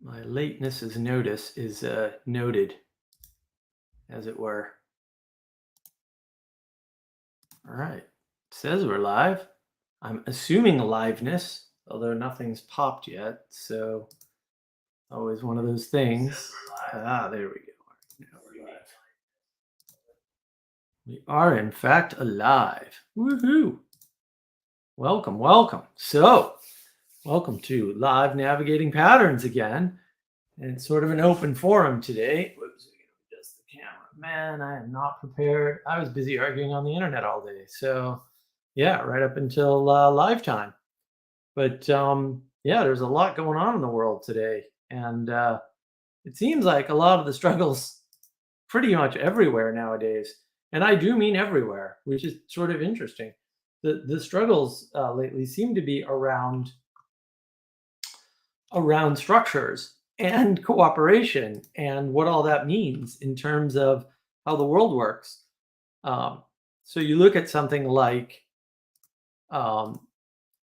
My lateness is noted, as it were. All right. Says we're live. I'm assuming aliveness, although nothing's popped yet. So always one of those things. There we go. Now we're live. We are in fact alive. Woohoo! Welcome, welcome. So, welcome to Live Navigating Patterns again. And it's sort of an open forum today. Whoops, adjust the camera. Man, I am not prepared. I was busy arguing on the internet all day. So, yeah, right up until live time. But yeah, there's a lot going on in the world today. And it seems like a lot of the struggles pretty much everywhere nowadays. And I do mean everywhere, which is sort of interesting. The struggles lately seem to be around structures and cooperation and what all that means in terms of how the world works. So you look at something like um,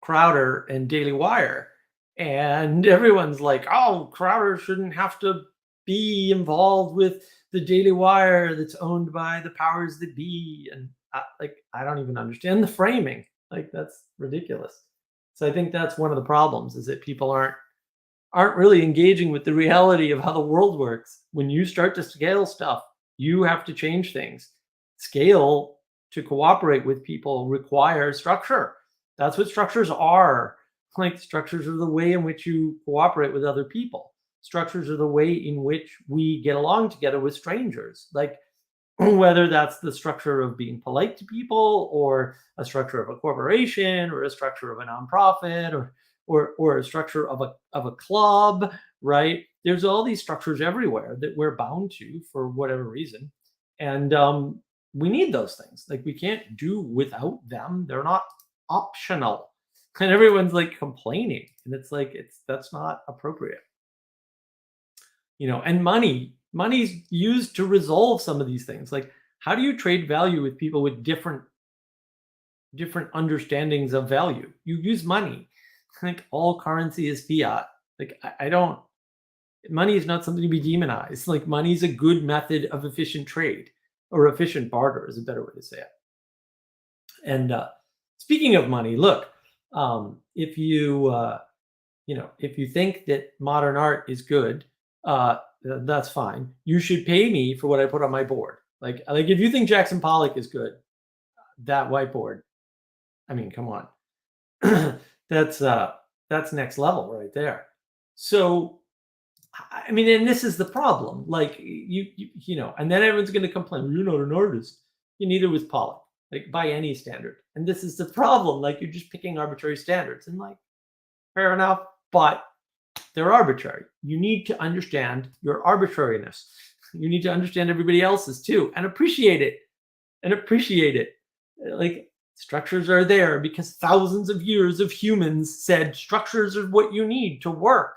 Crowder and Daily Wire, and everyone's like, "Oh, Crowder shouldn't have to be involved with the Daily Wire that's owned by the powers that be." And I don't even understand the framing. Like that's ridiculous. So I think that's one of the problems is that people aren't really engaging with the reality of how the world works. When you start to scale stuff, you have to change things. Scale to cooperate with people requires structure. That's what structures are. Like structures are the way in which you cooperate with other people. Structures are the way in which we get along together with strangers. Like whether that's the structure of being polite to people or a structure of a corporation or a structure of a nonprofit or a structure of a club, right? There's all these structures everywhere that we're bound to for whatever reason. And we need those things. Like we can't do without them. They're not optional. And everyone's like complaining. And it's like that's not appropriate. And money's used to resolve some of these things. Like how do you trade value with people with different understandings of value? You use money. Like all currency is fiat. Like I don't money is not something to be demonized. Like money is a good method of efficient trade, or efficient barter is a better way to say it. And speaking of money, look, if you think that modern art is good, that's fine. You should pay me for what I put on my board. Like if you think Jackson Pollock is good, that whiteboard, I mean, come on. That's next level right there. So I mean, and this is the problem. Like and then everyone's going to complain, "You're not an artist." Neither was Pollock, like by any standard. And this is the problem. Like you're just picking arbitrary standards, and like fair enough, but they're arbitrary. You need to understand your arbitrariness. You need to understand everybody else's too, and appreciate it. And appreciate it. Like structures are there because thousands of years of humans said structures are what you need to work,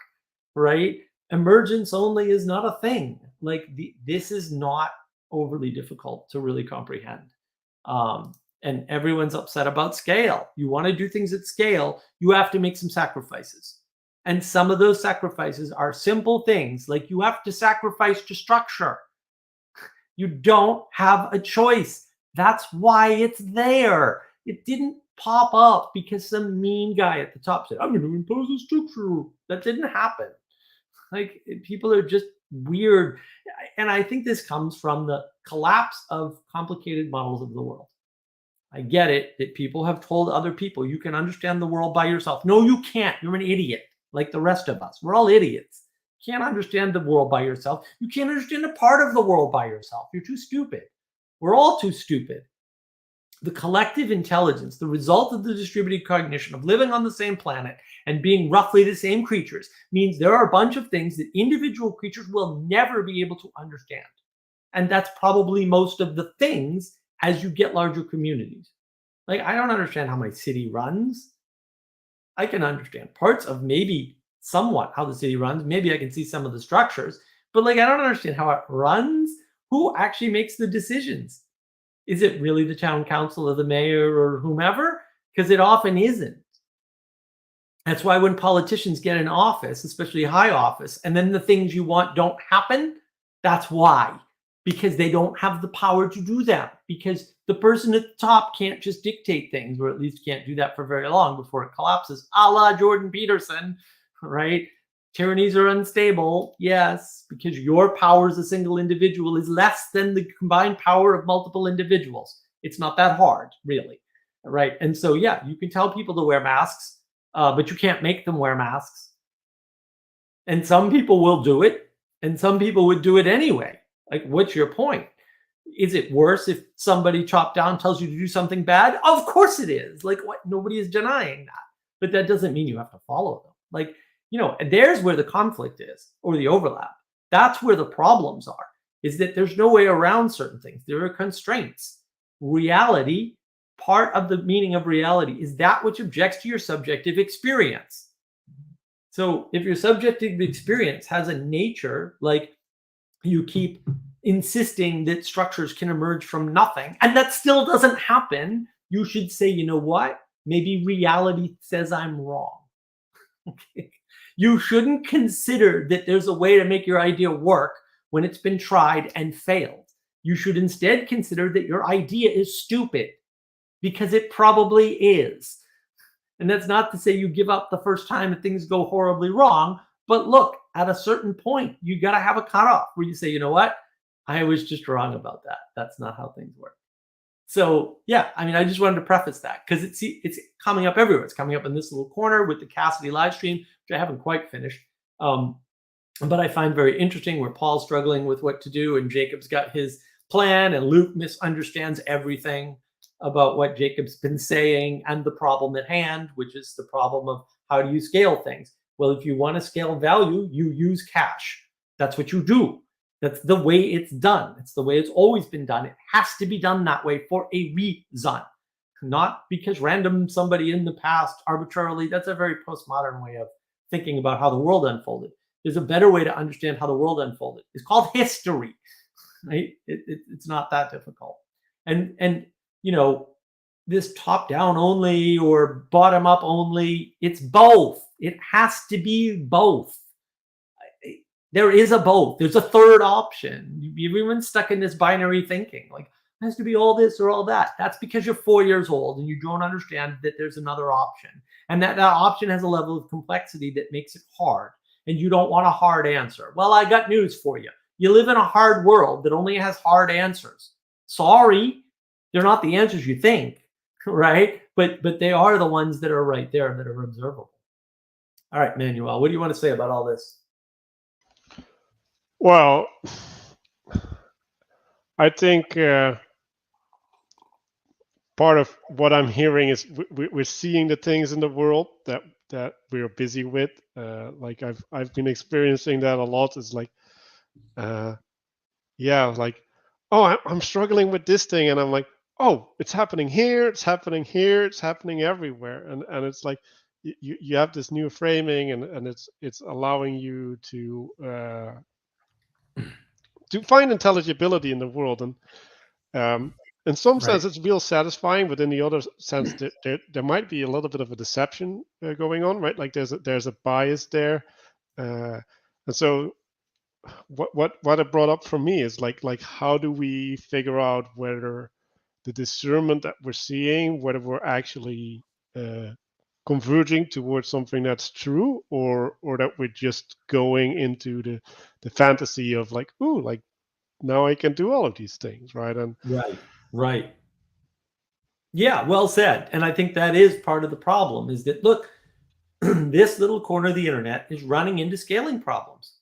right? Emergence only is not a thing. Like this is not overly difficult to really comprehend. And everyone's upset about scale. You want to do things at scale, you have to make some sacrifices. And some of those sacrifices are simple things, like you have to sacrifice to structure. You don't have a choice. That's why it's there. It didn't pop up because some mean guy at the top said, "I'm going to impose a structure." That didn't happen. Like people are just weird. And I think this comes from the collapse of complicated models of the world. I get it that people have told other people you can understand the world by yourself. No, you can't. You're an idiot, like the rest of us. We're all idiots. You can't understand the world by yourself. You can't understand a part of the world by yourself. You're too stupid. We're all too stupid. The collective intelligence, the result of the distributed cognition of living on the same planet and being roughly the same creatures, means there are a bunch of things that individual creatures will never be able to understand. And that's probably most of the things as you get larger communities. Like, I don't understand how my city runs. I can understand parts of maybe somewhat how the city runs. Maybe I can see some of the structures, but like, I don't understand how it runs. Who actually makes the decisions? Is it really the town council or the mayor or whomever? Because it often isn't. That's why when politicians get in office, especially high office, and then the things you want don't happen, that's why. Because they don't have the power to do that. Because the person at the top can't just dictate things, or at least can't do that for very long before it collapses, a la Jordan Peterson, right? Tyrannies are unstable, yes, because your power as a single individual is less than the combined power of multiple individuals. It's not that hard, really, right? And so, yeah, you can tell people to wear masks, but you can't make them wear masks. And some people will do it, and some people would do it anyway. Like, what's your point? Is it worse if somebody chopped down tells you to do something bad? Of course it is. Like, what? Nobody is denying that. But that doesn't mean you have to follow them. Like, there's where the conflict is, or the overlap. That's where the problems are, is that there's no way around certain things. There are constraints. Reality, part of the meaning of reality is that which objects to your subjective experience. So if your subjective experience has a nature, like you keep insisting that structures can emerge from nothing, and that still doesn't happen, you should say, you know what? Maybe reality says I'm wrong. Okay. You shouldn't consider that there's a way to make your idea work when it's been tried and failed. You should instead consider that your idea is stupid, because it probably is. And that's not to say you give up the first time and things go horribly wrong. But look, at a certain point, you got to have a cutoff where you say, you know what? I was just wrong about that. That's not how things work. So, yeah, I mean, I just wanted to preface that because it's coming up everywhere. It's coming up in this little corner with the Cassidy live stream, which I haven't quite finished. But I find very interesting where Paul's struggling with what to do and Jacob's got his plan and Luke misunderstands everything about what Jacob's been saying and the problem at hand, which is the problem of how do you scale things? Well, if you want to scale value, you use cash. That's what you do. That's the way it's done. It's the way it's always been done. It has to be done that way for a reason, not because random somebody in the past arbitrarily. That's a very postmodern way of thinking about how the world unfolded. There's a better way to understand how the world unfolded. It's called history, right? It's not that difficult. And this top down only or bottom up only, it's both. It has to be both. There is a both. There's a third option. Everyone's stuck in this binary thinking, like it has to be all this or all that. That's because you're 4 years old and you don't understand that there's another option, and that option has a level of complexity that makes it hard, and you don't want a hard answer. Well, I got news for you. You live in a hard world that only has hard answers. Sorry, they're not the answers you think, right? But they are the ones that are right there that are observable. All right, Manuel, what do you want to say about all this? Well, I think part of what I'm hearing is we're seeing the things in the world that we're busy with. Like I've been experiencing that a lot. It's like, like, oh, I'm struggling with this thing, and I'm like, oh, it's happening here, it's happening here, it's happening everywhere, and it's like you have this new framing, and it's allowing you to find intelligibility in the world, and in some sense it's real satisfying, but in the other sense there might be a little bit of a deception going on, right? Like there's a bias there, and so what it brought up for me is like how do we figure out whether the discernment that we're seeing, whether we're actually converging towards something that's true, or that we're just going into the fantasy of like, ooh, like now I can do all of these things, right? And right. Yeah, well said. And I think that is part of the problem, is that, look, this little corner of the internet is running into scaling problems.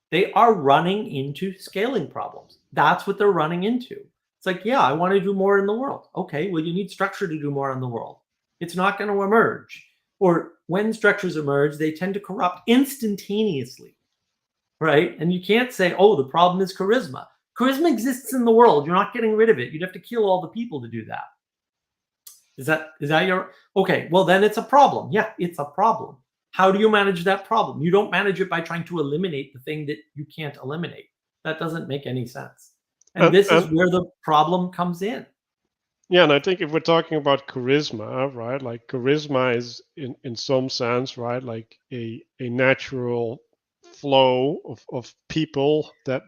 They are running into scaling problems. That's what they're running into. It's like, yeah, I want to do more in the world. Okay, well, you need structure to do more in the world. It's not going to emerge. Or when structures emerge, they tend to corrupt instantaneously, right? And you can't say, oh, the problem is charisma. Charisma exists in the world. You're not getting rid of it. You'd have to kill all the people to do that. Is that your, okay, well, then it's a problem. Yeah, it's a problem. How do you manage that problem? You don't manage it by trying to eliminate the thing that you can't eliminate. That doesn't make any sense. And this is where the problem comes in. Yeah, and I think if we're talking about charisma, right, like charisma is in some sense, right, like a natural flow of people that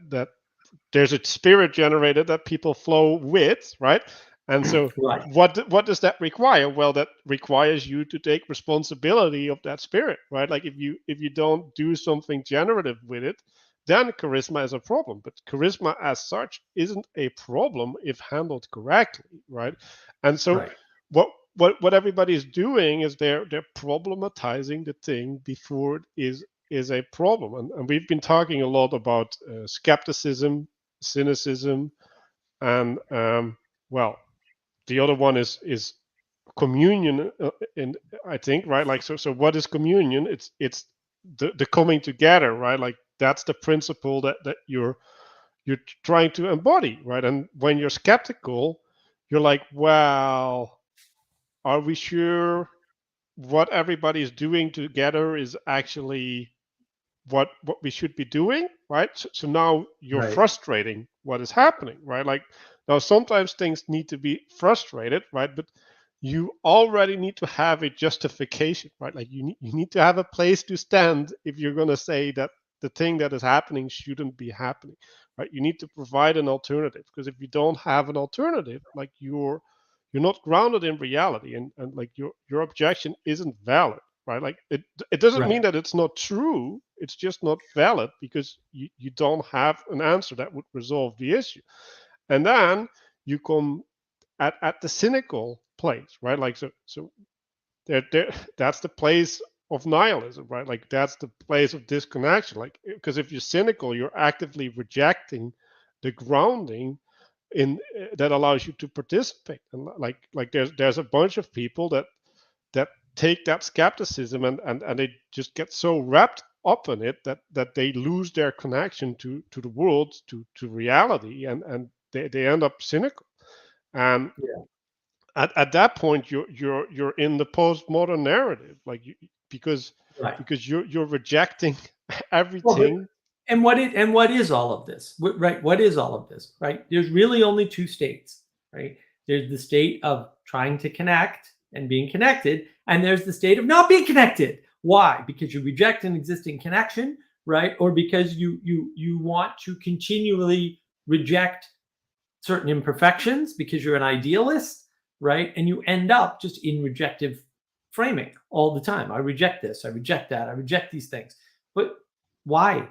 there's a spirit generated that people flow with, right? And so Right, what does that require? Well, that requires you to take responsibility of that spirit, right? Like if you don't do something generative with it, then charisma is a problem. But charisma as such isn't a problem if handled correctly, right? And so right, what everybody is doing is they're problematizing the thing before it is a problem. And we've been talking a lot about skepticism, cynicism, and well, the other one is communion. In I think, right, like so what is communion? It's the coming together, right? Like that's the principle that you're trying to embody, right? And when you're skeptical, you're like, well, are we sure what everybody's doing together is actually what we should be doing, right? So now you're right, frustrating what is happening, right? Like now sometimes things need to be frustrated, right? But you already need to have a justification, right? Like you need to have a place to stand if you're going to say that the thing that is happening shouldn't be happening, right? You need to provide an alternative, because if you don't have an alternative, like you're not grounded in reality, and like your objection isn't valid, right? Like it doesn't mean right, that it's not true. It's just not valid because you don't have an answer that would resolve the issue. And then you come at the cynical place, right? Like so there that's the place of nihilism, right? Like that's the place of disconnection. Like because if you're cynical, you're actively rejecting the grounding in that allows you to participate. And like there's a bunch of people that take that skepticism and they just get so wrapped up in it that they lose their connection to the world, to reality, and they end up cynical. And yeah, at that point you're in the postmodern narrative, like because right. you're rejecting Well, but everything. and what is all of this? Right? What is all of this? Right? There's really only two states, right? There's the state of trying to connect and being connected, and there's the state of not being connected. Why? Because you reject an existing connection, right? Or because you want to continually reject certain imperfections because you're an idealist, right? And you end up just in rejective framing all the time. I reject this, I reject that, I reject these things. But why?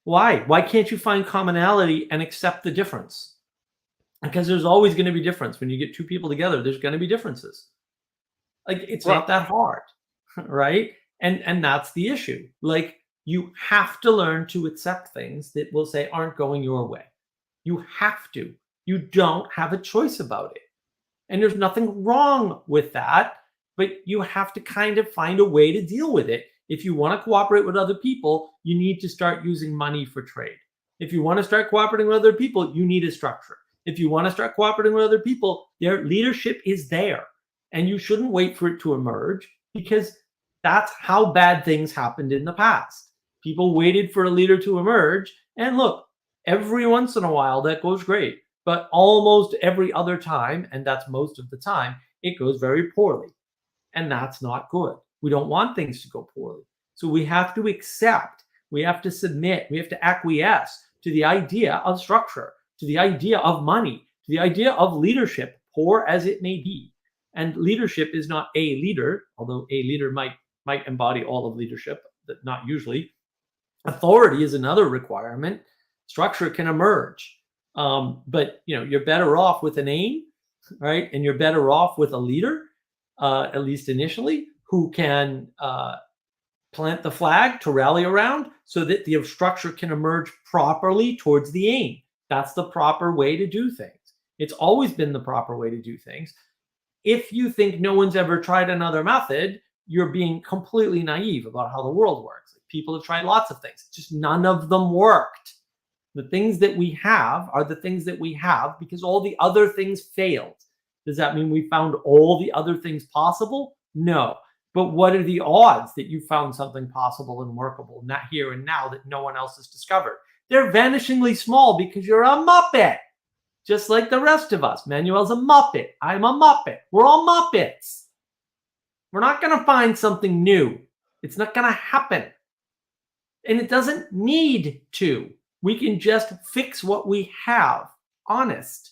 Why? Why can't you find commonality and accept the difference? Because there's always going to be difference. When you get two people together, there's going to be differences. Like it's Right. not that hard, right? And that's the issue. Like you have to learn to accept things that will say aren't going your way. You have to. You don't have a choice about it. And there's nothing wrong with that, but you have to kind of find a way to deal with it. If you want to cooperate with other people, you need to start using money for trade. If you want to start cooperating with other people, you need a structure. If you want to start cooperating with other people, their leadership is there. And you shouldn't wait for it to emerge because that's how bad things happened in the past. People waited for a leader to emerge. And look, every once in a while that goes great. But almost every other time, and that's most of the time, it goes very poorly. And that's not good. We don't want things to go poorly. So we have to accept, we have to submit, we have to acquiesce to the idea of structure, to the idea of money, to the idea of leadership, poor as it may be. And leadership is not a leader, although a leader might embody all of leadership, but not usually. Authority is another requirement. Structure can emerge, but you're better off with an aim, right? And you're better off with a leader, at least initially, who can plant the flag to rally around, so that the structure can emerge properly towards the aim. That's the proper way to do things. It's always been the proper way to do things. If you think no one's ever tried another method, you're being completely naive about how the world works. People have tried lots of things, just none of them worked. The things that we have are the things that we have because all the other things failed. Does that mean we found all the other things possible? No. But what are the odds that you found something possible and workable, not here and now, that no one else has discovered? They're vanishingly small because you're a muppet. just like the rest of us. Manuel's a Muppet. I'm a Muppet. We're all Muppets. We're not going to find something new. It's not going to happen. And it doesn't need to. We can just fix what we have. Honest.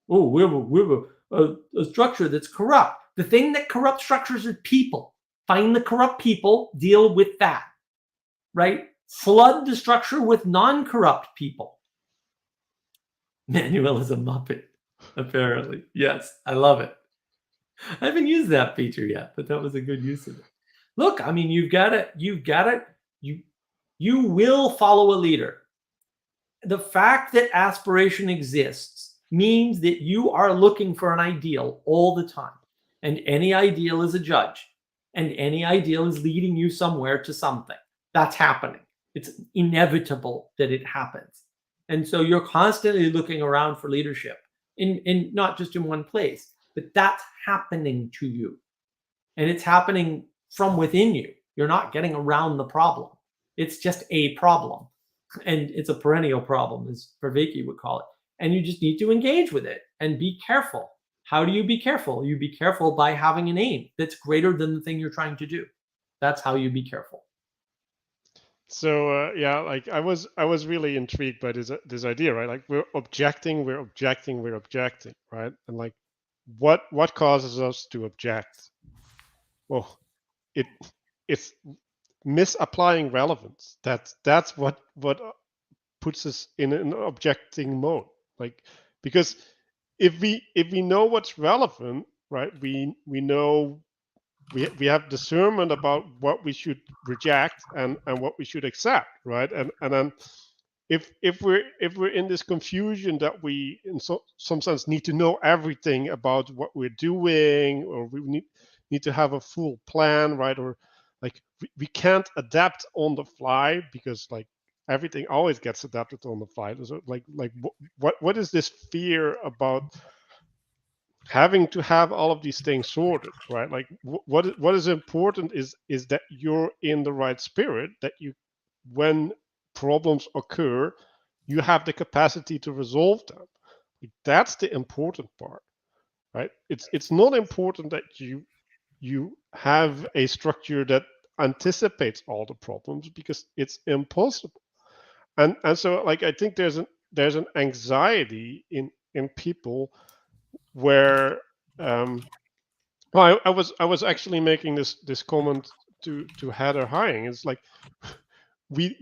Oh, we're a structure that's corrupt. The thing that corrupts structures is people. Find the corrupt people, deal with that. Right? Flood the structure with non-corrupt people. Manuel is a Muppet, apparently. Yes, I love it. I haven't used that feature yet, but that was a good use of it. Look, I mean, you will follow a leader. The fact that aspiration exists means that you are looking for an ideal all the time. And any ideal is a judge. And any ideal is leading you somewhere to something. That's happening. It's inevitable that it happens. And so you're constantly looking around for leadership, in not just in one place, but that's happening to you. And it's happening from within you. You're not getting around the problem. It's just a problem. And it's a perennial problem, as Vervaeke would call it. And you just need to engage with it and be careful. How do you be careful? You be careful by having an aim that's greater than the thing you're trying to do. That's how you be careful. So yeah, like I was really intrigued by this idea, right? Like we're objecting, right? And like what causes us to object? Well, it's misapplying relevance. That's what puts us in an objecting mode. Like, because if we know what's relevant, right? We know we have discernment about what we should reject and what we should accept, right? And then if we're in this confusion that we in some sense need to know everything about what we're doing, or we need to have a full plan, right? Or like we can't adapt on the fly, because like everything always gets adapted on the fly. So like what is this fear about having to have all of these things sorted, right? Like what is important is that you're in the right spirit, that you, when problems occur, you have the capacity to resolve them. Like, that's the important part, right? It's not important that you have a structure that anticipates all the problems, because it's impossible. And so like I think there's an anxiety in people where well, I was actually making this comment to Heather Heying. It's like we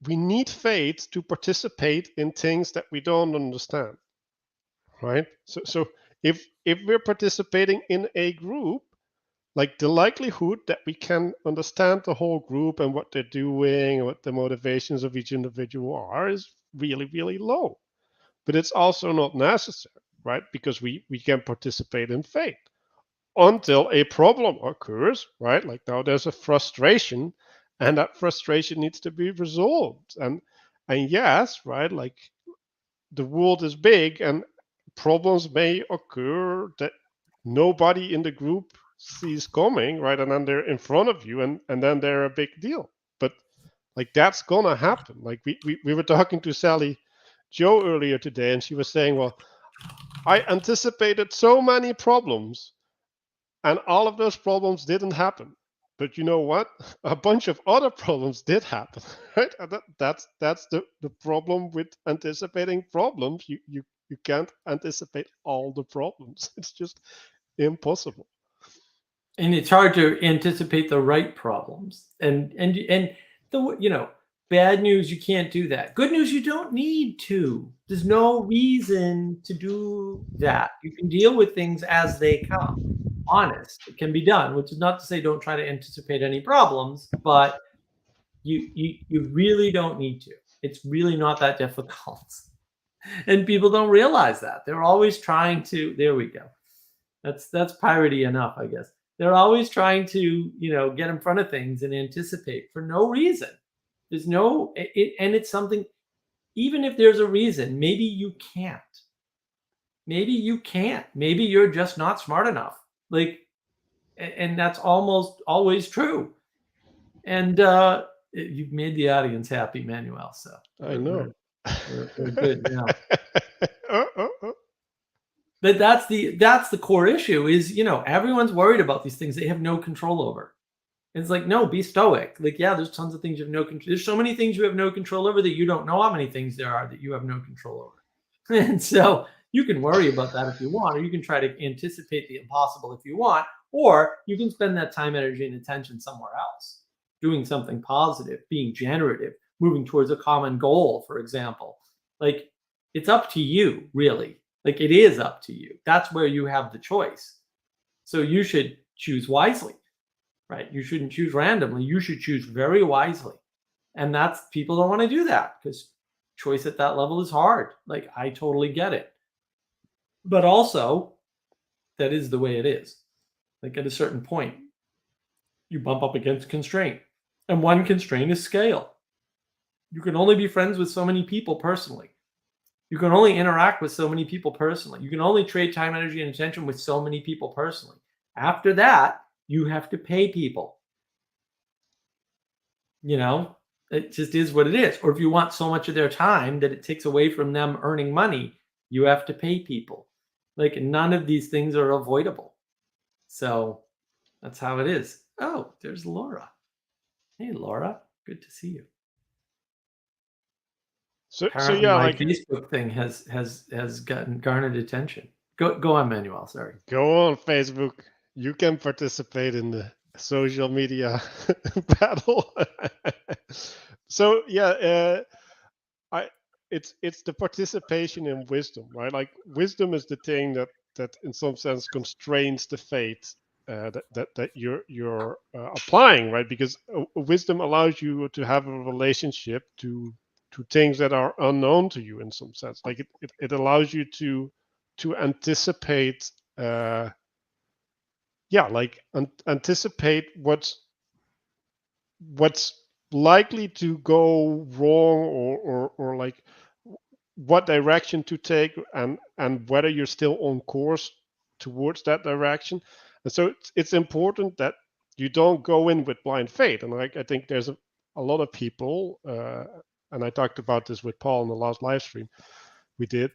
need faith to participate in things that we don't understand, right? So if we're participating in a group, like the likelihood that we can understand the whole group and what they're doing and what the motivations of each individual are is really, really low. But it's also not necessary, right? Because we can participate in faith until a problem occurs, right? Like now there's a frustration, and that frustration needs to be resolved. And yes, right, like the world is big and problems may occur that nobody in the group sees coming, right? And then they're in front of you, and then they're a big deal. But like that's gonna happen. Like we were talking to Sally Joe earlier today, and she was saying, well, I anticipated so many problems, and all of those problems didn't happen. But you know what? A bunch of other problems did happen, right? And that's the problem with anticipating problems. You can't anticipate all the problems. It's just impossible. And it's hard to anticipate the right problems. And the bad news, you can't do that. Good news, you don't need to. There's no reason to do that. You can deal with things as they come. Honest, it can be done, which is not to say don't try to anticipate any problems, but you really don't need to. It's really not that difficult. And people don't realize that. They're always trying to, there we go. That's piratey enough, I guess. They're always trying to, get in front of things and anticipate for no reason. There's no, and it's something, even if there's a reason, maybe you can't. Maybe you can't. Maybe you're just not smart enough. Like, and that's almost always true. And you've made the audience happy, Manuel. So I know. We're good now. Oh. But that's the core issue is, everyone's worried about these things they have no control over. It's like, no, be stoic. Like, yeah, there's tons of things you have no control. There's so many things you have no control over that you don't know how many things there are that you have no control over. And so you can worry about that if you want, or you can try to anticipate the impossible if you want, or you can spend that time, energy, and attention somewhere else, doing something positive, being generative, moving towards a common goal, for example. Like, it's up to you, really. Like, it is up to you. That's where you have the choice. So you should choose wisely, right? You shouldn't choose randomly. You should choose very wisely. And that's, people don't want to do that because choice at that level is hard. Like, I totally get it. But also, that is the way it is. Like, at a certain point, you bump up against constraint. And one constraint is scale. You can only be friends with so many people personally. You can only interact with so many people personally. You can only trade time, energy, and attention with so many people personally. After that, you have to pay people. It just is what it is. Or if you want so much of their time that it takes away from them earning money, you have to pay people. Like, none of these things are avoidable. So that's how it is. Oh, there's Laura. Hey, Laura. Good to see you. So Apparently yeah, my like, Facebook thing has garnered attention. Go on, Manuel. Sorry. go on Facebook. You can participate in the social media battle. So yeah, it's the participation in wisdom, right? Like, wisdom is the thing that in some sense constrains the fate that you're applying, right? Because wisdom allows you to have a relationship to things that are unknown to you in some sense. Like, it allows you to anticipate, anticipate what's likely to go wrong, or like what direction to take, and whether you're still on course towards that direction. And so it's important that you don't go in with blind faith. And like, I think there's a lot of people, and I talked about this with Paul in the last live stream we did,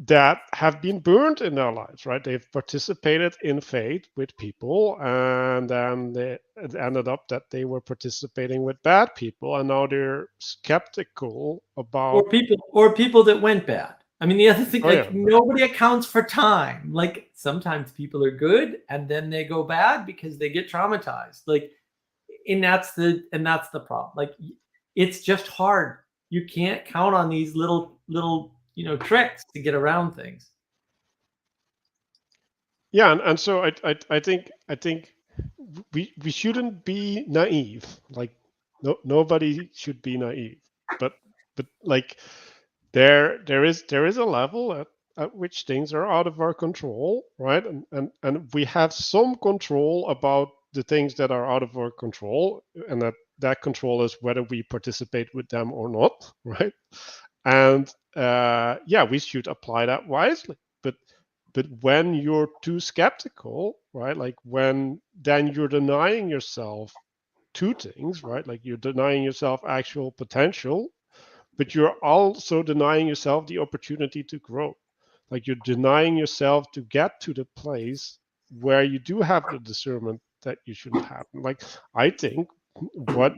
that have been burned in their lives, right? They've participated in faith with people, and then it ended up that they were participating with bad people, and now they're skeptical about. Or people that went bad. I mean, the other thing, Oh yeah, nobody accounts for time. Like, sometimes people are good and then they go bad because they get traumatized. Like, and that's the problem. Like, it's just hard. You can't count on these little tricks to get around things. yeah, and so I think we shouldn't be naive. Like, nobody should be naive, but like, there is a level at which things are out of our control, right? And we have some control about the things that are out of our control, and that control is whether we participate with them or not, right? And yeah, we should apply that wisely. But when you're too skeptical, right, like, when then you're denying yourself two things, right? Like, you're denying yourself actual potential, but you're also denying yourself the opportunity to grow. Like, you're denying yourself to get to the place where you do have the discernment that you shouldn't have. Like, I think what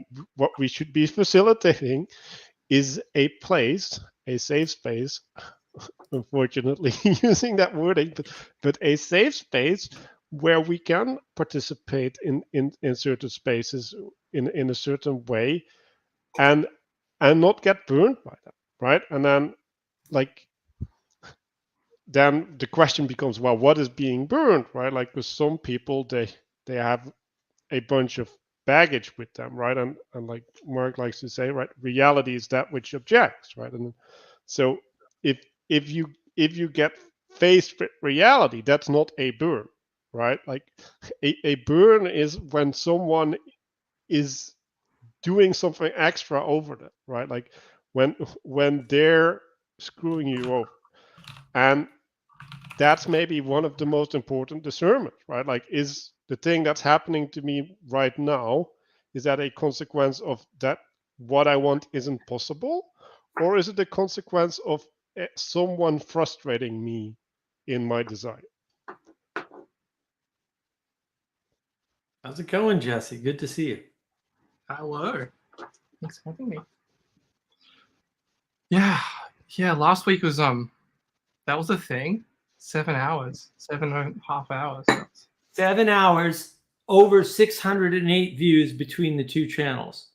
we should be facilitating is a place, a safe space, unfortunately using that wording, but a safe space where we can participate in certain spaces in a certain way, and not get burned by that, right? And then, like, then the question becomes, well, what is being burned, right? Like, with some people, they have a bunch of baggage with them, right? And like Mark likes to say, right, reality is that which objects, right? And so if you get faced with reality, that's not a burn, right? Like, a burn is when someone is doing something extra over that, right? Like, when they're screwing you over. And that's maybe one of the most important discernments, right? Like, is the thing that's happening to me right now, is that a consequence of that what I want isn't possible? or is it the consequence of someone frustrating me in my desire? How's it going, Jesse? Good to see you. Hello. Thanks for having me. Yeah. Last week was that was a thing. 7 hours, 7.5 hours. 7 hours, over 608 views between the two channels.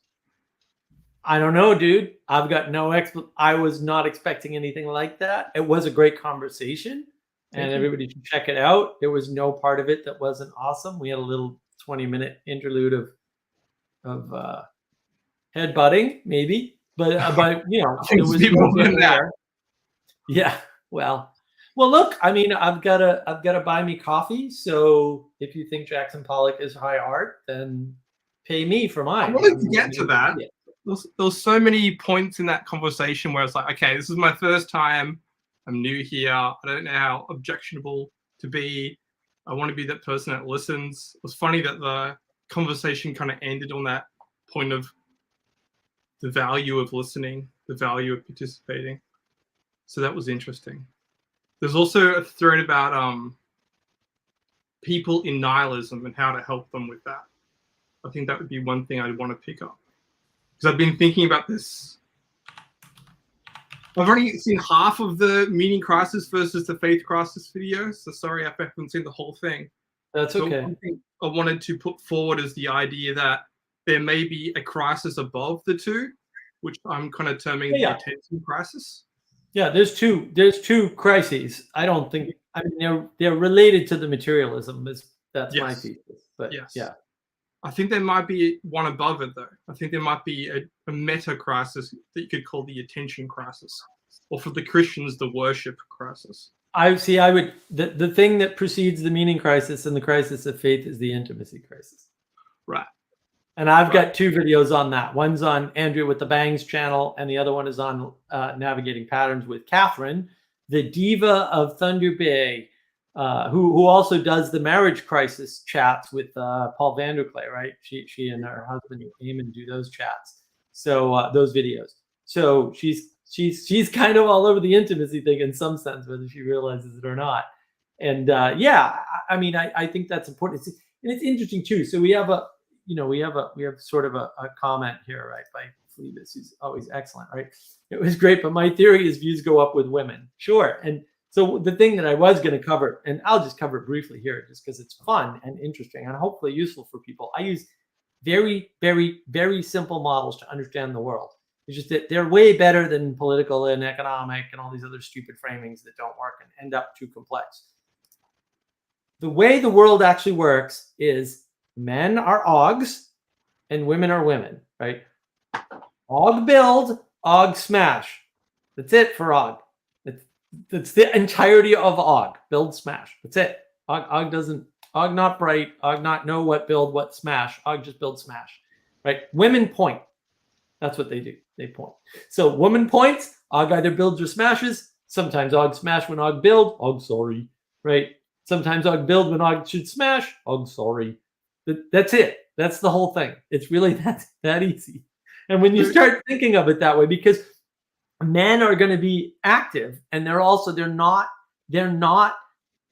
I don't know, dude. I've got no I was not expecting anything like that. It was a great conversation, and everybody should check it out. There was no part of it that wasn't awesome. We had a little 20-minute interlude of headbutting, maybe, but you know, there was more than that. Yeah, well, look, I mean, I've got to buy me coffee. So if you think Jackson Pollock is high art, then pay me for mine. I wanted to get to that. There was so many points in that conversation where it's like, okay, this is my first time. I'm new here. I don't know how objectionable to be. I want to be that person that listens. It was funny that the conversation kind of ended on that point of the value of listening, the value of participating. So that was interesting. There's also a thread about people in nihilism and how to help them with that. I think that would be one thing I'd want to pick up. Because I've been thinking about this. I've only seen half of the meaning crisis versus the faith crisis video. So sorry if I haven't seen the whole thing. That's okay. One thing I wanted to put forward is the idea that there may be a crisis above the two, which I'm kind of terming the attention crisis. Yeah, there's two crises. I don't think, I mean, they're related to the materialism. That's my thesis. But yeah. I think there might be one above it, though. I think there might be a meta crisis that you could call the attention crisis, or for the Christians, the worship crisis. I would, the thing that precedes the meaning crisis and the crisis of faith is the intimacy crisis. Right. And I've got two videos on that. One's on Andrew with the Bangs channel, and the other one is on Navigating Patterns with Catherine, the diva of Thunder Bay, who also does the marriage crisis chats with Paul Vanderklay, right? She and her husband Eamon do those chats. So those videos. So she's kind of all over the intimacy thing in some sense, whether she realizes it or not. And yeah, I mean, I think that's important. And it's interesting too. So we have sort of a comment here, right, by Phoebus, who's always excellent, right? It was great, but my theory is views go up with women. Sure. And so the thing that I was going to cover, and I'll just cover it briefly here just because it's fun and interesting and hopefully useful for people. I use very, very, very simple models to understand the world. It's just that they're way better than political and economic and all these other stupid framings that don't work and end up too complex. The way the world actually works is men are Augs and women are women, right? Aug build, Aug smash. That's it for Aug. That's the entirety of Aug. Build, smash. That's it. Aug not bright. Aug not know what build, what smash. Aug just build, smash. Right? Women point. That's what they do. They point. So woman points. Aug either builds or smashes. Sometimes Aug smash when Aug build. Aug sorry. Right? Sometimes Aug build when Aug should smash. Aug sorry. That's it. That's the whole thing. It's really that easy. And when you start thinking of it that way, because men are going to be active, and they're not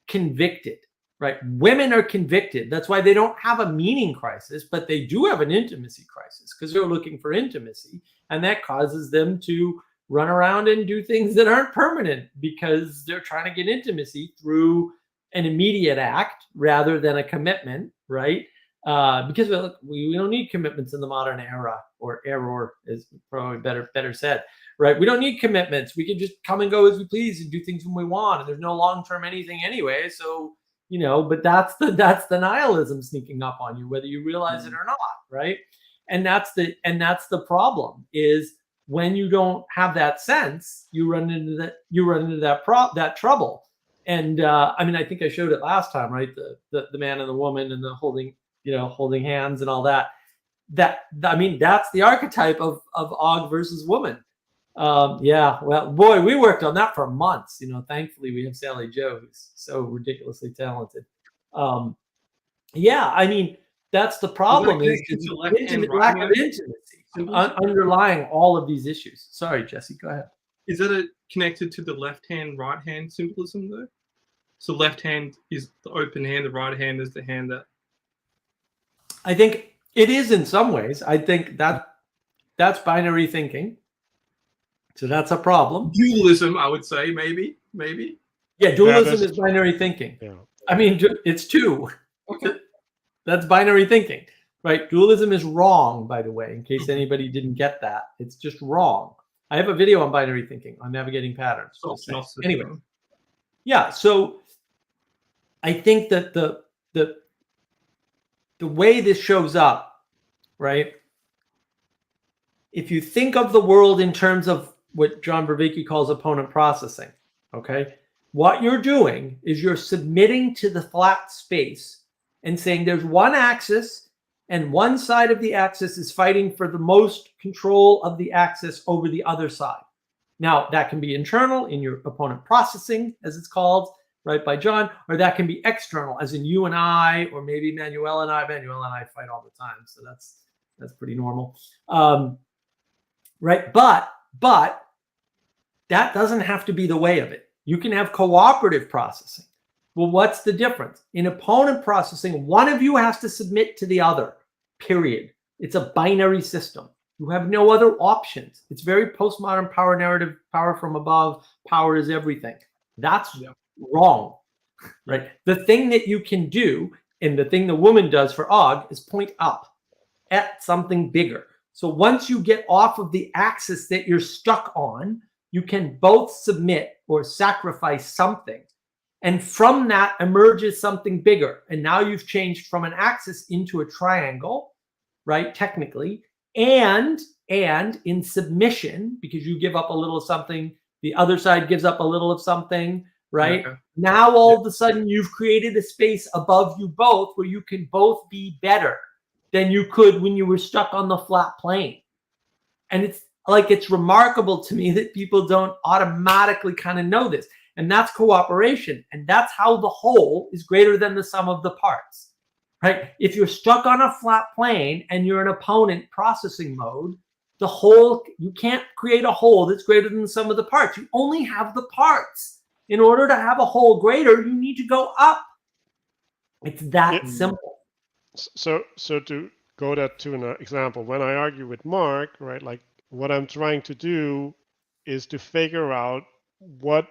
convicted, right? Women are convicted. That's why they don't have a meaning crisis, but they do have an intimacy crisis because they're looking for intimacy, and that causes them to run around and do things that aren't permanent because they're trying to get intimacy through an immediate act rather than a commitment, right? Because we don't need commitments in the modern era, or error is probably better said. Right? We don't need commitments. We can just come and go as we please and do things when we want. And there's no long-term anything anyway. So, but that's the nihilism sneaking up on you, whether you realize it or not, right? And that's the problem is when you don't have that sense, you run into that trouble. And I mean, I think I showed it last time, right? The man and the woman and the holding hands and all that. I mean, that's the archetype of Aug versus woman. Yeah, well, boy, we worked on that for months. Thankfully we have Sally Jo, who's so ridiculously talented. Yeah, I mean, that's the problem is lack of intimacy. symbolism? underlying all of these issues. Sorry, Jesse, go ahead. Is that connected to the left hand, right hand symbolism though? So left hand is the open hand, the right hand is the hand that. I think it is in some ways. I think that's binary thinking. So that's a problem. Dualism, I would say, maybe. Yeah, dualism is binary thinking. Yeah. I mean, it's two. Okay. That's binary thinking, right? Dualism is wrong, by the way, in case anybody didn't get that. It's just wrong. I have a video on binary thinking, on navigating patterns. Anyway, yeah, so I think that the way this shows up, right? If you think of the world in terms of what John Vervaeke calls opponent processing, okay? What you're doing is you're submitting to the flat space and saying there's one axis and one side of the axis is fighting for the most control of the axis over the other side. Now, that can be internal in your opponent processing, as it's called, right, by John, or that can be external, as in you and I, or maybe Manuel and I. Manuel and I fight all the time, so that's pretty normal. Right, but that doesn't have to be the way of it. You can have cooperative processing. Well, what's the difference? In opponent processing, one of you has to submit to the other, period. It's a binary system. You have no other options. It's very postmodern power narrative, power from above, power is everything. That's wrong, right? The thing that you can do, and the thing the woman does for Og, is point up at something bigger. So once you get off of the axis that you're stuck on, you can both submit or sacrifice something. And from that emerges something bigger. And now you've changed from an axis into a triangle, right? Technically. And in submission, because you give up a little of something, the other side gives up a little of something, right? Okay. Now all of a sudden you've created a space above you both where you can both be better than you could when you were stuck on the flat plane. And it's remarkable to me that people don't automatically kind of know this. And that's cooperation. And that's how the whole is greater than the sum of the parts, right? If you're stuck on a flat plane and you're in opponent processing mode, the whole, you can't create a whole that's greater than the sum of the parts. You only have the parts. In order to have a whole greater, you need to go up. It's that simple. So to go that to an example, when I argue with Mark, right, like what I'm trying to do is to figure out what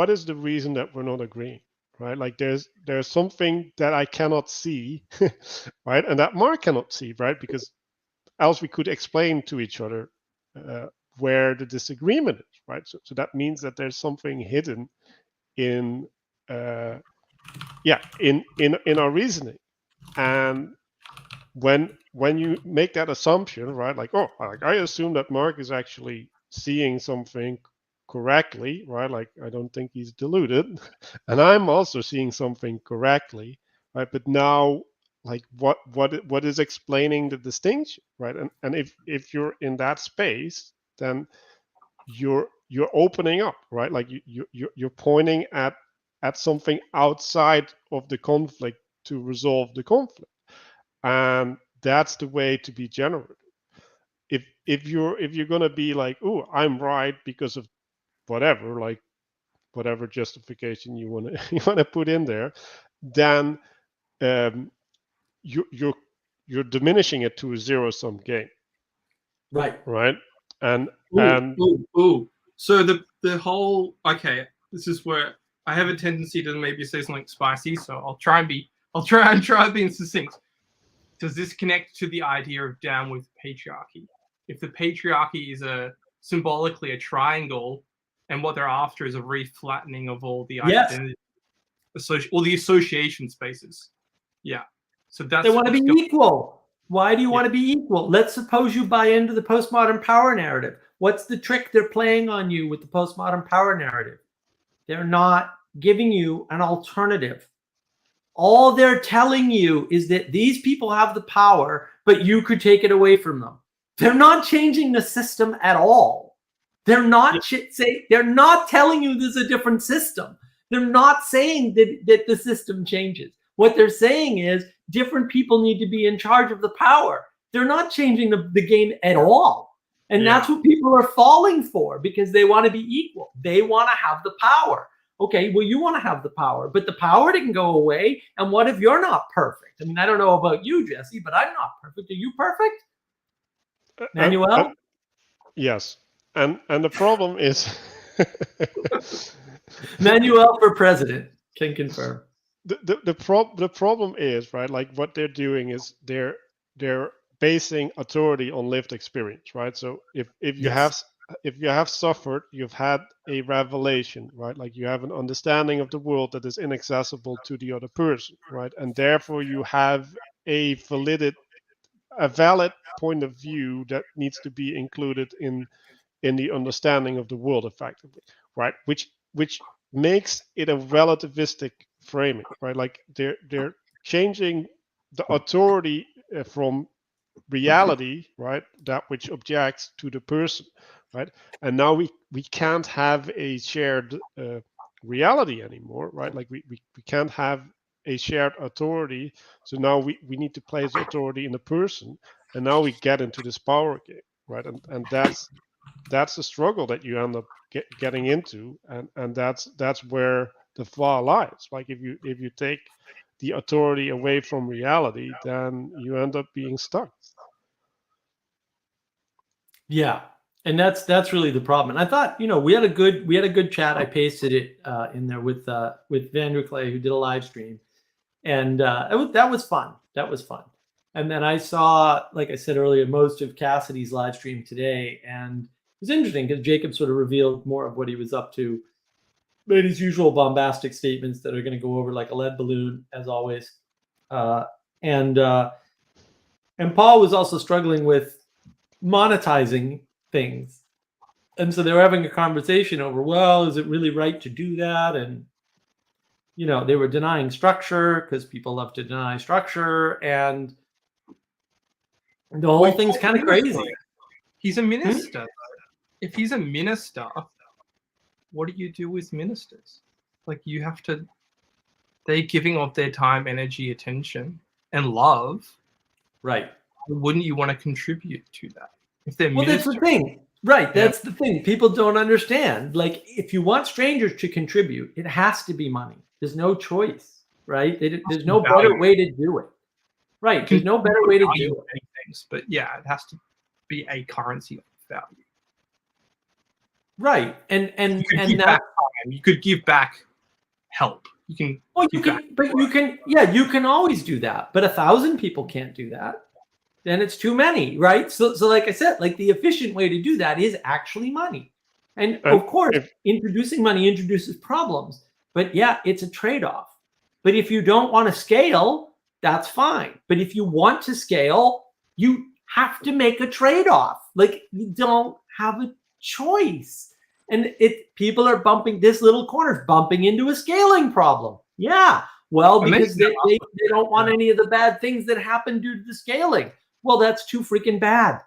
is the reason that we're not agreeing, right? Like there's something that I cannot see, right, and that Mark cannot see, right, because else we could explain to each other where the disagreement is, right? So that means that there's something hidden in our reasoning. And when you make that assumption, right, like, oh, like I assume that Mark is actually seeing something correctly, right? Like I don't think he's deluded, and I'm also seeing something correctly, right? But now, like, what is explaining the distinction, right? And if you're in that space, then you're opening up, right? Like you're pointing at something outside of the conflict to resolve the conflict. And that's the way to be generative. If you're gonna be like, oh, I'm right because of whatever, like whatever justification you wanna put in there, then you're diminishing it to a zero-sum game. Right. And so the whole, okay, this is where I have a tendency to maybe say something spicy, so I'll try and be succinct. Does this connect to the idea of down with patriarchy? If the patriarchy is symbolically a triangle, and what they're after is a re-flattening of all the identity, all the association spaces. Yeah. So that's they want to be equal. Why do you want to be equal? Let's suppose you buy into the postmodern power narrative. What's the trick they're playing on you with the postmodern power narrative? They're not giving you an alternative. All they're telling you is that these people have the power, but you could take it away from them. They're not changing the system at all. They're not they're not telling you there's a different system. They're not saying that the system changes. What they're saying is different people need to be in charge of the power. they're not changing the game at all. And Yeah. that's what people are falling for, because they want to be equal. They want to have the power. Okay, well, you want to have the power, but the power didn't go away. And what if you're not perfect? I mean, I don't know about you, Jesse, but I'm not perfect. Are you perfect, Manuel? Yes, and the problem is Manuel for president, can confirm. the problem is, right, like what they're doing is they're basing authority on lived experience, right? So if you Yes. have suffered, you've had a revelation, right? Like you have an understanding of the world that is inaccessible to the other person, right? And therefore you have a valid point of view that needs to be included in the understanding of the world effectively, right? Which makes it a relativistic framing, right? Like they're changing the authority from reality, right, that which objects, to the person, right? And now we can't have a shared reality anymore, right? Like we can't have a shared authority. So now we need to place authority in the person, and now we get into this power game, right? And that's the struggle that you end up getting into, and that's where the flaw lies. Like if you take the authority away from reality, then you end up being stuck. Yeah, and that's really the problem. And I thought, we had a good chat. I pasted it in there with Vander Clay, who did a live stream, and that was fun. That was fun. And then I saw, like I said earlier, most of Cassidy's live stream today, and it was interesting because Jacob sort of revealed more of what he was up to, made his usual bombastic statements that are going to go over like a lead balloon, as always. Uh, and Paul was also struggling with monetizing things. And so they were having a conversation over, well, is it really right to do that? And, they were denying structure because people love to deny structure. And the whole thing's kind of crazy. He's a minister. If he's a minister, what do you do with ministers? Like, you have to, they're giving of their time, energy, attention, and love. Right. Wouldn't you want to contribute to that? If they're Well, that's the thing. Right. That's the thing. People don't understand. Like, if you want strangers to contribute, it has to be money. There's no choice, right? There's no better way to do it. Right. There's no better way to do it. Many things, but yeah, it has to be a currency of value. Right. And you that you could give back help. You can. Well, you can always do that, but 1,000 people can't do that. Then it's too many, right? So like I said, like the efficient way to do that is actually money. And of course, introducing money introduces problems, but yeah, it's a trade-off. But if you don't want to scale, that's fine. But if you want to scale, you have to make a trade-off. Like, you don't have a choice. And people are this little corner's bumping into a scaling problem. Yeah. Well, because they don't want any of the bad things that happen due to the scaling. Well, that's too freaking bad.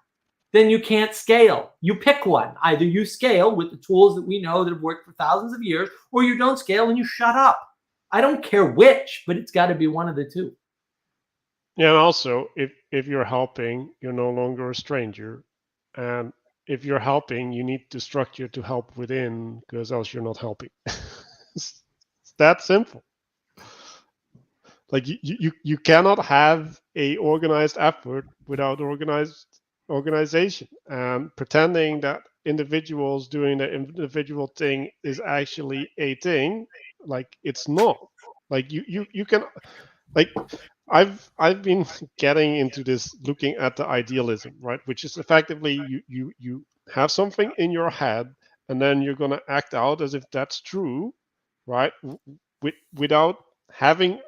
Then you can't scale. You pick one. Either you scale with the tools that we know that have worked for thousands of years, or you don't scale and you shut up. I don't care which, but it's got to be one of the two. Yeah, and also, if you're helping, you're no longer a stranger. And if you're helping, you need to structure to help within, because else you're not helping. It's that simple. Like you cannot have a organized effort without organization. And pretending that individuals doing the individual thing is actually a thing, like it's not. Like you can, like I've been getting into this, looking at the idealism, right? Which is effectively you have something in your head, and then you're gonna act out as if that's true, right? Without having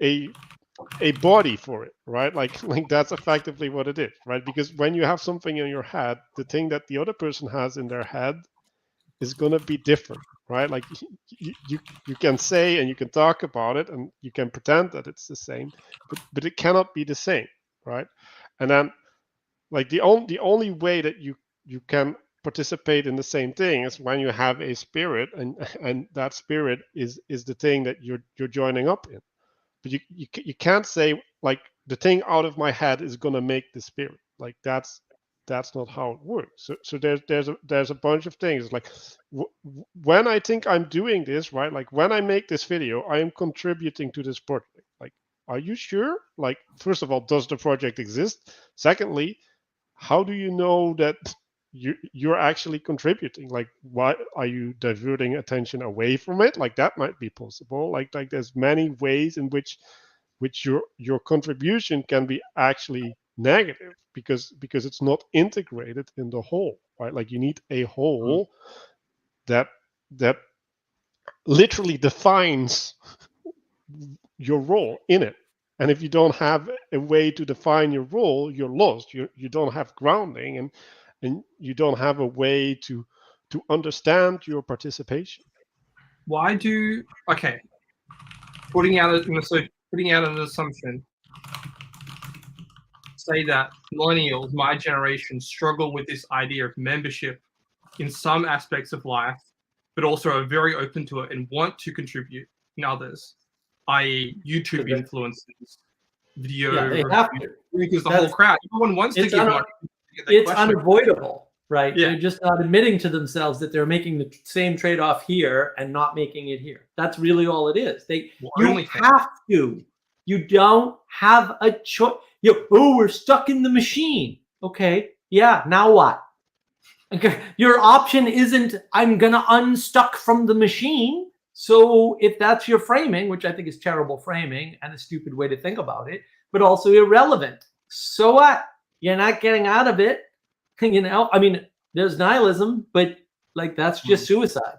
a body for it, right? Like that's effectively what it is, right? Because when you have something in your head, the thing that the other person has in their head is going to be different, right? Like you can say and you can talk about it and you can pretend that it's the same, but it cannot be the same, right? And then, like the only way that you can participate in the same thing is when you have a spirit, and that spirit is the thing that you're joining up in. But you can't say, like, the thing out of my head is going to make the spirit. Like that's not how it works. So there's a bunch of things. Like when I think I'm doing this, right? Like when I make this video, I am contributing to this project. Like, are you sure? Like, first of all, does the project exist? Secondly, how do you know that you're actually contributing? Like, why are you diverting attention away from it? Like that might be possible. Like there's many ways in which your contribution can be actually negative because it's not integrated in the whole, right? Like you need a whole that literally defines your role in it. And if you don't have a way to define your role, you're lost. You don't have grounding, and you don't have a way to understand your participation. Why do putting out an assumption, say that millennials, my generation, struggle with this idea of membership in some aspects of life, but also are very open to it and want to contribute in others, i.e. YouTube influencers, video. Yeah, they have to. Because the whole crowd, everyone wants to give money. It's unavoidable, right? Yeah. They're just not admitting to themselves that they're making the same trade-off here and not making it here. That's really all it is. You have to. You don't have a choice. We're stuck in the machine. Okay, yeah, now what? Okay, your option isn't, I'm going to unstuck from the machine. So if that's your framing, which I think is terrible framing and a stupid way to think about it, but also irrelevant. So what? You're not getting out of it. I mean, there's nihilism, but like that's just suicide.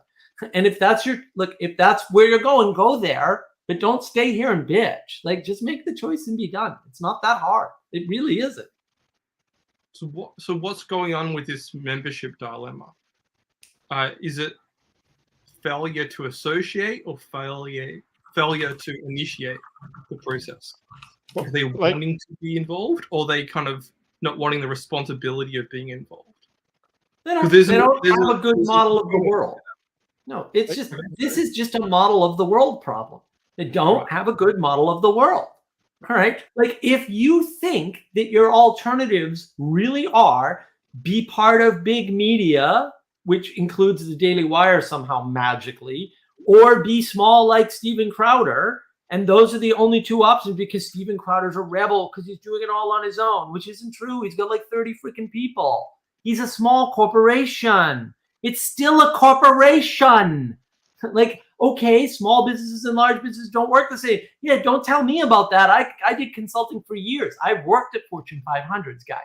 And if that's if that's where you're going, go there, but don't stay here and bitch. Like just make the choice and be done. It's not that hard. It really isn't. So what's going on with this membership dilemma? Is it failure to associate or failure to initiate the process? Are they wanting to be involved, or are they kind of not wanting the responsibility of being involved? They don't have a good model of the world. No, it's just, this is just a model of the world problem. They don't have a good model of the world. All right. Like if you think that your alternatives really are be part of big media, which includes the Daily Wire somehow magically, or be small like Steven Crowder, and those are the only two options because Steven Crowder's a rebel because he's doing it all on his own, which isn't true. He's got like 30 freaking people. He's a small corporation. It's still a corporation. Like, okay, small businesses and large businesses don't work the same. Yeah, don't tell me about that. I did consulting for years. I've worked at Fortune 500s, guy.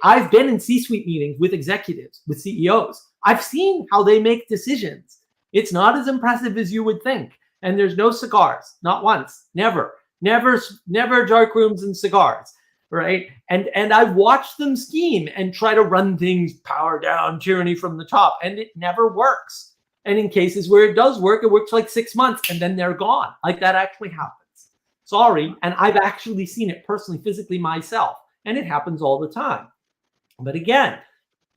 I've been in C-suite meetings with executives, with CEOs. I've seen how they make decisions. It's not as impressive as you would think. And there's no cigars, not once, never dark rooms and cigars, right? And I've watched them scheme and try to run things, power down, tyranny from the top, and it never works. And in cases where it does work, it works for like 6 months and then they're gone. Like that actually happens. Sorry. And I've actually seen it personally, physically myself. And it happens all the time. But again,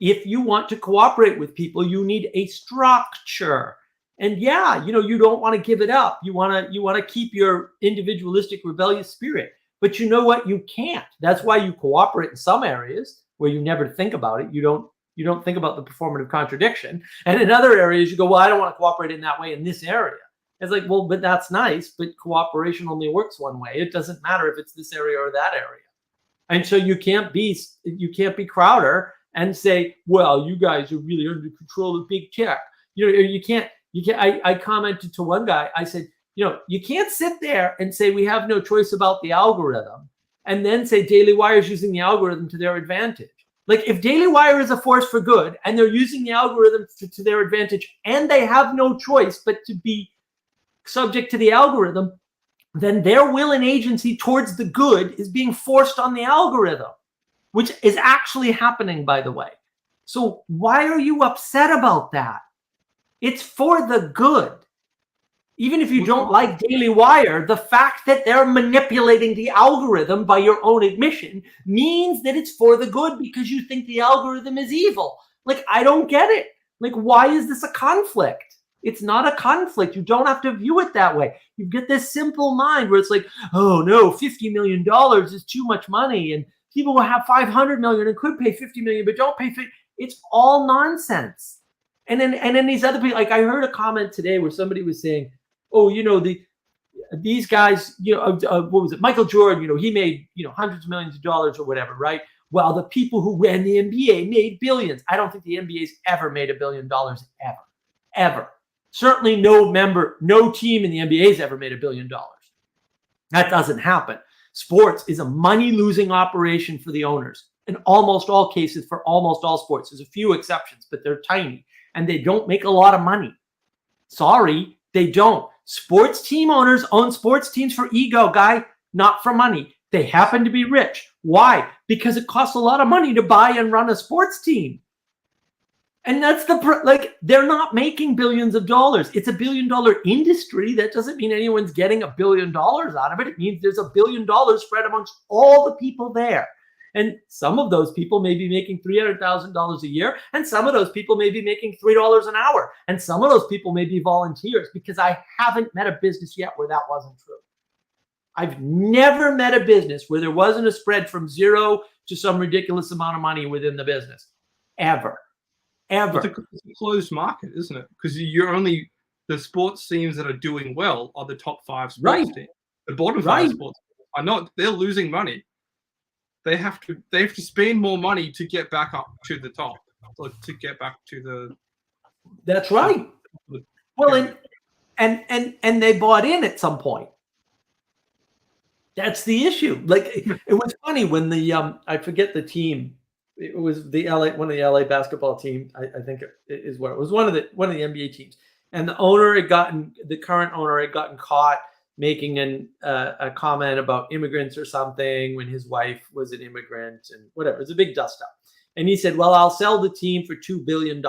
if you want to cooperate with people, you need a structure. And yeah, you don't want to give it up. You want to keep your individualistic, rebellious spirit. But you know what? You can't. That's why you cooperate in some areas where you never think about it. You don't think about the performative contradiction. And in other areas, you go, well, I don't want to cooperate in that way in this area. It's like, well, but that's nice, but cooperation only works one way. It doesn't matter if it's this area or that area. And so you can't be Crowder and say, well, you guys are really under control of big tech. You can't. I commented to one guy, I said, you can't sit there and say we have no choice about the algorithm and then say Daily Wire is using the algorithm to their advantage. Like if Daily Wire is a force for good and they're using the algorithm to their advantage and they have no choice but to be subject to the algorithm, then their will and agency towards the good is being forced on the algorithm, which is actually happening, by the way. So why are you upset about that? It's for the good. Even if you don't like Daily Wire, the fact that they're manipulating the algorithm by your own admission means that it's for the good because you think the algorithm is evil. Like, I don't get it. Like, why is this a conflict? It's not a conflict. You don't have to view it that way. You get this simple mind where it's like, oh no, $50 million is too much money, and people will have 500 million and could pay 50 million, but don't pay 50. It's all nonsense. And then these other people, like I heard a comment today where somebody was saying, oh, you know, these guys, you know, what was it? Michael Jordan, you know, he made, you know, hundreds of millions of dollars or whatever, right? Well, the people who ran the NBA made billions. I don't think the NBA's ever made $1 billion, ever. Certainly no team in the NBA has ever made $1 billion. That doesn't happen. Sports is a money-losing operation for the owners in almost all cases, for almost all sports. There's a few exceptions, but they're tiny, and they don't make a lot of money. Sorry, they don't. Sports team owners own sports teams for ego, guy, not for money. They happen to be rich. Why? Because it costs a lot of money to buy and run a sports team. And that's like, they're not making billions of dollars. It's $1 billion industry. That doesn't mean anyone's getting $1 billion out of it. It means there's $1 billion spread amongst all the people there. And some of those people may be making $300,000 a year, and some of those people may be making $3 an hour, and some of those people may be volunteers, because I haven't met a business yet where that wasn't true. I've never met a business where there wasn't a spread from zero to some ridiculous amount of money within the business. Ever. It's a closed market, isn't it? Because the sports teams that are doing well are the top 5 sports teams. The bottom 5 sports teams are not. They're losing money. They have to spend more money to get back up to the top, to get back to the. That's right. Well, and they bought in at some point. That's the issue. Like, it was funny when the I forget the team. It was one of the LA basketball team. I think it is what it was, one of the NBA teams. And the current owner had gotten caught making a comment about immigrants or something when his wife was an immigrant and whatever. It was a big dust up. And he said, well, I'll sell the team for $2 billion.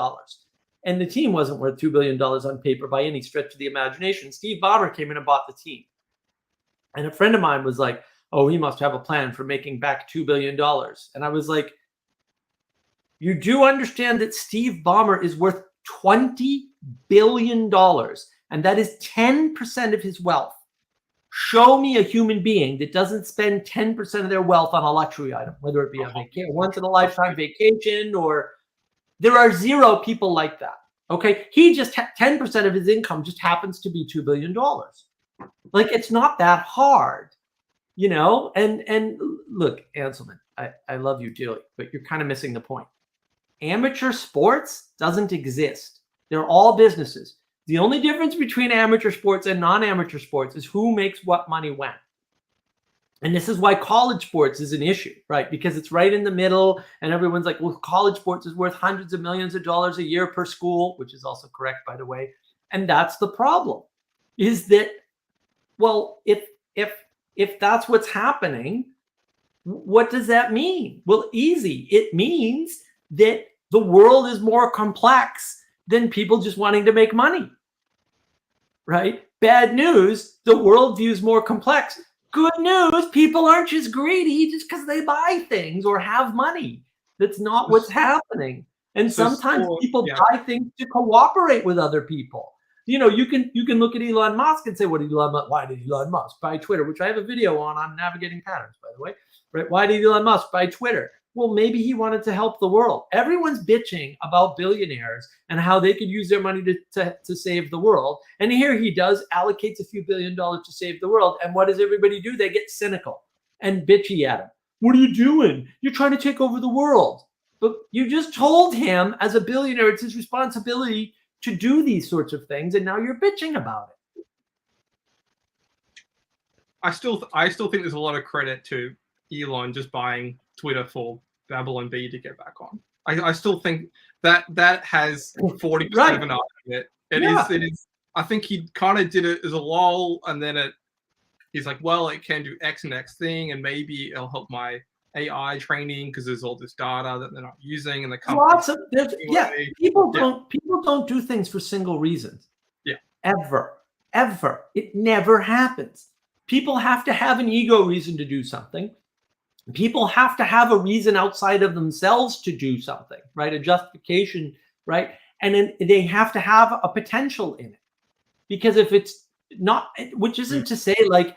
And the team wasn't worth $2 billion on paper by any stretch of the imagination. Steve Ballmer came in and bought the team. And a friend of mine was like, oh, he must have a plan for making back $2 billion. And I was like, you do understand that Steve Ballmer is worth $20 billion, and that is 10% of his wealth. Show me a human being that doesn't spend 10% of their wealth on a luxury item, whether it be a once in a lifetime vacation, or there are zero people like that. Okay. He just 10% of his income just happens to be $2 billion. Like, it's not that hard, you know? And look, Anselman, I love you dearly, but you're kind of missing the point. Amateur sports doesn't exist. They're all businesses. The only difference between amateur sports and non-amateur sports is who makes what money when. And this is why college sports is an issue, right? Because it's right in the middle, and everyone's like, well, college sports is worth hundreds of millions of dollars a year per school, which is also correct, by the way. And that's the problem, is that, well, if that's what's happening, what does that mean? Well, easy. It means that the world is more complex than people just wanting to make money, right? Bad news, the world views more complex. Good news, people aren't just greedy just because they buy things or have money. That's not what's happening. And sometimes people buy things to cooperate with other people. You know, you can look at Elon Musk and say, why did Elon Musk buy Twitter? Which I have a video on navigating patterns, by the way. Right? Why did Elon Musk buy Twitter? Well, maybe he wanted to help the world. Everyone's bitching about billionaires and how they could use their money to save the world. And here he does, allocates a few $1 billion to save the world. And what does everybody do? They get cynical and bitchy at him. What are you doing? You're trying to take over the world. But you just told him, as a billionaire, it's his responsibility to do these sorts of things. And now you're bitching about it. I still think there's a lot of credit to Elon just buying Twitter for Babylon Bee to get back on. I still think that has 40% of an argument. It is. I think he kind of did it as a lull, and then he's like, well, it can do X and X thing, and maybe it'll help my AI training because there's all this data that they're not using, and the company. People don't do things for single reasons. Yeah, ever. It never happens. People have to have an ego reason to do something. People have to have a reason outside of themselves to do something, right? A justification, right? and then they have to have a potential in it. Because if it's not, which isn't to say like,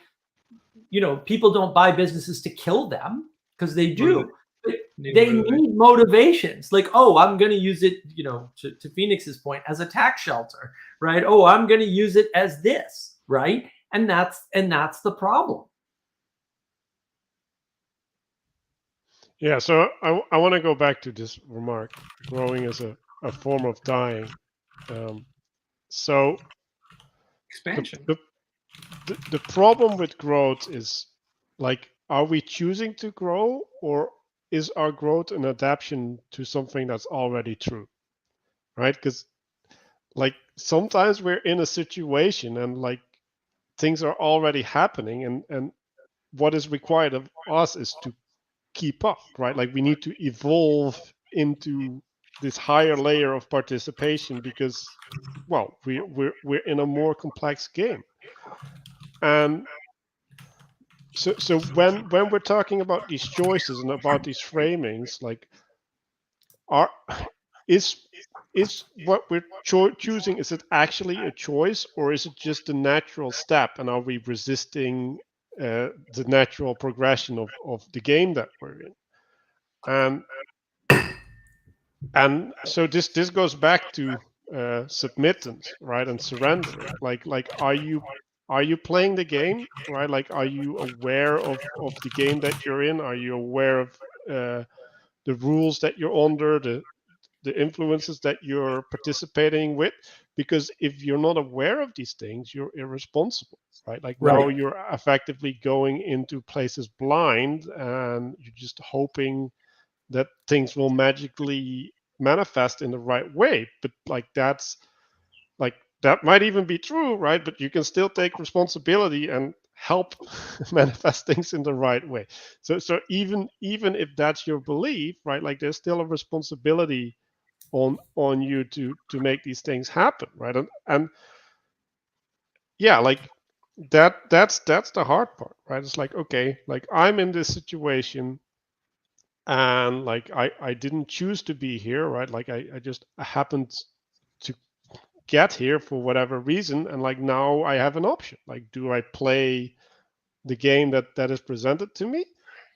people don't buy businesses to kill them, because they do. But they need motivations. Like, oh, I'm going to use it, to Phoenix's point, as a tax shelter, right? Oh, I'm going to use it as this, right? And that's the problem. Yeah, so I want to go back to this remark, growing as a form of dying. So Expansion. The problem with growth is, like, are we choosing to grow, or is our growth an adaptation to something that's already true, right? Because, like, sometimes we're in a situation and, like, things are already happening, and what is required of us is to keep up, right? Like, we need to evolve into this higher layer of participation because, well, we're in a more complex game. And so when we're talking about these choices and about these framings, like, is what we're choosing, is it actually a choice, or is it just a natural step, and are we resisting the natural progression of the game that we're in? And so this goes back to submittance, right, and surrendering. Like, are you playing the game, right? Like, are you aware of the game that you're in? Are you aware of the rules that you're under, the influences that you're participating with? Because if you're not aware of these things, you're irresponsible, right? Like, now you're effectively going into places blind, and you're just hoping that things will magically manifest in the right way. But, like, that might even be true, right? But you can still take responsibility and help manifest things in the right way. So even if that's your belief, right, like, there's still a responsibility on you to make these things happen, right? And yeah, like, that's the hard part, right? It's like, okay, like, I'm in this situation, and, like, I didn't choose to be here, right? Like, I just happened to get here for whatever reason, and, like, now I have an option. Like, do I play the game that is presented to me,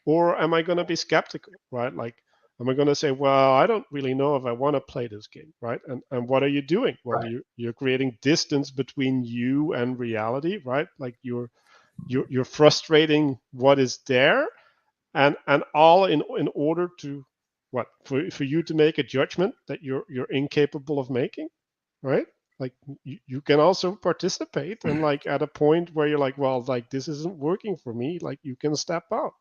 or am I going to be skeptical, right? Like, am I going to say, well, I don't really know if I want to play this game, right? And what are you doing? Well, you're creating distance between you and reality, right? Like, you're frustrating what is there, and all in order to what, for you to make a judgment that you're incapable of making, right? Like, you can also participate, and, like, at a point where you're like, well, like, this isn't working for me, like, you can step out.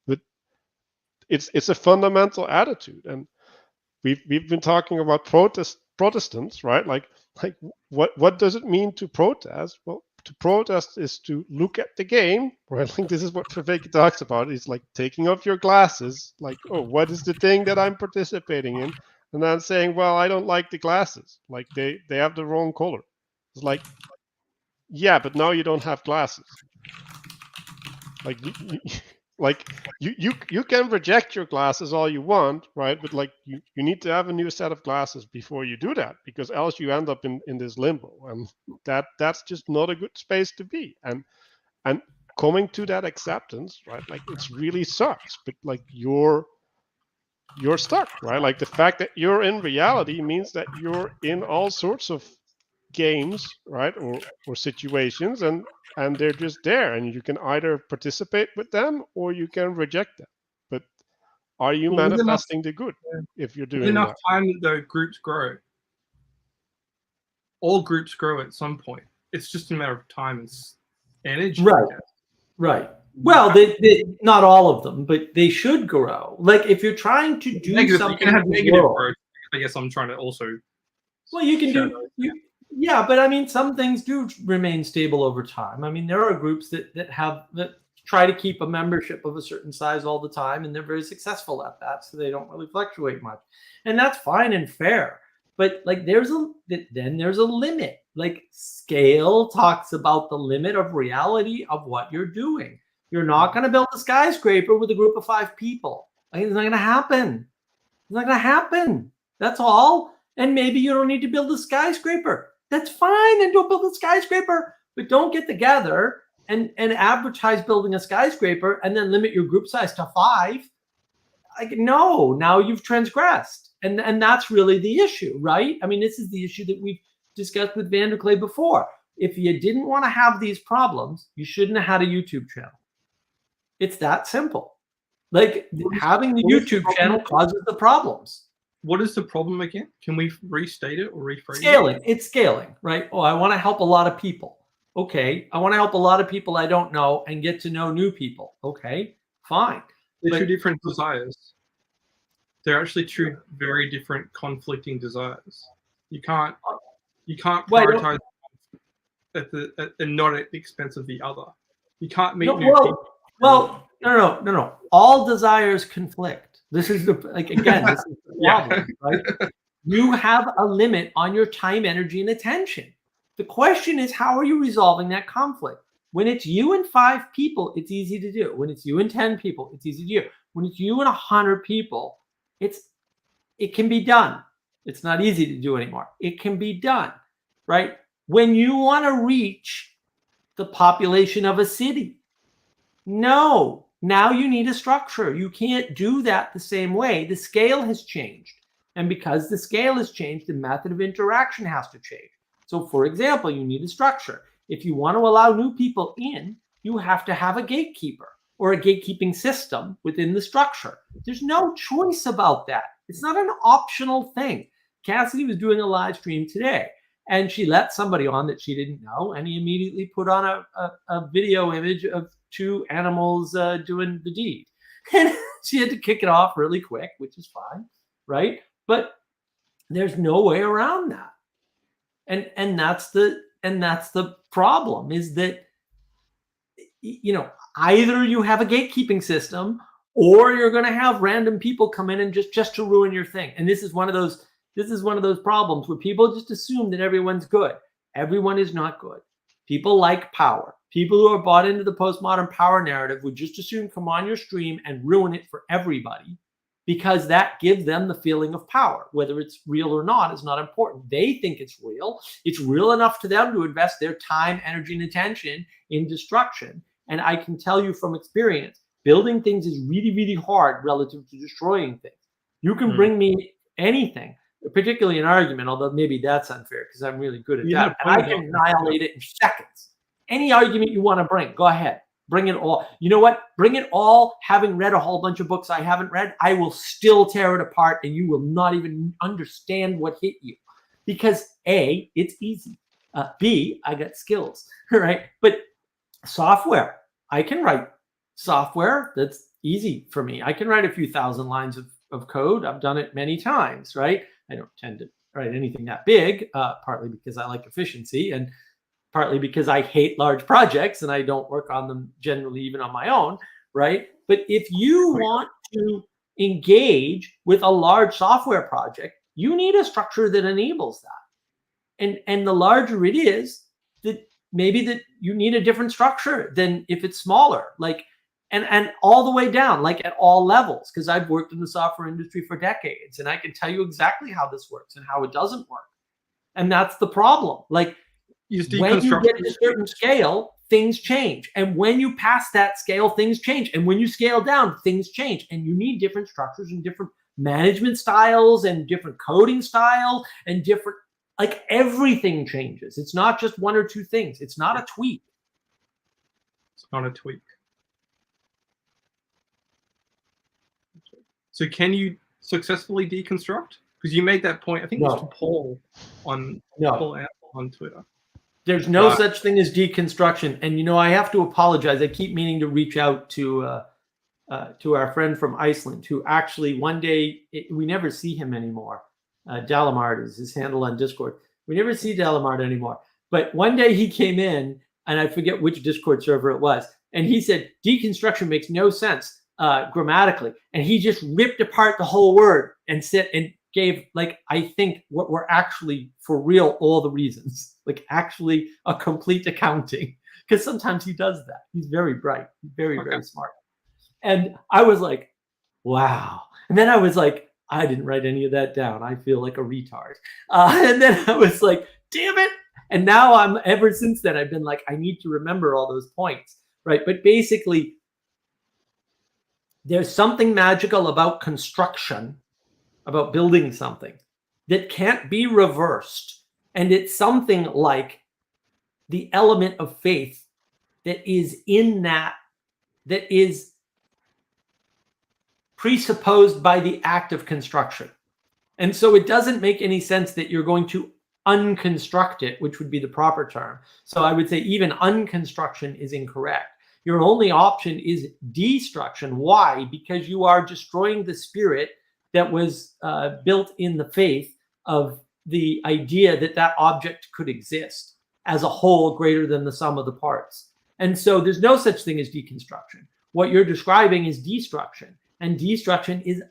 But it's a fundamental attitude. And we've been talking about Protestants, right? Like, what does it mean to protest? Well, to protest is to look at the game, right? Like, this is what Vervaeke talks about. It's like taking off your glasses, like, oh, what is the thing that I'm participating in? And then saying, well, I don't like the glasses. Like, they have the wrong color. It's like, yeah, but now you don't have glasses. Like, you can reject your glasses all you want, right? But, like, you need to have a new set of glasses before you do that, because else you end up in this limbo, and that's just not a good space to be. And coming to that acceptance, right? Like, it's really sucks, but, like, you're stuck, right? Like, the fact that you're in reality means that you're in all sorts of games, right, or situations, and they're just there, and you can either participate with them or you can reject them. But are you manifesting the good if you're doing enough that? time that the groups grow? All groups grow at some point. It's just a matter of time and energy. Right. Well, they not all of them, but they should grow. Like, if you're trying to do something, you can have negative growth. I guess I'm trying to also. Well, you can do. Yeah, but I mean, some things do remain stable over time. I mean, there are groups that try to keep a membership of a certain size all the time, and they're very successful at that, so they don't really fluctuate much, and that's fine and fair. But, like, there's a limit. Like, scale talks about the limit of reality of what you're doing. You're not going to build a skyscraper with a group of 5 people. Like, it's not going to happen. It's not going to happen. That's all. And maybe you don't need to build a skyscraper. That's fine. And don't build a skyscraper, but don't get together and advertise building a skyscraper and then limit your group size to 5. Like, no, now you've transgressed. And that's really the issue, right? I mean, this is the issue that we've discussed with Van der Klee before. If you didn't want to have these problems, you shouldn't have had a YouTube channel. It's that simple. Like, having the YouTube channel causes the problems. What is the problem again? Can we restate it or rephrase Scaling. it? It's scaling, right? Oh, I want to help a lot of people. Okay. I want to help a lot of people I don't know and get to know new people. Okay, fine. They're two different desires. They're actually two very different conflicting desires. You can't prioritize and not at the expense of the other. You can't meet new people. Well, no. All desires conflict. This is the again, this is the problem, right? You have a limit on your time, energy, and attention. The question is, how are you resolving that conflict? When it's you and 5 people, it's easy to do. When it's you and 10 people, it's easy to do. When it's you and 100 people, it can be done. It's not easy to do anymore. It can be done, right? When you want to reach the population of a city, no, now you need a structure. You can't do that the same way. The scale has changed. And because the scale has changed, the method of interaction has to change. So, for example, you need a structure. If you want to allow new people in, you have to have a gatekeeper or a gatekeeping system within the structure. There's no choice about that. It's not an optional thing. Cassidy was doing a live stream today, and she let somebody on that she didn't know, and he immediately put on a video image of 2 animals doing the deed. And she had to kick it off really quick, which is fine, right? But there's no way around that. And that's the problem, is that, you know, either you have a gatekeeping system or you're going to have random people come in and just to ruin your thing. And this is one of those problems where people just assume that everyone's good. Everyone is not good. People like power. People who are bought into the postmodern power narrative would just assume come on your stream and ruin it for everybody, because that gives them the feeling of power. Whether it's real or not is not important. They think it's real. It's real enough to them to invest their time, energy, and attention in destruction. And I can tell you from experience, building things is really, really hard relative to destroying things. You can bring me anything, particularly an argument, although maybe that's unfair because I'm really good at that. And I can annihilate it in seconds. Any argument you want to bring, go ahead. Bring it all. You know what? Bring it all. Having read a whole bunch of books I haven't read, I will still tear it apart and you will not even understand what hit you. Because A, it's easy. B, I got skills, right? But software, I can write software. That's easy for me. I can write a few thousand lines of code. I've done it many times, right? I don't tend to write anything that big, partly because I like efficiency and partly because I hate large projects and I don't work on them generally even on my own, right? But if you want to engage with a large software project, you need a structure that enables that. And the larger it is, that maybe that you need a different structure than if it's smaller, like, and all the way down, like at all levels, because I've worked in the software industry for decades and I can tell you exactly how this works and how it doesn't work. And that's the problem. Like, when you get to a certain scale, things change. And when you pass that scale, things change. And when you scale down, things change. And you need different structures and different management styles and different coding style and different, like, everything changes. It's not just 1 or 2 things. It's not a tweak. It's not a tweak. So can you successfully deconstruct? Because you made that point, I think it was to Paul on Twitter. There's no such thing as deconstruction. And, you know, I have to apologize. I keep meaning to reach out to our friend from Iceland, who actually one day, we never see him anymore. Dalamard is his handle on Discord. We never see Dalamard anymore. But one day he came in, and I forget which Discord server it was, and he said, deconstruction makes no sense grammatically. And he just ripped apart the whole word and said, and gave, like, I think what were actually for real all the reasons, like actually a complete accounting, because sometimes he does that. He's very bright, very, very smart. And I was like, wow. And then I was like, I didn't write any of that down. I feel like a retard. And then I was like, damn it. And now ever since then, I've been like, I need to remember all those points, right? But basically, there's something magical about construction, about building something that can't be reversed. And it's something like the element of faith that is in that is presupposed by the act of construction. And so it doesn't make any sense that you're going to unconstruct it, which would be the proper term. So I would say even unconstruction is incorrect. Your only option is destruction. Why? Because you are destroying the spirit that was built in the faith of the idea that that object could exist as a whole greater than the sum of the parts. And so there's no such thing as deconstruction. What you're describing is destruction, and destruction is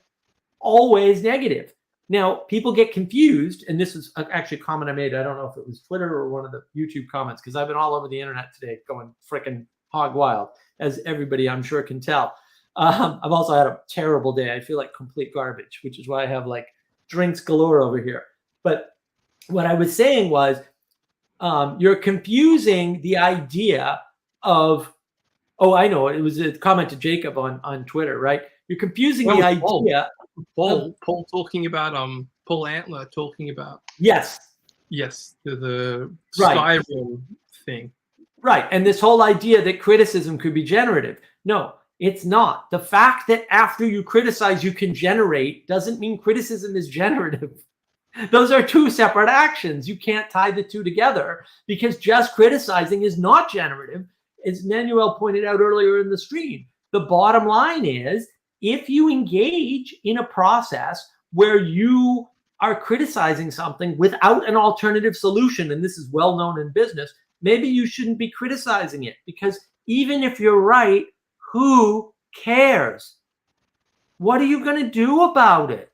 always negative. Now, people get confused, and this is actually a comment I made. I don't know if it was Twitter or one of the YouTube comments, because I've been all over the internet today going freaking hog wild, as everybody I'm sure can tell. I've also had a terrible day. I feel like complete garbage, which is why I have like drinks galore over here. But what I was saying was, you're confusing the idea of, oh, I know, it was a comment to Jacob on Twitter, right? You're confusing the idea. Paul talking about Paul Antler talking about yes the right. Skyrim thing, right? And this whole idea that criticism could be generative. No, it's not. The fact that after you criticize you can generate doesn't mean criticism is generative. Those are two separate actions. You can't tie the two together, because just criticizing is not generative. As Manuel pointed out earlier in the stream, the bottom line is, if you engage in a process where you are criticizing something without an alternative solution, and this is well known in business, maybe you shouldn't be criticizing it, because even if you're right, who cares? What are you going to do about it?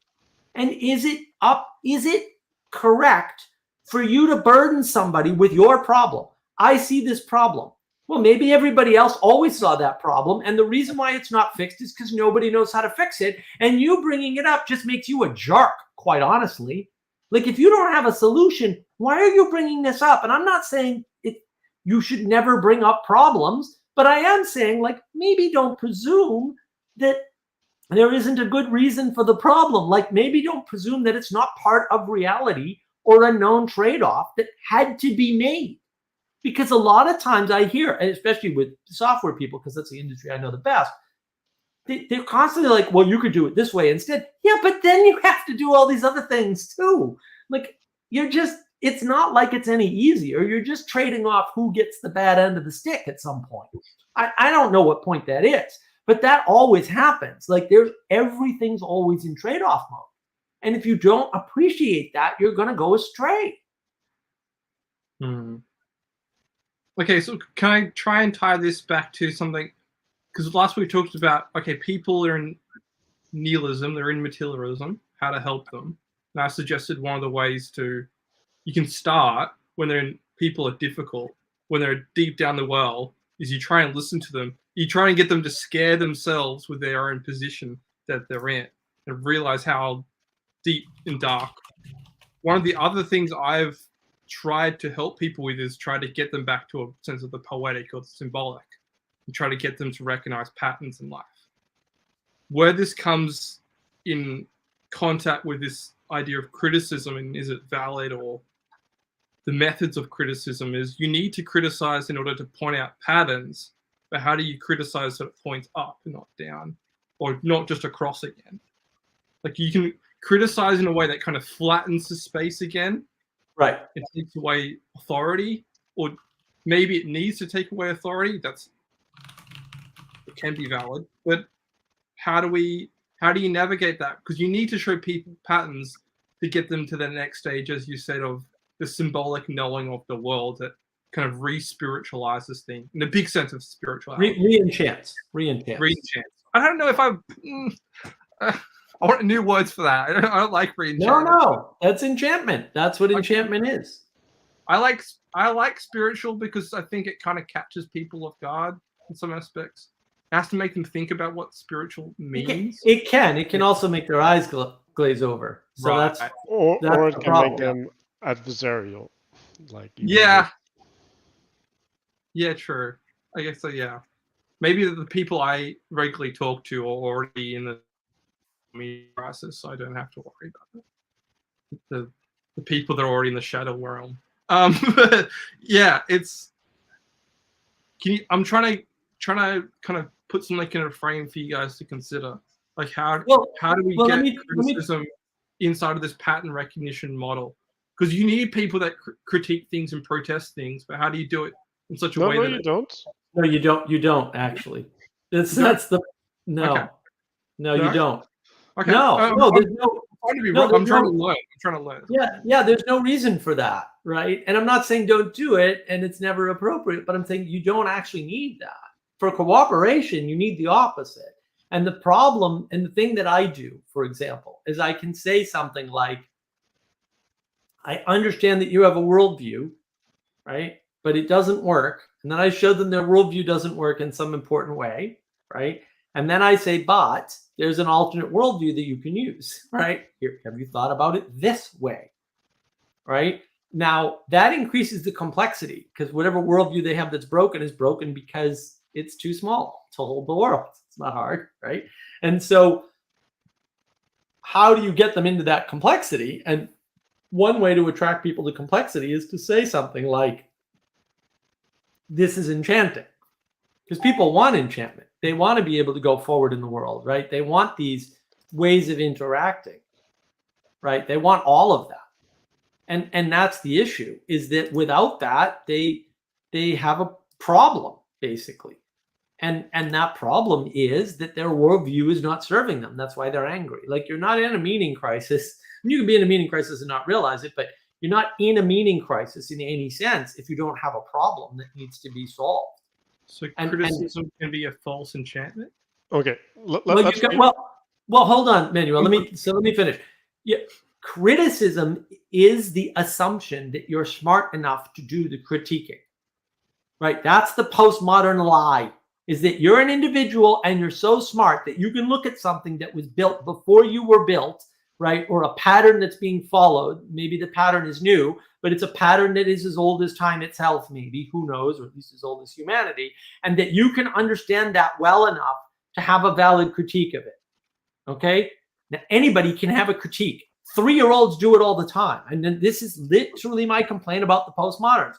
And is it correct for you to burden somebody with your problem? I see this problem. Well, maybe everybody else always saw that problem, and the reason why it's not fixed is because nobody knows how to fix it, and you bringing it up just makes you a jerk, quite honestly. Like, if you don't have a solution, why are you bringing this up? And I'm not saying you should never bring up problems, but I am saying, like, maybe don't presume that there isn't a good reason for the problem. Like, maybe don't presume that it's not part of reality or a known trade-off that had to be made. Because a lot of times I hear, especially with software people, because that's the industry I know the best, they're constantly like, well, you could do it this way instead. Yeah, but then you have to do all these other things too. Like, it's not like it's any easier. You're just trading off who gets the bad end of the stick at some point. I don't know what point that is, but that always happens. Like, everything's always in trade-off mode. And if you don't appreciate that, you're going to go astray. Okay, so can I try and tie this back to something? Because last week we talked about, okay, people are in nihilism, they're in materialism, how to help them. And I suggested one of the ways you can start when people are difficult, when they're deep down the well, is you try and listen to them. You try and get them to scare themselves with their own position that they're in and realize how deep and dark. One of the other things I've tried to help people with is try to get them back to a sense of the poetic or the symbolic, and try to get them to recognize patterns in life. Where this comes in contact with this idea of criticism, and is it valid, or the methods of criticism, is you need to criticize in order to point out patterns, but how do you criticize so it points up and not down, or not just across again? Like, you can criticize in a way that kind of flattens the space again. Right. It takes away authority, or maybe it needs to take away authority. It can be valid, but how do you navigate that? Because you need to show people patterns to get them to the next stage, as you said, of the symbolic knowing of the world that kind of re-spiritualizes things in a big sense of spirituality. Re-enchants. I don't know if I want new words for that. I don't like re-enchantment. No, that's enchantment. That's what enchantment is. I like spiritual because I think it kind of catches people off guard in some aspects. It has to make them think about what spiritual means. It can also make their eyes glaze over. So Right. that's or that's it the can make problem. them adversarial, like Yeah. Yeah, true. I guess so, yeah. Maybe the people I regularly talk to are already in the crisis, so I don't have to worry about it. The people that are already in the shadow realm. But yeah, it's. I'm trying to kind of put something in a frame for you guys to consider, like how do we well, get let me criticism inside of this pattern recognition model? Because you need people that critique things and protest things, but how do you do it in such a way that you don't. No, you don't. You don't actually. That's You don't? that's the no. Okay. No, you No? don't. Okay. No, no, there's no. I'm trying to be No, wrong. I'm there's trying no. to learn. I'm trying to learn. Yeah, there's no reason for that, right? And I'm not saying don't do it and it's never appropriate, but I'm saying you don't actually need that. For cooperation, you need the opposite. And the problem, and the thing that I do, for example, is I can say something like, I understand that you have a worldview, right? But it doesn't work. And then I show them their worldview doesn't work in some important way, right? And then I say, but there's an alternate worldview that you can use, right? Here, have you thought about it this way, right? Now, that increases the complexity because whatever worldview they have that's broken is broken because it's too small to hold the world. It's not hard, right? And so how do you get them into that complexity? And one way to attract people to complexity is to say something like, this is enchanting. Because people want enchantment. They want to be able to go forward in the world, right? They want these ways of interacting, right? They want all of that. And that's the issue, is that without that, they have a problem, basically. And that problem is that their worldview is not serving them. That's why they're angry. Like, you're not in a meaning crisis. You can be in a meaning crisis and not realize it, but you're not in a meaning crisis in any sense if you don't have a problem that needs to be solved. So criticism can be a false enchantment? Okay. Well, hold on, Manuel. Let me finish. Yeah, criticism is the assumption that you're smart enough to do the critiquing, right? That's the postmodern lie, is that you're an individual and you're so smart that you can look at something that was built before you were built, right? Or a pattern that's being followed. Maybe the pattern is new, but it's a pattern that is as old as time itself, maybe, who knows, or at least as old as humanity, and that you can understand that well enough to have a valid critique of it. Okay? Now, anybody can have a critique. 3-year-olds do it all the time. And then this is literally my complaint about the postmoderns.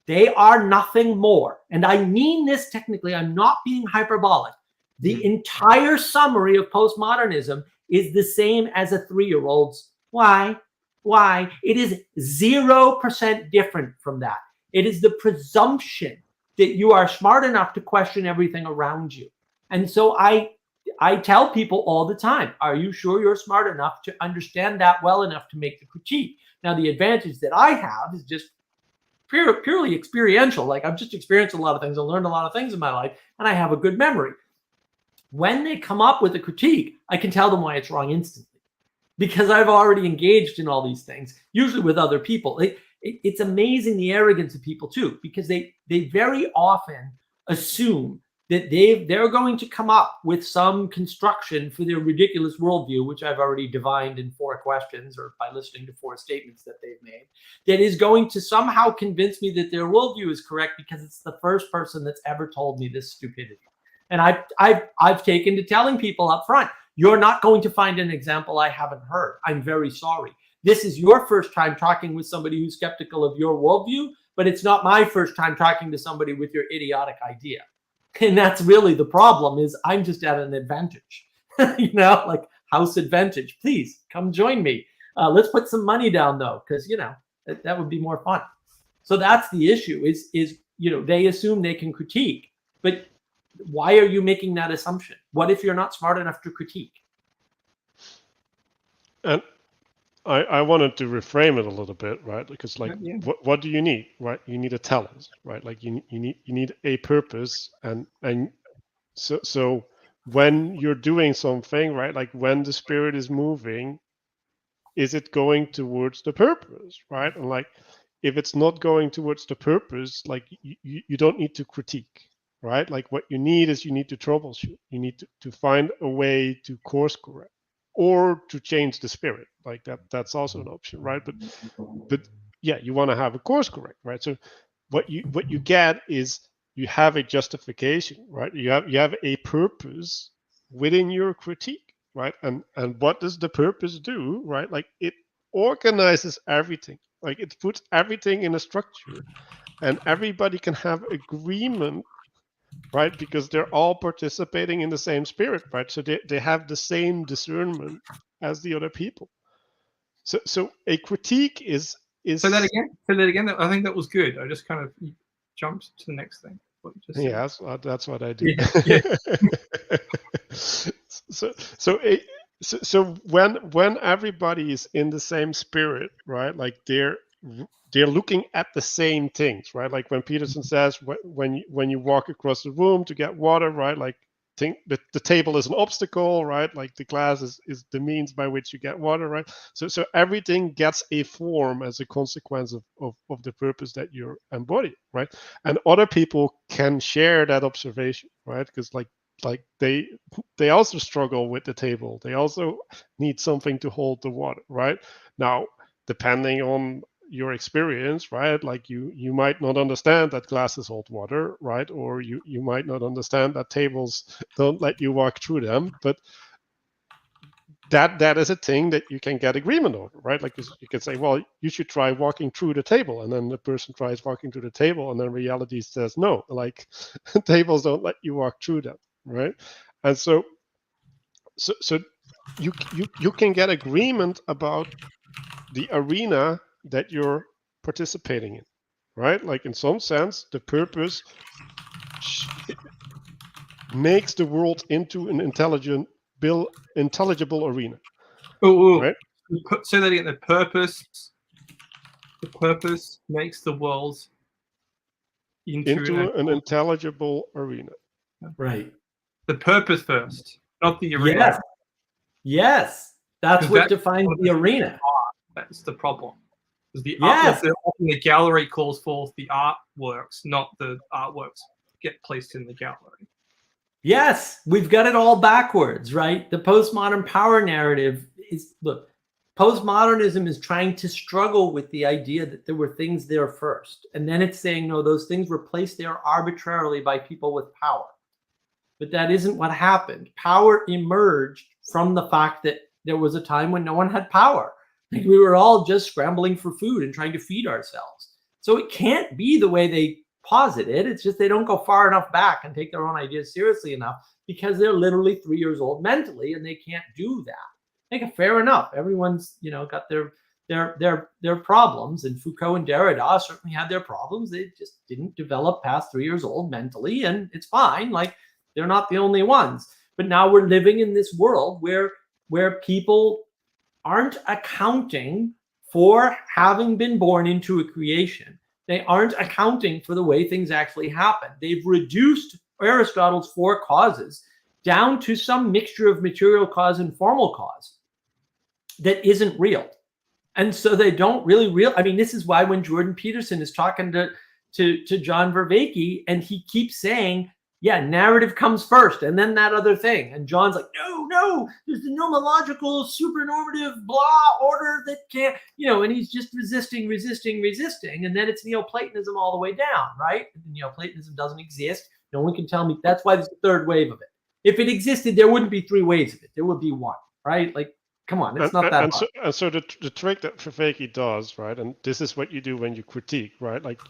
They are nothing more. And I mean this technically, I'm not being hyperbolic. The entire summary of postmodernism is the same as a 3-year-old's. Why? It is 0% different from that. It is the presumption that you are smart enough to question everything around you. And so I tell people all the time, are you sure you're smart enough to understand that well enough to make the critique? Now, the advantage that I have is just purely experiential. Like, I've just experienced a lot of things. I learned a lot of things in my life, and I have a good memory. When they come up with a critique, I can tell them why it's wrong instantly, because I've already engaged in all these things, usually with other people. It's amazing the arrogance of people too, because they very often assume that they're going to come up with some construction for their ridiculous worldview, which I've already divined in 4 questions or by listening to 4 statements that they've made, that is going to somehow convince me that their worldview is correct because it's the first person that's ever told me this stupidity. And I've taken to telling people up front, you're not going to find an example I haven't heard. I'm very sorry. This is your first time talking with somebody who's skeptical of your worldview, but it's not my first time talking to somebody with your idiotic idea. And that's really the problem, is I'm just at an advantage, like house advantage. Please come join me. Let's put some money down though, because, that would be more fun. So that's the issue is, they assume they can critique, but why are you making that assumption? What if you're not smart enough to critique? And I wanted to reframe it a little bit, right? Because what do you need, right? You need a talent, right? Like you need a purpose, and so when you're doing something, right? Like when the spirit is moving, is it going towards the purpose, right? And like if it's not going towards the purpose, like you don't need to critique, right? Like what you need is you need to troubleshoot. You need to find a way to course correct. or to change the spirit, like that's also an option, right? But yeah, you want to have a course correct, right? So what you get is you have a justification, right? You have a purpose within your critique, right? And what does the purpose do, right? Like it organizes everything, like it puts everything in a structure, and everybody can have agreement, right? Because they're all participating in the same spirit, right? So they have the same discernment as the other people. So a critique is Say that again. Say that again. I think that was good. I just kind of jumped to the next thing. What you just said. Yeah, that's what I do. Yeah. So when everybody is in the same spirit, right? Like they're looking at the same things, right? Like when Peterson says when you walk across the room to get water, right? Like think that the table is an obstacle, right? Like the glass is the means by which you get water, right? So everything gets a form as a consequence of the purpose that you're embodying, right? And other people can share that observation, right? Because like they also struggle with the table. They also need something to hold the water, right? Now, depending on your experience, right? Like you might not understand that glasses hold water, right? Or you might not understand that tables don't let you walk through them, but that is a thing that you can get agreement over, right? Like you can say, well, you should try walking through the table, and then the person tries walking through the table, and then reality says no, like tables don't let you walk through them, right? And so you can get agreement about the arena that you're participating in, right? Like in some sense, the purpose makes the world into an intelligible arena. Oh, right? Say that again. The purpose makes the world into an intelligible arena. Right. The purpose first, not the arena. Yes. Yes. That's what defines the arena. That's the problem. The Yes. often the gallery calls forth the artworks, not the artworks get placed in the gallery. Yes, we've got it all backwards, right? The postmodern power narrative is, look, postmodernism is trying to struggle with the idea that there were things there first. And then it's saying, no, those things were placed there arbitrarily by people with power. But that isn't what happened. Power emerged from the fact that there was a time when no one had power. Like we were all just scrambling for food and trying to feed ourselves. So it can't be the way they posit it. It's just they don't go far enough back and take their own ideas seriously enough because they're literally 3 years old mentally and they can't do that. Like, fair enough. Everyone's, got their problems, and Foucault and Derrida certainly had their problems. They just didn't develop past 3 years old mentally, and it's fine. Like, they're not the only ones. But now we're living in this world where people aren't accounting for having been born into a creation. They aren't accounting for the way things actually happen. They've reduced Aristotle's 4 causes down to some mixture of material cause and formal cause that isn't real. And so they don't really I mean, this is why when Jordan Peterson is talking to John Vervaeke and he keeps saying, yeah, narrative comes first and then that other thing. And John's like, no, there's the nomological, supernormative, blah order that can't, and he's just resisting. And then it's Neoplatonism all the way down, right? Neoplatonism doesn't exist. No one can tell me. That's why there's a third wave of it. If it existed, there wouldn't be 3 waves of it. There would be 1, right? Like, come on, it's not that hard. So the trick that Vervaeke does, right, and this is what you do when you critique, right? Like,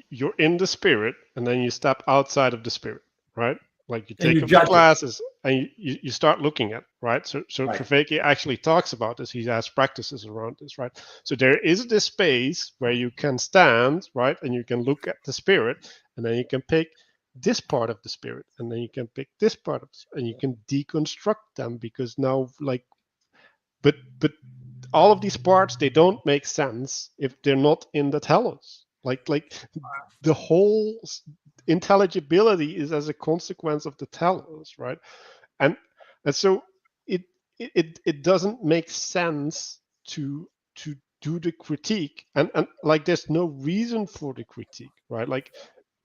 you're in the spirit, and then you step outside of the spirit, right? Like you take off the glasses and you start looking at, right? So right. Vervaeke actually talks about this. He has practices around this, right? So there is this space where you can stand, right? And you can look at the spirit, and then you can pick this part of the spirit, and then you can pick this part of and you can deconstruct them, because now, like, but all of these parts, they don't make sense if they're not in the telos. Like the whole intelligibility is as a consequence of the telos, right? And so it doesn't make sense to do the critique, and like there's no reason for the critique, right? Like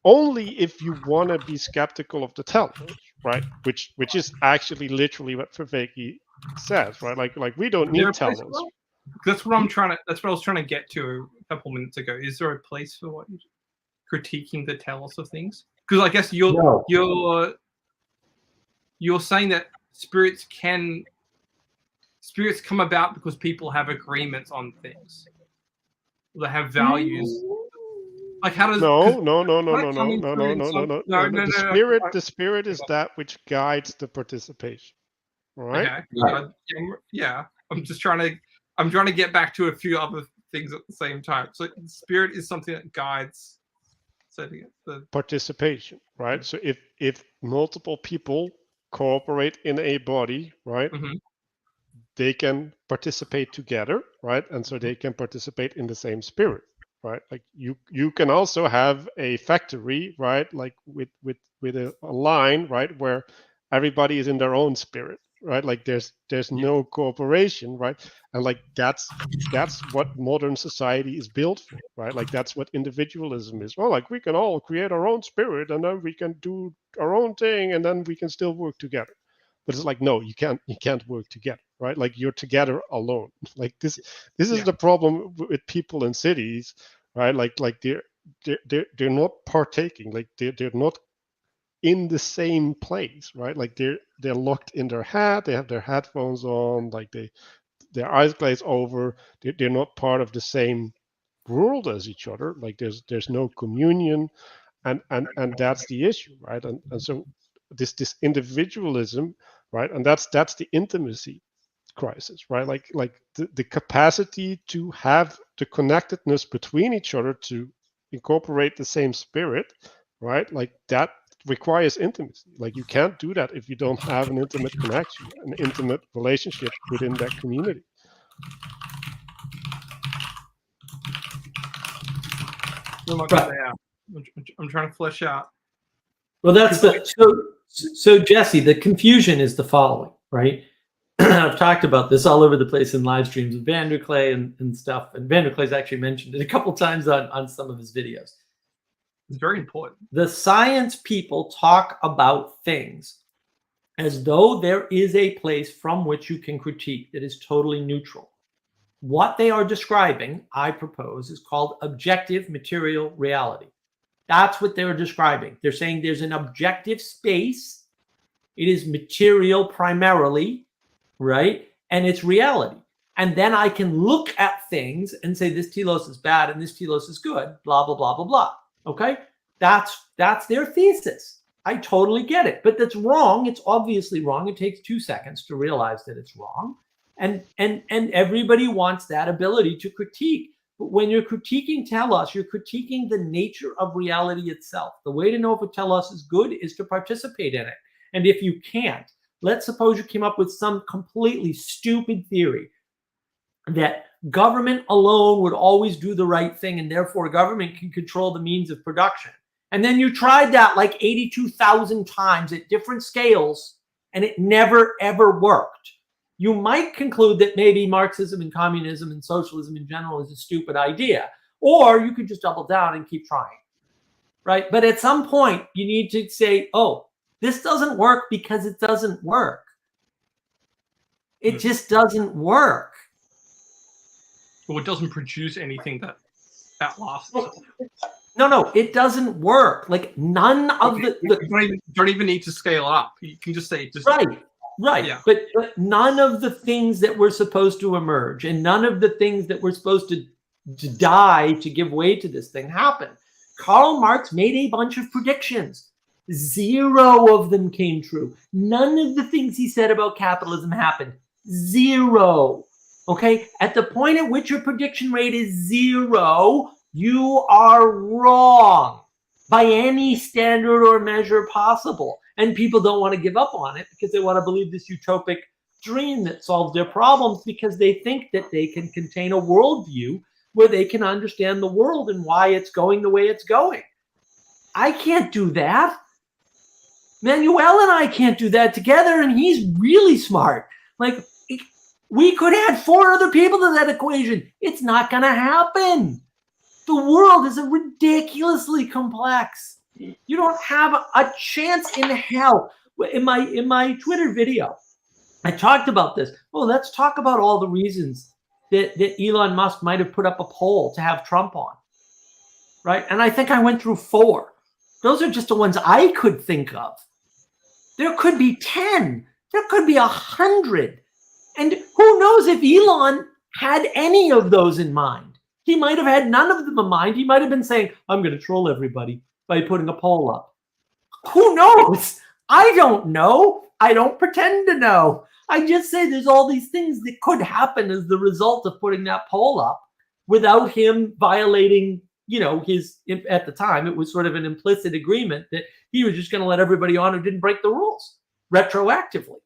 only if you want to be skeptical of the telos, right? Which is actually literally what Vervaeke says, right? Like we don't Is there need a place telos. for that? That's what I'm trying to. That's what I was trying to get to a couple minutes ago. Is there a place for what critiquing the telos of things? Because I guess No. you're saying that spirits come about because people have agreements on things. They have values. Like how does No. The spirit is that which guides the participation. Right? Okay. Right. Yeah. I'm trying to get back to a few other things at the same time. So spirit is something that guides the participation, right? So if multiple people cooperate in a body, right, they can participate together, right? And so they can participate in the same spirit, right? Like you can also have a factory, right? Like with a line, right, where everybody is in their own spirit, right? Like there's no cooperation, right? And like that's what modern society is built for, right? Like that's what individualism is. Well, like we can all create our own spirit and then we can do our own thing and then we can still work together. But it's like, no, you can't work together, right? Like you're together alone. Like this is the problem with people in cities, right? Like they're not partaking, like they're not in the same place, right? Like they're locked in their head, they have their headphones on, like their eyes glaze over, they're not part of the same world as each other. Like there's no communion, and that's the issue, right? And so this individualism, right? And that's the intimacy crisis, right? Like the capacity to have the connectedness between each other to incorporate the same spirit, right? Like that requires intimacy. Like you can't do that if you don't have an intimate connection, an intimate relationship within that community. I'm trying to flesh out. Well, that's so Jesse, the confusion is the following, right? I've talked about this all over the place in live streams with Vanderklay and stuff. And Vanderklay's actually mentioned it a couple times on some of his videos. It's very important. The science people talk about things as though there is a place from which you can critique that is totally neutral. What they are describing, I propose, is called objective material reality. That's what they're describing. They're saying there's an objective space. It is material primarily, right? And it's reality. And then I can look at things and say this telos is bad and this telos is good, blah, blah, blah, blah, blah. Okay? That's their thesis. I totally get it. But that's wrong. It's obviously wrong. It takes 2 seconds to realize that it's wrong. And everybody wants that ability to critique. But when you're critiquing telos, you're critiquing the nature of reality itself. The way to know if a telos is good is to participate in it. And if you can't, let's suppose you came up with some completely stupid theory that government alone would always do the right thing and therefore government can control the means of production. And then you tried that like 82,000 times at different scales and it never, ever worked. You might conclude that maybe Marxism and communism and socialism in general is a stupid idea. Or you could just double down and keep trying, right? But at some point, you need to say, oh, this doesn't work because it doesn't work. It just doesn't work. Well, it doesn't produce anything that lasts. No, it doesn't work. Like none of you don't even need to scale up. You can just say just Right. Yeah. But none of the things that were supposed to emerge and none of the things that were supposed to die to give way to this thing happened. Karl Marx made a bunch of predictions. 0 of them came true. None of the things he said about capitalism happened. 0. Okay? At the point at which your prediction rate is 0, you are wrong by any standard or measure possible. And people don't want to give up on it because they want to believe this utopic dream that solves their problems because they think that they can contain a worldview where they can understand the world and why it's going the way it's going. I can't do that. Manuel and I can't do that together, and he's really smart. Like, we could add 4 other people to that equation. It's not going to happen. The world is ridiculously complex. You don't have a chance in hell. In my Twitter video, I talked about this. Well, let's talk about all the reasons that Elon Musk might have put up a poll to have Trump on, right? And I think I went through 4. Those are just the ones I could think of. There could be 10. There could be 100. And who knows if Elon had any of those in mind? He might have had none of them in mind. He might have been saying, I'm going to troll everybody by putting a poll up. Who knows? I don't know. I don't pretend to know. I just say there's all these things that could happen as the result of putting that poll up without him violating, his, at the time, it was sort of an implicit agreement that he was just going to let everybody on who didn't break the rules retroactively.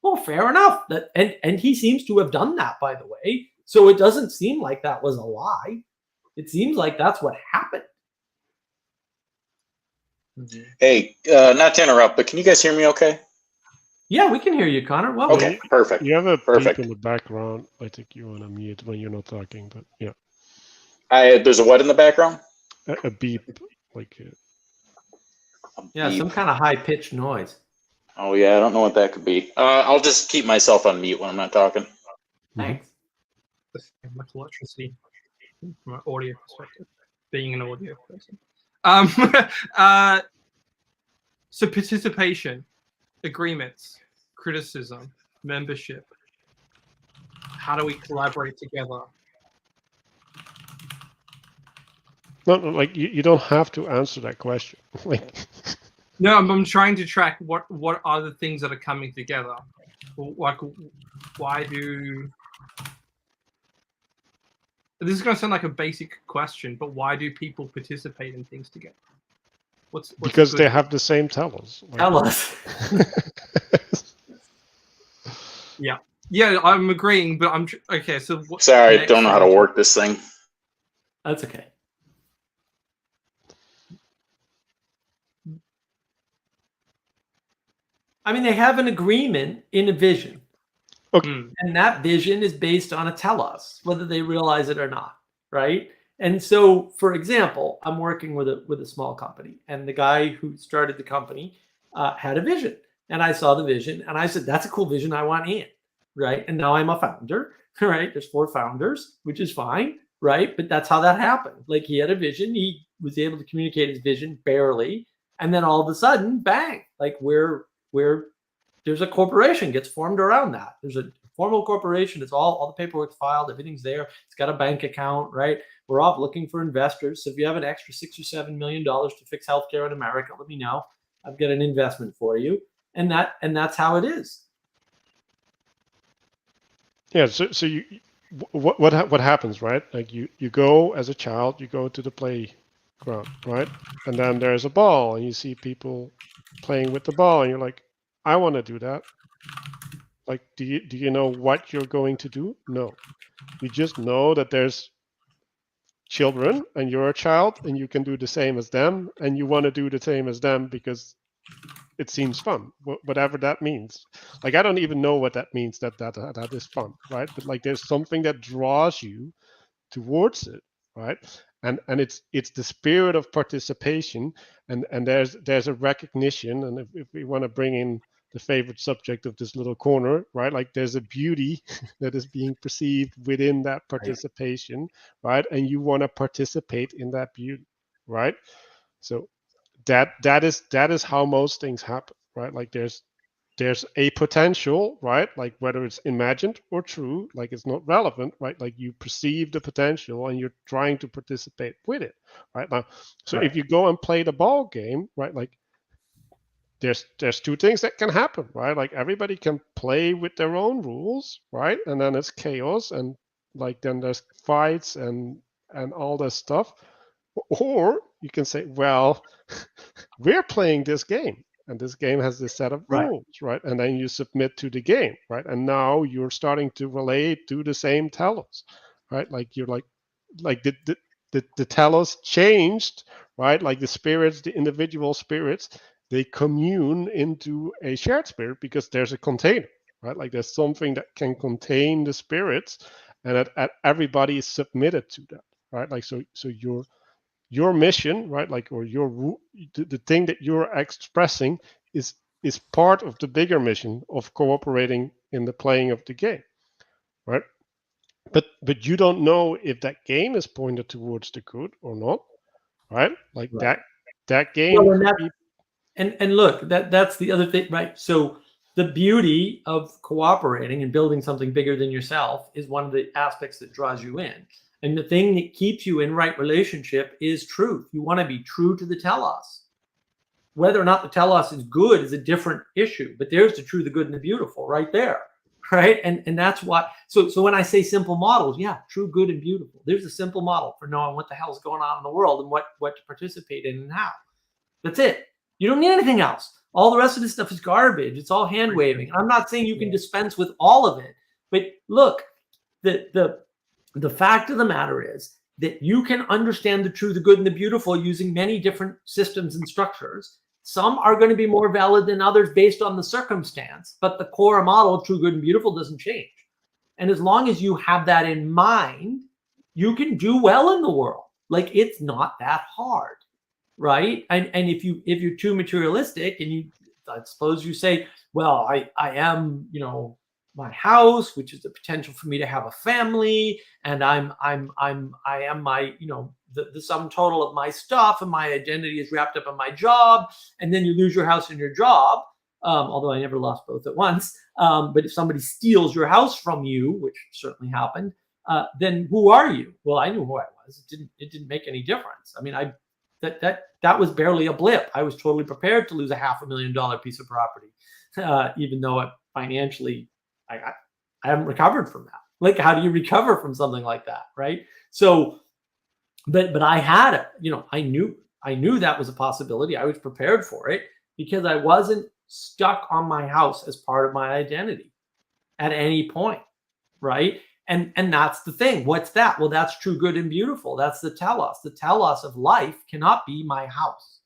Well, fair enough. And he seems to have done that, by the way. So it doesn't seem like that was a lie. It seems like that's what happened. Hey, not to interrupt, but can you guys hear me okay? Yeah, we can hear you, Connor. Well, Okay, perfect. You have a Perfect. beep in the background. I think you want to mute when you're not talking, but yeah. There's a what in the background? A beep, like yeah, Beep. some kind of high-pitched noise. Oh yeah, I don't know what that could be. I'll just keep myself on mute when I'm not talking. Thanks. Like electricity from an audio perspective, being an audio person. So participation, agreements, criticism, membership. How do we collaborate together? No, like you don't have to answer that question. Like, no, I'm trying to track what are the things that are coming together. Like, why do? This is going to sound like a basic question, but why do people participate in things together? What's because good? they have the same telos. Like, Tell us. Yeah, I'm agreeing, but I'm okay. So Sorry, I don't know how to work this thing. That's okay. I mean, they have an agreement in a vision. Okay. And that vision is based on a telos, whether they realize it or not, right? And so, for example, I'm working with a small company, and the guy who started the company had a vision, and I saw the vision, and I said, "That's a cool vision. I want in." Right? And now I'm a founder. Right? There's 4 founders, which is fine, right? But that's how that happened. Like, he had a vision, he was able to communicate his vision barely, and then all of a sudden, bang! Like, where there's a corporation gets formed around that. There's a formal corporation. It's all the paperwork's filed. Everything's there. It's got a bank account, right? We're off looking for investors. So if you have an extra $6 or $7 million to fix healthcare in America, let me know. I've got an investment for you. And that's how it is. Yeah. So you, what happens, right? Like you go as a child, you go to the playground, right? And then there's a ball, and you see people playing with the ball, and you're like, I want to do that. Like, do you know what you're going to do? No. You just know that there's children and you're a child and you can do the same as them and you want to do the same as them because it seems fun, whatever that means. Like, I don't even know what that means, that is fun, right? But like, there's something that draws you towards it, right? And it's the spirit of participation, and there's a recognition, and if we want to bring in the favorite subject of this little corner, right? Like, there's a beauty that is being perceived within that participation, right? And you want to participate in that beauty, right? So that is how most things happen, right? Like, there's a potential, right? Like, whether it's imagined or true, like, it's not relevant, right? Like, you perceive the potential and you're trying to participate with it, right? Now, so if you go and play the ball game, right? Like, there's 2 things that can happen, right? Like, everybody can play with their own rules, right? And then it's chaos, and like, then there's fights and all this stuff. Or you can say, well, we're playing this game, and this game has this set of rules, right? And then you submit to the game, right? And now you're starting to relate to the same telos, right? Like, you're like the telos changed, right? Like, the spirits, the individual spirits, they commune into a shared spirit because there's a container, right? Like, there's something that can contain the spirits, and that everybody is submitted to that, right? Like, so your mission, right? Like, or the thing that you're expressing is part of the bigger mission of cooperating in the playing of the game, right? But you don't know if that game is pointed towards the good or not, right? Like Right. that game. Well, and look, that's the other thing, right? So the beauty of cooperating and building something bigger than yourself is one of the aspects that draws you in. And the thing that keeps you in right relationship is truth. You want to be true to the telos. Whether or not the telos is good is a different issue, but there's the true, the good, and the beautiful right there, right? And that's what. So when I say simple models, yeah, true, good, and beautiful. There's a simple model for knowing what the hell's going on in the world and what to participate in and how. That's it. You don't need anything else. All the rest of this stuff is garbage. It's all hand waving. I'm not saying you can dispense with all of it, but look, the fact of the matter is that you can understand the true, the good, and the beautiful using many different systems and structures. Some are going to be more valid than others based on the circumstance, but the core model of true, good, and beautiful doesn't change. And as long as you have that in mind, you can do well in the world. Like, it's not that hard, right? And if you're too materialistic, and I suppose you say, well, I am, my house, which is the potential for me to have a family, and I am my, the sum total of my stuff, and my identity is wrapped up in my job, and then you lose your house and your job. Although I never lost both at once. But if somebody steals your house from you, which certainly happened, then who are you? Well, I knew who I was. It didn't make any difference. I mean, that was barely a blip. I was totally prepared to lose a $500,000 piece of property, even though it financially, I haven't recovered from that. Like, how do you recover from something like that, right? So, but I had it. I knew that was a possibility. I was prepared for it because I wasn't stuck on my house as part of my identity at any point, right? And that's the thing. What's that? Well, that's true, good, and beautiful. That's the telos. The telos of life cannot be my house.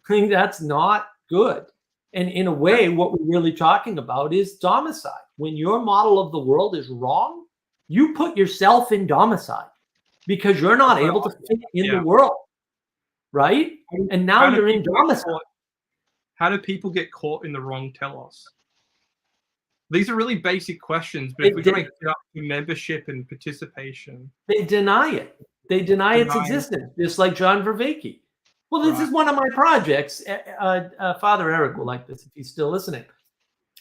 I think that's not good. And in a way, what we're really talking about is domicile. When your model of the world is wrong, you put yourself in domicile because you're not able to fit in the world, right? And now you're in domicile. How do people get caught in the wrong telos? These are really basic questions, but if we're going to get up to membership and participation, they deny it. They deny its existence, just like John Vervaeke. Well, this is one of my projects. Father Eric will like this if he's still listening.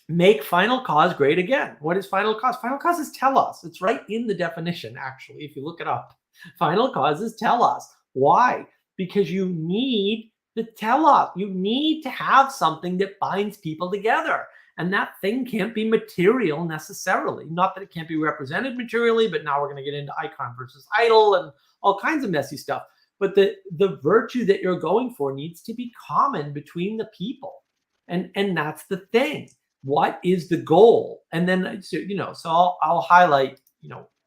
Make final cause great again. What is final cause? Final cause is telos. It's right in the definition, actually, if you look it up. Final cause is telos. Why? Because you need the telos. You need to have something that binds people together. And that thing can't be material necessarily. Not that it can't be represented materially, but now we're going to get into icon versus idol and all kinds of messy stuff. But the virtue that you're going for needs to be common between the people. And that's the thing. What is the goal? And then, so I'll highlight,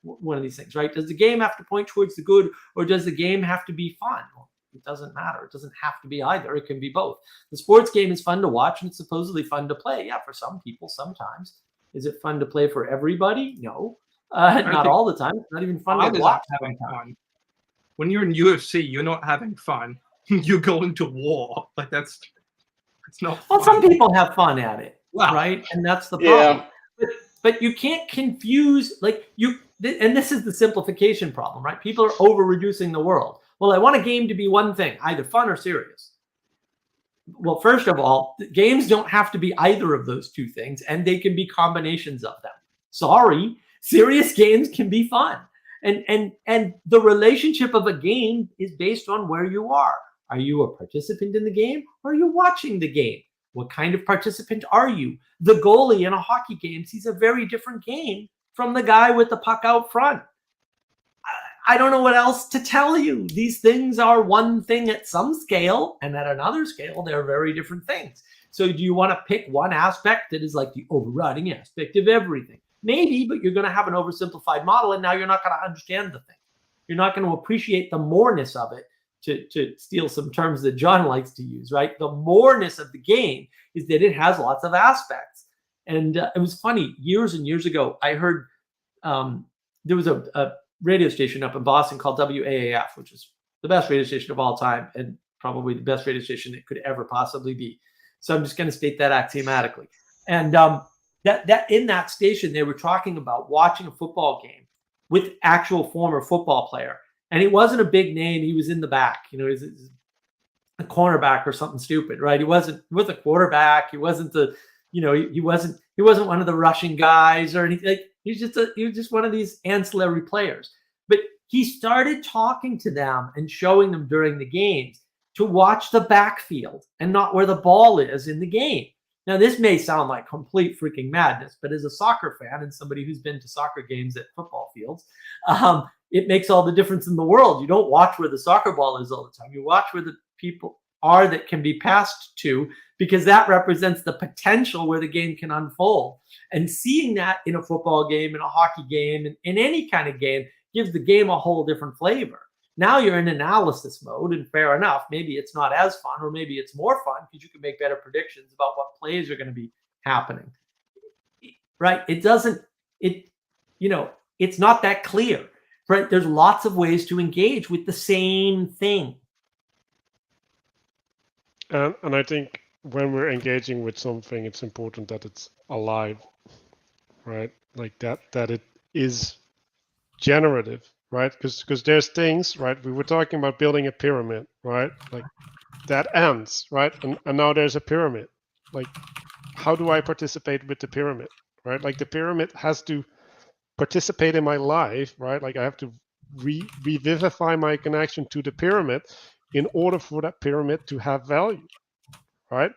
one of these things, right? Does the game have to point towards the good, or does the game have to be fun? Well, it doesn't matter. It doesn't have to be either. It can be both. The sports game is fun to watch, and it's supposedly fun to play. Yeah, for some people, sometimes. Is it fun to play for everybody? No, not all the time. It's not even fun to watch. Having fun. When you're in UFC, you're not having fun. You're going to war. Like, it's not fun. Well, some people have fun at it, right? And that's the problem. But you can't confuse, and this is the simplification problem, right? People are over-reducing the world. Well, I want a game to be one thing, either fun or serious. Well, first of all, games don't have to be either of those two things, and they can be combinations of them. Sorry, serious games can be fun. And the relationship of a game is based on where you are. Are you a participant in the game, or are you watching the game? What kind of participant are you? The goalie in a hockey game sees a very different game from the guy with the puck out front. I don't know what else to tell you. These things are one thing at some scale, and at another scale, they're very different things. So do you want to pick one aspect that is like the overriding aspect of everything? Maybe, but you're going to have an oversimplified model, and now you're not going to understand the thing. You're not going to appreciate the moreness of it, to steal some terms that John likes to use, right? The moreness of the game is that it has lots of aspects. And it was funny, years and years ago, I heard there was a radio station up in Boston called WAAF, which is the best radio station of all time and probably the best radio station it could ever possibly be. So I'm just going to state that axiomatically. And that in that station they were talking about watching a football game with actual former football player, and he wasn't a big name. He was in the back, you know, he's a cornerback or something stupid, right? He wasn't a quarterback. He wasn't the, you know, he wasn't one of the rushing guys or anything. Like, he was just one of these ancillary players. But he started talking to them and showing them during the games to watch the backfield and not where the ball is in the game. Now, this may sound like complete freaking madness, but as a soccer fan and somebody who's been to soccer games at football fields, it makes all the difference in the world. You don't watch where the soccer ball is all the time. You watch where the people are that can be passed to, because that represents the potential where the game can unfold. And seeing that in a football game, in a hockey game, in any kind of game, gives the game a whole different flavor. Now you're in analysis mode, and fair enough, maybe it's not as fun, or maybe it's more fun because you can make better predictions about what plays are going to be happening. Right? It's not that clear. Right? There's lots of ways to engage with the same thing. And I think when we're engaging with something, it's important that it's alive, right? Like that it is generative, right? Because there's things, right? We were talking about building a pyramid, right? Like that ends, right? And now there's a pyramid. Like, how do I participate with the pyramid, right? Like the pyramid has to participate in my life, right? Like I have to revivify my connection to the pyramid in order for that pyramid to have value, right?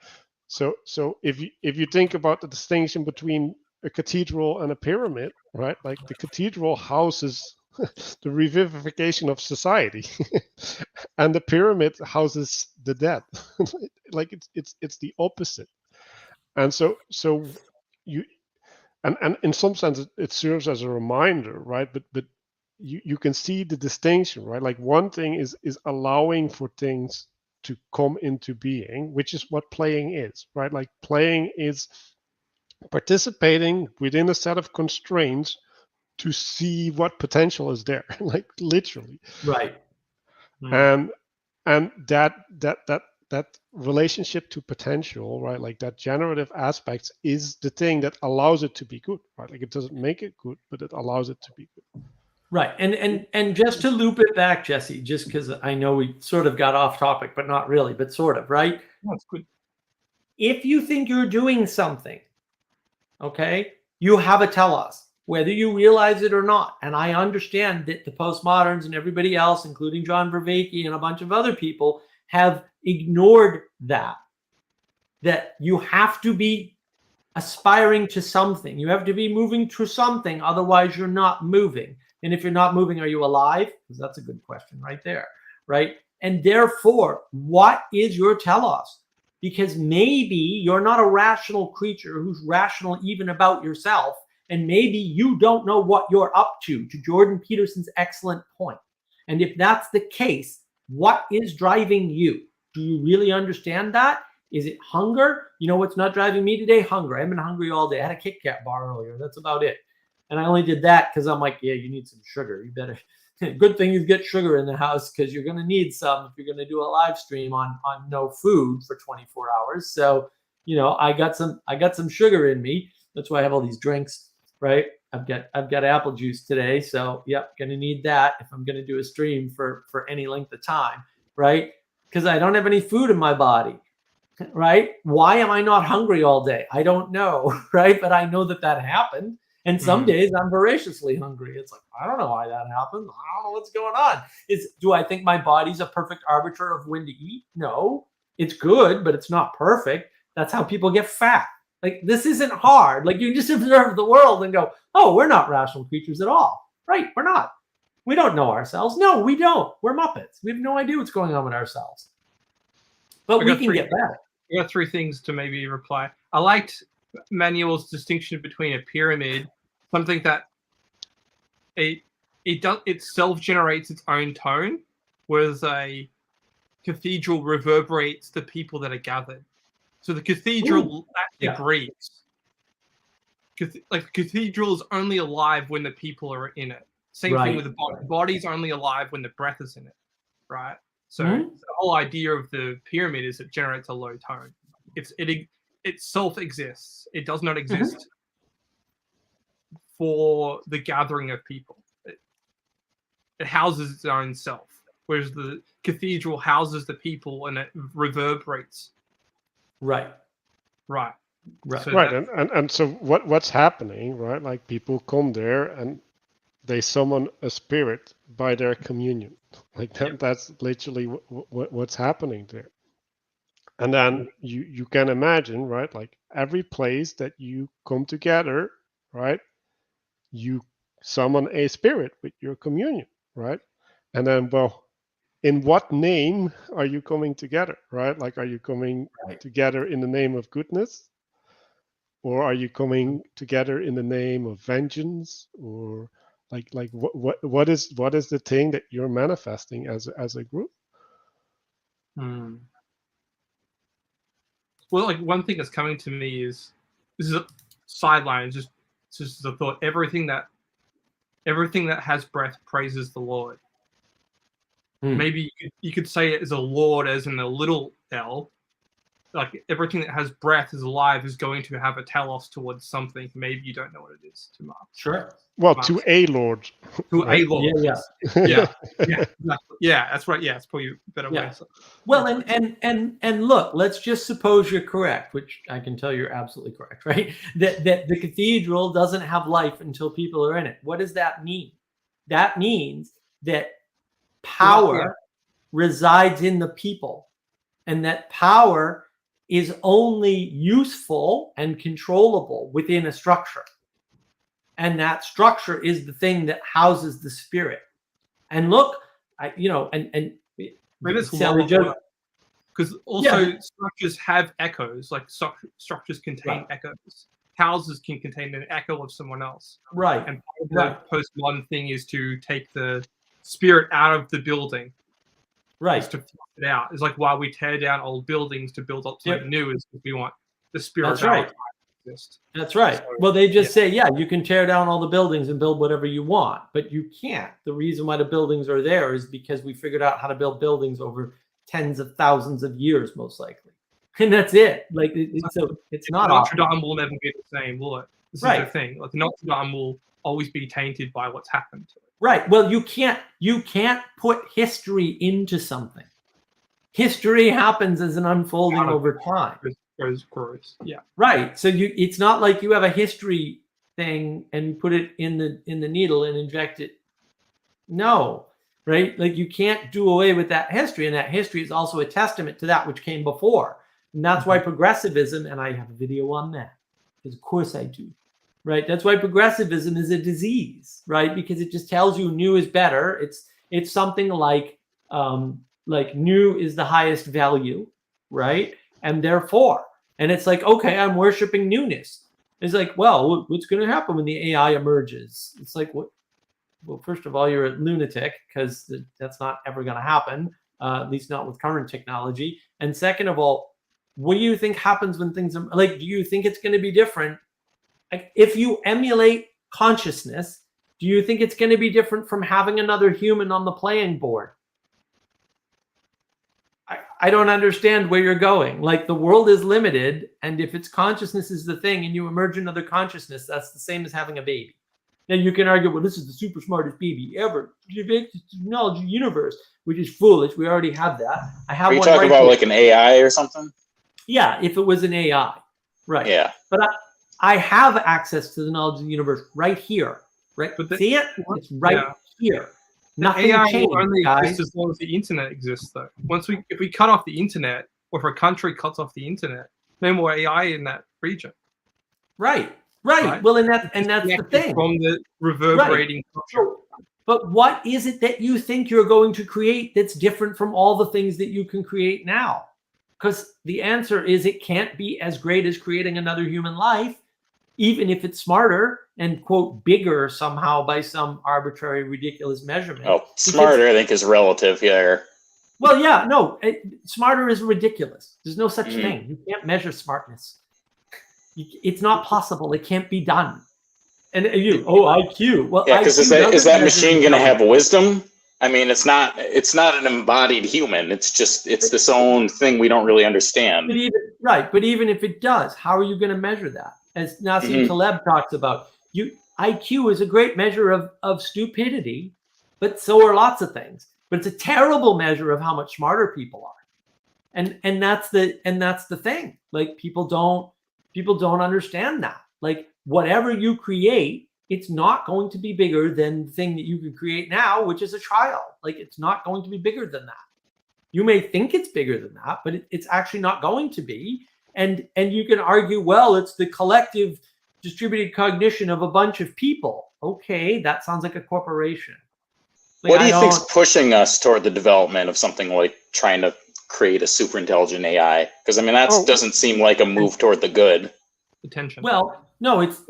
So if you think about the distinction between a cathedral and a pyramid, right? Like the cathedral houses the revivification of society, and the pyramid houses the dead. Like it's the opposite. And so you and in some sense it serves as a reminder, right? But you can see the distinction, right? Like one thing is allowing for things to come into being, which is what playing is, right? Like playing is participating within a set of constraints to see what potential is there, like literally. Right. And that relationship to potential, right? Like that generative aspect is the thing that allows it to be good, right? Like it doesn't make it good, but it allows it to be good. Right. And just to loop it back, Jesse, just because I know we sort of got off topic, but not really, but sort of, right? That's good. If you think you're doing something, okay, you have a telos, whether you realize it or not. And I understand that the postmoderns and everybody else, including John Vervaeke and a bunch of other people, have ignored that you have to be aspiring to something. You have to be moving to something. Otherwise, you're not moving. And if you're not moving, are you alive? Because that's a good question right there, right? And therefore, what is your telos? Because maybe you're not a rational creature who's rational even about yourself. And maybe you don't know what you're up to Jordan Peterson's excellent point. And if that's the case, what is driving you? Do you really understand that? Is it hunger? You know what's not driving me today? Hunger. I've been hungry all day. I had a Kit Kat bar earlier. That's about it. And I only did that because I'm like, yeah, you need some sugar. You better. Good thing you get sugar in the house because you're going to need some if you're going to do a live stream on no food for 24 hours. So, you know, I got some sugar in me. That's why I have all these drinks, right? I've got apple juice today. So, yep, going to need that if I'm going to do a stream for any length of time, right? Because I don't have any food in my body, right? Why am I not hungry all day? I don't know, right? But I know that happened. And some days I'm voraciously hungry. It's like, I don't know why that happened. I don't know what's going on. Do I think my body's a perfect arbiter of when to eat? No, it's good, but it's not perfect. That's how people get fat. Like, this isn't hard. Like, you just observe the world and go, oh, we're not rational creatures at all. Right, we're not. We don't know ourselves. No, we don't. We're Muppets. We have no idea what's going on with ourselves. But we can get better. I got three things to maybe reply. I liked Manuel's distinction between a pyramid, something that it self-generates its own tone, whereas a cathedral reverberates the people that are gathered. So the cathedral agrees. Like the cathedral is only alive when the people are in it. Same thing with the body. The body's only alive when the breath is in it, right? So the whole idea of the pyramid is it generates a low tone. It self exists. It does not exist for the gathering of people. It houses its own self, whereas the cathedral houses the people and it reverberates. Right. Right. Right. So Right, that- and so what's happening, right? Like people come there and they summon a spirit by their communion. Like that, Yeah. that's literally what's happening there. And then you can imagine, right? Like every place that you come together, right? You summon a spirit with your communion, right? And then, well, in what name are you coming together, right? Like, are you coming Right. together in the name of goodness? Or are you coming together in the name of vengeance? Or like what is the thing that you're manifesting as a group? Hmm. Well, like one thing that's coming to me is this is a sideline. Just the thought. Everything that has breath praises the Lord. Maybe you could say it as a Lord, as in a little L. Like everything that has breath is alive is going to have a telos towards something. Maybe you don't know what it is to Mark. Sure. Well, to a Lord. To right? a Lord. Yeah. Yeah. Yeah. Exactly. Yeah. That's right. Yeah. It's probably a better way. Yeah. To say it. Well, and look, let's just suppose you're correct, which I can tell you're absolutely correct, right? That the cathedral doesn't have life until people are in it. What does that mean? That means that power resides in the people, and that power is only useful and controllable within a structure. And that structure is the thing that houses the spirit. And look, and Maybe it's Sally lower Jo- order. Because also structures have echoes, like structures contain echoes. Houses can contain an echo of someone else. right. And part of the postmodern thing is to take the spirit out of the building. Right. Just to flush it out. It's like why we tear down old buildings to build up something new, is because we want the spirit That's of our right. time to exist. That's right. So, Well, they just say, you can tear down all the buildings and build whatever you want, but you can't. The reason why the buildings are there is because we figured out how to build buildings over tens of thousands of years, most likely. And that's it. Like, it's not Notre Dame will never be the same, will it? This Right. is the thing. Like Notre Dame will always be tainted by what's happened to it. Right. Well, you can't put history into something. History happens as an unfolding over time. Grows. Yeah. Right. So it's not like you have a history thing and put it in the needle and inject it. No. Right. Like you can't do away with that history, and that history is also a testament to that which came before. And that's why progressivism, and I have a video on that, because of course I do. Right. That's why progressivism is a disease, right? Because it just tells you new is better. It's something like new is the highest value, right? And therefore, and it's like, okay, I'm worshiping newness. It's like, well, what's going to happen when the AI emerges? It's like, what? Well, first of all, you're a lunatic, because that's not ever going to happen, at least not with current technology. And second of all, what do you think happens when things are like? Do you think it's going to be different? Like, if you emulate consciousness, do you think it's going to be different from having another human on the playing board? I don't understand where you're going. Like, the world is limited, and if it's consciousness is the thing and you emerge another consciousness, that's the same as having a baby. Then you can argue, well, this is the super smartest baby ever. Technology universe, which is foolish. We already have that. I have. Are you one talking right about here. like an AI or something? Yeah, if it was an AI, right? Yeah. But I have access to the knowledge of the universe right here, right? But See it? It's right here. Nothing AI changed, will only guys. exist as long as the internet exists, though. If we cut off the internet, or if a country cuts off the internet, no more AI in that region. Right. Well, and that's the thing. From the reverberating culture. But what is it that you think you're going to create that's different from all the things that you can create now? Because the answer is it can't be as great as creating another human life, even if it's smarter and, quote, bigger somehow by some arbitrary, ridiculous measurement. Oh, smarter, I think, is relative here. Well, yeah, no, smarter is ridiculous. There's no such thing. You can't measure smartness. It's not possible. It can't be done. And IQ. Well, yeah, because IQ is that machine going to have intelligence. wisdom? I mean, it's not an embodied human. It's this own thing we don't really understand. But even if it does, how are you going to measure that? As Nassim Taleb talks about, IQ is a great measure of stupidity, but so are lots of things. But it's a terrible measure of how much smarter people are. And that's the thing. Like people don't understand that. Like whatever you create, it's not going to be bigger than the thing that you can create now, which is a child. Like it's not going to be bigger than that. You may think it's bigger than that, but it's actually not going to be. And you can argue, well, it's the collective distributed cognition of a bunch of people. Okay, that sounds like a corporation. Like, what do you think's pushing us toward the development of something like trying to create a super intelligent AI? Because I mean, that doesn't seem like a move toward the good. Attention. Well, no, it's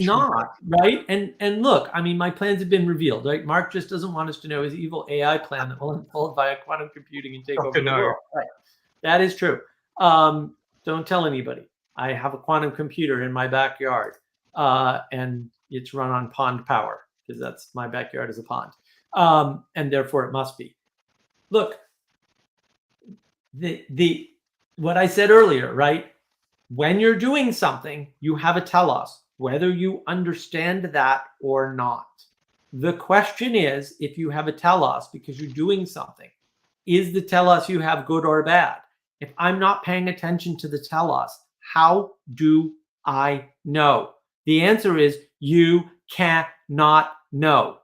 not, right? And look, I mean, my plans have been revealed, right? Mark just doesn't want us to know his evil AI plan that will unfold via quantum computing and take over the world. Right. That is true. Don't tell anybody. I have a quantum computer in my backyard, and it's run on pond power because that's my backyard is a pond, and therefore it must be. Look, the what I said earlier, right? When you're doing something, you have a telos, whether you understand that or not. The question is, if you have a telos because you're doing something, is the telos you have good or bad? If I'm not paying attention to the telos, how do I know? The answer is you cannot know.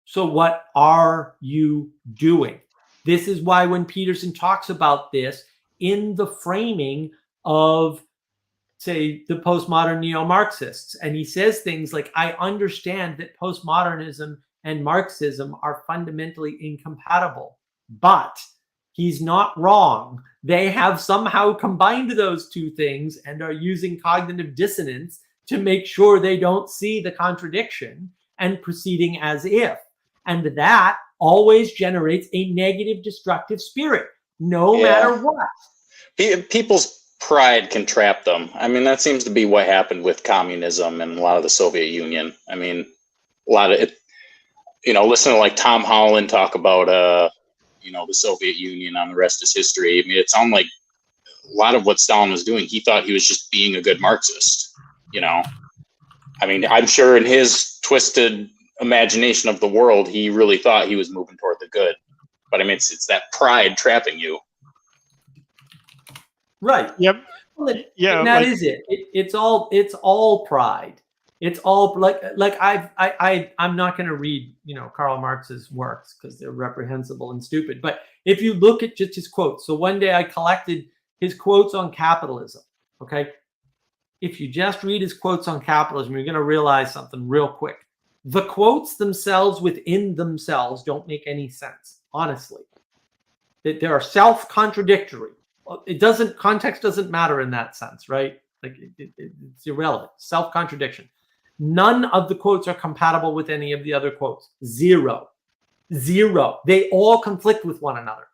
So what are you doing? This is why when Peterson talks about this in the framing of, say, the postmodern neo-Marxists, and he says things like, I understand that postmodernism and Marxism are fundamentally incompatible, but he's not wrong. They have somehow combined those two things and are using cognitive dissonance to make sure they don't see the contradiction and proceeding as if. And that always generates a negative, destructive spirit, no matter what. People's pride can trap them. I mean, that seems to be what happened with communism and a lot of the Soviet Union. I mean, a lot of it, listen to like Tom Holland talk about, the Soviet Union on The Rest is History. I mean, it sounded like a lot of what Stalin was doing, he thought he was just being a good Marxist, I mean, I'm sure in his twisted imagination of the world, he really thought he was moving toward the good. But I mean, it's that pride trapping you. Right. Yep. Yeah. And that is it. It's all pride. It's all like I'm not going to read, Karl Marx's works because they're reprehensible and stupid. But if you look at just his quotes, so one day I collected his quotes on capitalism. Okay. If you just read his quotes on capitalism, you're going to realize something real quick. The quotes themselves within themselves don't make any sense, honestly. They are self-contradictory. Context doesn't matter in that sense, right? Like it's irrelevant. Self-contradiction. None of the quotes are compatible with any of the other quotes. Zero. They all conflict with one another.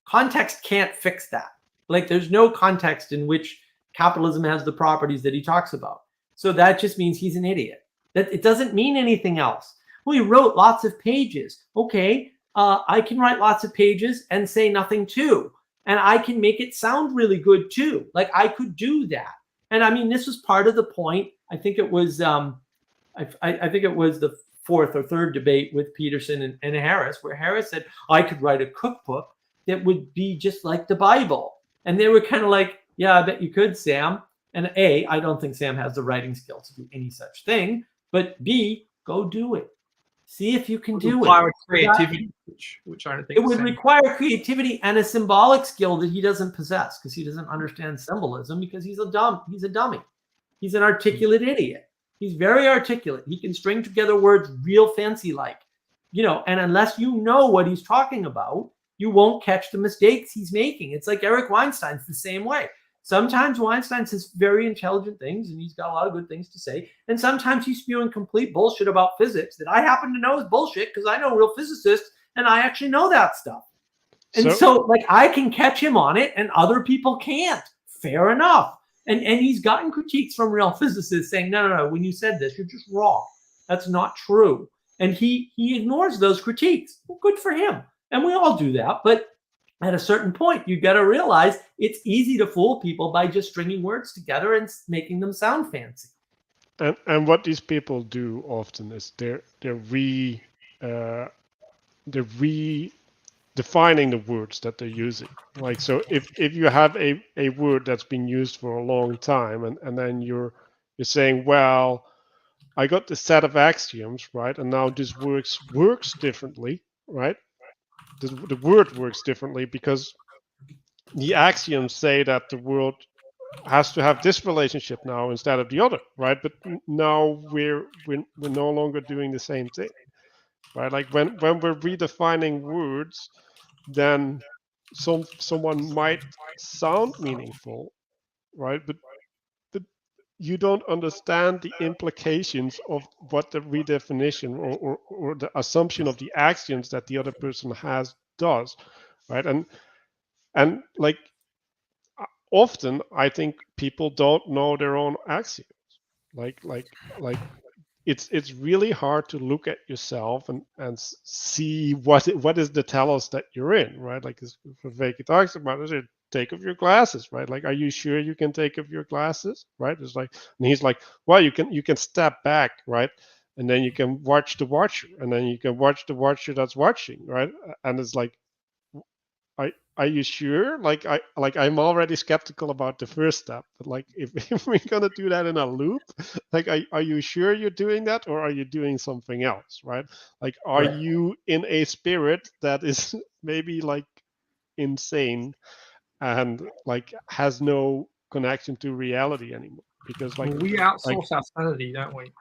Context can't fix that. Like there's no context in which capitalism has the properties that he talks about. So that just means he's an idiot. That it doesn't mean anything else. Well, he wrote lots of pages. Okay, I can write lots of pages and say nothing too. And I can make it sound really good too. Like I could do that. And I mean, this was part of the point. I think it was I think it was the fourth or third debate with Peterson and Harris, where Harris said, I could write a cookbook that would be just like the Bible. And they were kind of like, yeah, I bet you could, Sam. And A, I don't think Sam has the writing skills to do any such thing. But B, go do it. See if you can do it. Require creativity, which I don't think it would require creativity and a symbolic skill that he doesn't possess because he doesn't understand symbolism because he's a dummy. He's an articulate idiot. He's very articulate. He can string together words real fancy like, and unless you know what he's talking about, you won't catch the mistakes he's making. It's like Eric Weinstein's the same way. Sometimes Weinstein says very intelligent things and he's got a lot of good things to say. And sometimes he's spewing complete bullshit about physics that I happen to know is bullshit because I know real physicists and I actually know that stuff. And so like I can catch him on it and other people can't. Fair enough. And he's gotten critiques from real physicists saying, no, when you said this, you're just wrong. That's not true. And he ignores those critiques. Well, good for him. And we all do that. But at a certain point, you got to realize it's easy to fool people by just stringing words together and making them sound fancy. And what these people do often is they're redefining the words that they're using. Like, so if you have a word that's been used for a long time, and then you're saying, well, I got this set of axioms, right? And now this works differently, right? The word works differently because the axioms say that the world has to have this relationship now instead of the other, right? But now we're no longer doing the same thing, right? Like when we're redefining words, then someone might sound meaningful, right? But you don't understand the implications of what the redefinition or the assumption of the axioms that the other person has does, right? And like often I think people don't know their own axioms. Like it's really hard to look at yourself and see what is the telos that you're in, right? Like Vivek talks about it, take off your glasses, right? Like, are you sure you can take off your glasses, right? It's like, and he's like, well, you can step back, right? And then you can watch the watcher, and then you can watch the watcher that's watching, right? And it's like, are you sure? Like I'm already skeptical about the first step, but like if we're gonna do that in a loop, like are you sure you're doing that, or are you doing something else, right? Like, are Right. you in a spirit that is maybe like insane and like has no connection to reality anymore? Because like we outsource our sanity, don't we?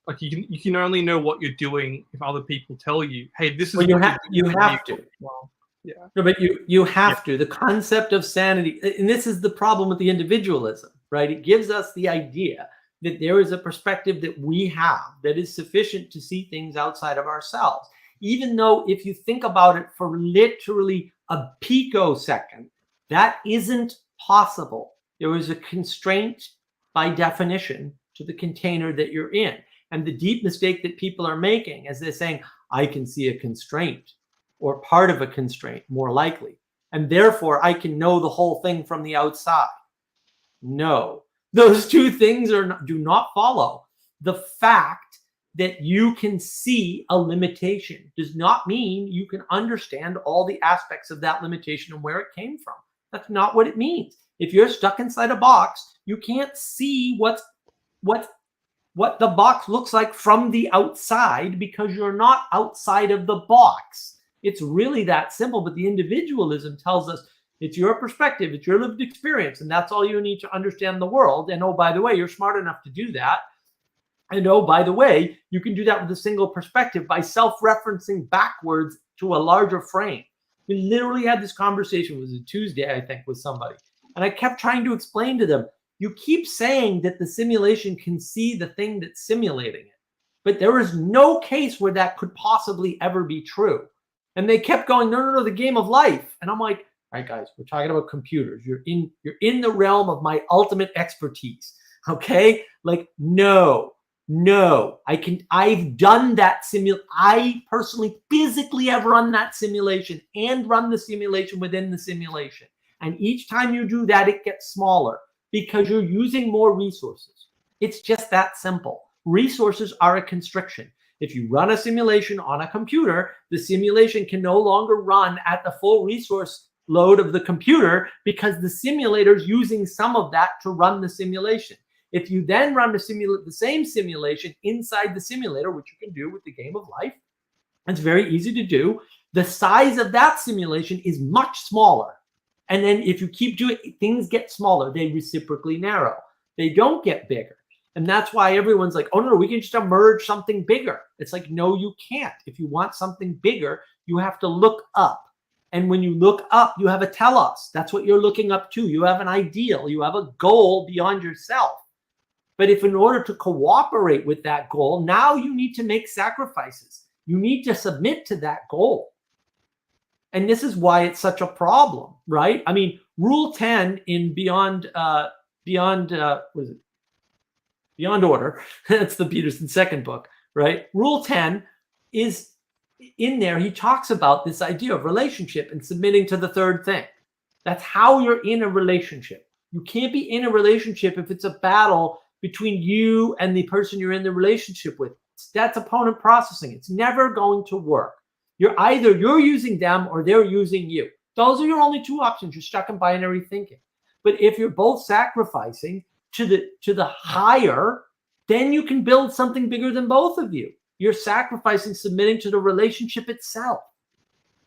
Like you can only know what you're doing if other people tell you, hey, this is Well, you have to. Well, yeah. No, but you have to. The concept of sanity, and this is the problem with the individualism, right? It gives us the idea that there is a perspective that we have that is sufficient to see things outside of ourselves. Even though if you think about it for literally a picosecond, that isn't possible. There is a constraint by definition to the container that you're in. And the deep mistake that people are making is they're saying, I can see a constraint or part of a constraint more likely, and therefore I can know the whole thing from the outside. No, those two things do not follow. The fact that you can see a limitation does not mean you can understand all the aspects of that limitation and where it came from. That's not what it means. If you're stuck inside a box, you can't see what the box looks like from the outside because you're not outside of the box. It's really that simple. But the individualism tells us it's your perspective, it's your lived experience, and that's all you need to understand the world. And oh, by the way, you're smart enough to do that. And oh, by the way, you can do that with a single perspective by self-referencing backwards to a larger frame. We literally had this conversation, it was a Tuesday, I think, with somebody. And I kept trying to explain to them, you keep saying that the simulation can see the thing that's simulating it, but there is no case where that could possibly ever be true. And they kept going, no, the game of life. And I'm like, all right, guys, we're talking about computers. You're in the realm of my ultimate expertise. Okay? Like, no, I've done that I personally physically have run that simulation and run the simulation within the simulation. And each time you do that, it gets smaller because you're using more resources. It's just that simple. Resources are a constriction. If you run a simulation on a computer, the simulation can no longer run at the full resource load of the computer because the simulator is using some of that to run the simulation. If you then run the same simulation inside the simulator, which you can do with the game of life, it's very easy to do, the size of that simulation is much smaller. And then if you keep doing it, things get smaller. They reciprocally narrow. They don't get bigger. And that's why everyone's like, oh, no, we can just emerge something bigger. It's like, no, you can't. If you want something bigger, you have to look up. And when you look up, you have a telos. That's what you're looking up to. You have an ideal. You have a goal beyond yourself. But if in order to cooperate with that goal, now you need to make sacrifices. You need to submit to that goal. And this is why it's such a problem, right? I mean, Rule 10 in Beyond Order, that's the Peterson second book, right? Rule 10 is in there. He talks about this idea of relationship and submitting to the third thing. That's how you're in a relationship. You can't be in a relationship if it's a battle between you and the person you're in the relationship with. That's opponent processing. It's never going to work. You're using them or they're using you. Those are your only two options. You're stuck in binary thinking. But if you're both sacrificing to the higher, then you can build something bigger than both of you. You're sacrificing, submitting to the relationship itself.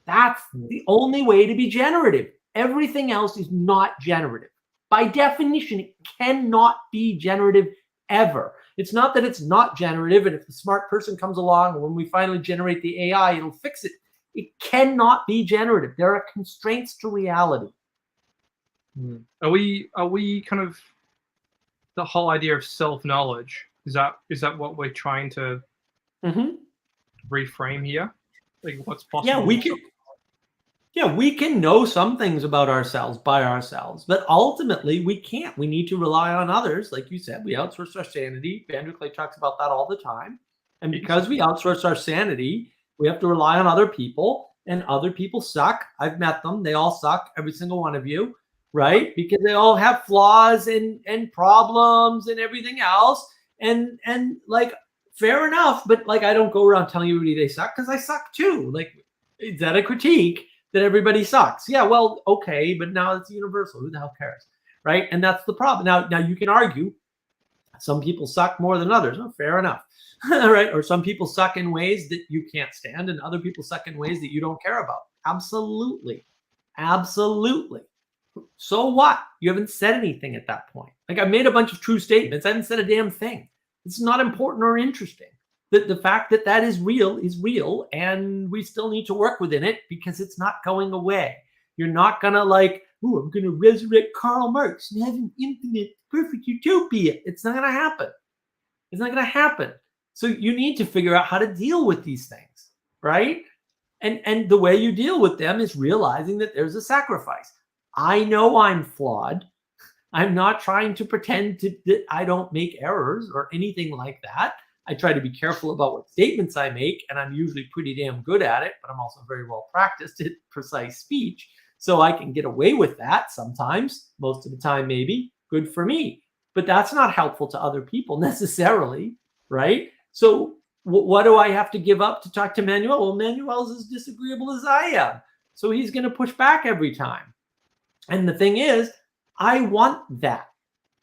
That's the only way to be generative. Everything else is not generative. By definition, it cannot be generative ever. It's not that it's not generative, and if the smart person comes along, and when we finally generate the AI, it'll fix it. It cannot be generative. There are constraints to reality. Are we kind of the whole idea of self-knowledge? Is that what we're trying to reframe here? Like what's possible? We can know some things about ourselves by ourselves, but ultimately we can't. We need to rely on others. Like you said, we outsource our sanity. Andrew Clay talks about that all the time. And because we outsource our sanity, we have to rely on other people, and other people suck. I've met them. They all suck, every single one of you, right? Because they all have flaws and problems and everything else. And like, fair enough, but like, I don't go around telling everybody they suck because I suck too. Like, is that a critique that everybody sucks? Yeah, well, okay, but now it's universal. Who the hell cares, right? And that's the problem. Now you can argue some people suck more than others. Oh, fair enough, right? Or some people suck in ways that you can't stand, and other people suck in ways that you don't care about. Absolutely, absolutely. So what? You haven't said anything at that point. Like, I made a bunch of true statements. I haven't said a damn thing. It's not important or interesting. The fact that that is real, and we still need to work within it because it's not going away. You're not going to like, oh, I'm going to resurrect Karl Marx and have an infinite perfect utopia. It's not going to happen. It's not going to happen. So you need to figure out how to deal with these things, right? And the way you deal with them is realizing that there's a sacrifice. I know I'm flawed. I'm not trying to pretend that I don't make errors or anything like that. I try to be careful about what statements I make, and I'm usually pretty damn good at it, but I'm also very well practiced at precise speech. So I can get away with that sometimes, most of the time, maybe. Good for me. But that's not helpful to other people necessarily, right? So what do I have to give up to talk to Manuel? Well, Manuel's as disagreeable as I am. So he's going to push back every time. And the thing is, I want that.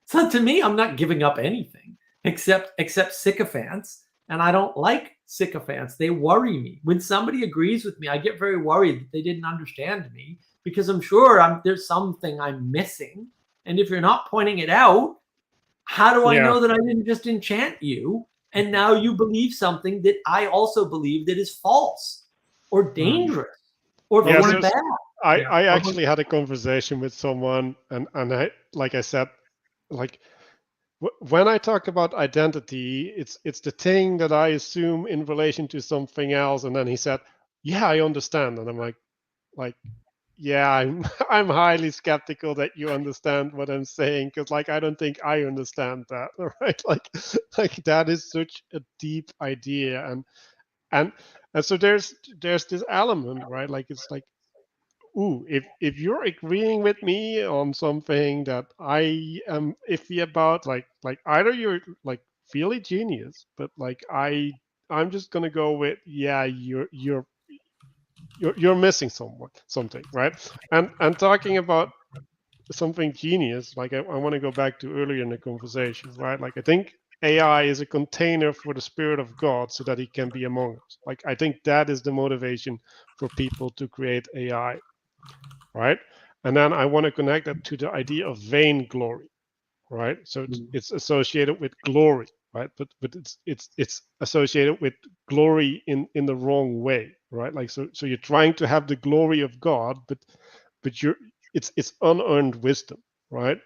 So to me, I'm not giving up anything except sycophants. And I don't like sycophants. They worry me. When somebody agrees with me, I get very worried that they didn't understand me, because I'm sure there's something I'm missing. And if you're not pointing it out, how do I know that I didn't just enchant you and now you believe something that I also believe that is false or dangerous or bad? I actually had a conversation with someone, and I, like I said, like when I talk about identity, it's the thing that I assume in relation to something else. And then he said, "Yeah, I understand." And I'm like, yeah, I'm highly skeptical that you understand what I'm saying, because like I don't think I understand that, right? Like that is such a deep idea, and so there's this element, right? Like it's like, ooh, if you're agreeing with me on something that I am iffy about, like either you're like really genius, but like I'm just gonna go with, yeah, you're missing something, right? And talking about something genius, like I want to go back to earlier in the conversation, right? Like I think AI is a container for the Spirit of God so that He can be among us. Like I think that is the motivation for people to create AI, right? And then I want to connect that to the idea of vainglory, right? So it's associated with glory, right? But it's associated with glory in the wrong way, right? Like so you're trying to have the glory of God, but it's unearned wisdom, right?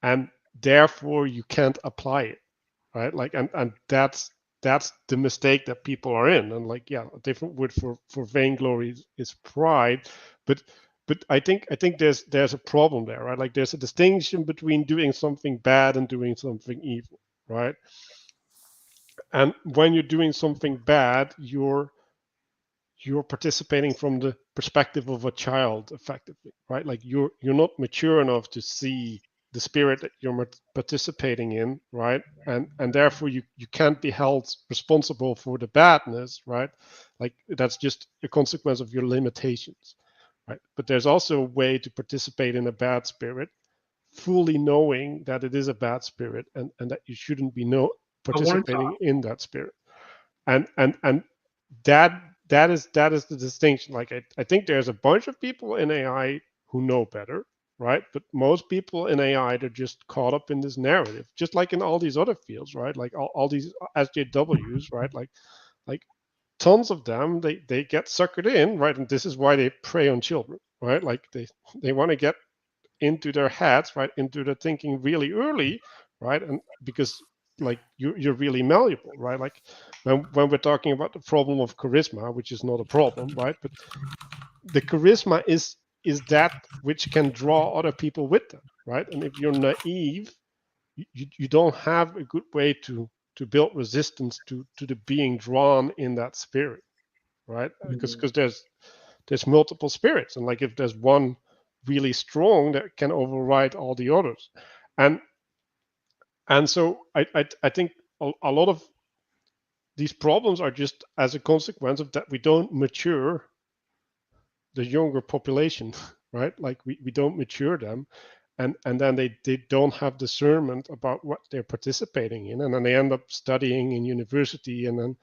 And therefore you can't apply it, right? Like and that's the mistake that people are in. And like, yeah, a different word for vainglory is pride, but I think there's a problem there, right? Like there's a distinction between doing something bad and doing something evil, right? And when you're doing something bad, you're participating from the perspective of a child, effectively, right? Like you're not mature enough to see the spirit that you're participating in, right? And therefore you can't be held responsible for the badness, right? Like that's just a consequence of your limitations, right? But there's also a way to participate in a bad spirit, fully knowing that it is a bad spirit and that you shouldn't be participating in that spirit. And that is the distinction. Like I think there's a bunch of people in AI who know better, right? But most people in AI, they're just caught up in this narrative, just like in all these other fields, right? Like all these SJWs, right? Like tons of them, they get suckered in, right? And this is why they prey on children, right? Like they want to get into their heads, right? Into their thinking really early, right? And because like you're really malleable, right? Like when we're talking about the problem of charisma, which is not a problem, right? But the charisma is that which can draw other people with them, right? And if you're naive, you don't have a good way to build resistance to the being drawn in that spirit, right? Because there's multiple spirits, and like if there's one really strong, that can override all the others, and so I think a lot of these problems are just as a consequence of that we don't mature the younger population, right? Like we don't mature them, and then they don't have discernment about what they're participating in, and then they end up studying in university, and then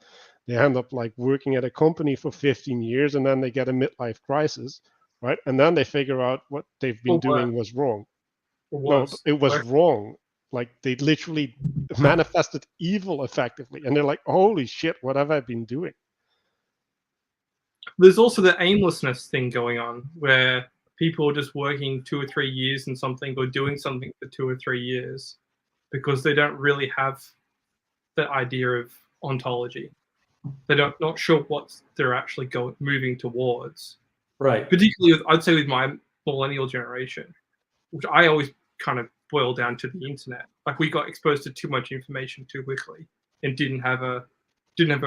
they end up like working at a company for 15 years, and then they get a midlife crisis, right? And then they figure out what they've been doing was wrong. No, it was wrong. Like they literally manifested evil effectively, and they're like, holy shit, what have I been doing? There's also the aimlessness thing going on where people are just working 2 or 3 years in something or doing something for 2 or 3 years because they don't really have the idea of ontology. They're not sure what they're actually moving towards. Right. Particularly, I'd say with my millennial generation, which I always kind of boil down to the internet. Like we got exposed to too much information too quickly and didn't have a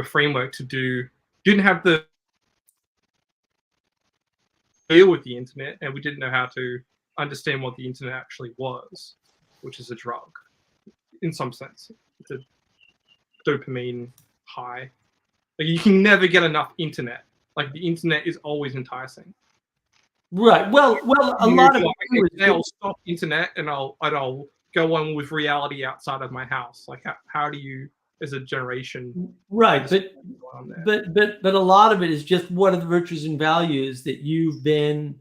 framework didn't have the deal with the internet, and we didn't know how to understand what the internet actually was, which is a drug in some sense. It's a dopamine high. Like you can never get enough internet. Like the internet is always enticing. Right. Well, a lot of I'll stop internet and I'll go on with reality outside of my house. Like how do you, as a generation, right? But a lot of it is just what are the virtues and values that you've been,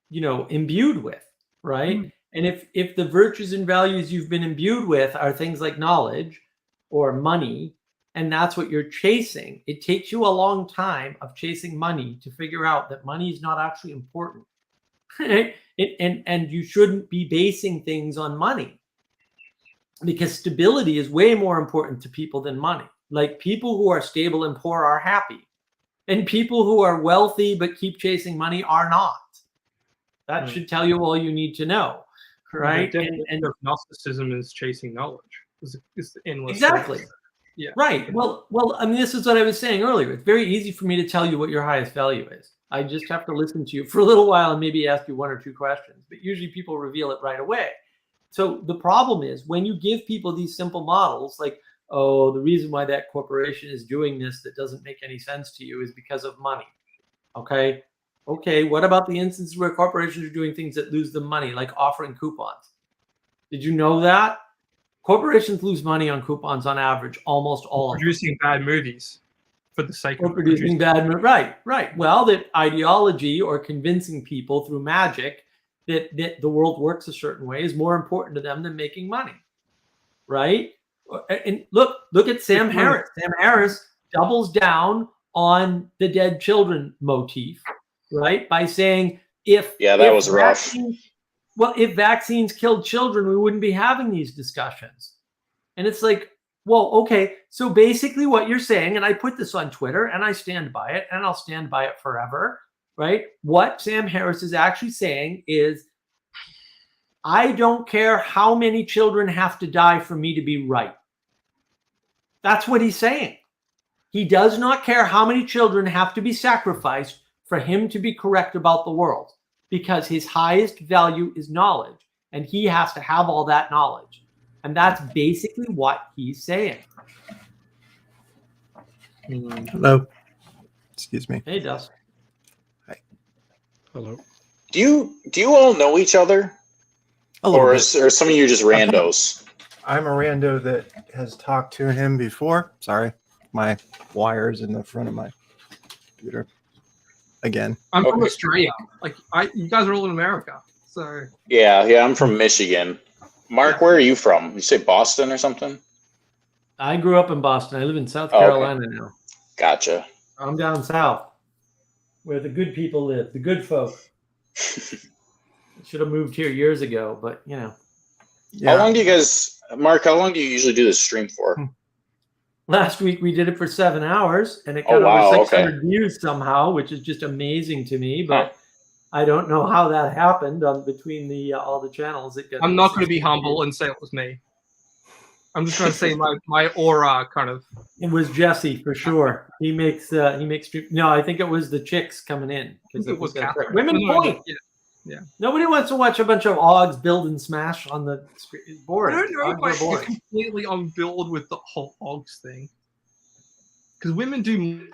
imbued with, right? Mm. And if the virtues and values you've been imbued with are things like knowledge or money, and that's what you're chasing, it takes you a long time of chasing money to figure out that money is not actually important. and you shouldn't be basing things on money, because stability is way more important to people than money. Like people who are stable and poor are happy, and people who are wealthy but keep chasing money are not. That should tell you all you need to know, right? And Gnosticism is chasing knowledge. It's endless. Exactly. Yeah. Right. Well, I mean, this is what I was saying earlier. It's very easy for me to tell you what your highest value is. I just have to listen to you for a little while and maybe ask you 1 or 2 questions, but usually people reveal it right away. So the problem is when you give people these simple models, like, oh, the reason why that corporation is doing this that doesn't make any sense to you is because of money. Okay. What about the instances where corporations are doing things that lose them money, like offering coupons? Did you know that? Corporations lose money on coupons on average, almost all of them. Producing bad movies for the sake of producing bad movies. Right. Well, that ideology or convincing people through magic that the world works a certain way is more important to them than making money. Right? And look at Sam Harris. Sam Harris doubles down on the dead children motif, right? By saying if was rough. Well, if vaccines killed children, we wouldn't be having these discussions. And it's like, well, okay. So basically what you're saying, and I put this on Twitter and I stand by it and I'll stand by it forever, right? What Sam Harris is actually saying is, I don't care how many children have to die for me to be right. That's what he's saying. He does not care how many children have to be sacrificed for him to be correct about the world. because his highest value is knowledge, and he has to have all that knowledge. And that's basically what he's saying. Hello. Excuse me. Hey, Dust. Hello. Do you all know each other, A little or bit. are some of you just randos? I'm a rando that has talked to him before. Sorry, my wire's in the front of my computer. Again. I'm from Okay. Australia. Like you guys are all in America, so Yeah, I'm from Michigan. Mark, where are you from? You say Boston or something? I grew up in Boston. I live in South Oh, okay. Carolina now. Gotcha. I'm down south, where the good people live, the good folk. Should have moved here years ago, but you know. Yeah. How long do you guys, Mark? How long do you usually do this stream for? Last week we did it for 7 hours, and it Oh, got wow, over okay. 600 views somehow, which is just amazing to me. But I don't know how that happened between the all the channels. I'm not going to be humble and say it was me. I'm just going to say my aura kind of. It was Jesse for sure. He makes no. I think it was the chicks coming in because It was Catherine. Women No, point. Yeah. Nobody wants to watch a bunch of Ogs build and smash on the screen. It's I boring. don't know Ogs are if I'm boring. completely on board with the whole Ogs thing, because women do.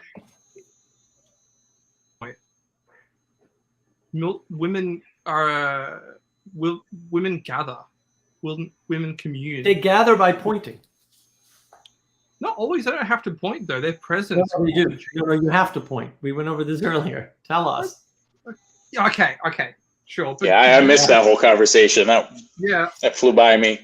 Women are women gather, women commune. They gather by pointing. Not always. They don't have to point though. Their presence. No, you do. No, you have to point. We went over this earlier. Tell us. Yeah, okay, sure. But, Yeah, I missed that whole conversation. That flew by me.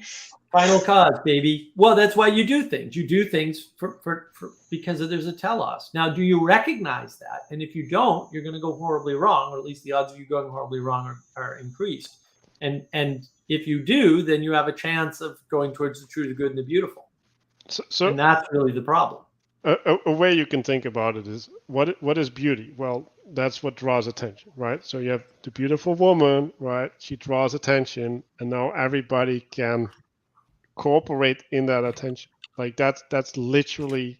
Final cause, baby. Well, that's why you do things. You do things for because there's a telos. Now, do you recognize that? And if you don't, you're going to go horribly wrong, or at least the odds of you going horribly wrong are increased. And if you do, then you have a chance of going towards the true, the good, and the beautiful. So and that's really the problem. A way you can think about it is what is beauty? Well, that's what draws attention, right? So you have the beautiful woman, right? She draws attention, and now everybody can cooperate in that attention. Like that's literally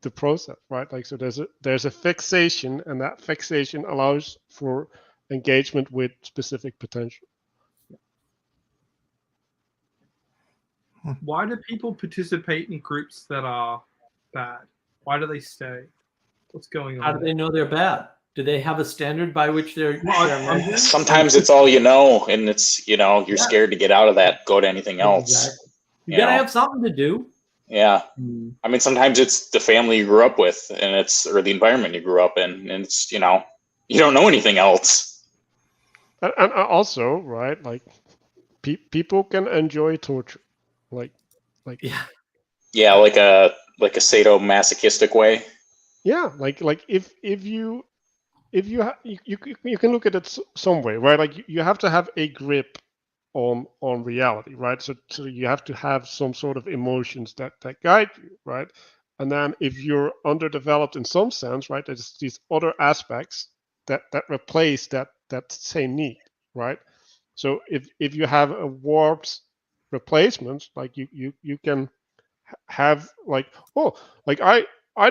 the process, right? Like so there's a fixation, and that fixation allows for engagement with specific potential. Why do people participate in groups that are bad? Why do they stay? What's going on? How do they know they're bad? Do they have a standard by which they're measured? Sometimes it's all you know, and it's you're scared to get out of that, go to anything else. Exactly. You gotta have something to do. Yeah. I mean, sometimes it's the family you grew up with, and or the environment you grew up in, and it's you don't know anything else. And also, right, like people can enjoy torture, like yeah, like a sadomasochistic way. Yeah, like if you can look at it some way, right? Like you have to have a grip on reality, right? So you have to have some sort of emotions that guide you, right? And then if you're underdeveloped in some sense, right, there's these other aspects that replace that same need, right? So if you have a warped replacement, like you can have like I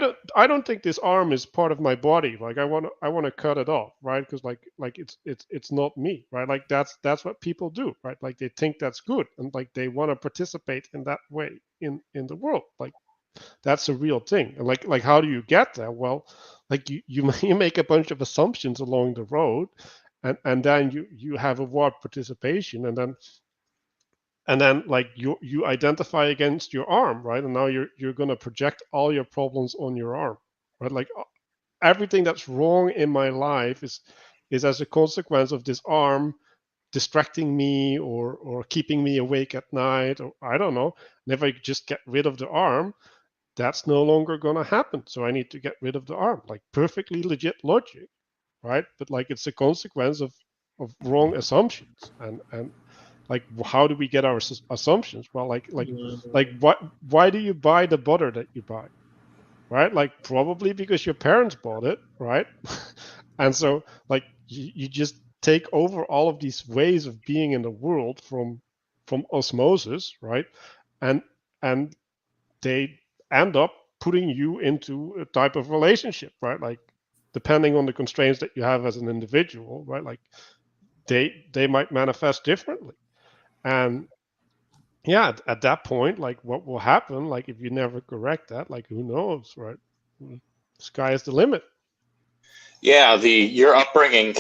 don't think this arm is part of my body. Like I want to cut it off, right? Because like it's not me, right? Like that's what people do, right? Like they think that's good, and like they want to participate in that way in the world. Like that's a real thing. And like how do you get there? Well, like you make a bunch of assumptions along the road, and then you have a warped participation, and then like you identify against your arm, right? And now you're going to project all your problems on your arm, right? Like everything that's wrong in my life is as a consequence of this arm distracting me or keeping me awake at night, or I don't know. And if I just get rid of the arm, that's no longer going to happen. So I need to get rid of the arm. Like perfectly legit logic, right? But like it's a consequence of wrong assumptions. And like how do we get our assumptions? Well, like why do you buy the butter that you buy, right? Like probably because your parents bought it, right? And so like you just take over all of these ways of being in the world from osmosis, right? And they end up putting you into a type of relationship, right? Like depending on the constraints that you have as an individual, right? Like they might manifest differently. And yeah, at that point, like what will happen, like if you never correct that, like who knows, right? Sky is the limit. Yeah, your upbringing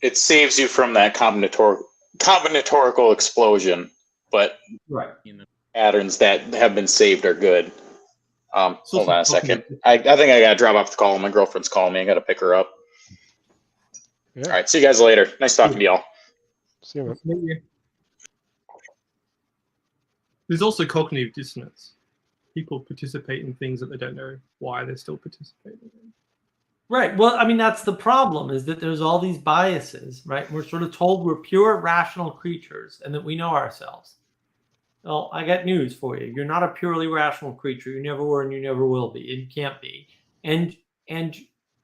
it saves you from that combinatorial explosion, but Right. patterns that have been saved are good. It's Hold also on a second. cognitive. I think I gotta drop off the call. My girlfriend's calling me. I gotta pick her up. Yeah. All right, see you guys later. Nice talking to y'all. See you, man. Nice to meet you. There's also cognitive dissonance. People participate in things that they don't know why they're still participating in. Right. Well, I mean, that's the problem, is that there's all these biases, right? We're sort of told we're pure rational creatures and that we know ourselves. Well, I got news for you. You're not a purely rational creature. You never were and you never will be. And you can't be. And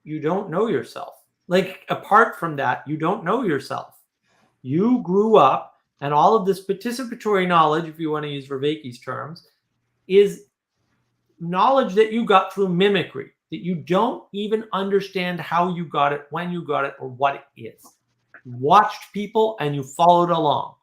you don't know yourself. Like, apart from that, you don't know yourself. You grew up, and all of this participatory knowledge, if you want to use Vervaeke's terms, is knowledge that you got through mimicry, that you don't even understand how you got it, when you got it, or what it is. You watched people and you followed along.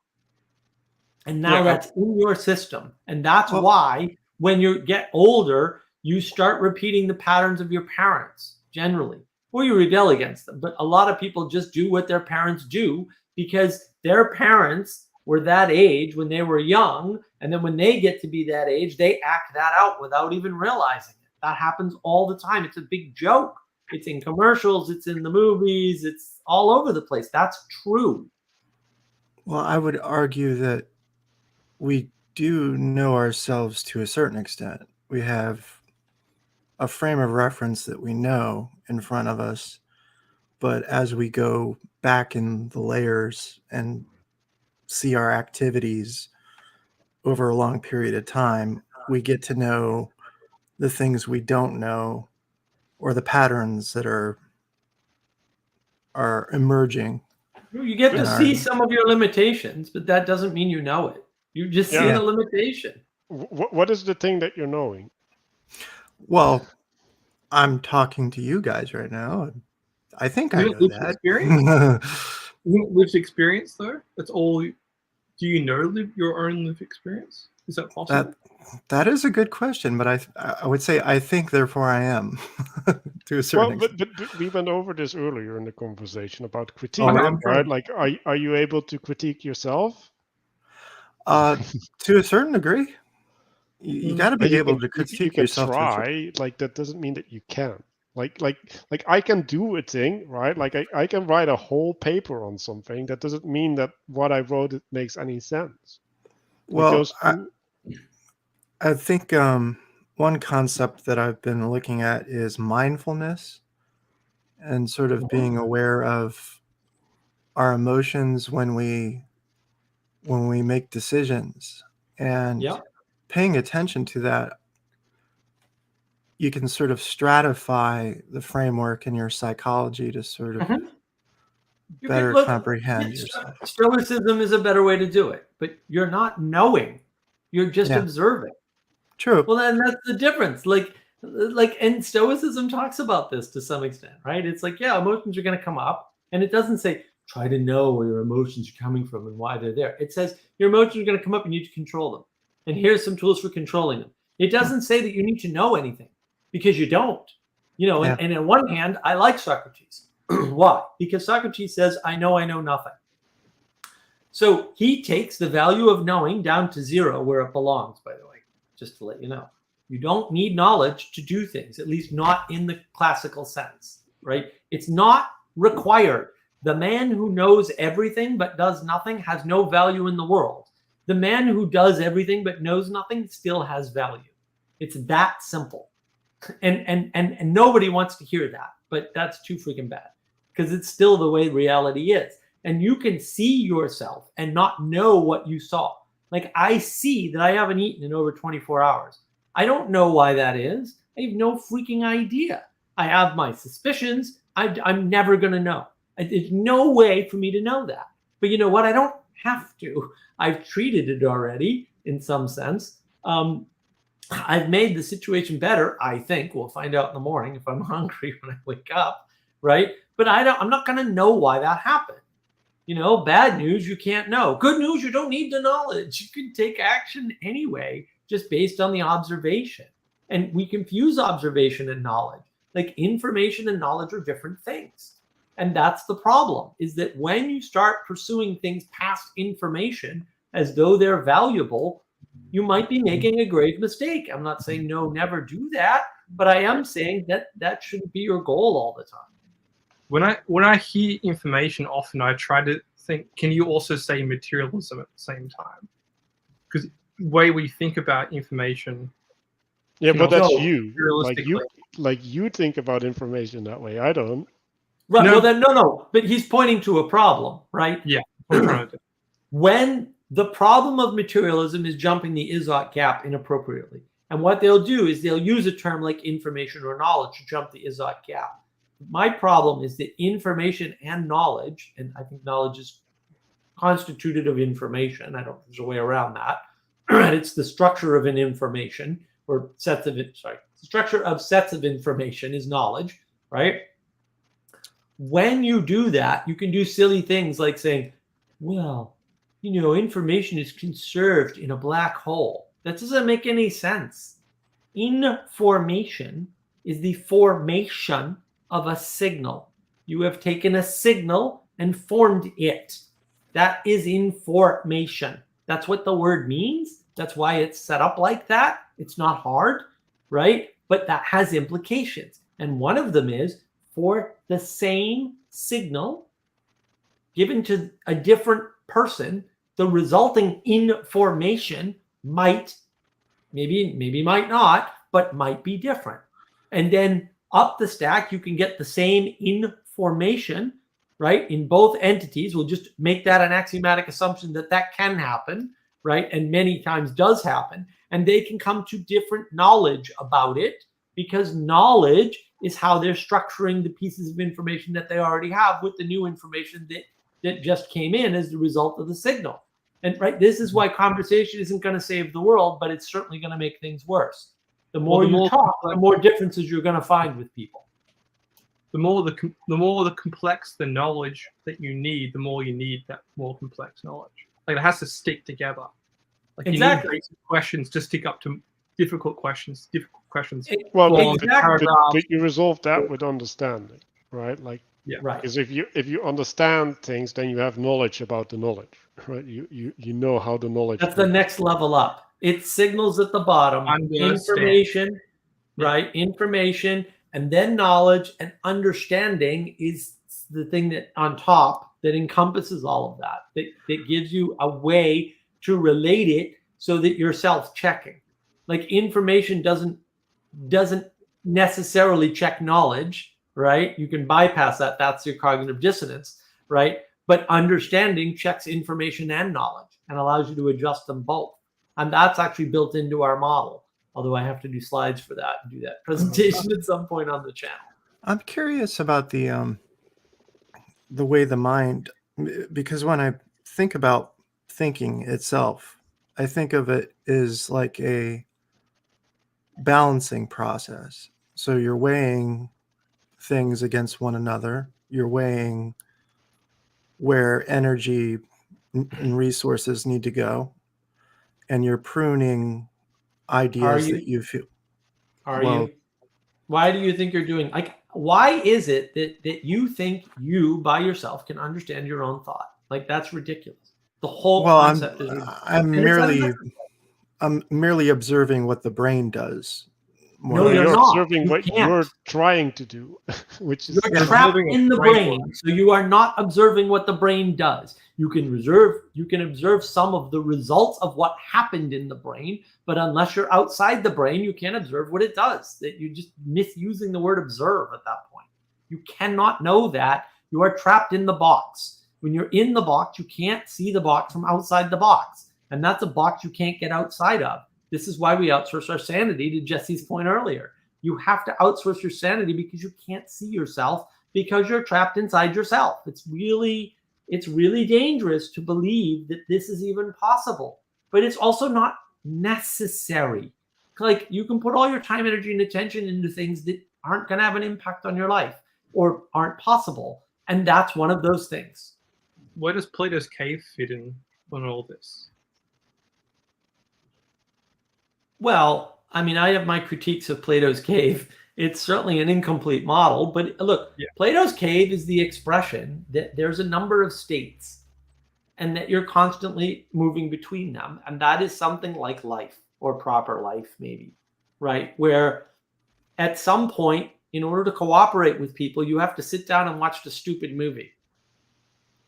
And now that's in your system. And that's why when you get older, you start repeating the patterns of your parents, generally, or you rebel against them. But a lot of people just do what their parents do because their parents were that age when they were young. And then when they get to be that age, they act that out without even realizing it. That happens all the time. It's a big joke. It's in commercials. It's in the movies. It's all over the place. That's true. Well, I would argue that we do know ourselves to a certain extent. We have a frame of reference that we know in front of us, but as we go back in the layers and see our activities over a long period of time, we get to know the things we don't know, or the patterns that are emerging. You get to see some of your limitations, but that doesn't mean you know it. You just see the limitation. What is the thing that you're knowing? Well, I'm talking to you guys right now. I think I know that. Experience? Lived experience, though? That's all. Do you know your own lived experience? Is that possible? That is a good question, but I would say I think, therefore I am, to a certain extent. But we went over this earlier in the conversation about critique, right? Like, are you able to critique yourself? To a certain degree, you got to be able to critique yourself. You can try. Like, that doesn't mean that you can. Like I can do a thing, right? Like I can write a whole paper on something. That doesn't mean that what I wrote it makes any sense. Well, I think one concept that I've been looking at is mindfulness, and sort of being aware of our emotions when we make decisions, and paying attention to that. You can sort of stratify the framework in your psychology to sort of better comprehend yourself. Stoicism is a better way to do it, but you're not knowing. You're just observing. True. Well, then that's the difference. And Stoicism talks about this to some extent, right? It's like, emotions are going to come up, and it doesn't say try to know where your emotions are coming from and why they're there. It says your emotions are going to come up and you need to control them. And here's some tools for controlling them. It doesn't say that you need to know anything, because you don't. And on one hand, I like Socrates. Why? Because Socrates says, I know nothing. So he takes the value of knowing down to zero, where it belongs, by the way, just to let you know. You don't need knowledge to do things, at least not in the classical sense, right? It's not required. The man who knows everything but does nothing has no value in the world. The man who does everything but knows nothing still has value. It's that simple. And nobody wants to hear that, but that's too freaking bad, because it's still the way reality is. And you can see yourself and not know what you saw. Like, I see that I haven't eaten in over 24 hours. I don't know why that is. I have no freaking idea. I have my suspicions. I'm never going to know. There's no way for me to know that. But you know what? I don't have to. I've treated it already in some sense. I've made the situation better, I think. We'll find out in the morning if I'm hungry when I wake up, right? But I'm not going to know why that happened. You know, bad news, you can't know. Good news, you don't need the knowledge. You can take action anyway, just based on the observation. And we confuse observation and knowledge. Like information and knowledge are different things. And that's the problem, is that when you start pursuing things past information as though they're valuable, you might be making a grave mistake. I'm not saying no, never do that, but I am saying that that shouldn't be your goal all the time. When I hear information, often I try to think, can you also say materialism at the same time? Because the way we think about information. Yeah, but that's also you. realistically- Like you think about information that way. I don't. Right. No. Well, then, no. But he's pointing to a problem, right? Yeah. What I'm trying to do. When the problem of materialism is jumping the Izot gap inappropriately. And what they'll do is they'll use a term like information or knowledge to jump the Izot gap. My problem is that information and knowledge, and I think knowledge is constituted of information. I don't think there's a way around that. It's the structure of an information or sets of it. Sorry, the structure of sets of information is knowledge, right? When you do that, you can do silly things like saying, well, you know, information is conserved in a black hole. That doesn't make any sense. Information is the formation of a signal. You have taken a signal and formed it. That is information. That's what the word means. That's why it's set up like that. It's not hard, right? But that has implications. And one of them is for the same signal given to a different person, the resulting information might, maybe might not, but might be different. And then up the stack, you can get the same information, right? In both entities. We'll just make that an axiomatic assumption that that can happen, right? And many times does happen. And they can come to different knowledge about it because knowledge is how they're structuring the pieces of information that they already have with the new information that just came in as the result of the signal. And right, this is why conversation isn't going to save the world, but it's certainly going to make things worse. The more you talk, the more differences you're going to find with people. The more the complex the knowledge that you need, the more you need that more complex knowledge. Like it has to stick together. Like Exactly. You need basic questions to stick up to difficult questions. Well, Exactly. but you resolve that with understanding, right? Like, Yeah. Right. because if you understand things, then you have knowledge about the knowledge, right? You know how the knowledge. That's the next level up. It signals at the bottom, Understand. information, Yeah. right? Information, and then knowledge and understanding is the thing that on top that encompasses all of that. That gives you a way to relate it so that you're self-checking. Like information doesn't necessarily check knowledge, right? You can bypass that. That's your cognitive dissonance, right? But understanding checks information and knowledge and allows you to adjust them both. And that's actually built into our model. Although I have to do slides for that and do that presentation at some point on the channel. I'm curious about the way the mind, because when I think about thinking itself, I think of it as like a balancing process. So you're weighing things against one another. You're weighing where energy and resources need to go, and you're pruning ideas that you feel. Are you? Why do you think you're doing like? Why is it that you think you by yourself can understand your own thought? Like that's ridiculous. The whole concept is. I'm merely observing what the brain does. No, you're not. observing what you're trying to do, which is you're trapped in the brain. So you are not observing what the brain does. You can observe some of the results of what happened in the brain, but unless you're outside the brain, you can't observe what it does. That you're just misusing the word observe at that point. You cannot know that. You are trapped in the box. When you're in the box, you can't see the box from outside the box. And that's a box you can't get outside of. This is why we outsource our sanity, to Jesse's point earlier. You have to outsource your sanity because you can't see yourself because you're trapped inside yourself. It's really dangerous to believe that this is even possible, but it's also not necessary. Like you can put all your time, energy, and attention into things that aren't going to have an impact on your life or aren't possible. And that's one of those things. where does Plato's cave fit in on all this? Well, I mean, I have my critiques of Plato's cave. It's certainly an incomplete model, but look, Yeah. Plato's cave is the expression that there's a number of states and that you're constantly moving between them. And that is something like life or proper life, maybe, right? Where at some point, in order to cooperate with people, you have to sit down and watch the stupid movie.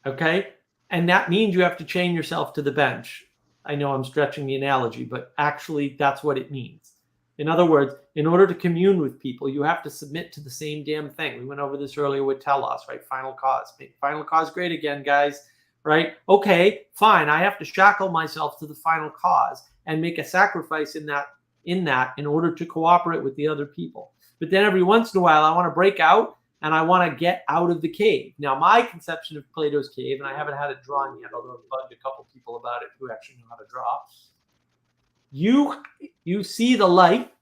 Okay? And that means you have to chain yourself to the bench. I know I'm stretching the analogy, but actually that's what it means. In other words, in order to commune with people, you have to submit to the same damn thing. We went over this earlier with telos, right? Final cause. Make final cause great again, guys, right? Okay, fine. I have to shackle myself to the final cause and make a sacrifice in that in order to cooperate with the other people. But then every once in a while, I want to break out and I want to get out of the cave. Now, my conception of Plato's cave, and I haven't had it drawn yet, although I've bugged a couple people about it who actually know how to draw. You see the light.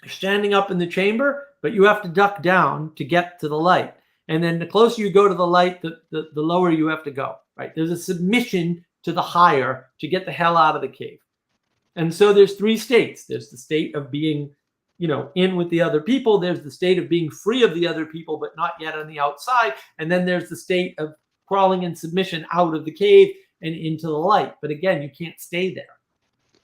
You're standing up in the chamber, but you have to duck down to get to the light. And then the closer you go to the light, the lower you have to go, right? There's a submission to the higher to get the hell out of the cave. And so there's three states. There's the state of being, in with the other people. There's the state of being free of the other people, but not yet on the outside. And then there's the state of crawling in submission out of the cave and into the light. But again, you can't stay there.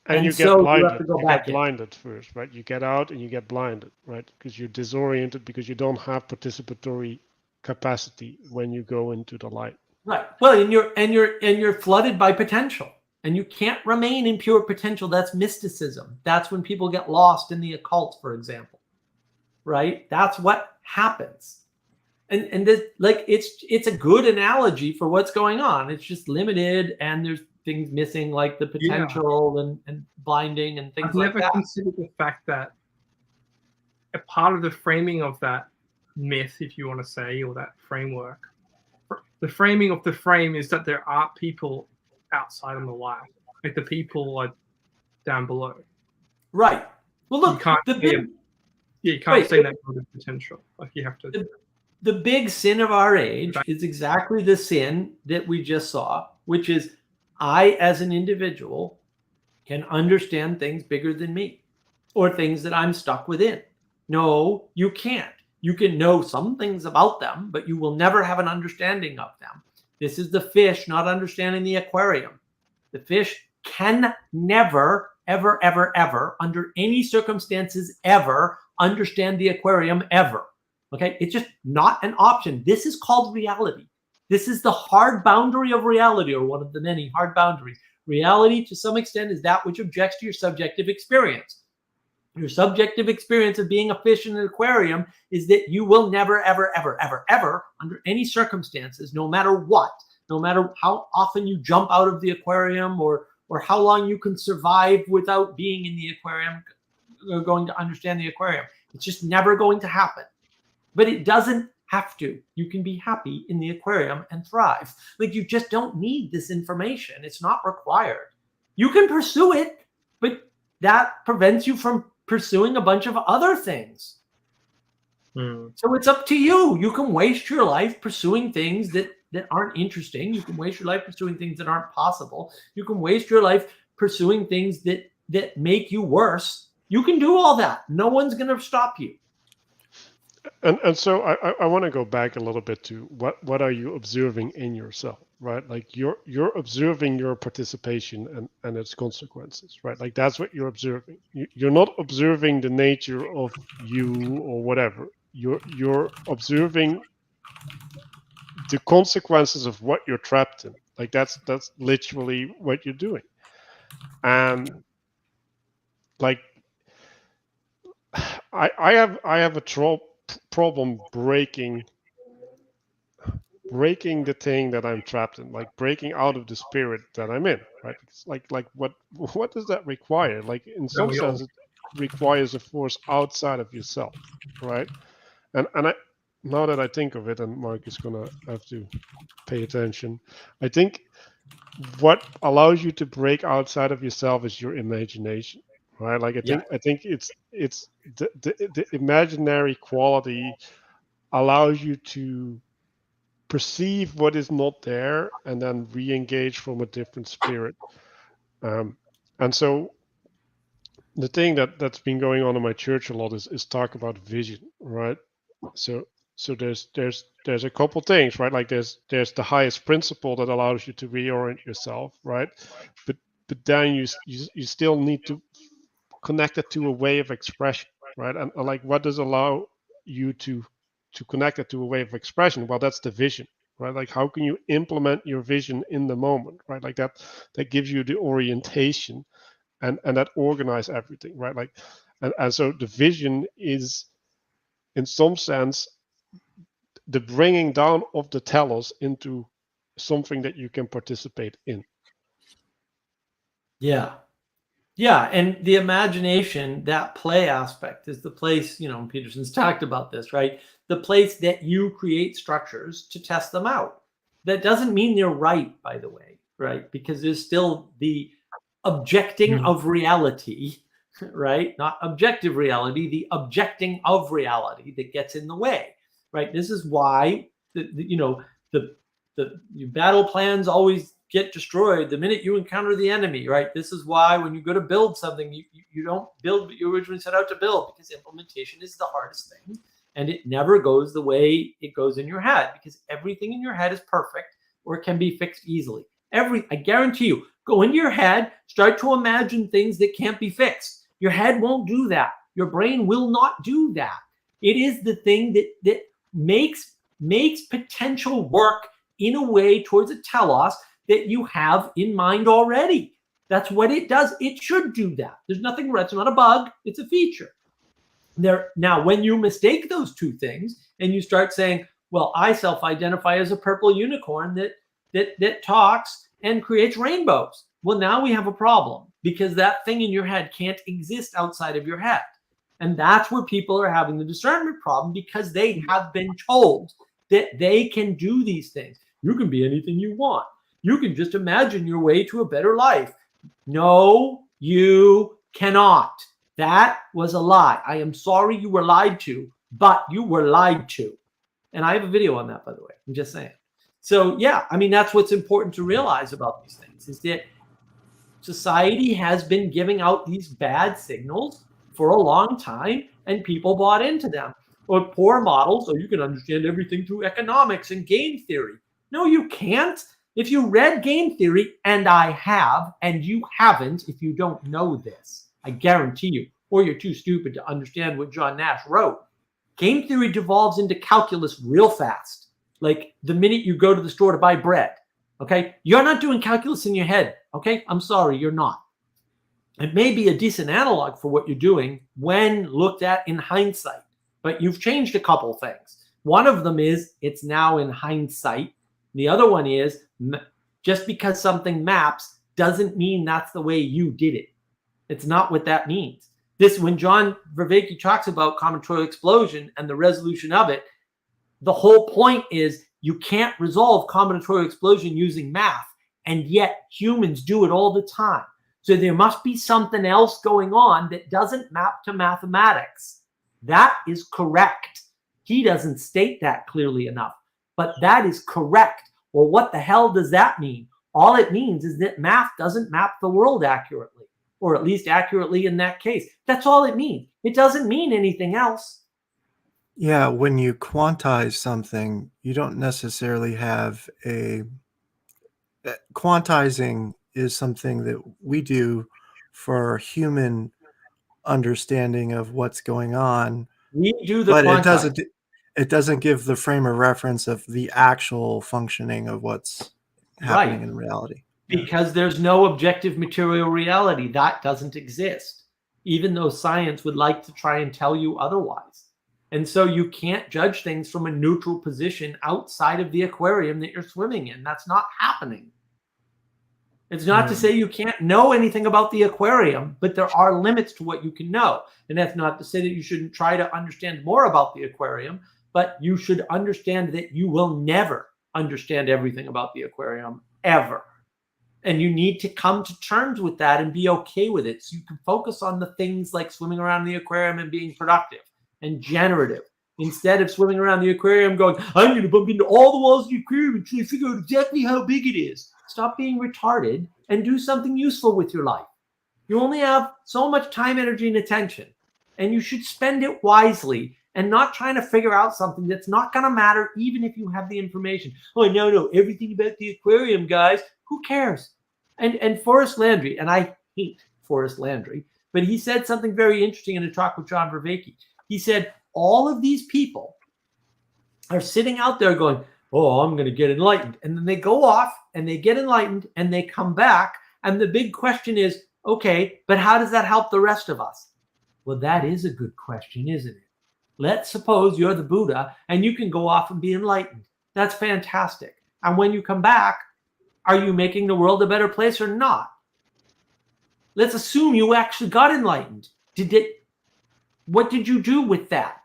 And you get so blinded. you have to go back in. Blinded first, right? You get out and you get blinded, right? Because you're disoriented because you don't have participatory capacity when you go into the light. Right. Well, and you're flooded by potential. And you can't remain in pure potential. That's mysticism. That's when people get lost in the occult, for example. Right? That's what happens. And this, like, it's a good analogy for what's going on. It's just limited and there's things missing, like the potential and blinding and things like that. I've never considered the fact that a part of the framing of that myth, if you want to say, or that framework, the framing of the frame is that there are people outside on the light, like the people are down below. Right. Well, look, you can't say that kind of potential. Like you have to. The big sin of our age is exactly the sin that we just saw, which is I, as an individual, can understand things bigger than me or things that I'm stuck within. No, you can't. You can know some things about them, but you will never have an understanding of them. This is the fish not understanding the aquarium. The fish can never, ever, ever, ever, under any circumstances, ever understand the aquarium ever. Okay? It's just not an option. This is called reality. This is the hard boundary of reality, or one of the many hard boundaries. Reality, to some extent, is that which objects to your subjective experience. Your subjective experience of being a fish in an aquarium is that you will never, ever, ever, ever, ever, under any circumstances, no matter what, no matter how often you jump out of the aquarium or how long you can survive without being in the aquarium, you're going to understand the aquarium. It's just never going to happen. But it doesn't have to. You can be happy in the aquarium and thrive. Like, you just don't need this information. It's not required. You can pursue it, but that prevents you from pursuing a bunch of other things. So it's up to you. You can waste your life pursuing things that aren't interesting. You can waste your life pursuing things that aren't possible. You can waste your life pursuing things that make you worse. You can do all that. No one's going to stop you. And so I want to go back a little bit to what are you observing in yourself, right? Like you're observing your participation and its consequences, right? Like that's what you're observing. You're not observing the nature of you or whatever. You're observing the consequences of what you're trapped in. Like that's literally what you're doing. And like I have a problem breaking the thing that I'm trapped in, like breaking out of the spirit that I'm in, right? It's like what does that require? Like in some sense, it requires a force outside of yourself, right? And I, now that I think of it, and Mark is gonna have to pay attention, I think what allows you to break outside of yourself is your imagination, right? Like I think it's the imaginary quality allows you to perceive what is not there and then re-engage from a different spirit. And so the thing that's been going on in my church a lot is talk about vision, right? So there's a couple things, right? Like there's the highest principle that allows you to reorient yourself, right? But then you still need to connect it to a way of expression, right? And like, what does allow you to connect it to a way of expression? Well, that's the vision, right? Like, how can you implement your vision in the moment, right? Like that gives you the orientation, and that organize everything, right? Like, and so the vision is, in some sense, the bringing down of the telos into something that you can participate in. Yeah. Yeah. And the imagination, that play aspect, is the place, Peterson's talked about this, right? The place that you create structures to test them out. That doesn't mean they're right, by the way, right? Because there's still the objecting of reality, right? Not objective reality, the objecting of reality that gets in the way, right? This is why the battle plans always get destroyed the minute you encounter the enemy, right? This is why when you go to build something, you don't build what you originally set out to build, because implementation is the hardest thing, and it never goes the way it goes in your head, because everything in your head is perfect or it can be fixed easily. I guarantee you, go into your head, start to imagine things that can't be fixed. Your head won't do that. Your brain will not do that. It is the thing that makes potential work in a way towards a telos that you have in mind already. That's what it does. It should do that. There's nothing, it's not a bug, it's a feature. Now, when you mistake those two things and you start saying, well, I self-identify as a purple unicorn that talks and creates rainbows. Well, now we have a problem, because that thing in your head can't exist outside of your head. And that's where people are having the discernment problem, because they have been told that they can do these things. You can be anything you want. You can just imagine your way to a better life. No, you cannot. That was a lie. I am sorry you were lied to, but you were lied to. And I have a video on that, by the way. I'm just saying. So, yeah, I mean, that's what's important to realize about these things, is that society has been giving out these bad signals for a long time, and people bought into them. Or poor models, so you can understand everything through economics and game theory. No, you can't. If you read game theory, and I have, and you haven't, if you don't know this, I guarantee you, or you're too stupid to understand what John Nash wrote. Game theory devolves into calculus real fast. Like the minute you go to the store to buy bread, okay? You're not doing calculus in your head, okay? I'm sorry, you're not. It may be a decent analog for what you're doing when looked at in hindsight, but you've changed a couple things. One of them is it's now in hindsight. The other one is just because something maps doesn't mean that's the way you did it. It's not what that means. When John Vervaeke talks about combinatorial explosion and the resolution of it, the whole point is you can't resolve combinatorial explosion using math, and yet humans do it all the time. So there must be something else going on that doesn't map to mathematics. That is correct. He doesn't state that clearly enough, but that is correct. Well, what the hell does that mean? All it means is that math doesn't map the world accurately, or at least accurately in that case. That's all it means. It doesn't mean anything else. Yeah, when you quantize something, you don't necessarily have quantizing is something that we do for human understanding of what's going on. We do the but quantizing. it doesn't give the frame of reference of the actual functioning of what's happening in reality. Because there's no objective material reality. That doesn't exist, even though science would like to try and tell you otherwise. And so you can't judge things from a neutral position outside of the aquarium that you're swimming in. That's not happening. It's not to say you can't know anything about the aquarium, but there are limits to what you can know. And that's not to say that you shouldn't try to understand more about the aquarium, but you should understand that you will never understand everything about the aquarium, ever. And you need to come to terms with that and be okay with it, so you can focus on the things like swimming around in the aquarium and being productive and generative. instead of swimming around the aquarium going, I'm going to bump into all the walls of the aquarium until I figure out exactly how big it is. Stop being retarded and do something useful with your life. You only have so much time, energy, and attention, and you should spend it wisely and not trying to figure out something that's not going to matter even if you have the information. Oh, no, everything about the aquarium, guys. Who cares? And Forrest Landry, and I hate Forrest Landry, but he said something very interesting in a talk with John Vervaeke. He said, all of these people are sitting out there going, oh, I'm going to get enlightened. And then they go off and they get enlightened and they come back. And the big question is, okay, but how does that help the rest of us? Well, that is a good question, isn't it? Let's suppose you're the Buddha and you can go off and be enlightened. That's fantastic. And when you come back, are you making the world a better place or not? Let's assume you actually got enlightened. What did you do with that?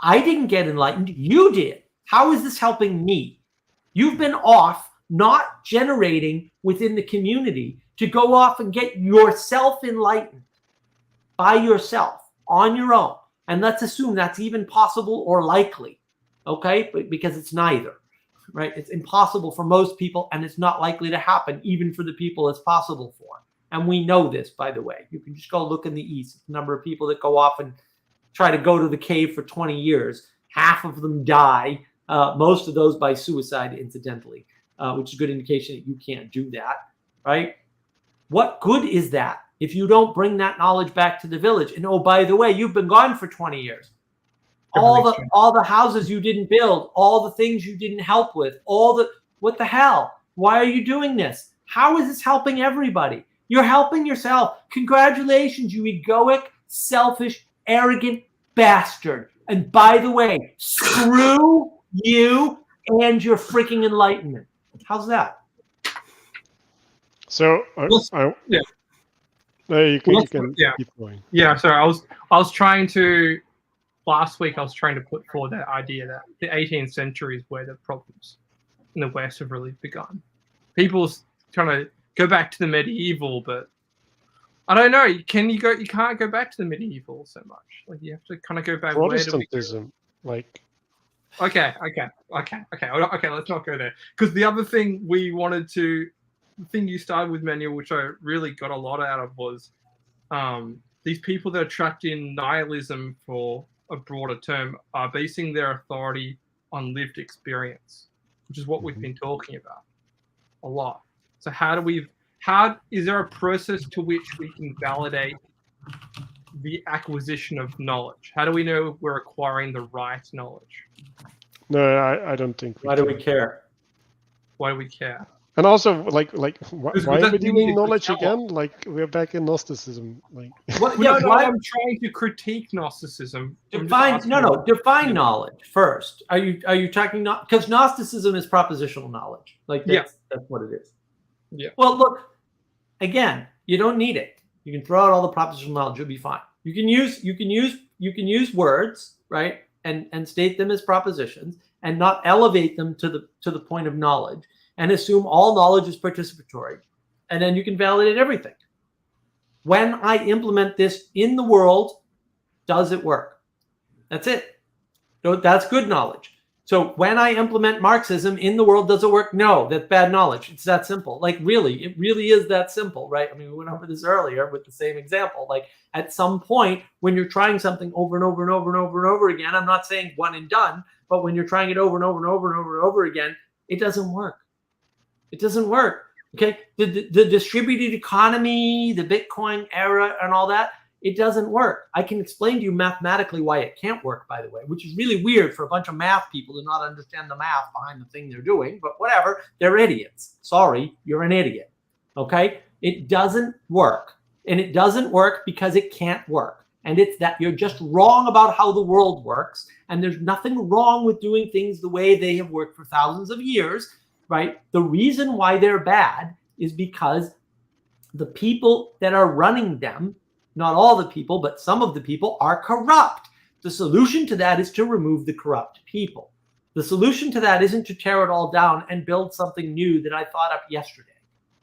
I didn't get enlightened. You did. How is this helping me? You've been off, not generating within the community to go off and get yourself enlightened by yourself on your own. And let's assume that's even possible or likely, okay? Because it's neither, right? It's impossible for most people, and it's not likely to happen even for the people it's possible for. And we know this, by the way. You can just go look in the East. The number of people that go off and try to go to the cave for 20 years. Half of them die, most of those by suicide, incidentally, which is a good indication that you can't do that, right? What good is that if you don't bring that knowledge back to the village? And oh, by the way, you've been gone for 20 years. All the houses you didn't build, all the things you didn't help with, what the hell? Why are you doing this? How is this helping everybody? You're helping yourself. Congratulations, you egoic, selfish, arrogant bastard. And by the way, screw you and your freaking enlightenment. How's that? So yeah. No, you can keep going. Yeah, so I was trying to last week I was trying to put forward that idea that the 18th century is where the problems in the West have really begun. People's trying to go back to the medieval, but I don't know. You can't go back to the medieval so much. Like you have to kind of go back. Protestantism, like. Okay. Let's not go there because the other thing the thing you started with, Manuel, which I really got a lot out of, was these people that are trapped in nihilism, for a broader term, are basing their authority on lived experience, which is what we've been talking about a lot. So how is there a process to which we can validate the acquisition of knowledge? How do we know we're acquiring the right knowledge? No, I don't think. Why do we care? Why do we care? And also, why are we doing knowledge again? Like we're back in Gnosticism. Like, I'm trying to critique Gnosticism. Define knowledge first. Are you talking because Gnosticism is propositional knowledge? Like that's what it is. Yeah. Well, look, again, you don't need it. You can throw out all the propositional knowledge; you'll be fine. You can use words, right, and state them as propositions, and not elevate them to the point of knowledge, and assume all knowledge is participatory, and then you can validate everything. When I implement this in the world, does it work? That's it. No, that's good knowledge. So when I implement Marxism in the world, does it work? No, that's bad knowledge. It's that simple. Like really, it really is that simple, right? I mean, we went over this earlier with the same example. Like at some point, when you're trying something over and over and over and over and over again, I'm not saying one and done, but when you're trying it over and over and over and over and over again, it doesn't work. It doesn't work. Okay, the distributed economy, the Bitcoin era, and all that, it doesn't work. I can explain to you mathematically why it can't work, by the way, which is really weird for a bunch of math people to not understand the math behind the thing they're doing, but whatever, they're idiots. Sorry, you're an idiot. Okay, it doesn't work, and it doesn't work because it can't work, and it's that you're just wrong about how the world works, and there's nothing wrong with doing things the way they have worked for thousands of years. Right? The reason why they're bad is because the people that are running them, not all the people, but some of the people, are corrupt. The solution to that is to remove the corrupt people. The solution to that isn't to tear it all down and build something new that I thought up yesterday,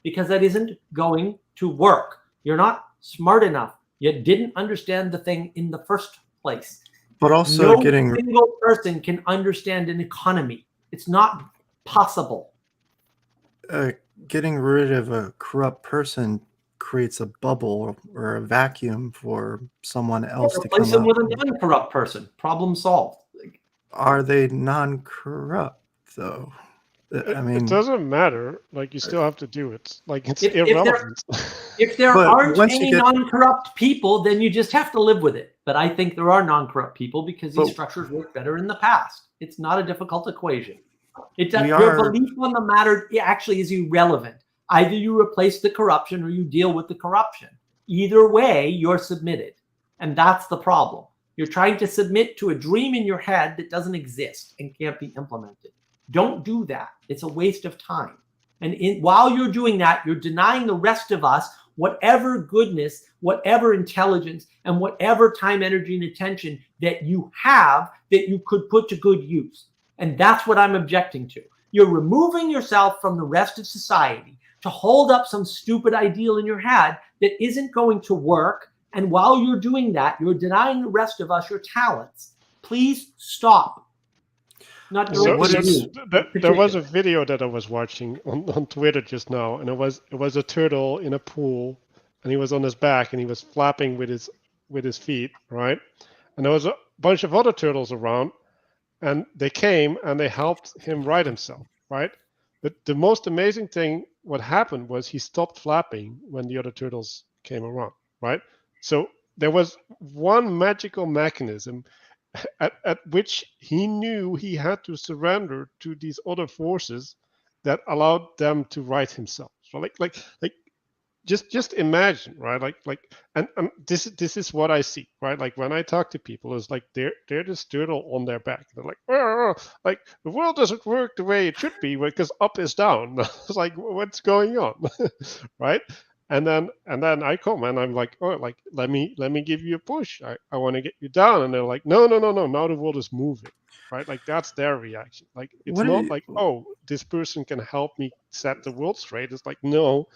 because that isn't going to work. You're not smart enough. You didn't understand the thing in the first place. But also No single person can understand an economy. It's not possible. Getting rid of a corrupt person creates a bubble or a vacuum for someone else to Replace come them up. with a non-corrupt person. Problem solved. Are they non-corrupt though? I mean, it doesn't matter. Like you still have to do it. Like it's If irrelevant. If there But aren't once you any get- non-corrupt people, then you just have to live with it. But I think there are non-corrupt people because these But- structures worked better in the past. It's not a difficult equation. It does, We your are- belief on the matter actually is irrelevant. Either you replace the corruption or you deal with the corruption. Either way, you're submitted. And that's the problem. You're trying to submit to a dream in your head that doesn't exist and can't be implemented. Don't do that. It's a waste of time. And while you're doing that, you're denying the rest of us whatever goodness, whatever intelligence, and whatever time, energy, and attention that you have that you could put to good use. And that's what I'm objecting to. You're removing yourself from the rest of society to hold up some stupid ideal in your head that isn't going to work. And while you're doing that, you're denying the rest of us your talents. Please stop. Not So, directed so at you. there was a video that I was watching on Twitter just now, and it was a turtle in a pool, and he was on his back and he was flapping with his feet, right? And there was a bunch of other turtles around, and they came and they helped him right himself, right? But the most amazing thing, what happened was he stopped flapping when the other turtles came around, right? So there was one magical mechanism at which he knew he had to surrender to these other forces that allowed them to right himself. So like just imagine, right? And this is what I see, right? Like when I talk to people, it's like they're this turtle on their back. They're like, oh, like the world doesn't work the way it should be because up is down. It's like, what's going on, right? And then I come and I'm like, oh, like let me give you a push. I want to get you down. And they're like, no. Now the world is moving, right? Like that's their reaction. Like it's not like, oh, this person can help me set the world straight. It's like, no,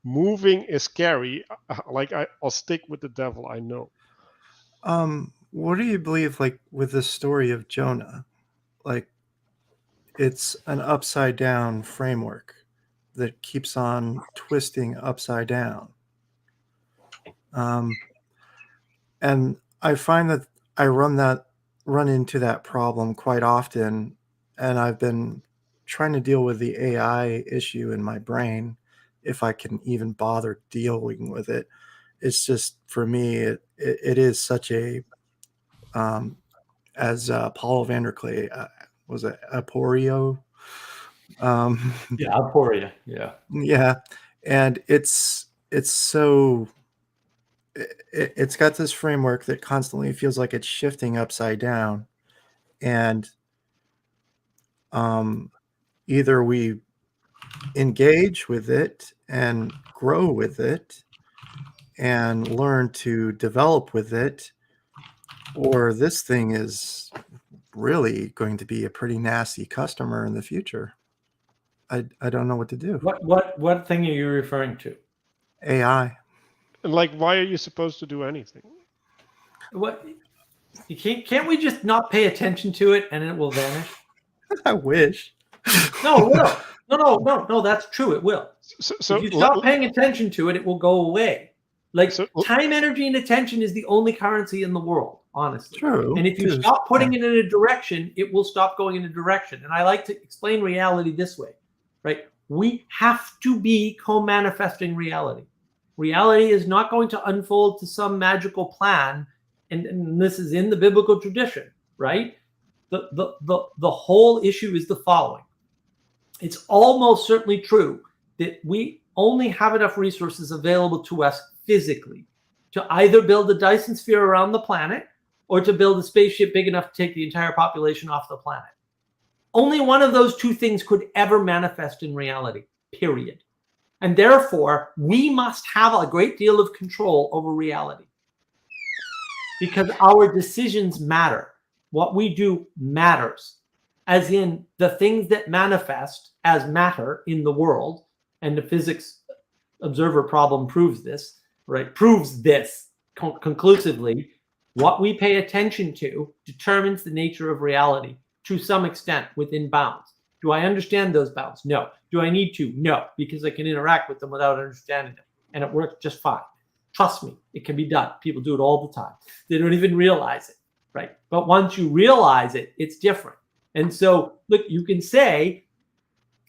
moving is scary. Like I'll stick with the devil. I know. What do you believe, like with the story of Jonah? Like it's an upside down framework that keeps on twisting upside down. And I find that I run into that problem quite often, and I've been trying to deal with the AI issue in my brain, if I can even bother dealing with it. It's just, for me, it is such a, as Paul Vanderklay, was it Aporio? Yeah, Aporia. Yeah. Yeah, and it's so it's got this framework that constantly feels like it's shifting upside down, and either we engage with it and grow with it and learn to develop with it, or this thing is really going to be a pretty nasty customer in the future. I don't know what to do. What thing are you referring to? AI. And like, why are you supposed to do anything? What you can't we just not pay attention to it and it will vanish? I wish. No, it will. No, that's true. It will. So if you stop paying attention to it, it will go away. Like time, energy, and attention is the only currency in the world, honestly. True. And if you stop putting it in a direction, it will stop going in a direction. And I like to explain reality this way, right? We have to be co-manifesting reality. Reality is not going to unfold to some magical plan, and this is in the biblical tradition, right? The whole issue is the following. It's almost certainly true that we only have enough resources available to us physically to either build a Dyson sphere around the planet or to build a spaceship big enough to take the entire population off the planet. Only one of those two things could ever manifest in reality, period. And therefore, we must have a great deal of control over reality because our decisions matter. What we do matters, as in the things that manifest as matter in the world. And the physics observer problem proves this, right? Proves this conclusively. what we pay attention to determines the nature of reality to some extent within bounds. Do I understand those bounds? No. Do I need to? No, because I can interact with them without understanding them, and it works just fine. Trust me, it can be done. People do it all the time. They don't even realize it, right? But once you realize it, it's different. And so, look, you can say,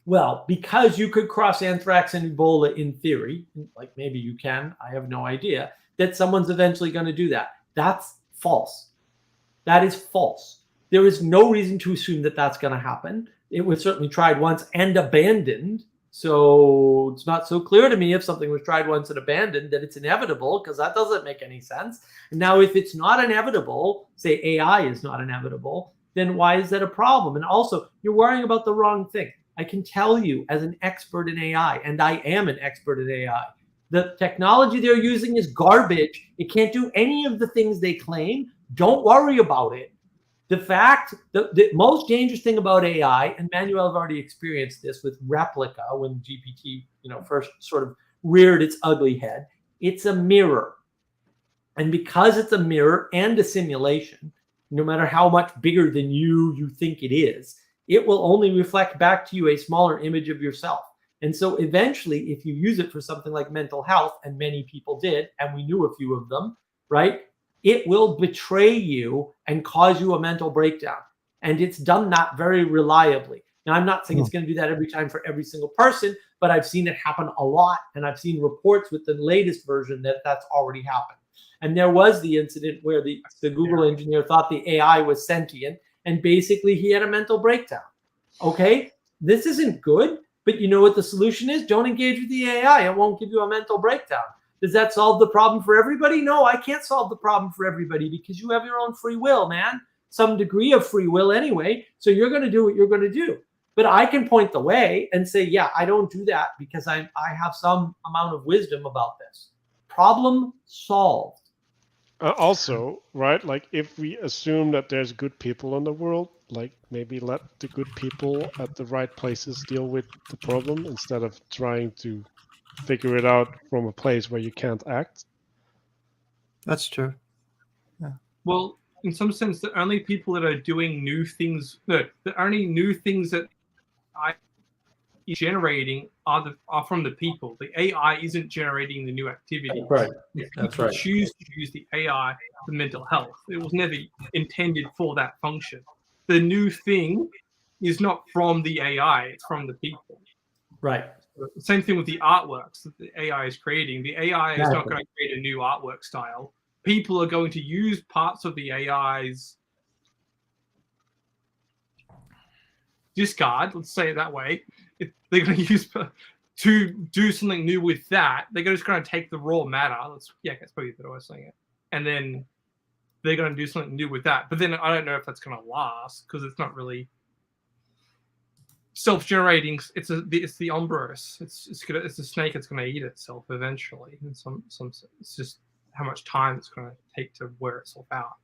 well, because you could cross anthrax and Ebola in theory, like maybe you can, I have no idea, that someone's eventually going to do that. That's false. That is false. There is no reason to assume that that's going to happen. It was certainly tried once and abandoned. So it's not so clear to me if something was tried once and abandoned that it's inevitable, because that doesn't make any sense. And now, if it's not inevitable, say AI is not inevitable, then why is that a problem? And also, you're worrying about the wrong thing. I can tell you as an expert in AI, and I am an expert in AI, the technology they're using is garbage. It can't do any of the things they claim. Don't worry about it. The fact, the most dangerous thing about AI, and Manuel have already experienced this with Replica when GPT, first sort of reared its ugly head, it's a mirror. And because it's a mirror and a simulation, no matter how much bigger than you think it is, it will only reflect back to you a smaller image of yourself. And so eventually, if you use it for something like mental health, and many people did, and we knew a few of them, right? It will betray you and cause you a mental breakdown. And it's done that very reliably. Now, I'm not saying it's going to do that every time for every single person, but I've seen it happen a lot. And I've seen reports with the latest version that that's already happened. And there was the incident where the Google engineer thought the AI was sentient, and basically he had a mental breakdown. Okay, this isn't good, but you know what the solution is? Don't engage with the AI. It won't give you a mental breakdown. Does that solve the problem for everybody? No, I can't solve the problem for everybody, because you have your own free will, man. Some degree of free will anyway. So you're going to do what you're going to do. But I can point the way and say, yeah, I don't do that because I have some amount of wisdom about this. Problem solved. Also, right, like if we assume that there's good people in the world, like maybe let the good people at the right places deal with the problem instead of trying to figure it out from a place where you can't act. That's true. Yeah. Well, in some sense, the only people that are doing new things, the only new things that I is generating are from the people. The AI isn't generating the new activity. Right. If That's people right. choose to use the AI for mental health, it was never intended for that function. The new thing is not from the AI; it's from the people. Right. Same thing with the artworks that the AI is creating. The AI is not Exactly. going to create a new artwork style. People are going to use parts of the AI's discard, let's say it that way. If they're going to use to do something new with that, they're just going to take the raw matter. That's probably the better way of saying it. And then they're going to do something new with that. But then I don't know if that's going to last, because it's not really self-generating. It's the Umbros. It's a snake. It's going to eat itself eventually. In some it's just how much time it's going to take to wear itself out.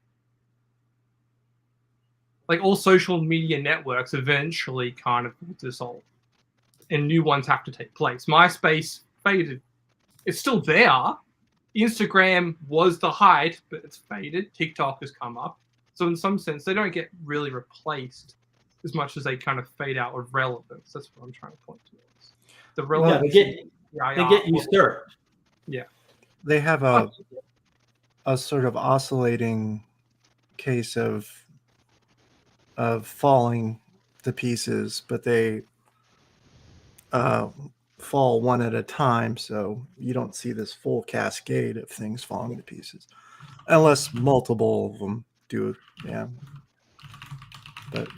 Like all social media networks eventually kind of dissolve, and new ones have to take place. MySpace faded. It's still there. Instagram was the height, but it's faded. TikTok has come up. So in some sense, they don't get really replaced as much as they kind of fade out of relevance. That's what I'm trying to point towards. The relevance. they get usurped. Yeah. They have a sort of oscillating case of falling to pieces, but they fall one at a time, so you don't see this full cascade of things falling to pieces, unless multiple of them do. Yeah, but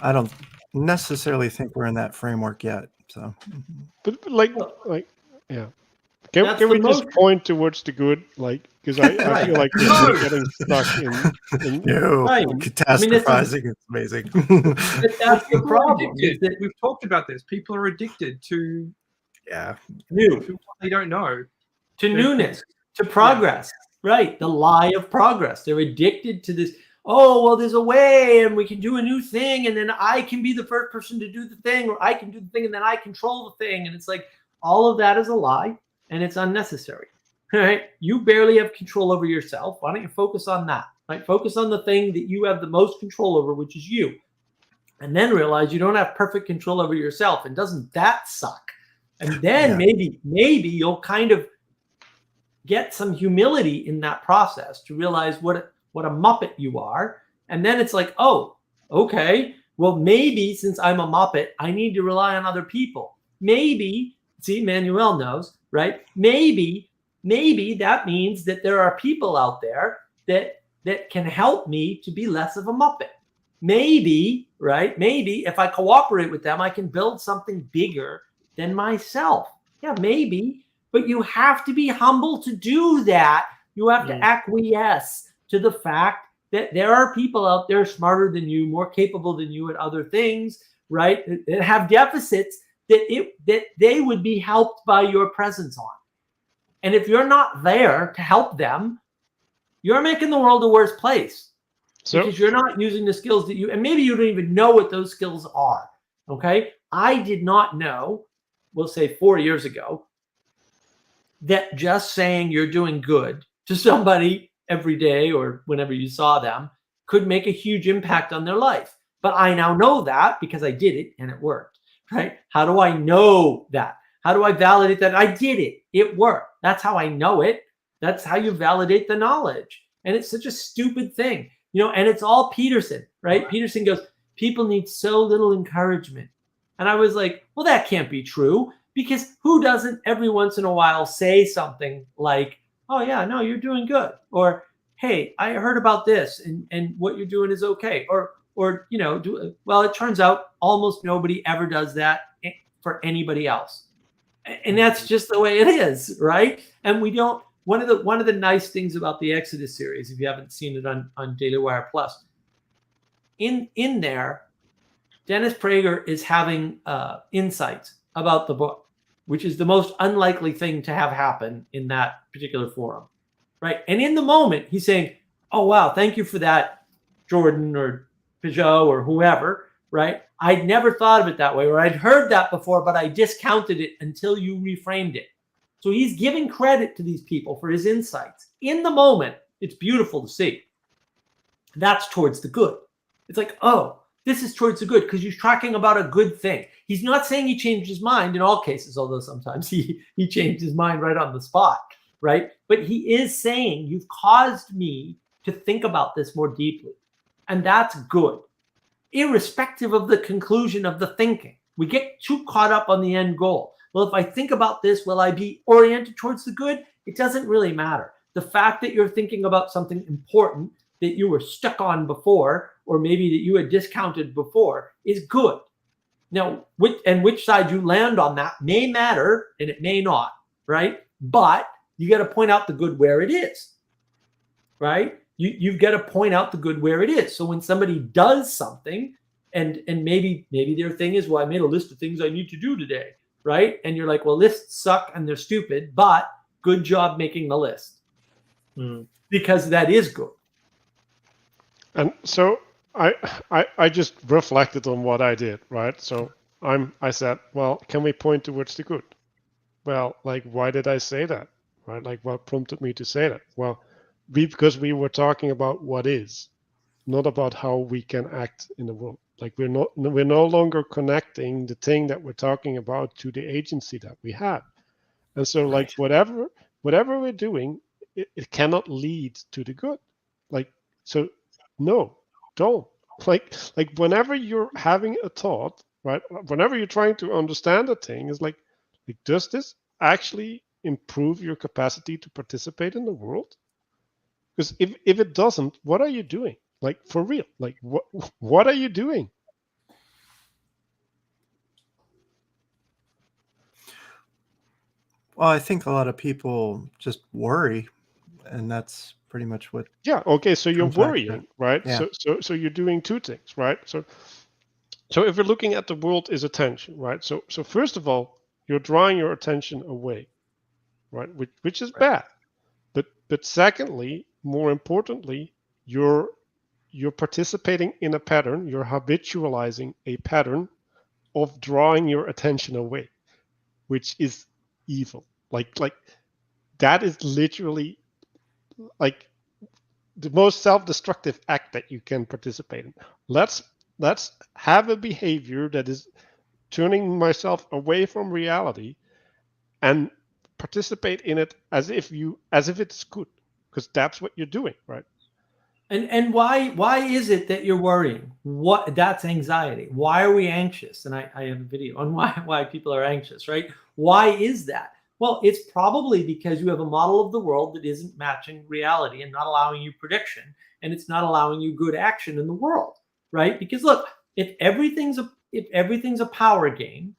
I don't necessarily think we're in that framework yet. So, but yeah. Can That's we the just most- point towards the good, like, because I Right. feel like No. we're getting stuck in no, Right. catastrophizing is amazing. That's the People are problem. addicted. Is that We've talked about this. People are addicted to Yeah, new what they don't know. to newness, to progress, right? The lie of progress. They're addicted to this. Oh, well, there's a way and we can do a new thing, and then I can be the first person to do the thing, or I can do the thing and then I control the thing. And it's like all of that is a lie, and it's unnecessary. right? You barely have control over yourself. Why don't you focus on that? Right? Focus on the thing that you have the most control over, which is you. And then realize you don't have perfect control over yourself. And doesn't that suck? And then maybe you'll kind of get some humility in that process to realize what a muppet you are. And then it's like, oh, okay, well, maybe since I'm a muppet, I need to rely on other people. Maybe, see, Manuel knows, right? Maybe that means that there are people out there that can help me to be less of a muppet. Maybe, right? Maybe if I cooperate with them, I can build something bigger than myself. Yeah, maybe. But you have to be humble to do that. You have to acquiesce to the fact that there are people out there smarter than you, more capable than you at other things, right? That have deficits that they would be helped by your presence on. And if you're not there to help them, you're making the world a worse place. Because you're not using the skills that you, and maybe you don't even know what those skills are. Okay. I did not know, we'll say 4 years ago, that just saying you're doing good to somebody every day or whenever you saw them could make a huge impact on their life. But I now know that because I did it and it worked, right? How do I know that? How do I validate that I did it? It worked. That's how I know it. That's how you validate the knowledge. And it's such a stupid thing, you know, and it's all Peterson, right? Peterson goes, people need so little encouragement. And I was like, well, that can't be true, because who doesn't every once in a while say something like, oh yeah, no, you're doing good. Or, hey, I heard about this and what you're doing is okay. Or, you know, well, it turns out almost nobody ever does that for anybody else. And that's just the way it is, right? And we don't, one of the nice things about the Exodus series, if you haven't seen it on Daily Wire Plus, in there, Dennis Prager is having insights about the book, which is the most unlikely thing to have happen in that particular forum, right? And in the moment, he's saying, oh, wow, thank you for that, Jordan or Peugeot or whoever, right? I'd never thought of it that way, or I'd heard that before, but I discounted it until you reframed it. So he's giving credit to these people for his insights. In the moment, it's beautiful to see. That's towards the good. It's like, oh, this is towards the good because he's talking about a good thing. He's not saying he changed his mind in all cases, although sometimes he changed his mind right on the spot, right? But he is saying, you've caused me to think about this more deeply. And that's good, irrespective of the conclusion of the thinking. We get too caught up on the end goal. Well, if I think about this, will I be oriented towards the good? It doesn't really matter. The fact that you're thinking about something important that you were stuck on before, or maybe that you had discounted before, is good. Now, which side you land on that may matter, and it may not, right? But you got to point out the good where it is, right? You've got to point out the good where it is. So when somebody does something, and maybe their thing is, well, I made a list of things I need to do today, right? And you're like, well, lists suck and they're stupid, but good job making the list. Because that is good. And so I just reflected on what I did, right? So I said, well, can we point towards the good? Well, like, why did I say that? Right? Like, what prompted me to say that? Well, because we were talking about what is, not about how we can act in the world. Like, we're no longer connecting the thing that we're talking about to the agency that we have. And so, like, whatever we're doing, it cannot lead to the good. Like, so no, don't. Like whenever you're having a thought, right? Whenever you're trying to understand a thing, is like, does this actually improve your capacity to participate in the world? Because if it doesn't, what are you doing? Like, for real? Like, what are you doing? Well, I think a lot of people just worry, and that's pretty much what. Yeah. Okay. So you're comes back to worrying, it. right? Yeah. So you're doing two things, right? So if we're looking at the world as attention, right? So first of all, you're drawing your attention away, right? Which is bad. But secondly, more importantly, you're participating in a pattern. You're habitualizing a pattern of drawing your attention away, which is evil. Like that is literally like the most self-destructive act that you can participate in. Let's have a behavior that is turning myself away from reality and participate in it as if it's good, because that's what you're doing, right? And why is it that you're worrying? What that's anxiety. Why are we anxious? And I have a video on why people are anxious, right? Why is that? Well, it's probably because you have a model of the world that isn't matching reality and not allowing you prediction, and it's not allowing you good action in the world, right? Because look, if everything's a power game,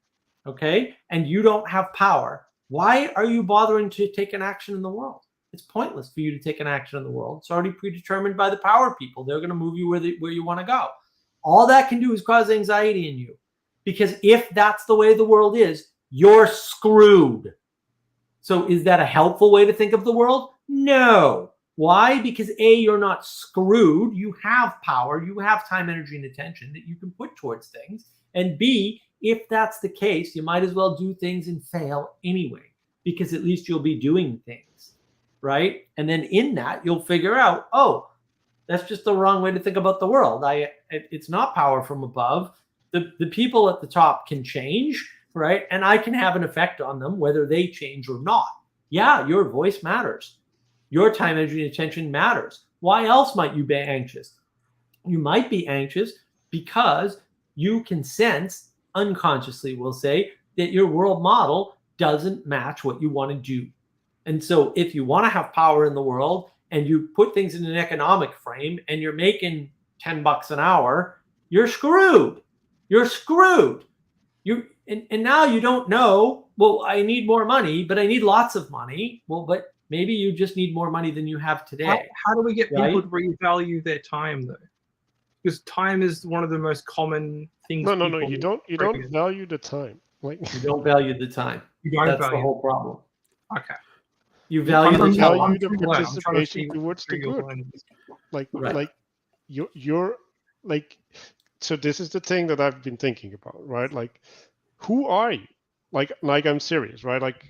okay, and you don't have power, why are you bothering to take an action in the world? It's pointless for you to take an action in the world. It's already predetermined by the power people. They're going to move you where you want to go. All that can do is cause anxiety in you, because if that's the way the world is, you're screwed. So is that a helpful way to think of the world? No. Why? Because A, you're not screwed. You have power. You have time, energy, and attention that you can put towards things. And B, if that's the case, you might as well do things and fail anyway, because at least you'll be doing things, right? And then in that, you'll figure out, oh, that's just the wrong way to think about the world. It's not power from above. The people at the top can change, right? And I can have an effect on them, whether they change or not. Yeah, your voice matters. Your time, energy, and attention matters. Why else might you be anxious? You might be anxious because you can sense, unconsciously, we'll say, that your world model doesn't match what you want to do. And so if you want to have power in the world and you put things in an economic frame and you're making $10 an hour, you're screwed. You're screwed. And now you don't know, well, I need more money, but I need lots of money. Well, but maybe you just need more money than you have today. How do we get right? people to revalue their time, though? Because time is one of the most common things. No. You don't value the time. Like You don't value the time. You don't That's value the whole problem. Okay. You value the value time. the participation towards the good. Like Right. like you're like, so this is the thing that I've been thinking about, right? Like, who are you? Like I'm serious, right? Like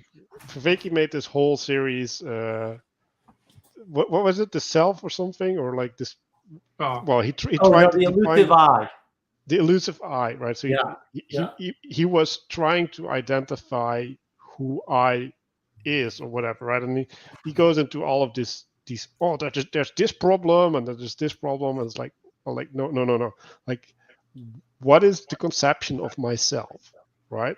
Viveki made this whole series, what was it, the self or something, or like this? Oh. Well, he tried the to define elusive I. the elusive I, right? So Yeah. he was trying to identify who I is or whatever, right? And he goes into all of these there's this problem and there's this problem, and it's like, oh, like no. Like, what is the conception of myself, right?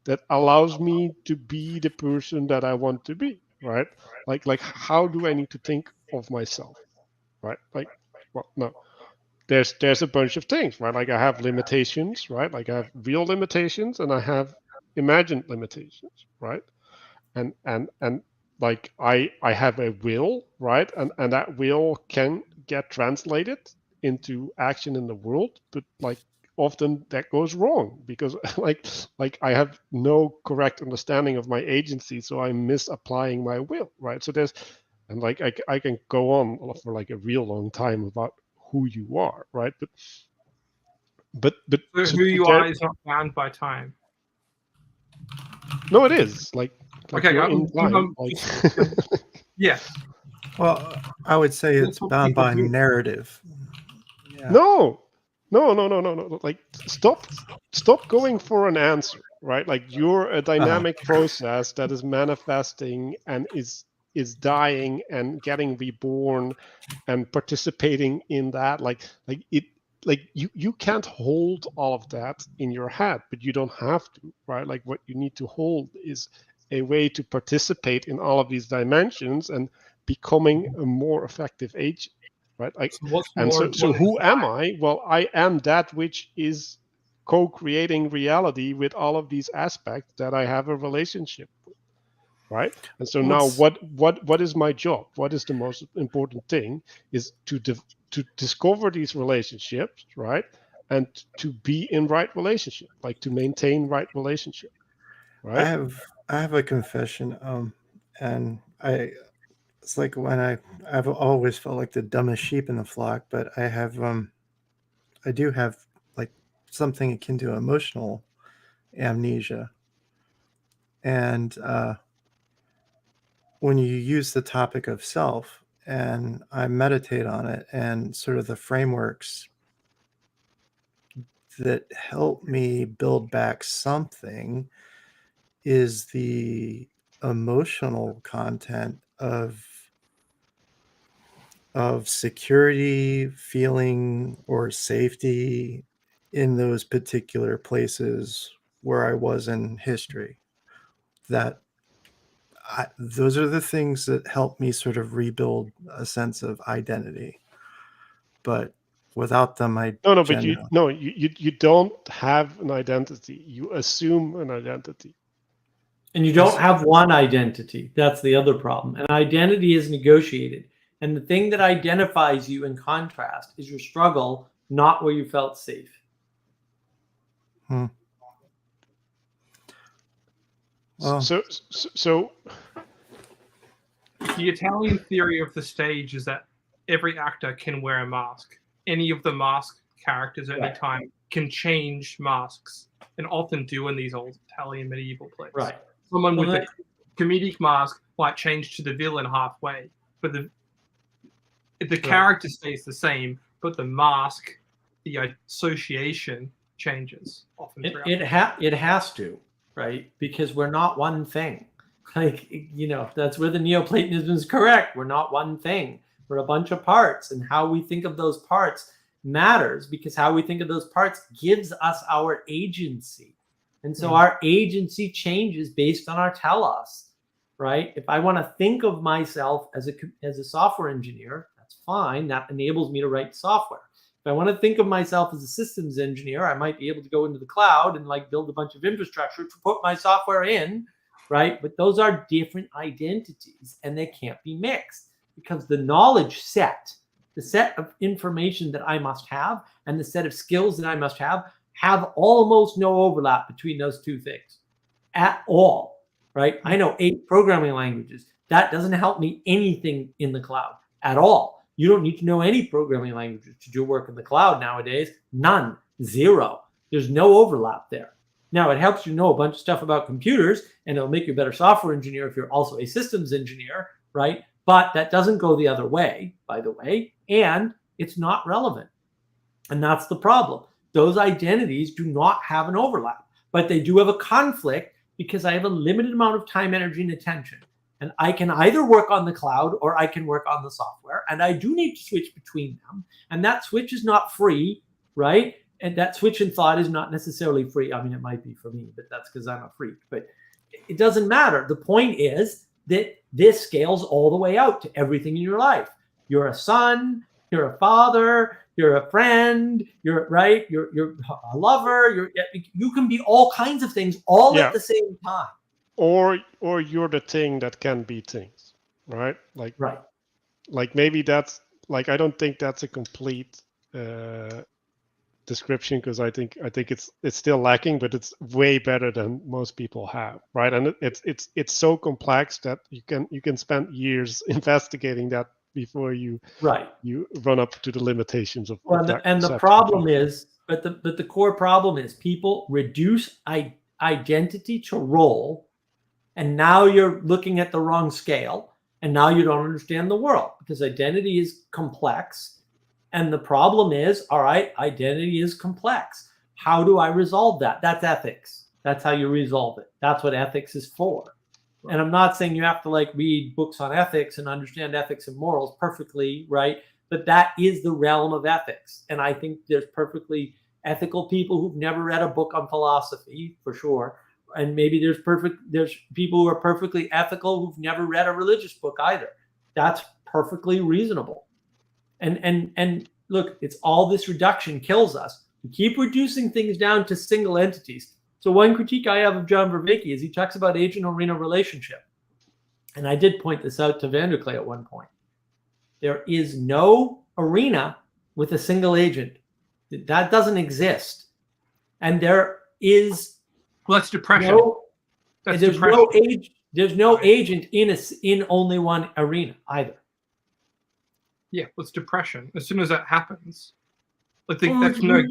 That allows me to be the person that I want to be, right? Like how do I need to think of myself, right? Like, well, no. There's a bunch of things, right? Like I have limitations, right? Like I have real limitations and I have imagined limitations, right? And like I have a will, right? And that will can get translated into action in the world, but like often that goes wrong because like I have no correct understanding of my agency, so I'm misapplying my will, right? So there's, and like I can go on for like a real long time about who you are, right? But So who you are is not bound by time. No, it is like Okay, you're in time. Yeah. Well, I would say it's That's what bound people by do. narrative. Yeah. No. Like stop going for an answer, right? Like you're a dynamic process that is manifesting and is dying and getting reborn and participating in that. Like you can't hold all of that in your head, but you don't have to, right? Like what you need to hold is a way to participate in all of these dimensions and becoming a more effective agent, right? Like, So what's and more so who am I? Well, I am that which is co-creating reality with all of these aspects that I have a relationship with, right? And so now what is my job? What is the most important thing is to discover these relationships, right? And to be in right relationship, like to maintain right relationship, right? I have a confession, and it's like when I've always felt like the dumbest sheep in the flock, but I do have like something akin to emotional amnesia, and when you use the topic of self and I meditate on it and sort of the frameworks that help me build back something is the emotional content of security, feeling, or safety in those particular places where I was in history. Those are the things that help me sort of rebuild a sense of identity. But without them, I But genuinely... you don't have an identity. You assume an identity. And you don't have one identity. That's the other problem. An identity is negotiated. And the thing that identifies you in contrast is your struggle, not where you felt safe. Well, So the Italian theory of the stage is that every actor can wear a mask. Any of the mask characters at any time can change masks, and often do in these old Italian medieval plays. Right. Someone with a comedic mask might change to the villain halfway, but the character stays the same, but the mask, the association changes often. It has to, right? Because we're not one thing. Like, you know, that's where the Neoplatonism is correct. We're not one thing. We're a bunch of parts, and how we think of those parts matters, because how we think of those parts gives us our agency. And so our agency changes based on our telos, right? If I want to think of myself as a software engineer, that's fine. That enables me to write software. If I want to think of myself as a systems engineer, I might be able to go into the cloud and like build a bunch of infrastructure to put my software in, right? But those are different identities, and they can't be mixed, because the knowledge set, the set of information that I must have, and the set of skills that I must have almost no overlap between those two things at all, right? I know 8 programming languages. That doesn't help me anything in the cloud at all. You don't need to know any programming languages to do work in the cloud nowadays. None, 0. There's no overlap there. Now, it helps you know a bunch of stuff about computers, and it'll make you a better software engineer if you're also a systems engineer, right? But that doesn't go the other way, by the way, and it's not relevant. And that's the problem. Those identities do not have an overlap, but they do have a conflict, because I have a limited amount of time, energy, and attention. And I can either work on the cloud or I can work on the software. And I do need to switch between them. And that switch is not free, right? And that switch in thought is not necessarily free. I mean, it might be for me, but that's because I'm a freak. But it doesn't matter. The point is that this scales all the way out to everything in your life. You're a son, you're a father, you're a friend, you're a lover, you can be all kinds of things all at the same time. Or you're the thing that can be things, right? Like maybe that's like, I don't think that's a complete description, because I think it's still lacking, but it's way better than most people have, right? And it's so complex that you can spend years investigating that before you run up to the limitations of that. And the problem is, but the core problem is, people reduce identity to role, and now you're looking at the wrong scale, and now you don't understand the world, because identity is complex. And the problem is, all right, identity is complex. How do I resolve that? That's ethics. That's how you resolve it. That's what ethics is for. And I'm not saying you have to like read books on ethics and understand ethics and morals perfectly, right? But that is the realm of ethics. And I think there's perfectly ethical people who've never read a book on philosophy, for sure. And maybe there's people who are perfectly ethical who've never read a religious book either. That's perfectly reasonable. And look, it's all this reduction kills us. We keep reducing things down to single entities. So one critique I have of John Vervaeke is he talks about agent-arena relationship. And I did point this out to Vanderklay at one point. There is no arena with a single agent. That doesn't exist. And there is... Well, that's depression. There's no agent in only one arena either. Yeah, it's depression. As soon as that happens, I think there's no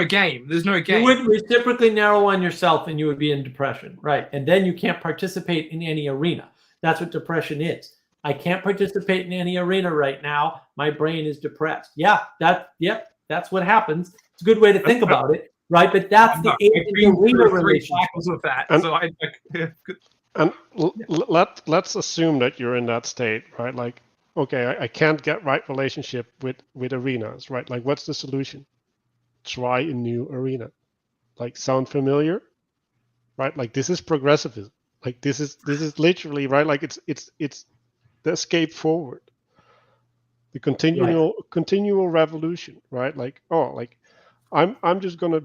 game. There's no game. You would reciprocally narrow on yourself, and you would be in depression, right? And then you can't participate in any arena. That's what depression is. I can't participate in any arena right now. My brain is depressed. That's what happens. It's a good way to think about it, right? But that's the agent arena relationship. Of that. And- So And let's assume that you're in that state, right? Like, okay, I can't get right relationship with arenas, right? Like, what's the solution? Try a new arena. Like, sound familiar? Right? Like, this is progressivism. Like, this is literally, right? Like, it's the escape forward, the continual revolution, right? Like, oh, like I'm just gonna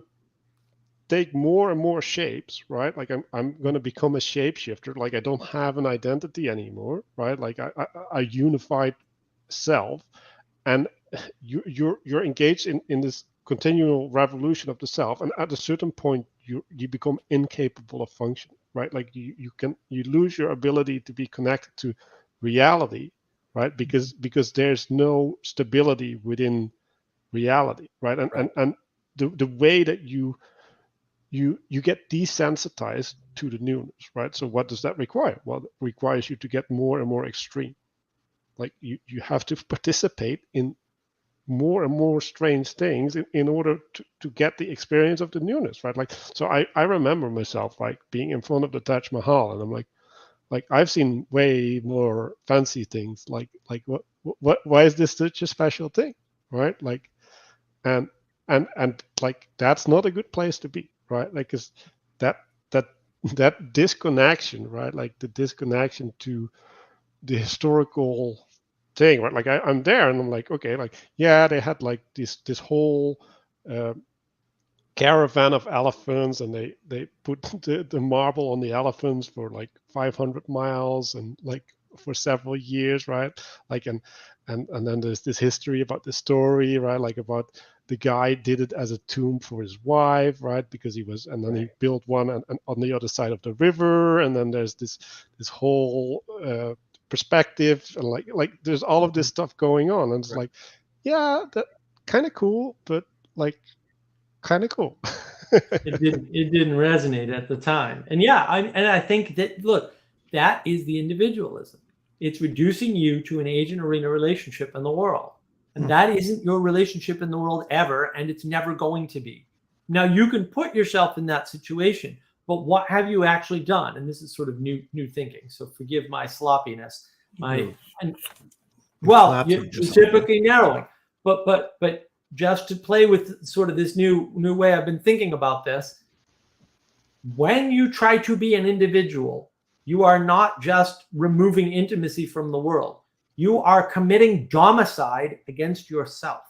take more and more shapes, right? Like I'm gonna become a shapeshifter. Like, I don't have an identity anymore, right? Like I unified self, and you're engaged in this continual revolution of the self, and at a certain point you become incapable of function, right? Like you lose your ability to be connected to reality, right? Because there's no stability within reality, right? And the way that you get desensitized to the newness, right? So what does that require? Well, it requires you to get more and more extreme. Like you have to participate in more and more strange things in order to get the experience of the newness, right? Like, so I remember myself like being in front of the Taj Mahal, and I'm like I've seen way more fancy things. Like what why is this such a special thing, right? Like, and like that's not a good place to be, right? Like, cause that disconnection, right? Like the disconnection to the historical thing, right? Like I'm there and I'm like, okay, like, yeah, they had like this whole caravan of elephants, and they put the marble on the elephants for like 500 miles and like for several years, right? Like, and then there's this history about the story, right? Like about the guy did it as a tomb for his wife, right? Because he was, and then he built one and on the other side of the river, and then there's this whole perspective, and like there's all of this stuff going on, and it's like, yeah, that kind of cool, but like kind of cool. it didn't resonate at the time. And yeah, I think that, look, that is the individualism. It's reducing you to an agent arena relationship in the world. And that isn't your relationship in the world ever, and it's never going to be. Now, you can put yourself in that situation, but what have you actually done? And this is sort of new thinking, so forgive my sloppiness. You're typically narrowing. But just to play with sort of this new way I've been thinking about this, when you try to be an individual, you are not just removing intimacy from the world. You are committing domicide against yourself.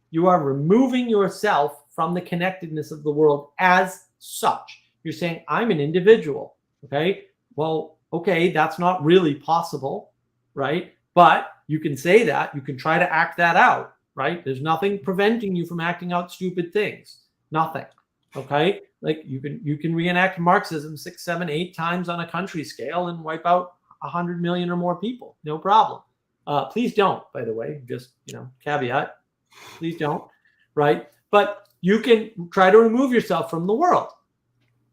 You are removing yourself from the connectedness of the world as such. You're saying, I'm an individual. Okay, well, okay, that's not really possible, right? But you can say that. You can try to act that out, right? There's nothing preventing you from acting out stupid things. Nothing. Okay, like you can reenact Marxism 6, 7, 8 times on a country scale and wipe out 100 million or more people. No problem. Please don't, by the way, just, caveat, please don't, right? But you can try to remove yourself from the world.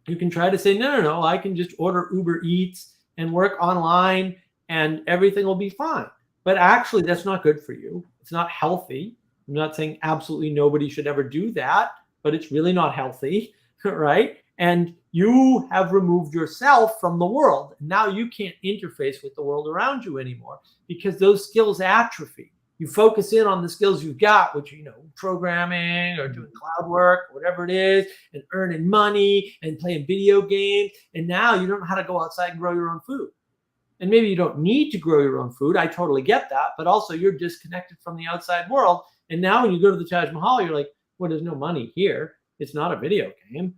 You can try to say, no, I can just order Uber Eats and work online and everything will be fine. But actually, that's not good for you. It's not healthy. I'm not saying absolutely nobody should ever do that, but it's really not healthy, right? And you have removed yourself from the world. Now you can't interface with the world around you anymore because those skills atrophy. You focus in on the skills you've got, which, programming or doing cloud work, whatever it is, and earning money and playing video games. And now you don't know how to go outside and grow your own food. And maybe you don't need to grow your own food. I totally get that. But also you're disconnected from the outside world. And now when you go to the Taj Mahal, you're like, well, there's no money here. It's not a video game.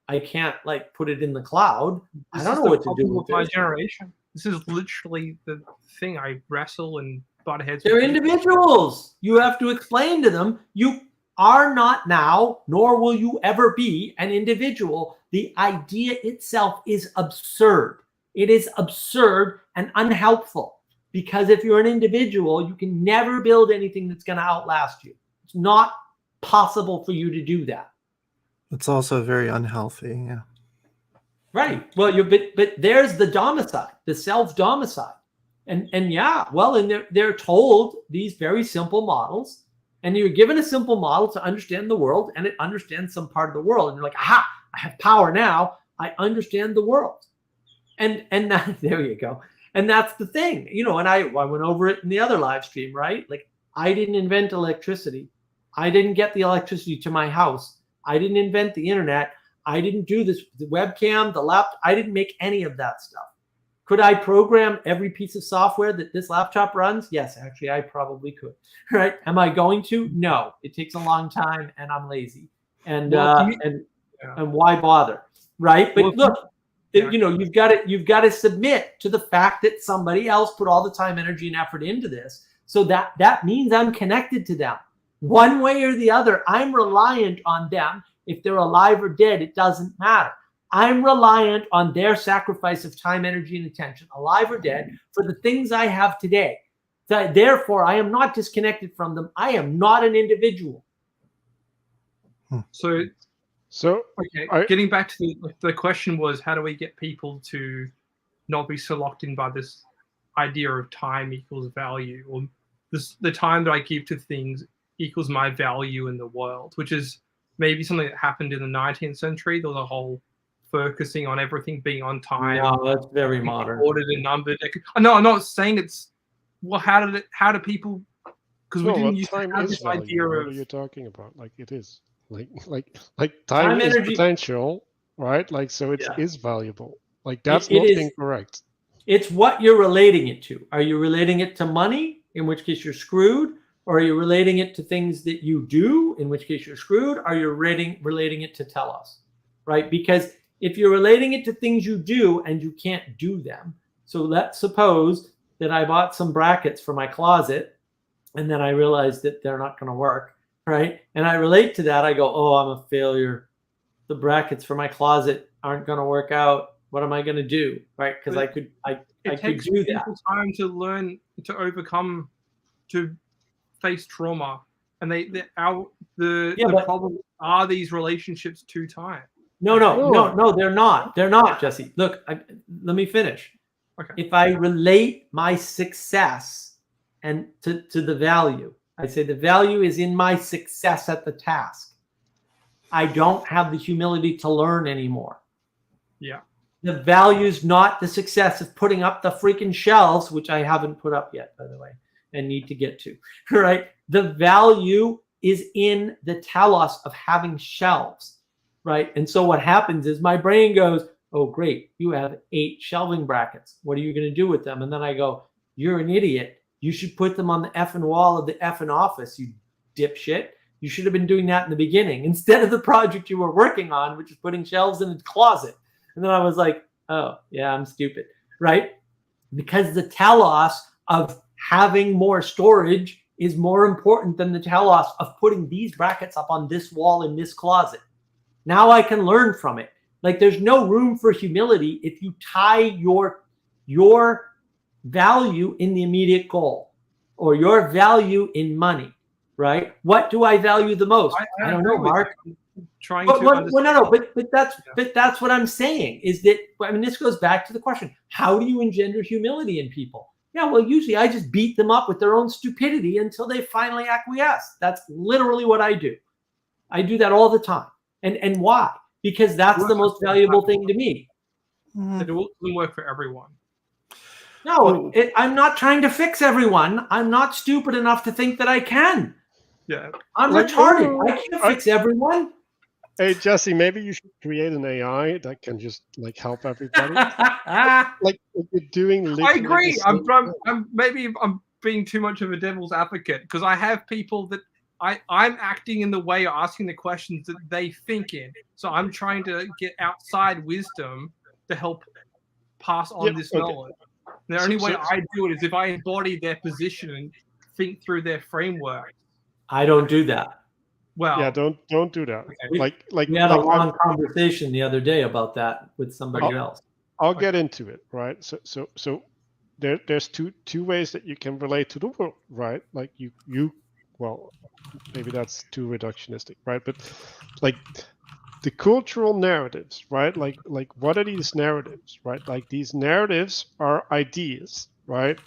I can't put it in the cloud. I don't know what to do with my generation. This is literally the thing I wrestle and butt heads. They're individuals. You have to explain to them, you are not now, nor will you ever be an individual. The idea itself is absurd. It is absurd and unhelpful because if you're an individual, you can never build anything that's going to outlast you. It's not possible for you to do that. It's also very unhealthy. Yeah. Right. Well, but there's the domicile, the self-domicile. And yeah, well, and they're told these very simple models, and you're given a simple model to understand the world, and it understands some part of the world, and you're like, aha, I have power now. I understand the world, and that, there you go. And that's the thing, you know. And I went over it in the other live stream, right? Like, I didn't invent electricity. I didn't get the electricity to my house. I didn't invent the internet. I didn't do this, the webcam, the laptop. I didn't make any of that stuff. Could I program every piece of software that this laptop runs? Yes, actually, I probably could. Right? Am I going to? No. It takes a long time, and I'm lazy. And and why bother? Right? But look, you know, you've got to submit to the fact that somebody else put all the time, energy, and effort into this. So that means I'm connected to them. One way or the other, I'm reliant on them. If they're alive or dead, it doesn't matter. I'm reliant on their sacrifice of time, energy, and attention, alive or dead, for the things I have today. Therefore, I am not disconnected from them. I am not an individual. So okay, getting back to the question was, how do we get people to not be so locked in by this idea of time equals value, or the time that I give to things equals my value in the world, which is maybe something that happened in the 19th century. There was a whole focusing on everything being on time. No, that's very modern. Ordered and numbered. No, I'm not saying it's. Well, how do people? Because we didn't used to have this idea of. What are you talking about? Like, it is like time is energy, potential, right? Like, so it is valuable. Like, that's not incorrect. It's what you're relating it to. Are you relating it to money, in which case you're screwed? Or are you relating it to things that you do, in which case you're screwed? Are you relating it to telos, right? Because if you're relating it to things you do and you can't do them, so let's suppose that I bought some brackets for my closet, and then I realized that they're not going to work, right? And I relate to that. I go, oh, I'm a failure. The brackets for my closet aren't going to work out. What am I going to do, right? Because I could do that. Time to learn, to overcome, to face trauma, and the problem are these relationships to time. No, they're not. They're not, Jesse. Look, let me finish. Okay. If I relate my success and to the value, I say the value is in my success at the task. I don't have the humility to learn anymore. Yeah. The value is not the success of putting up the freaking shelves, which I haven't put up yet, by the way, and need to get to, right? The value is in the telos of having shelves, right? And so what happens is my brain goes, oh, great, you have 8 shelving brackets. What are you going to do with them? And then I go, you're an idiot. You should put them on the effing wall of the effing office, you dipshit. You should have been doing that in the beginning instead of the project you were working on, which is putting shelves in a closet. And then I was like, oh, yeah, I'm stupid, right? Because the telos of having more storage is more important than the telos of putting these brackets up on this wall in this closet. Now I can learn from it. Like, there's no room for humility if you tie your value in the immediate goal or your value in money, right? What do I value the most? I don't know, Mark. But that's what I'm saying is that, I mean, this goes back to the question, how do you engender humility in people? Yeah, well, usually I just beat them up with their own stupidity until they finally acquiesce. That's literally what I do. I do that all the time. And why? Because that's the most valuable thing to me. It doesn't work for everyone. No, I'm not trying to fix everyone. I'm not stupid enough to think that I can. Yeah, I'm retarded. I can't fix everyone. Hey, Jesse, maybe you should create an AI that can just like help everybody. Like you're doing. I agree. I'm being too much of a devil's advocate because I have people that I'm acting in the way of asking the questions that they think in. So I'm trying to get outside wisdom to help pass on this knowledge. And the only way I do it is if I embody their position and think through their framework. I don't do that. Well, yeah, don't do that. Okay. We had a long conversation the other day about that with somebody else. I'll get into it, right? So there's two ways that you can relate to the world, right? Like you well, maybe that's too reductionistic, right? But like the cultural narratives, right? Like what are these narratives, right? Like these narratives are ideas, right?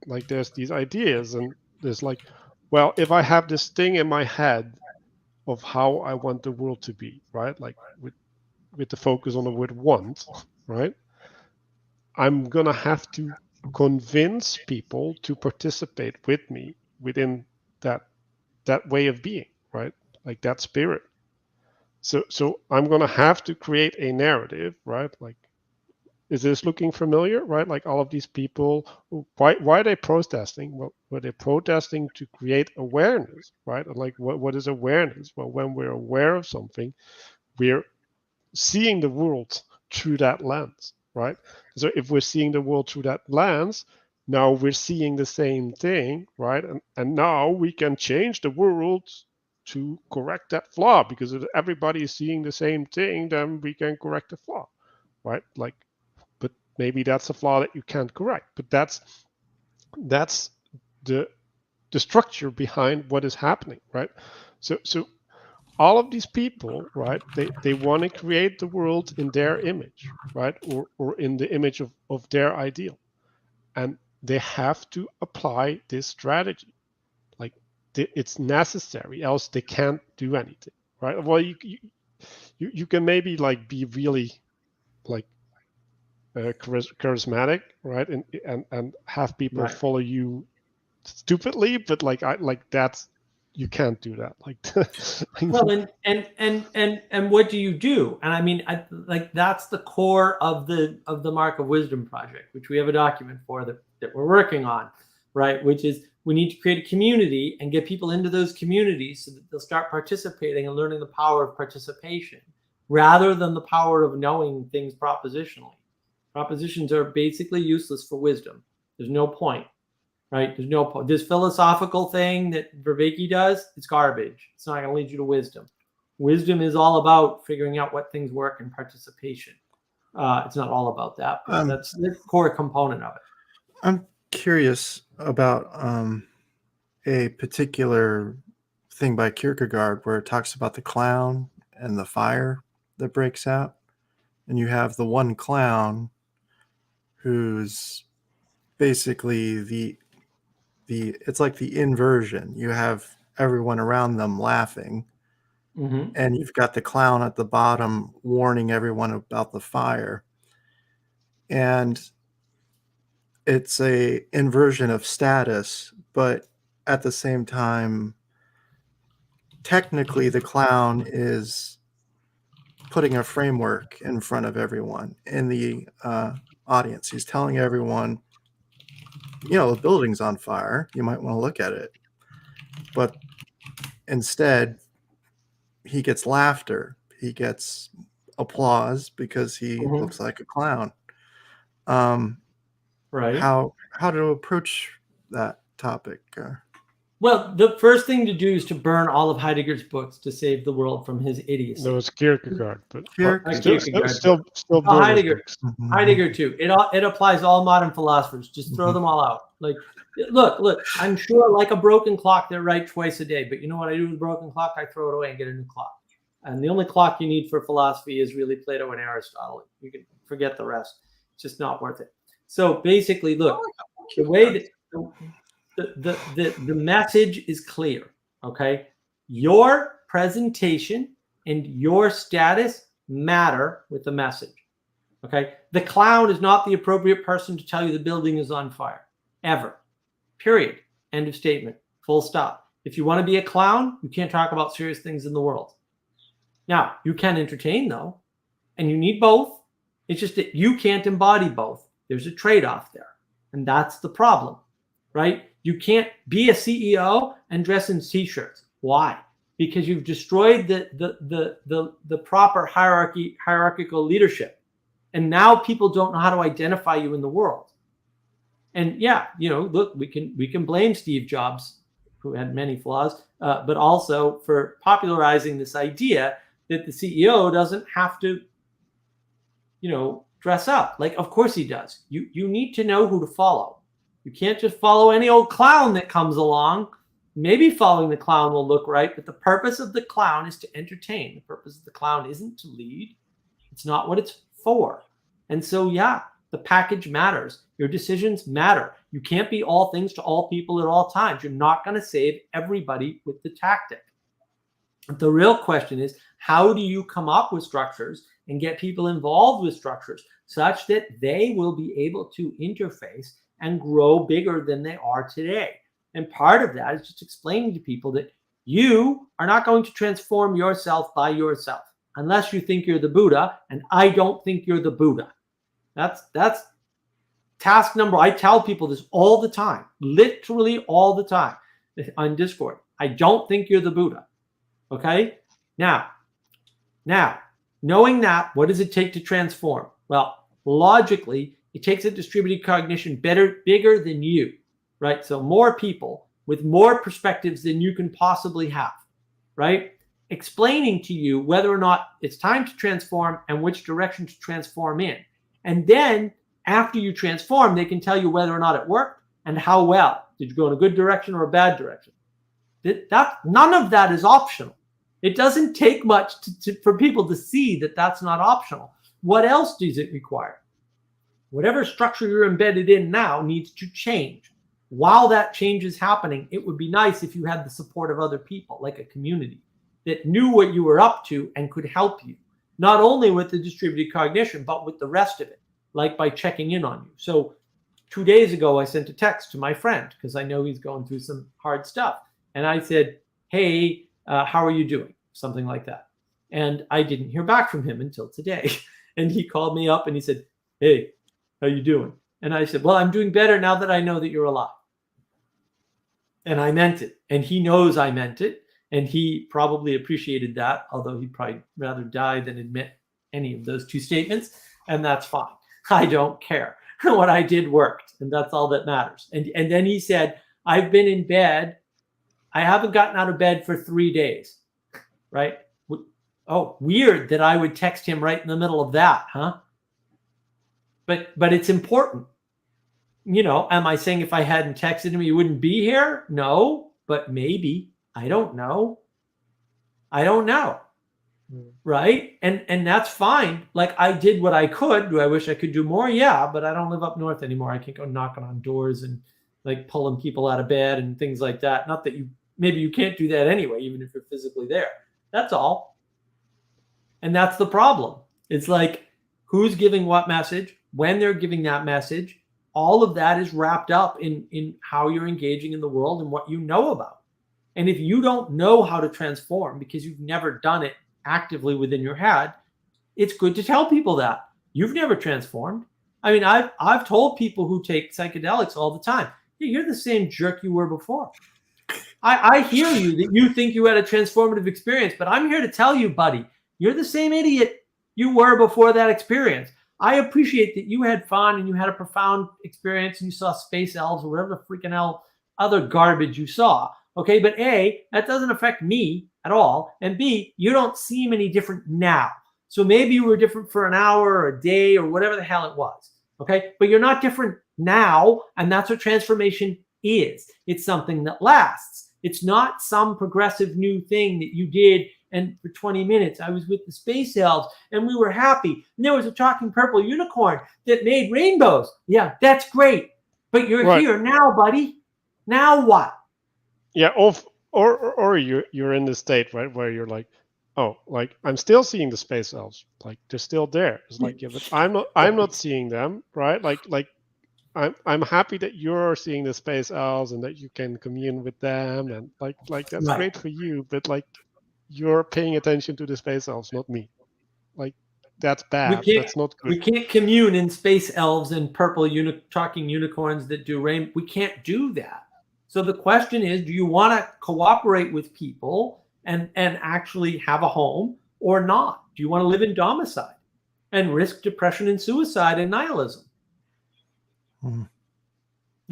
Like there's these ideas, and there's like, well, if I have this thing in my head of how I want the world to be, right? Like with the focus on the word want, right? I'm gonna have to convince people to participate with me within that way of being, right? Like that spirit. So I'm gonna have to create a narrative, right? Like, is this looking familiar, right? Like all of these people, why are they protesting? Well, were they protesting to create awareness, right? And like, what is awareness? Well, when we're aware of something, we're seeing the world through that lens, right? So if we're seeing the world through that lens, now we're seeing the same thing, right? And now we can change the world to correct that flaw, because if everybody is seeing the same thing, then we can correct the flaw, right? Like, but maybe that's a flaw that you can't correct. But that's the structure behind what is happening, right? So all of these people, right, they want to create the world in their image, right, or in the image of their ideal, and they have to apply this strategy. Like it's necessary, else they can't do anything, right? Well, you can maybe like be really like charismatic, right, and have people Right. follow you stupidly, but like that's, you can't do that. Like Well, and what do you do? And I mean, like that's the core of the Mark of Wisdom project, which we have a document for that we're working on, right? Which is we need to create a community and get people into those communities so that they'll start participating and learning the power of participation, rather than the power of knowing things propositionally. Propositions are basically useless for wisdom. There's no point. Right? There's no point. This philosophical thing that Vervaeke does, it's garbage. It's not going to lead you to wisdom. Wisdom is all about figuring out what things work and participation. It's not all about that, but that's the core component of it. I'm curious about a particular thing by Kierkegaard where it talks about the clown and the fire that breaks out. And you have the one clown who's basically the it's like the inversion. You have everyone around them laughing, and you've got the clown at the bottom warning everyone about the fire. And it's a inversion of status, but at the same time, technically the clown is putting a framework in front of everyone in the audience. He's telling everyone, the building's on fire. You might want to look at it. But instead, he gets laughter. He gets applause because he looks like a clown. Right. How to approach that topic? Well, the first thing to do is to burn all of Heidegger's books to save the world from his idiocy. No, it's Kierkegaard, but Kierkegaard. still Heidegger. Mm-hmm. Heidegger too. It applies to all modern philosophers. Just throw them all out. Like, look. I'm sure, like a broken clock, they're right twice a day. But you know what I do with a broken clock? I throw it away and get a new clock. And the only clock you need for philosophy is really Plato and Aristotle. You can forget the rest. It's just not worth it. So basically, look, the way that the message is clear. Okay, your presentation and your status matter with the message. Okay, the clown is not the appropriate person to tell you the building is on fire, ever. Period. End of statement. Full stop. If you want to be a clown, you can't talk about serious things in the world. Now, you can entertain though, and you need both. It's just that you can't embody both. There's a trade-off there, and that's the problem, right? You can't be a CEO and dress in t-shirts. Why? Because you've destroyed the proper hierarchical leadership. And now people don't know how to identify you in the world. And yeah, look, we can blame Steve Jobs, who had many flaws, but also for popularizing this idea that the CEO doesn't have to, dress up. Like, of course he does. You need to know who to follow. You can't just follow any old clown that comes along. Maybe following the clown will look right, but the purpose of the clown is to entertain. The purpose of the clown isn't to lead. It's not what it's for. And so, yeah, The package matters. Your decisions matter. You can't be all things to all people at all times. You're not going to save everybody with the tactic. The real question is, how do you come up with structures and get people involved with structures such that they will be able to interface and grow bigger than they are today? And part of that is just explaining to people that you are not going to transform yourself by yourself unless you think you're the Buddha, and I don't think you're the Buddha. That's task number. I tell people this all the time, literally all the time on Discord. I don't think you're the Buddha. Okay? Now, knowing that, what does it take to transform? Well, logically, it takes a distributed cognition bigger than you, right? So more people with more perspectives than you can possibly have, right? Explaining to you whether or not it's time to transform and which direction to transform in. And then after you transform, they can tell you whether or not it worked and how well. Did you go in a good direction or a bad direction? None of that is optional. It doesn't take much for people to see that that's not optional. What else does it require? Whatever structure you're embedded in now needs to change. While that change is happening, it would be nice if you had the support of other people, like a community that knew what you were up to and could help you, not only with the distributed cognition, but with the rest of it, like by checking in on you. So 2 days ago, I sent a text to my friend because I know he's going through some hard stuff. And I said, hey, how are you doing? Something like that. And I didn't hear back from him until today. And he called me up and he said, hey, how you doing? And I said, well, I'm doing better now that I know that you're alive. And I meant it. And he knows I meant it. And he probably appreciated that, although he'd probably rather die than admit any of those two statements. And that's fine. I don't care. What I did worked. And that's all that matters. And then he said, I've been in bed. I haven't gotten out of bed for 3 days. Right? Oh, weird that I would text him right in the middle of that, huh? But it's important. You know, am I saying if I hadn't texted him, he wouldn't be here? No, but maybe. I don't know. Right? And that's fine. Like, I did what I could. Do I wish I could do more? Yeah, but I don't live up north anymore. I can't go knocking on doors and like pulling people out of bed and things like that. Not that maybe you can't do that anyway, even if you're physically there. That's all. And that's the problem. It's like, who's giving what message, when they're giving that message. All of that is wrapped up in how you're engaging in the world and what you know about. And if you don't know how to transform because you've never done it actively within your head, it's good to tell people that. You've never transformed. I mean, I've told people who take psychedelics all the time, hey, you're the same jerk you were before. I hear you that you think you had a transformative experience, but I'm here to tell you, buddy, you're the same idiot you were before that experience. I appreciate that you had fun and you had a profound experience and you saw space elves or whatever the freaking hell other garbage you saw. Okay, but A, that doesn't affect me at all. And B, you don't seem any different now. So maybe you were different for an hour or a day or whatever the hell it was. Okay, but you're not different now. And that's what transformation is. It's something that lasts. It's not some progressive new thing that you did. And for 20 minutes, I was with the space elves and we were happy. And there was a talking purple unicorn that made rainbows. Yeah, that's great. But you're here now, buddy. Now what? Yeah, or you're in the state, right, where you're like, oh, like I'm still seeing the space elves. Like they're still there. It's like, yeah, but I'm not seeing them, right? Like I'm happy that you're seeing the space elves and that you can commune with them and like that's great for you, but like you're paying attention to the space elves, not me. Like that's bad. That's not good. We can't commune in space elves and purple talking unicorns that do rain. We can't do that. So the question is, do you want to cooperate with people and actually have a home or not? Do you want to live in domicile and risk depression and suicide and nihilism? You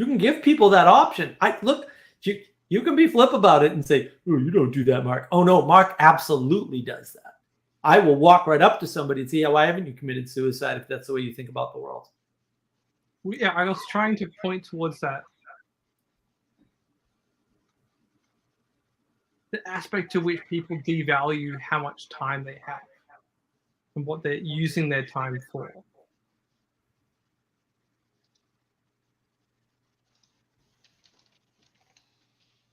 can give people that option. You can be flip about it and say, oh, you don't do that, Mark. Oh, no, Mark absolutely does that. I will walk right up to somebody and say, yeah, why haven't you committed suicide if that's the way you think about the world? Yeah, I was trying to point towards that. The aspect to which people devalue how much time they have and what they're using their time for.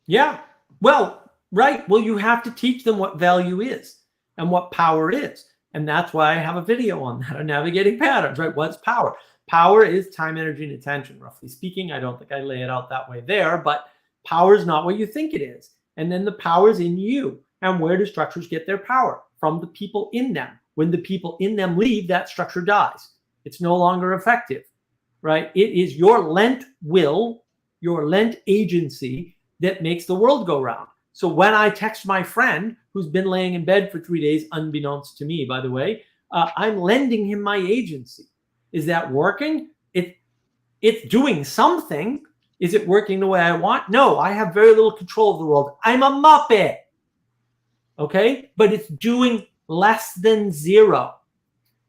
Yeah. Well, right. Well, you have to teach them what value is and what power is. And that's why I have a video on that, on navigating patterns, right? What's power? Power is time, energy, and attention, roughly speaking. I don't think I lay it out that way there, but power is not what you think it is. And then the power is in you. And where do structures get their power? From the people in them. When the people in them leave, that structure dies. It's no longer effective, right? It is your lent will, your lent agency that makes the world go round. So when I text my friend who's been laying in bed for 3 days, unbeknownst to me, by the way, I'm lending him my agency. Is that working? It's doing something. Is it working the way I want? No, I have very little control of the world. I'm a Muppet. Okay? But it's doing less than zero,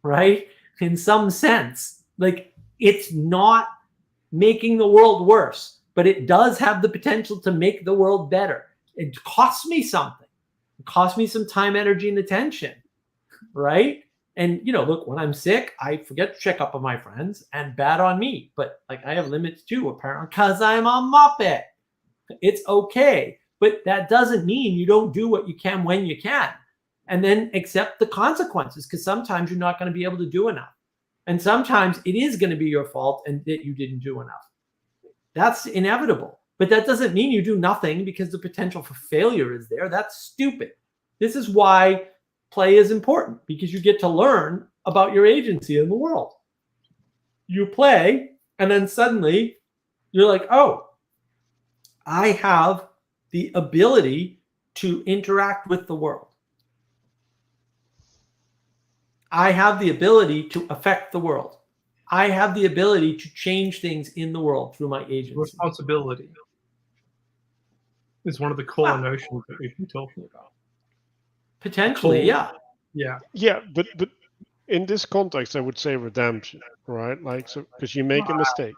right? In some sense. Like, it's not making the world worse, but it does have the potential to make the world better. It costs me something. It costs me some time, energy, and attention, right? And, look, when I'm sick, I forget to check up on my friends, and bad on me. But, like, I have limits too, apparently, because I'm a Muppet. It's okay. But that doesn't mean you don't do what you can when you can. And then accept the consequences, because sometimes you're not going to be able to do enough. And sometimes it is going to be your fault and that you didn't do enough. That's inevitable. But that doesn't mean you do nothing because the potential for failure is there. That's stupid. This is why play is important, because you get to learn about your agency in the world. You play, and then suddenly you're like, oh, I have the ability to interact with the world. I have the ability to affect the world. I have the ability to change things in the world through my agency. Responsibility is one of the core notions that we've been talking about. Potentially, yeah. Yeah, but in this context, I would say redemption, right? Like, so because you make a mistake,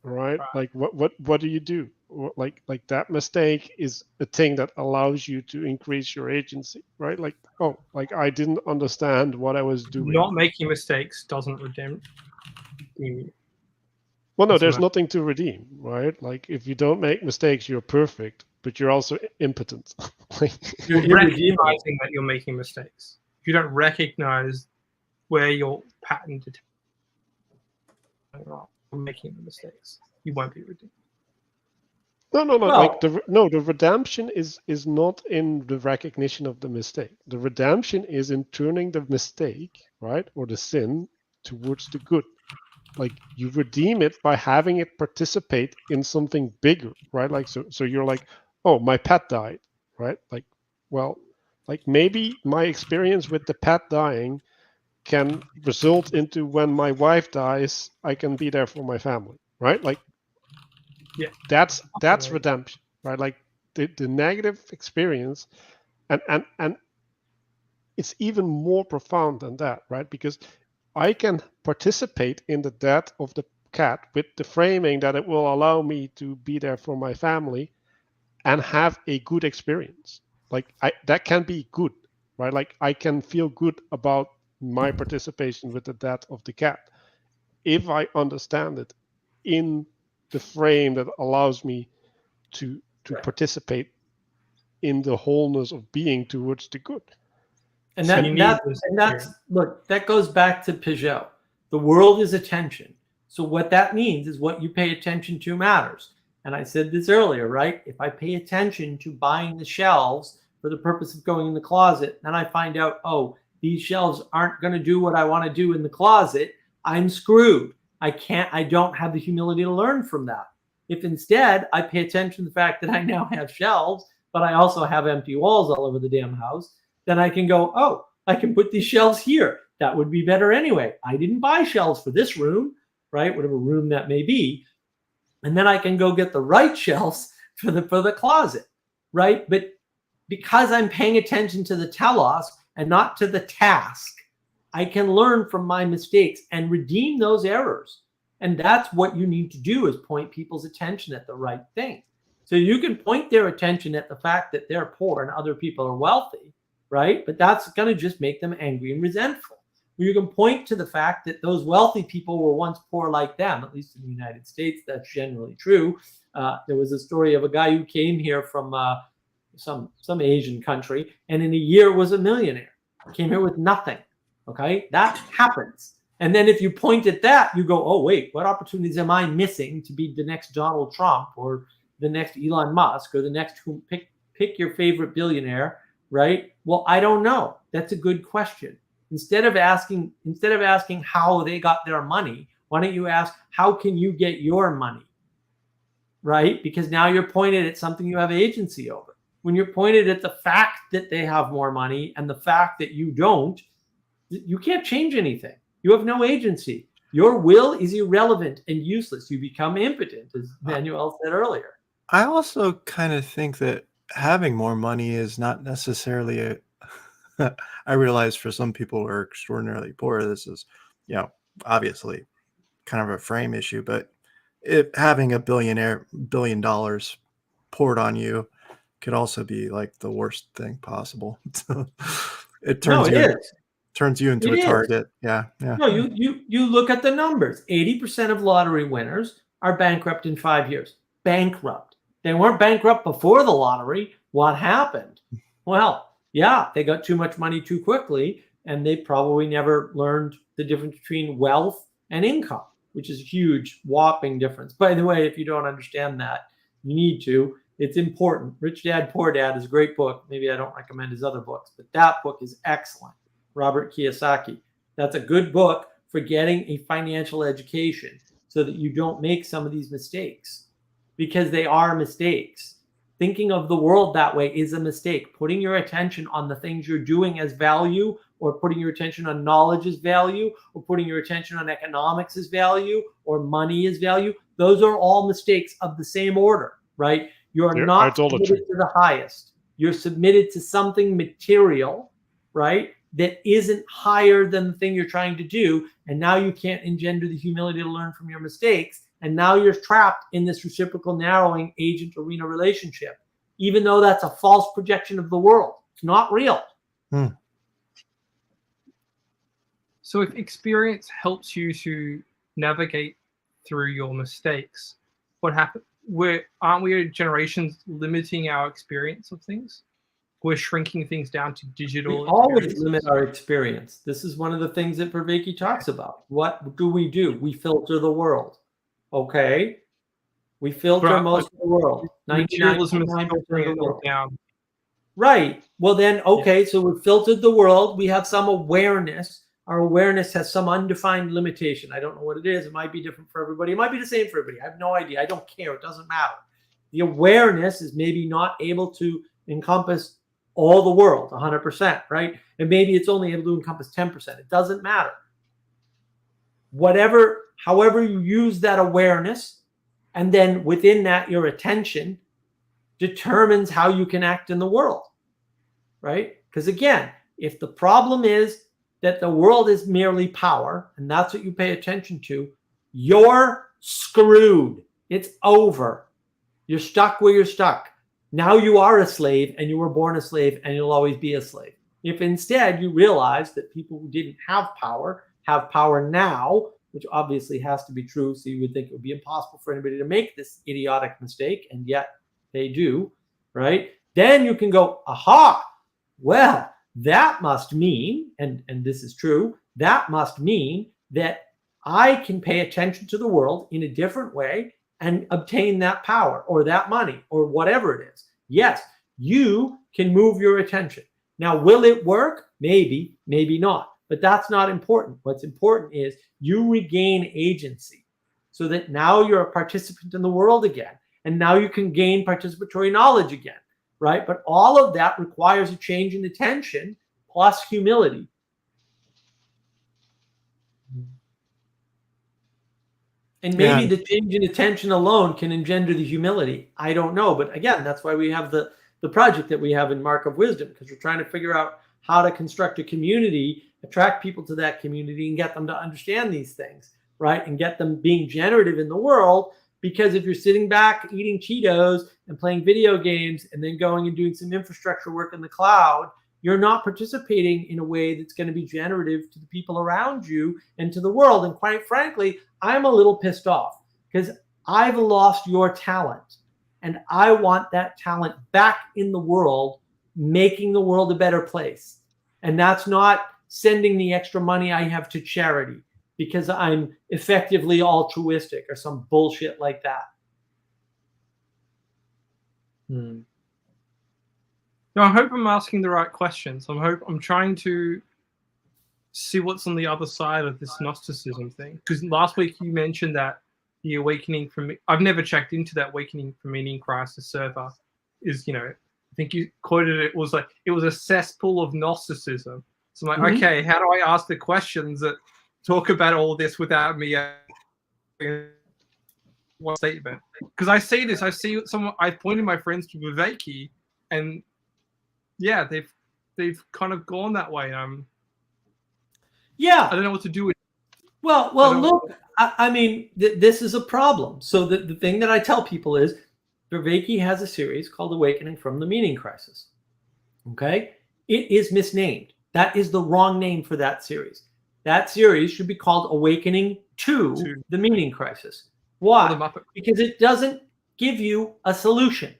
right? Like, what do you do? Like that mistake is a thing that allows you to increase your agency, right? Like, oh, like I didn't understand what I was doing. Not making mistakes doesn't redeem you. Well, no, there's nothing to redeem, right? Like, if you don't make mistakes, you're perfect, but you're also impotent. You're recognizing that you're making mistakes. If you don't recognize where your pattern you're making the mistakes, you won't be redeemed. No. Well, like the redemption is not in the recognition of the mistake. The redemption is in turning the mistake, right, or the sin towards the good. Like, you redeem it by having it participate in something bigger, right? Like, so you're like, oh, my pet died, right? Like, well, like maybe my experience with the pet dying can result into when my wife dies, I can be there for my family, right? Like, yeah, that's redemption, right? Like the negative experience, and it's even more profound than that, right? Because I can participate in the death of the cat with the framing that it will allow me to be there for my family and have a good experience. Like, that can be good, right? Like, I can feel good about my participation with the death of the cat if I understand it in the frame that allows me to participate in the wholeness of being towards the good. And that's look, that goes back to Piaget. The world is attention. So what that means is what you pay attention to matters. And I said this earlier, right? If I pay attention to buying the shelves for the purpose of going in the closet, then I find out, oh, these shelves aren't going to do what I want to do in the closet, I'm screwed. I don't have the humility to learn from that. If instead I pay attention to the fact that I now have shelves, but I also have empty walls all over the damn house, then I can go, oh, I can put these shelves here. That would be better anyway. I didn't buy shelves for this room, right? Whatever room that may be. And then I can go get the right shelves for the closet, right? But because I'm paying attention to the telos and not to the task, I can learn from my mistakes and redeem those errors. And that's what you need to do, is point people's attention at the right thing. So you can point their attention at the fact that they're poor and other people are wealthy, right? But that's going to just make them angry and resentful. where you can point to the fact that those wealthy people were once poor like them, at least in the United States, that's generally true. There was a story of a guy who came here from some Asian country, and in a year was a millionaire. Came here with nothing. Okay, that happens. And then if you point at that, you go, oh, wait, what opportunities am I missing to be the next Donald Trump or the next Elon Musk or the next who pick your favorite billionaire, right? Well, I don't know. That's a good question. Instead of asking how they got their money, why don't you ask, how can you get your money? Right? Because now you're pointed at something you have agency over. When you're pointed at the fact that they have more money and the fact that you don't, you can't change anything. You have no agency. Your will is irrelevant and useless. You become impotent, as Manuel said earlier. I also kind of think that having more money is not necessarily a I realize for some people who are extraordinarily poor, this is, obviously kind of a frame issue, but if having $1 billion poured on you could also be like the worst thing possible. It turns you into a target. Yeah. No, you look at the numbers. 80% of lottery winners are bankrupt in 5 years. Bankrupt. They weren't bankrupt before the lottery. What happened? Well, yeah, they got too much money too quickly, and they probably never learned the difference between wealth and income, which is a huge, whopping difference. By the way, if you don't understand that, you need to. It's important. Rich Dad, Poor Dad is a great book. Maybe I don't recommend his other books, but that book is excellent. Robert Kiyosaki. That's a good book for getting a financial education so that you don't make some of these mistakes, because they are mistakes. Thinking of the world that way is a mistake. Putting your attention on the things you're doing as value, or putting your attention on knowledge as value, or putting your attention on economics as value, or money as value, those are all mistakes of the same order, right? You're not submitted to the highest. You're submitted to something material, right, that isn't higher than the thing you're trying to do. And now you can't engender the humility to learn from your mistakes. And now you're trapped in this reciprocal narrowing agent arena relationship, even though that's a false projection of the world. It's not real. So if experience helps you to navigate through your mistakes, what happens? Aren't we generations limiting our experience of things? We're shrinking things down to digital. We always limit our experience. This is one of the things that Vervaeke talks about. What do? We filter the world. Okay? We filter most of the world. 99.9% of the world. Down. Right. Well then, okay, so we've filtered the world. We have some awareness. Our awareness has some undefined limitation. I don't know what it is. It might be different for everybody. It might be the same for everybody. I have no idea. I don't care. It doesn't matter. The awareness is maybe not able to encompass all the world 100%, right? And maybe it's only able to encompass 10%. It doesn't matter. However you use that awareness, and then within that, your attention determines how you can act in the world, right? Because again, if the problem is that the world is merely power, and that's what you pay attention to, you're screwed. It's over. You're stuck where you're stuck. Now you are a slave, and you were born a slave, and you'll always be a slave. If instead you realize that people who didn't have power now, which obviously has to be true, so you would think it would be impossible for anybody to make this idiotic mistake, and yet they do, right? Then you can go, aha, well, that must mean, and this is true, that must mean that I can pay attention to the world in a different way and obtain that power or that money or whatever it is. Yes, you can move your attention. Now, will it work? Maybe, maybe not. But that's not important. What's important is you regain agency so that now you're a participant in the world again. And now you can gain participatory knowledge again, right? But all of that requires a change in attention plus humility. And maybe the change in attention alone can engender the humility. I don't know. But again, that's why we have the project that we have in Mark of Wisdom, because we're trying to figure out how to construct a community, attract people to that community, and get them to understand these things, right? And get them being generative in the world. Because if you're sitting back eating Cheetos and playing video games and then going and doing some infrastructure work in the cloud you're not participating in a way that's going to be generative to the people around you and to the world. And quite frankly, I'm a little pissed off because I've lost your talent, and I want that talent back in the world, making the world a better place. And that's not sending the extra money I have to charity because I'm effectively altruistic or some bullshit like that. No, I hope I'm asking the right questions. I'm trying to see what's on the other side of this Gnosticism thing. Because last week you mentioned that the awakening from, I've never checked into that awakening from meaning crisis server, is, I think you quoted it was like it was a cesspool of Gnosticism. So I'm like, okay, how do I ask the questions that talk about all this without me one statement? Because I see this, I pointed my friends to Viveki, and yeah, they've kind of gone that way. Yeah, I don't know what to do with it. Well, look, I mean, this is a problem. So the thing that I tell people is, Viveki has a series called Awakening from the Meaning Crisis. Okay? It is misnamed. That is the wrong name for that series. That series should be called Awakening to the Meaning Crisis. Why? Because it doesn't give you a solution.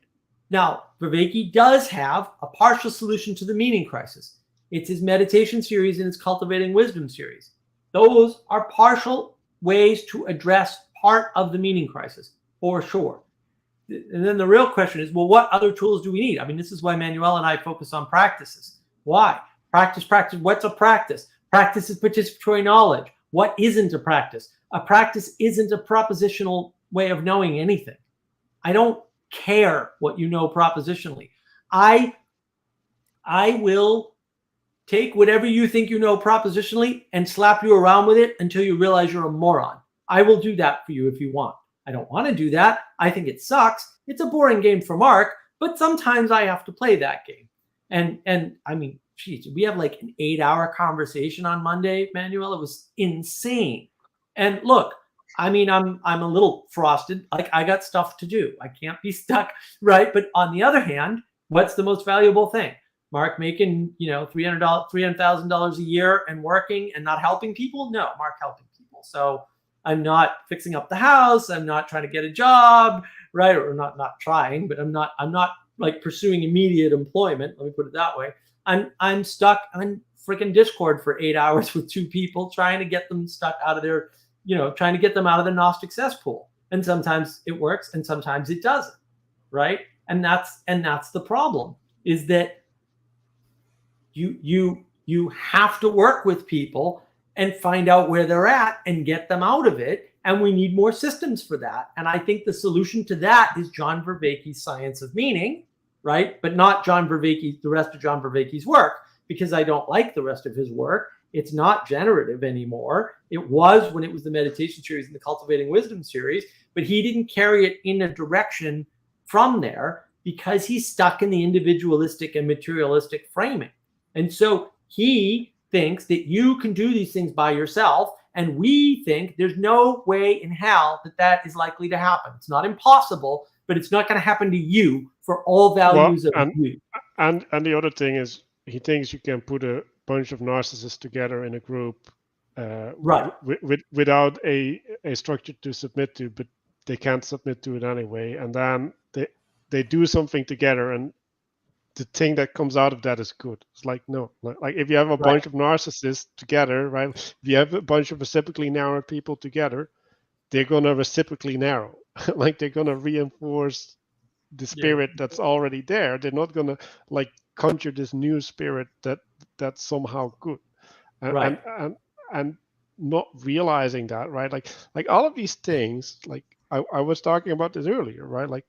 Now, Viveki does have a partial solution to the meaning crisis. It's his meditation series and his Cultivating Wisdom series. Those are partial ways to address part of the meaning crisis, for sure. And then the real question is, well, what other tools do we need? I mean, this is why Manuel and I focus on practices. Why? Practice. What's a practice? Practice is participatory knowledge. What isn't a practice? A practice isn't a propositional way of knowing anything. I don't care what you know propositionally. I will take whatever you think you know propositionally and slap you around with it until you realize you're a moron. I will do that for you if you want. I don't want to do that. I think it sucks. It's a boring game for Mark, but sometimes I have to play that game. And I mean, geez, we have like an 8-hour conversation on Monday, Manuel. It was insane. And look, I mean, I'm a little frosted. Like, I got stuff to do. I can't be stuck, right? But on the other hand, what's the most valuable thing? Mark making, $300,000 a year and working and not helping people? No, Mark helping people. So I'm not fixing up the house. I'm not trying to get a job, right? Or not trying, but I'm not like pursuing immediate employment. Let me put it that way. I'm stuck on freaking Discord for 8 hours with 2 people trying to get them stuck out of their, trying to get them out of the Gnostic cesspool. And sometimes it works and sometimes it doesn't, right? And that's the problem, is that you have to work with people and find out where they're at and get them out of it. And we need more systems for that. And I think the solution to that is John Vervaeke's Science of Meaning, right? But not the rest of John Vervaeke's work, because I don't like the rest of his work. It's not generative anymore. It was when it was the meditation series and the Cultivating Wisdom series, but he didn't carry it in a direction from there because he's stuck in the individualistic and materialistic framing. And so he thinks that you can do these things by yourself, and we think there's no way in hell that is likely to happen. It's not impossible, but it's not going to happen to you for all values of you. And the other thing is, he thinks you can put a bunch of narcissists together in a group, right? Without a structure to submit to, but they can't submit to it anyway, and then they do something together, and the thing that comes out of that is good. It's like, no, like if you have a bunch of narcissists together, right? If you have a bunch of reciprocally narrow people together, they're gonna reciprocally narrow. Like, they're gonna reinforce the spirit that's already there. They're not gonna like conjure this new spirit that's somehow good. And not realizing that, right? Like all of these things, like I was talking about this earlier, right? Like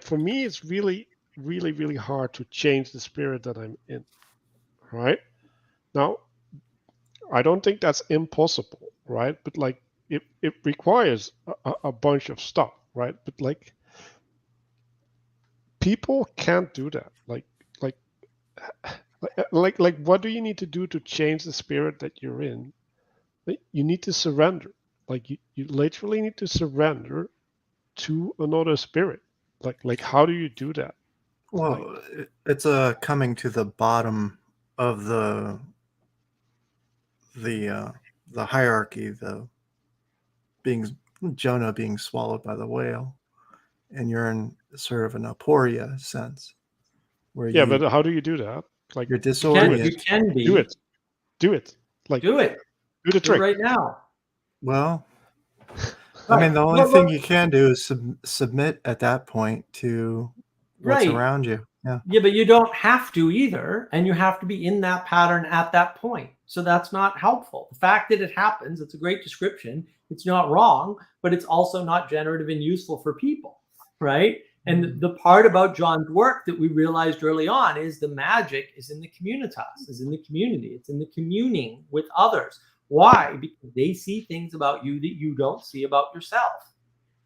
for me, it's really, really, really hard to change the spirit that I'm in, right? Now, I don't think that's impossible, right? But like it requires a bunch of stuff, right? But like people can't do that. Like what do you need to do to change the spirit that you're in? You need to surrender. Like you literally need to surrender to another spirit. Like how do you do that? Well, it's a coming to the bottom of the hierarchy, the being Jonah being swallowed by the whale, and you're in sort of an aporia sense where Yeah, but how do you do that? Like, you're You disoriented. can be. do it. Like, Do it. do the Do it trick. right now. Well, I mean, the only thing you can do is submit at that point to what's Right. around you. Yeah. Yeah, but you don't have to either, and you have to be in that pattern at that point. So that's not helpful. The fact that it happens, it's a great description. It's not wrong, but it's also not generative and useful for people, right? And the part about John's work that we realized early on is the magic is in the communitas, is in the community. It's in the communing with others. Why? Because they see things about you that you don't see about yourself,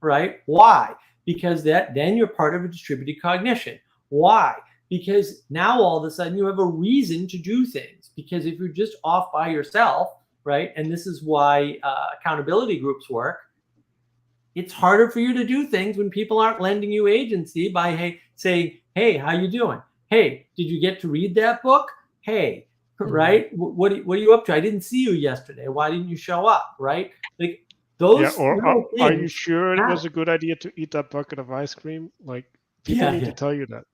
right? Why? Because then you're part of a distributed cognition. Why? Because now all of a sudden you have a reason to do things. Because if you're just off by yourself, right? And this is why accountability groups work. It's harder for you to do things when people aren't lending you agency by saying, "Hey, how you doing? Hey, did you get to read that book? Hey, right? What are you up to? I didn't see you yesterday. Why didn't you show up?" Right? Like those. Yeah, or little are you things sure it matter. was a good idea to eat that bucket of ice cream? Like, people need to tell you that.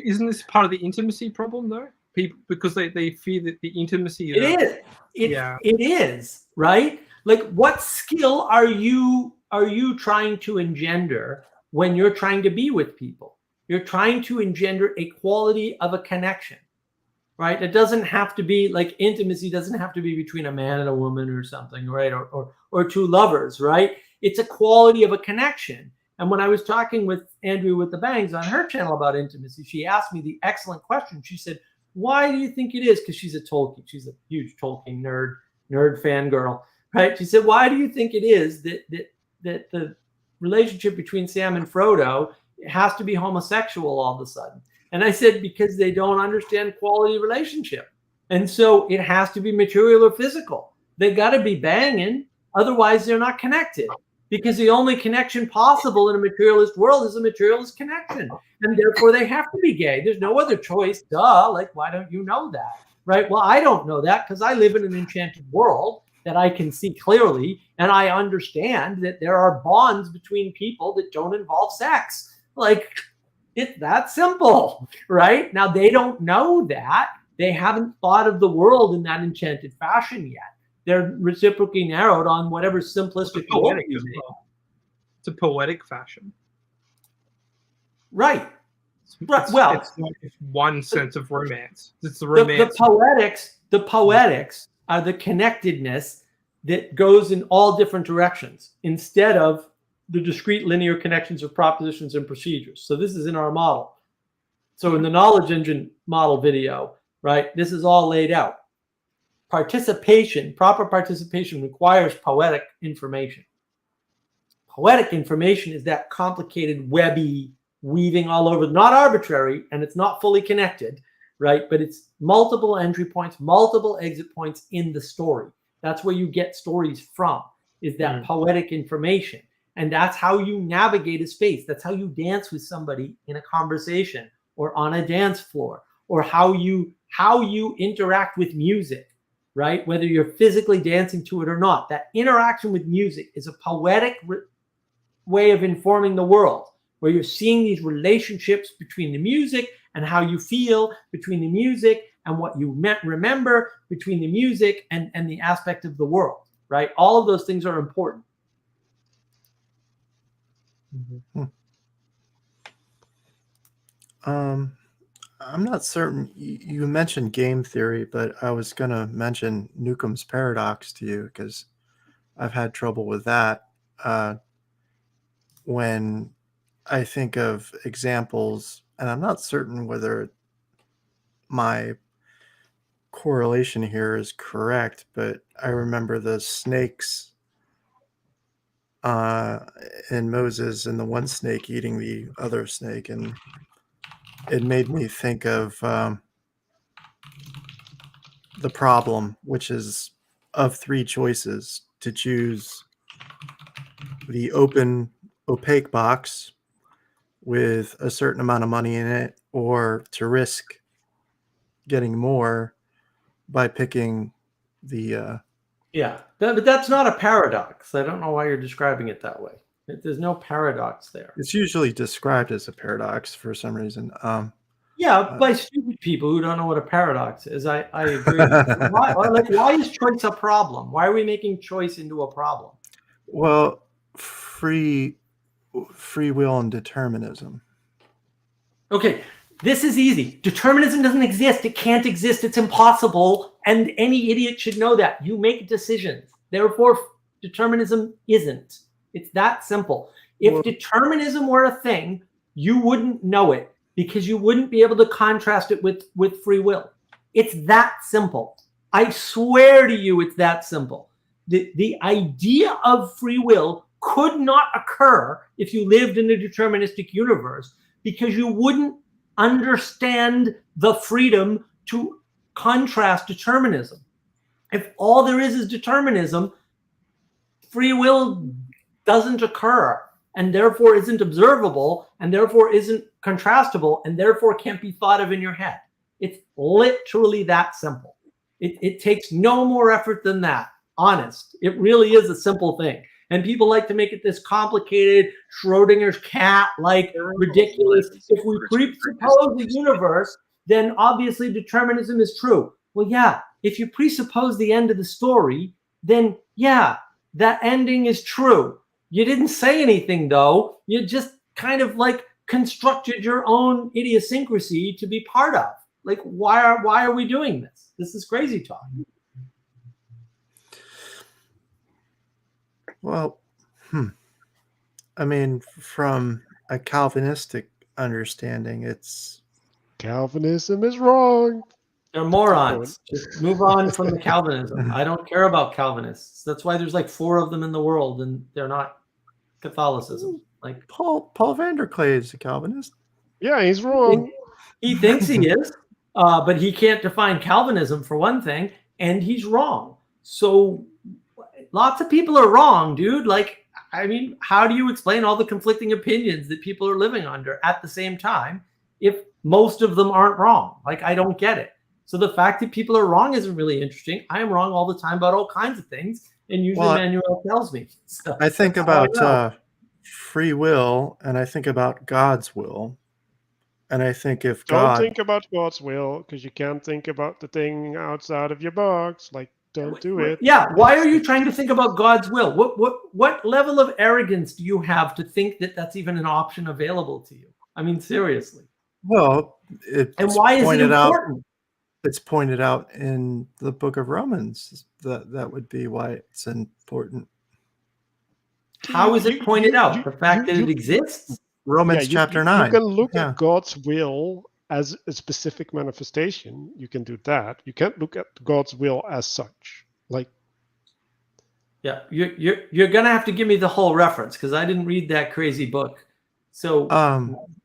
Isn't this part of the intimacy problem though? People, because they fear that the intimacy. It is. Yeah. It is, right? Like, what skill are you trying to engender when you're trying to be with people? You're trying to engender a quality of a connection, right? It doesn't have to be like intimacy doesn't have to be between a man and a woman or something, right? Or two lovers, right? It's a quality of a connection. And when I was talking with Andrew with the Bangs on her channel about intimacy, she asked me the excellent question. She said, "Why do you think it is?" Because she's a Tolkien, she's a huge Tolkien nerd fangirl, right? She said, "Why do you think it is that the relationship between Sam and Frodo has to be homosexual all of a sudden?" And I said, "Because they don't understand quality relationship. And so it has to be material or physical. They got to be banging. Otherwise, they're not connected. Because the only connection possible in a materialist world is a materialist connection. And therefore, they have to be gay. There's no other choice. Duh. Like, why don't you know that?" Right? Well, I don't know that because I live in an enchanted world that I can see clearly. And I understand that there are bonds between people that don't involve sex. Like, it's that simple, right? Now, they don't know that. They haven't thought of the world in that enchanted fashion yet. They're reciprocally narrowed on whatever simplistic world you make. It's a poetic fashion. Right. It's, well, it's not just one sense of romance. It's the romance. The poetics are the connectedness that goes in all different directions instead of the discrete linear connections of propositions and procedures. So this is in our model. So in the knowledge engine model video, right, this is all laid out. Proper participation requires poetic information. Poetic information is that complicated, webby weaving all over, not arbitrary, and it's not fully connected, right? But it's multiple entry points, multiple exit points in the story. That's where you get stories from, is that poetic information. And that's how you navigate a space. That's how you dance with somebody in a conversation or on a dance floor, or how you interact with music, right? Whether you're physically dancing to it or not. That interaction with music is a poetic way of informing the world, where you're seeing these relationships between the music and how you feel, between the music and what you remember, between the music and the aspect of the world, right? All of those things are important. I'm not certain. You mentioned game theory, but I was going to mention Newcomb's paradox to you because I've had trouble with that. When I think of examples, and I'm not certain whether my correlation here is correct, but I remember the snakes in Moses and the one snake eating the other snake, and it made me think of the problem, which is of three choices to choose the open, opaque box, with a certain amount of money in it, or to risk getting more by picking the Yeah, but that's not a paradox. I don't know why you're describing it that way. There's no paradox there. it's usually described as a paradox for some reason. Yeah, by stupid people who don't know what a paradox is. I agree. Why is choice a problem? Why are we making choice into a problem? Well, free will and determinism. Okay, this is easy. Determinism doesn't exist. It can't exist. It's impossible. And any idiot should know that. You make decisions. Therefore, determinism isn't. It's that simple. If determinism were a thing, you wouldn't know it because you wouldn't be able to contrast it with free will. It's that simple. I swear to you, it's that simple. The idea of free will could not occur if you lived in a deterministic universe, because you wouldn't understand the freedom to contrast determinism. If all there is determinism, free will doesn't occur, and therefore isn't observable, and therefore isn't contrastable, and therefore can't be thought of in your head. It's literally that simple. It takes no more effort than that. Honest. It really is a simple thing. And people like to make it this complicated, Schrodinger's cat, like ridiculous. If we presuppose the universe, then obviously determinism is true. Well, yeah, if you presuppose the end of the story, then yeah, that ending is true. You didn't say anything, though. You just kind of like constructed your own idiosyncrasy to be part of. Like, why are we doing this? This is crazy talk. Well, I mean, from a Calvinistic understanding, it's Calvinism is wrong. They're morons. Just move on from the Calvinism. I don't care about Calvinists. That's why there's like 4 of them in the world, and they're not Catholicism. Like Paul van der Klee is a Calvinist. Yeah, he's wrong. He thinks he is, but he can't define Calvinism for one thing, and he's wrong. So lots of people are wrong, dude. Like, I mean, how do you explain all the conflicting opinions that people are living under at the same time if most of them aren't wrong? Like, I don't get it. So the fact that people are wrong isn't really interesting. I am wrong all the time about all kinds of things, and usually Manuel tells me. So I think about free will, and I think about God's will. And I think if Don't think about God's will, because you can't think about the thing outside of your box. Like, don't do it. Yeah, why are you trying to think about God's will? What level of arrogance do you have to think that that's even an option available to you? I mean, seriously. Well, and why is it important? It's pointed out in the book of Romans that would be why it's important. How is it pointed out? The fact that it exists? Romans chapter 9. You can look at God's will as a specific manifestation. You can do that. You can't look at God's will as such. Like, yeah, you're gonna have to give me the whole reference because I didn't read that crazy book. So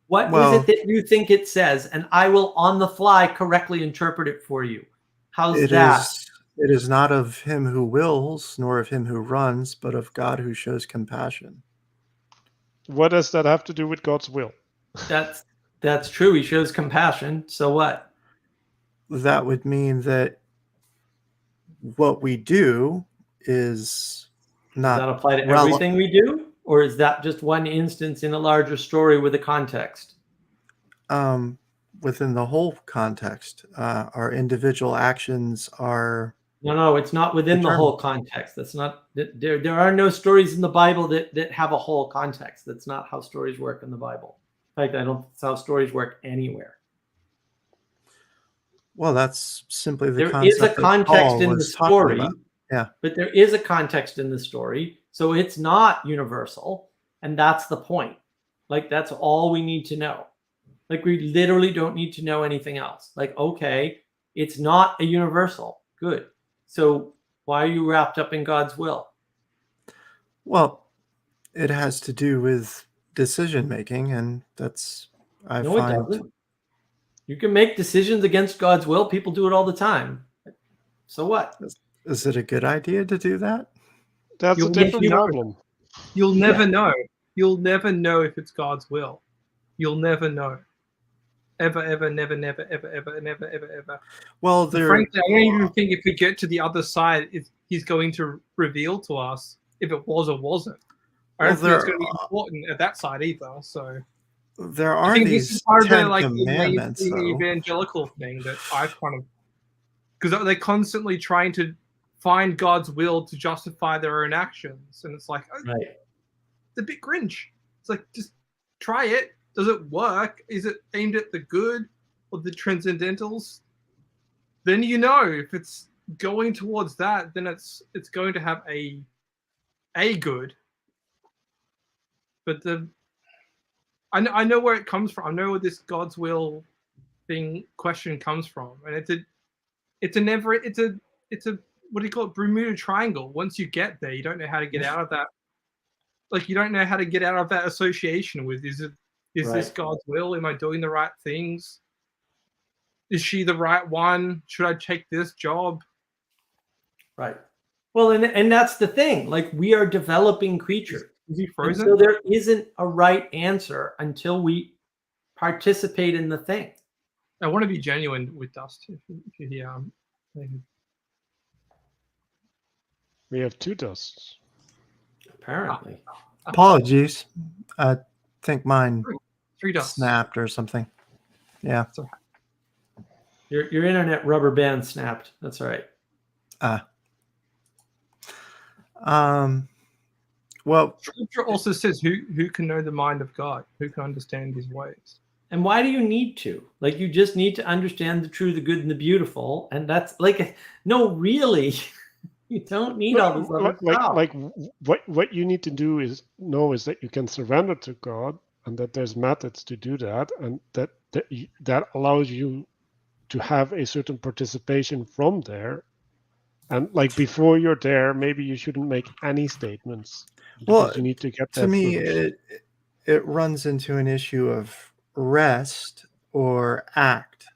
what is it that you think it says? And I will on the fly correctly interpret it for you. How's that? It is not of him who wills, nor of him who runs, but of God who shows compassion. what does that have to do with God's will? That's true. He shows compassion. So what? That would mean that what we do is not. Does that apply to everything we do? Or is that just one instance in a larger story with a context? Within the whole context, our individual actions are. No, it's not within the whole context. That's not. There are no stories in the Bible that have a whole context. That's not how stories work in the Bible. In fact, that's how stories work anywhere. Well, that's simply the there concept. There is a context in the story. Yeah. But there is a context in the story. So it's not universal. And that's the point. Like, that's all we need to know. Like, we literally don't need to know anything else. Like, okay, it's not a universal. Good. So why are you wrapped up in God's will? Well, it has to do with decision making, and that's It doesn't. You can make decisions against God's will. People do it all the time. So what? Is it a good idea to do that? That's a different problem. You'll never know. You'll never know if it's God's will. You'll never know. Ever, ever, never, never, ever, ever, never, ever, ever. Well, And frankly, I don't even think if we get to the other side, he's going to reveal to us if it was or wasn't. I don't think it's going to be important at that side either. So there I are think this is these part of the 10 like commandments, mainstream though. evangelical thing that I've kind of, because they're constantly trying to find God's will to justify their own actions, and it's like, Right. it's a bit Grinch. It's like, just try it. Does it work? Is it aimed at the good or the transcendentals? Then you know if it's going towards that, then it's going to have a good. But I know where it comes from. I know where this God's will question comes from, and it's a what do you call it, Bermuda Triangle. Once you get there, you don't know how to get out of that. Like, you don't know how to get out of that association with, is this God's will? Am I doing the right things? Is she the right one? Should I take this job? Right. Well, and that's the thing. Like, we are developing creatures. Is he And frozen? so there isn't a right answer until we participate in the thing. I want to be genuine with Dust. If you hear, We have 2 dusts. Apparently. Apologies. I think mine 3 Dusts. snapped or something. Yeah. Your internet rubber band snapped. That's all right. Well, Scripture also says, who can know the mind of God? Who can understand his ways? And why do you need to? Like, you just need to understand the true, the good, and the beautiful. And that's like, no, really, you don't need all this other stuff. Like what you need to do is know is that you can surrender to God, and that there's methods to do that, and that allows you to have a certain participation from there. And like, before you're there, maybe you shouldn't make any statements. Well, you need to get to there me, first. it runs into an issue of rest or act,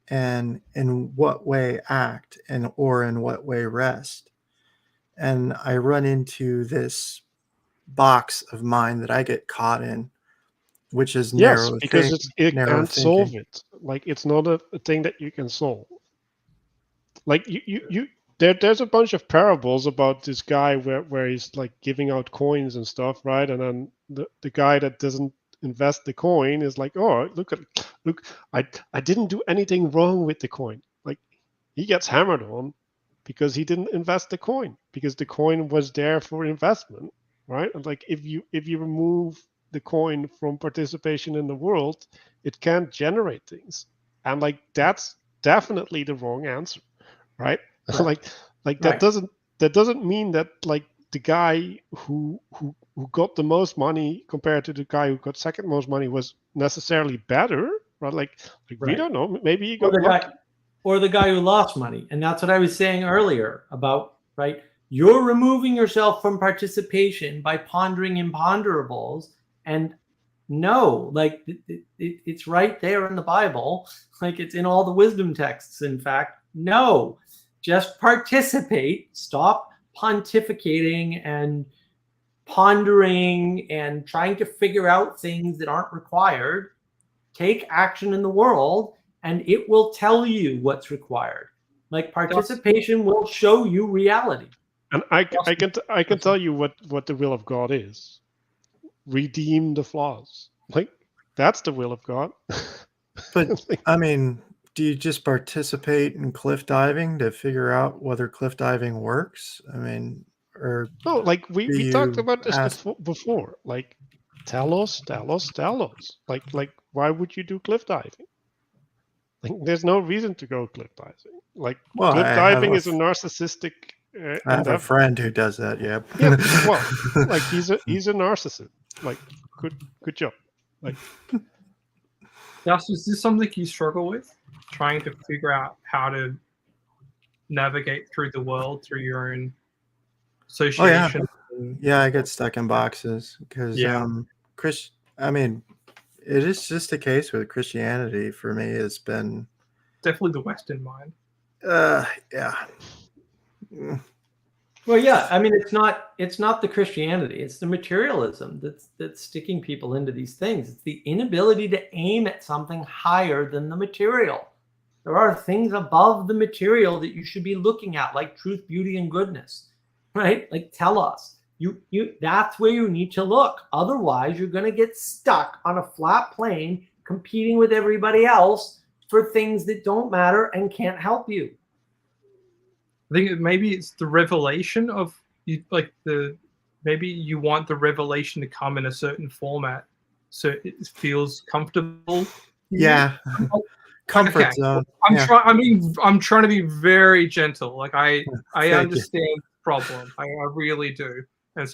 and in what way act, or in what way rest. And I run into this box of mine that I get caught in, which is Yes, narrow because it narrow can't solve thinking. it. Like, it's not a thing that you can solve. Like, there's a bunch of parables about this guy where he's like giving out coins and stuff, right? And then the guy that doesn't invest the coin is like, oh, look, I didn't do anything wrong with the coin. Like, he gets hammered on because he didn't invest the coin, because the coin was there for investment, right? And like, if you remove the coin from participation in the world, it can't generate things. And like, that's definitely the wrong answer, right? Right. like that doesn't mean that like the guy who got the most money compared to the guy who got second most money was necessarily better, right? Like we Right. don't know. Maybe he Or got lucky. the guy who lost money. And that's what I was saying earlier about, right? You're removing yourself from participation by pondering imponderables. And no, like, it's right there in the Bible. Like, it's in all the wisdom texts. In fact, no, just participate. Stop pontificating and pondering and trying to figure out things that aren't required. Take action in the world, and it will tell you what's required. Like, participation will show you reality. And I can tell you what the will of God is. Redeem the flaws. Like, that's the will of God. But I mean, do you just participate in cliff diving to figure out whether cliff diving works? I mean, or no, like we talked about this ask- before. Like, tell us. Like, why would you do cliff diving? Like, there's no reason to go cliff diving. Like, Well, cliff I diving have is a narcissistic I have a endeavor. friend who does that. Yeah. Yeah, well, like, he's a narcissist. Like, good job. Like, Dust, is this something you struggle with? Trying to figure out how to navigate through the world through your own association? Yeah, I get stuck in boxes because I mean, it is just a case with Christianity for me. It's been Definitely the Western mind. yeah. Well, yeah, I mean, it's not the Christianity, it's the materialism that's sticking people into these things. It's the inability to aim at something higher than the material. There are things above the material that you should be looking at, like truth, beauty, and goodness, right? Like tell us. That's where you need to look. Otherwise, you're going to get stuck on a flat plane competing with everybody else for things that don't matter and can't help you. I think maybe it's the revelation of you, like maybe you want the revelation to come in a certain format, so it feels comfortable. Yeah. Comfort Okay. zone. I'm Yeah. trying. I mean, I'm trying to be very gentle. Like I Thank you. understand the problem. I really do. And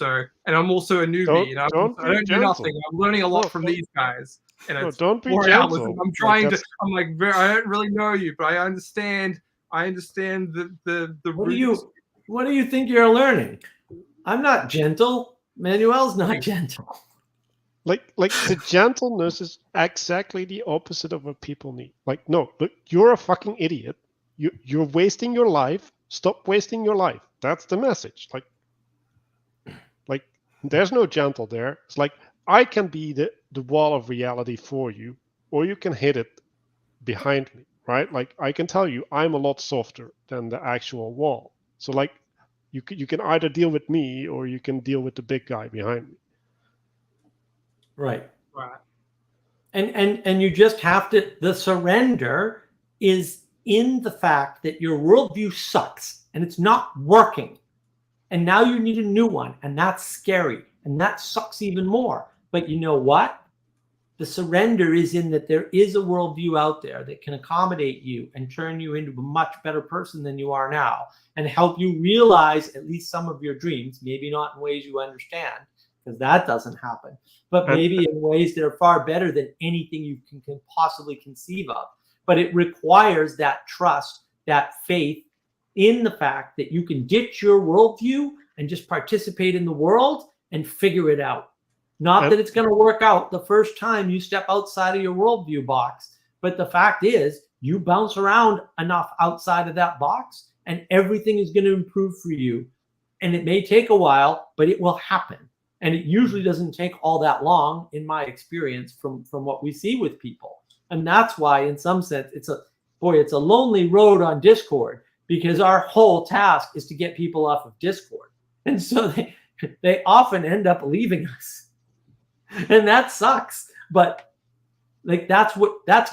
I'm also a newbie. And I Don't don't know gentle. nothing. I'm learning a lot No, from don't- these guys. And No, it's don't be 4 hours. gentle. I'm trying to. That's- I'm like, I don't really know you, but I understand. I understand the What roots. do you think you're learning? I'm not gentle. Manuel's not gentle. Like the gentleness is exactly the opposite of what people need. Like, no, look, you're a fucking idiot. You're wasting your life. Stop wasting your life. That's the message. Like there's no gentle there. It's like I can be the wall of reality for you, or you can hit it behind me, right? Like I can tell you I'm a lot softer than the actual wall. So like you can either deal with me or you can deal with the big guy behind me. Right. Right. And you just have to, the surrender is in the fact that your worldview sucks and it's not working. And now you need a new one, and that's scary, and that sucks even more. But you know what? The surrender is in that there is a worldview out there that can accommodate you and turn you into a much better person than you are now, and help you realize at least some of your dreams, maybe not in ways you understand, because that doesn't happen, but maybe in ways that are far better than anything you can possibly conceive of. But it requires that trust, that faith in the fact that you can ditch your worldview and just participate in the world and figure it out. Not that it's going to work out the first time you step outside of your worldview box, but the fact is you bounce around enough outside of that box and everything is going to improve for you. And it may take a while, but it will happen. And it usually doesn't take all that long, in my experience, from what we see with people. And that's why, in some sense, it's a lonely road on Discord, because our whole task is to get people off of Discord. And so they often end up leaving us. And that sucks. But like that's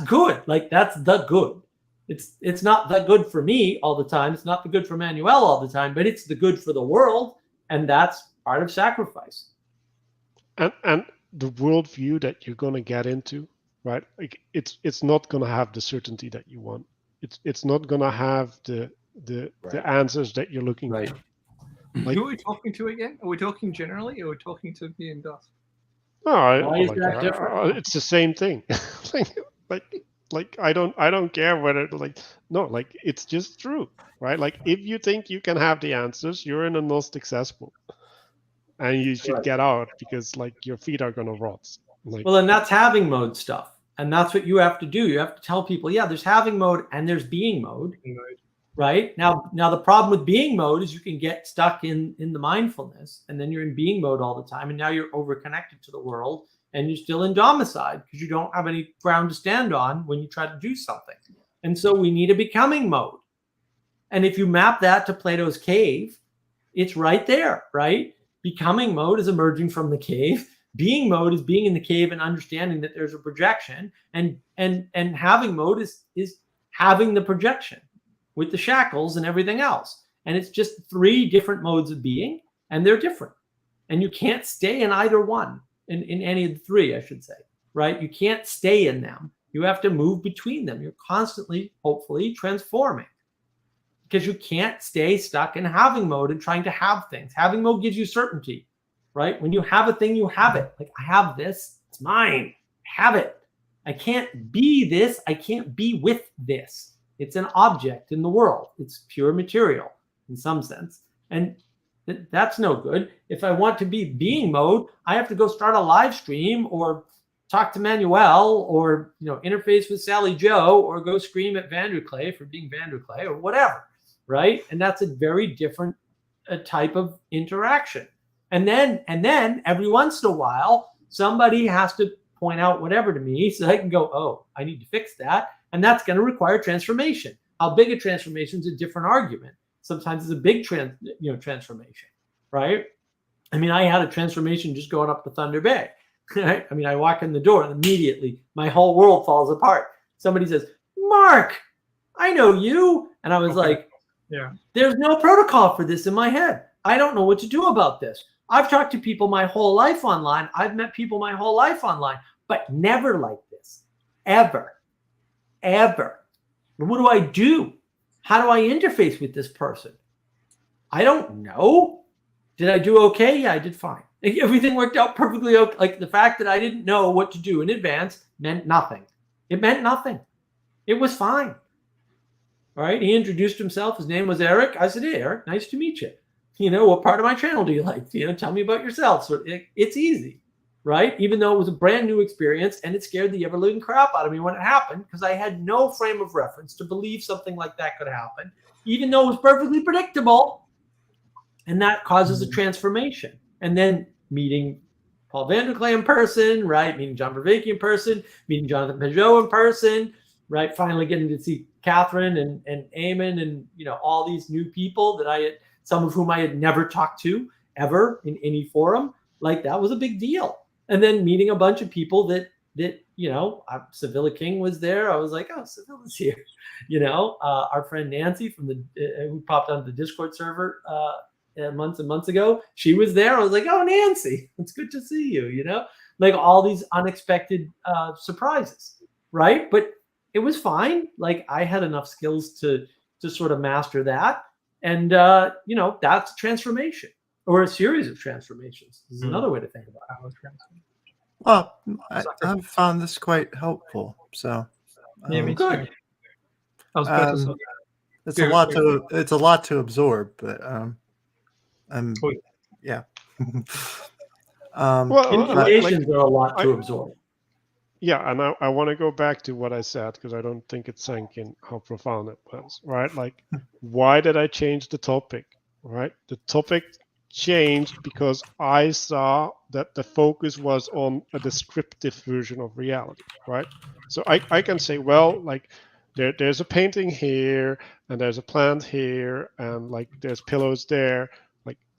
good. Like that's the good. It's not the good for me all the time. It's not the good for Manuel all the time, but it's the good for the world. And that's part of sacrifice. And the worldview that you're gonna get into, right? Like it's not gonna have the certainty that you want. It's not gonna have the answers that you're looking for. Like, who are we talking to again? Are we talking generally, or are we talking to me and Dust? No, Why is that different? it's the same thing. like I don't care whether like it's just true, right? Like if you think you can have the answers, you're in a Gnostic cesspool, and you should get out because like your feet are gonna rot. Like, well, and that's having mode stuff, and that's what you have to do. You have to tell people, yeah, there's having mode and there's being mode. Right now the problem with being mode is you can get stuck in the mindfulness, and then you're in being mode all the time, and now you're over connected to the world, and you're still in domicile because you don't have any ground to stand on when you try to do something. And so we need a becoming mode. And if you map that to Plato's cave, it's right there, right? Becoming mode is emerging from the cave. Being mode is being in the cave and understanding that there's a projection, and having mode is having the projection with the shackles and everything else. And it's just 3 different modes of being, and they're different. And you can't stay in either one, in any of the 3, I should say, right? You can't stay in them. You have to move between them. You're constantly, hopefully, transforming, because you can't stay stuck in having mode and trying to have things. Having mode gives you certainty, right? When you have a thing, you have it. Like, I have this, it's mine, I have it. I can't be this, I can't be with this. It's an object in the world. It's pure material in some sense. And that's no good. If I want to be being mode, I have to go start a live stream or talk to Manuel or interface with Sally Joe or go scream at Vanderclay for being Vanderclay or whatever, right? And that's a very different a type of interaction. And then every once in a while, somebody has to point out whatever to me so I can go, oh, I need to fix that. And that's going to require transformation. How big a transformation is a different argument. Sometimes it's a big transformation, right? I mean, I had a transformation just going up to Thunder Bay. Right? I mean, I walk in the door and immediately my whole world falls apart. Somebody says, Mark, I know you. And I was like, yeah, there's no protocol for this in my head. I don't know what to do about this. I've talked to people my whole life online. I've met people my whole life online, but never like this, ever. What do I do? How do I interface with this person? I don't know. Did I do okay? Yeah, I did fine. Everything worked out perfectly okay. Like the fact that I didn't know what to do in advance meant nothing. It meant nothing. It was fine. All right. He introduced himself. His name was Eric. I said, hey, Eric, nice to meet you. What part of my channel do you like? Tell me about yourself. So it's easy, right? Even though it was a brand new experience and it scared the ever-living crap out of me when it happened because I had no frame of reference to believe something like that could happen, even though it was perfectly predictable. And that causes a transformation. And then meeting Paul Vanderklay in person, right? Meeting John Vervaeke in person, meeting Jonathan Peugeot in person, right? Finally getting to see Catherine and Eamon and, all these new people that some of whom I had never talked to ever in any forum. Like that was a big deal. And then meeting a bunch of people that Sevilla King was there. I was like, oh, Sevilla's here. Our friend Nancy who popped onto the Discord server months and months ago, she was there. I was like, oh, Nancy, it's good to see you. Like all these unexpected surprises, right? But it was fine. Like I had enough skills to sort of master that. And, that's a transformation or a series of transformations. This is another way to think about it. Well, I've found this quite helpful. So, yeah, me too. Good. I was about to say, it's a lot to absorb, but yeah. Informations are a lot to absorb. Yeah, and I want to go back to what I said because I don't think it sank in how profound it was, right? Like, why did I change the topic, right? The topic changed because I saw that the focus was on a descriptive version of reality, right? So I can say, well, like, there's a painting here, and there's a plant here, and like there's pillows there.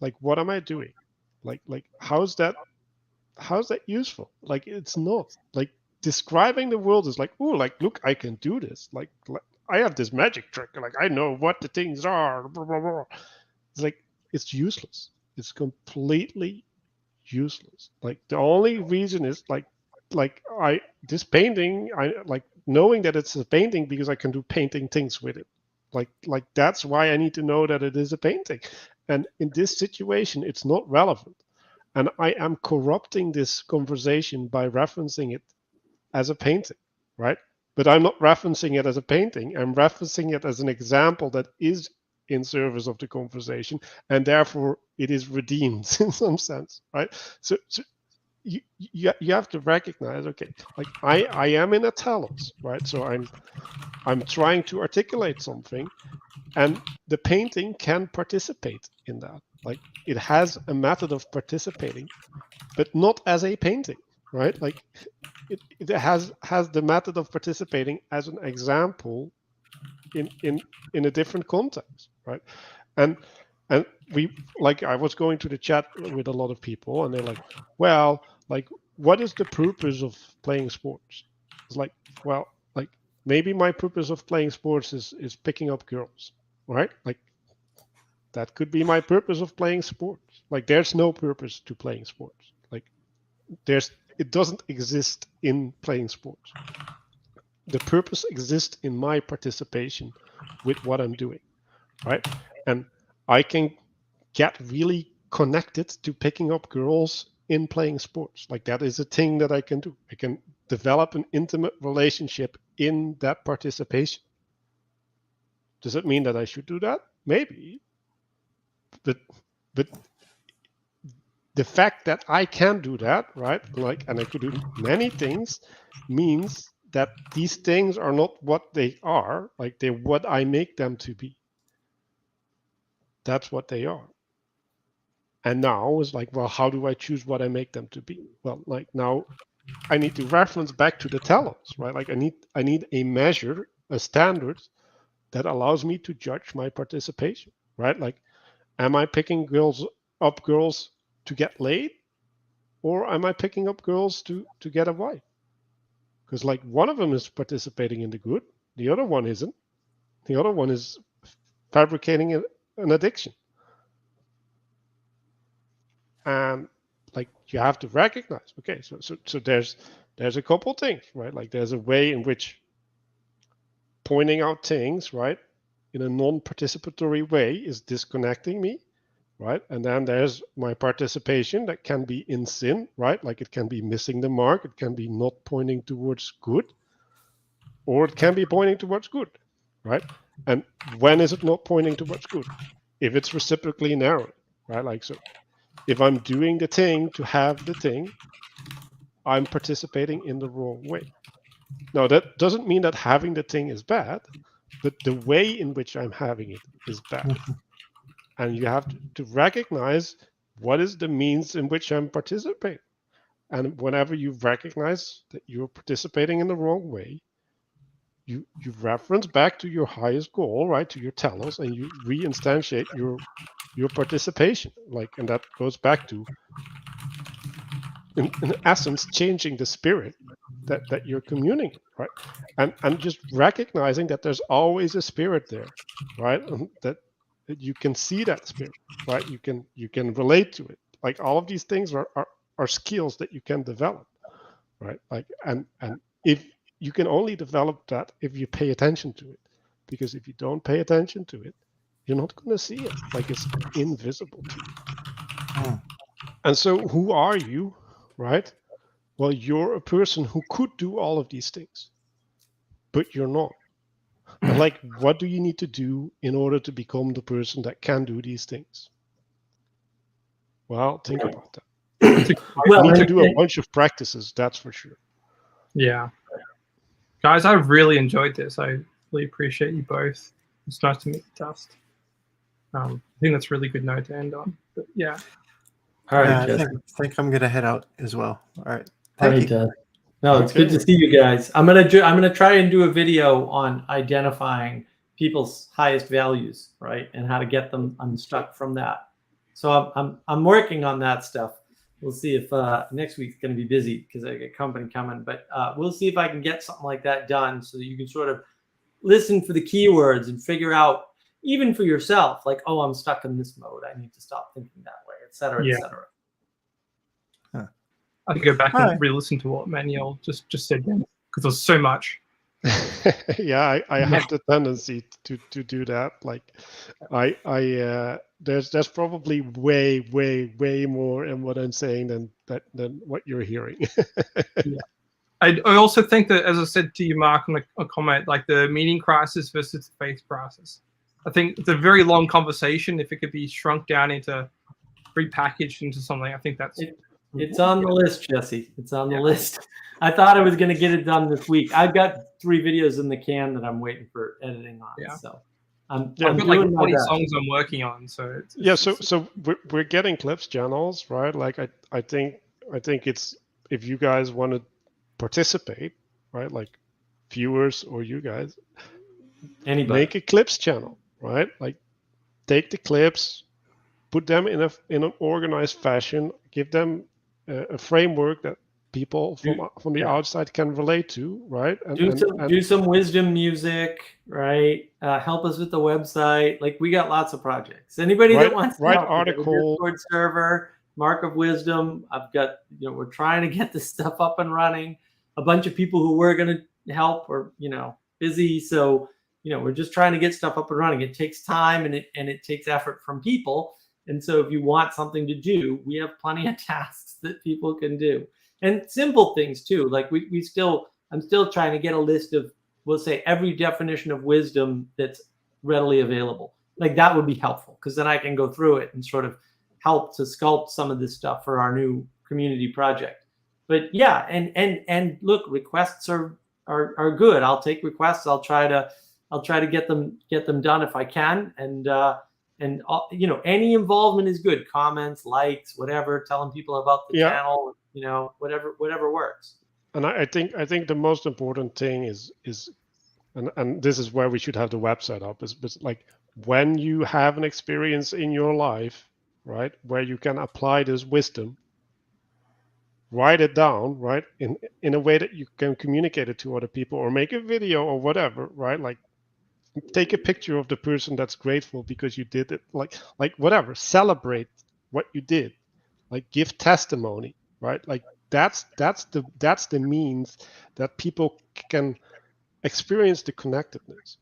Like what am I doing? Like how's that useful? Like it's not. Like describing the world is like, oh, like look, I can do this. Like I have this magic trick. Like I know what the things are. Blah, blah, blah. It's like it's useless. It's completely useless. Like the only reason is this painting. I like knowing that it's a painting because I can do painting things with it. Like that's why I need to know that it is a painting. And in this situation, it's not relevant. And I am corrupting this conversation by referencing it as a painting, right? But I'm not referencing it as a painting. I'm referencing it as an example that is in service of the conversation, and therefore it is redeemed in some sense, right? So you have to recognize, okay, like I am in a telos, right? So I'm trying to articulate something, and the painting can participate in that. Like it has a method of participating, but not as a painting, right? Like it has the method of participating as an example in a different context, right? And we, like, I was going to the chat with a lot of people, and they're like, well, like, what is the purpose of playing sports? It's like, well, like maybe my purpose of playing sports is picking up girls, right? Like that could be my purpose of playing sports. Like there's no purpose to playing sports. Like it doesn't exist in playing sports. The purpose exists in my participation with what I'm doing, right? And I can get really connected to picking up girls in playing sports. Like that is a thing that I can do. I can develop an intimate relationship in that participation. Does it mean that I should do that? Maybe. But the fact that I can do that, right? Like, and I could do many things, means that these things are not what they are. Like they're what I make them to be. That's what they are. And now it's like, well, how do I choose what I make them to be? Well, like now I need to reference back to the telos, right? Like I need a measure, a standard that allows me to judge my participation, right? Like, am I picking up girls to get laid, or am I picking up girls to get a wife? Because like one of them is participating in the good, the other one isn't. The other one is fabricating an addiction. And like you have to recognize, okay, so there's a couple things, right? Like there's a way in which pointing out things, right, in a non-participatory way is disconnecting me, right? And then there's my participation that can be in sin, right? Like it can be missing the mark, it can be not pointing towards good, or it can be pointing towards good, right? And when is it not pointing towards good? If it's reciprocally narrowed, right? Like, so if I'm doing the thing to have the thing, I'm participating in the wrong way. Now, that doesn't mean that having the thing is bad, but the way in which I'm having it is bad. And you have to recognize what is the means in which I'm participating. And whenever you recognize that you're participating in the wrong way, you reference back to your highest goal, right, to your telos, and you reinstantiate your participation. Like, and that goes back to, in essence, changing the spirit that you're communing, right? And just recognizing that there's always a spirit there, right? And that you can see that spirit, right? You can relate to it. Like all of these things are skills that you can develop, right? Like and if you can only develop that if you pay attention to it, because if you don't pay attention to it, you're not going to see it. Like it's invisible to you. And so who are you, right? Well, you're a person who could do all of these things, but you're not. And like, what do you need to do in order to become the person that can do these things? Well, think about that. You need to do a bunch of practices, that's for sure. Yeah. Guys, I've really enjoyed this. I really appreciate you both. It's nice to meet you, Dust. I think that's a really good note to end on. But yeah. All right, I think I'm gonna head out as well. All right. Thank you. No, it's good to see you guys. I'm gonna try and do a video on identifying people's highest values, right, and how to get them unstuck from that. So I'm working on that stuff. We'll see if next week's going to be busy because I get company coming, but we'll see if I can get something like that done so that you can sort of listen for the keywords and figure out, even for yourself, like, oh, I'm stuck in this mode. I need to stop thinking that way, et cetera, et cetera. I could go back and re-listen to what Manuel just said then, because there's so much. Yeah, I have the tendency to do that. Like, there's probably way more in what I'm saying than what you're hearing. Yeah. I also think that, as I said to you, Mark, in a comment, like the meaning crisis versus the faith crisis. I think it's a very long conversation. If it could be shrunk down into, repackaged into something, I think that's. It's on the list, Jesse. It's on the list. I thought I was going to get it done this week. I've got 3 videos in the can that I'm waiting for editing on. Yeah. So I'm I've got doing like 20 songs I'm working on. So so we're getting clips channels, right? Like I think it's, if you guys want to participate, right? Like viewers or you guys, anybody, make a clips channel, right? Like take the clips, put them in an organized fashion, give them a framework that people from the outside can relate to, right? And do some wisdom music, right? Help us with the website. Like, we got lots of projects. Anybody that wants to help, article, Discord server, Mark of Wisdom. I've got, we're trying to get this stuff up and running. A bunch of people who were going to help are, busy. So, we're just trying to get stuff up and running. It takes time and it takes effort from people. And so if you want something to do, we have plenty of tasks that people can do, and simple things too. Like I'm still trying to get a list of, we'll say, every definition of wisdom that's readily available. Like that would be helpful, because then I can go through it and sort of help to sculpt some of this stuff for our new community project. But yeah, and look, requests are good. I'll take requests. I'll try to get them done if I can. And and any involvement is good. Comments, likes, whatever, telling people about the channel, whatever works. And I think the most important thing is and this is where we should have the website up, is like when you have an experience in your life, right, where you can apply this wisdom, write it down, right, in a way that you can communicate it to other people, or make a video or whatever, right? Like take a picture of the person that's grateful because you did it, like whatever, celebrate what you did, like give testimony, right? Like that's the means that people can experience the connectedness,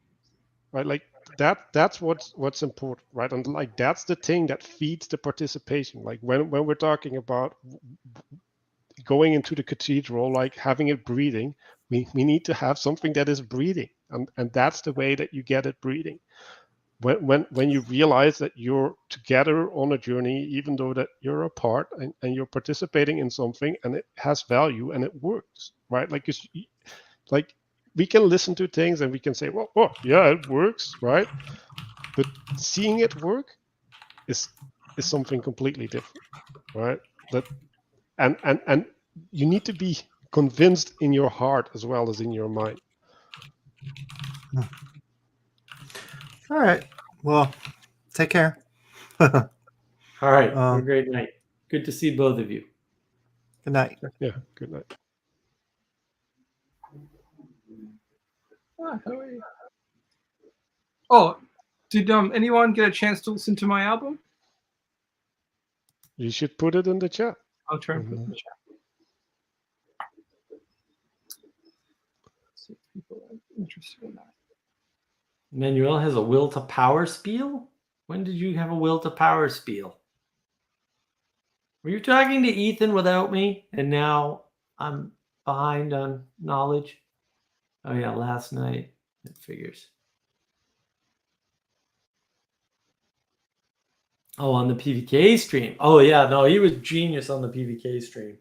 right? Like that's what's important, right? And like that's the thing that feeds the participation. Like when we're talking about going into the cathedral, like having it breathing, we need to have something that is breathing, and that's the way that you get it breathing. When you realize that you're together on a journey, even though that you're apart, and you're participating in something, and it has value and it works, right? Like we can listen to things and we can say, well, oh yeah, it works, right? But seeing it work is something completely different, right? That and you need to be convinced in your heart as well as in your mind. All right. Well, take care. All right. Have a great night. Good to see both of you. Good night. Yeah. Good night. Oh, did anyone get a chance to listen to my album? You should put it in the chat. I'll try and put it in the chat. Let's see if people are interested in that. Manuel has a will to power spiel? When did you have a will to power spiel? Were you talking to Ethan without me? And now I'm behind on knowledge? Oh yeah, last night. It figures. Oh, on the PVK stream. Oh yeah, no, he was genius on the PVK stream.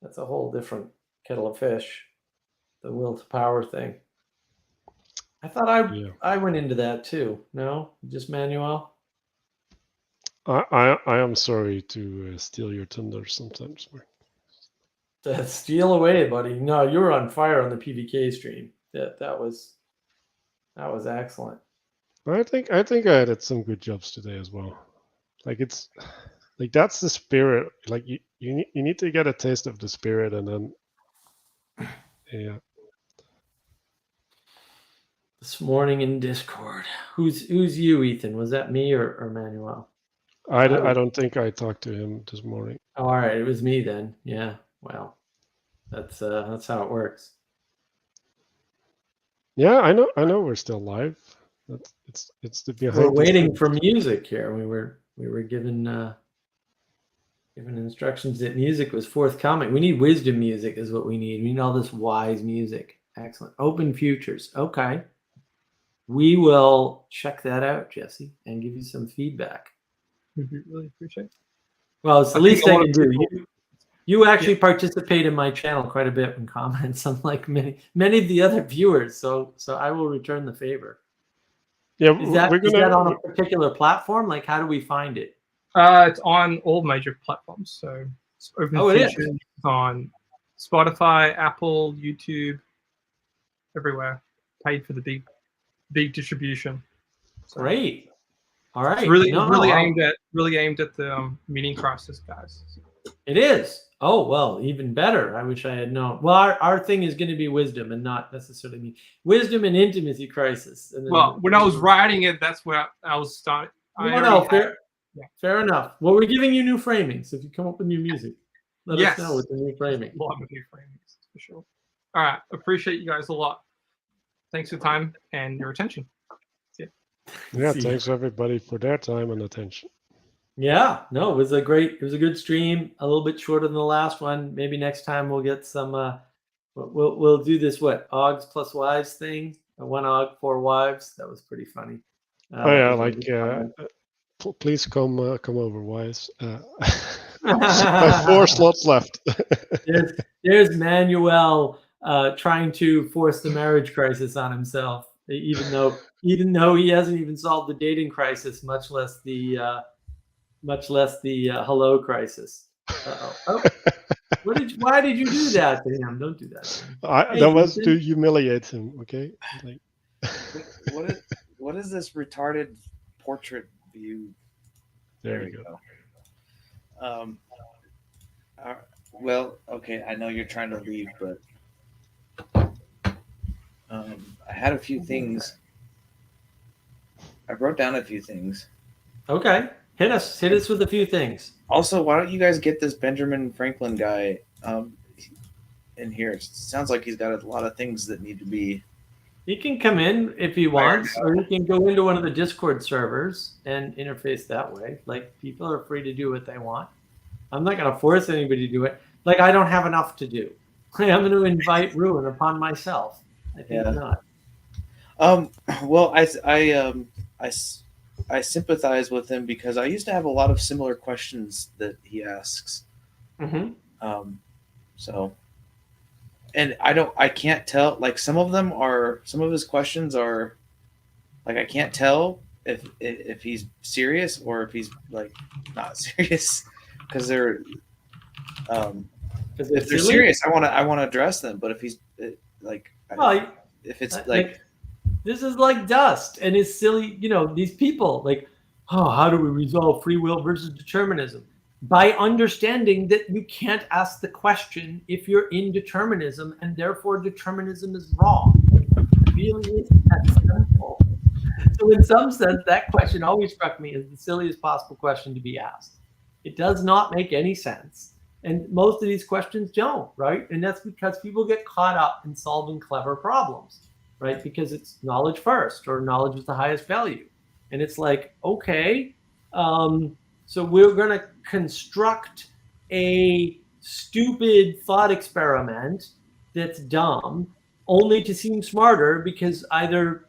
That's a whole different kettle of fish. The will to power thing. I thought I went into that too. No, just Manuel. I am sorry to steal your thunder sometimes. Steal away, buddy. No, you were on fire on the PVK stream. That was excellent. I think I had some good jobs today as well. Like it's like that's the spirit. Like you need to get a taste of the spirit, and then yeah. This morning in Discord. Who's you, Ethan? Was that me or Manuel? I don't think I talked to him this morning. Oh, all right, it was me then. Yeah. Well, that's how it works. Yeah, I know we're still live. It's the behind. We're waiting for music here. We were given instructions that music was forthcoming. We need wisdom music is what we need. We need all this wise music. Excellent. Open futures. Okay. We will check that out, Jesse, and give you some feedback. We really appreciate it. Well, it's the least I can do. You actually participate in my channel quite a bit in comments, unlike many of the other viewers. So I will return the favor. Yeah, is that on a particular platform? Like, how do we find it? It's on all major platforms. So it's open features on Spotify, Apple, YouTube, everywhere. Paid for the big distribution. So great. All right. It's really aimed at the meaning crisis guys. It is. Oh, well, even better. I wish I had known. Well, our thing is going to be wisdom and not necessarily me. Wisdom and intimacy crisis. And well, when I was writing it, that's where I was starting. Fair enough. Well, we're giving you new framings. If you come up with new music, let us know with the new framing. A lot of new framings, for sure. All right. Appreciate you guys a lot. Thanks for your time and your attention. Yeah, thanks everybody for their time and attention. Yeah, no, it was a good stream. A little bit shorter than the last one. Maybe next time we'll get some. We'll do this Augs plus wives thing. 1 Aug, 4 wives. That was pretty funny. Please come over, wives. I have 4 slots left. there's Manuel trying to force the marriage crisis on himself, even though even though he hasn't even solved the dating crisis, much less the hello crisis. Uh-oh. Oh, why did you do that to him? Don't do that to him. Hey, that was Ethan. to humiliate him. Okay. Like, What is this retarded portrait view? there you go. Well, okay, I know you're trying to leave, but I had a few things. I wrote down a few things. Okay, hit us with a few things. Also, why don't you guys get this Benjamin Franklin guy in here? It sounds like he's got a lot of things that need to be. He can come in if he wants, or he can go into one of the Discord servers and interface that way. Like, people are free to do what they want. I'm not going to force anybody to do it. Like, I don't have enough to do. I'm going to invite ruin upon myself. I think not. Well, I sympathize with him because I used to have a lot of similar questions that he asks. Mm-hmm. So, and I can't tell. Like some of his questions are, like I can't tell if he's serious or if he's like not serious because they're. If they're serious, I want to address them. But if he's like, well, if it's like this is like dust and it's silly, these people like, oh, how do we resolve free will versus determinism? By understanding that you can't ask the question if you're in determinism and therefore determinism is wrong. It really is that simple. So in some sense, that question always struck me as the silliest possible question to be asked. It does not make any sense. And most of these questions don't, right? And that's because people get caught up in solving clever problems, right? Because it's knowledge first, or knowledge is the highest value. And it's like, okay, so we're going to construct a stupid thought experiment that's dumb only to seem smarter because either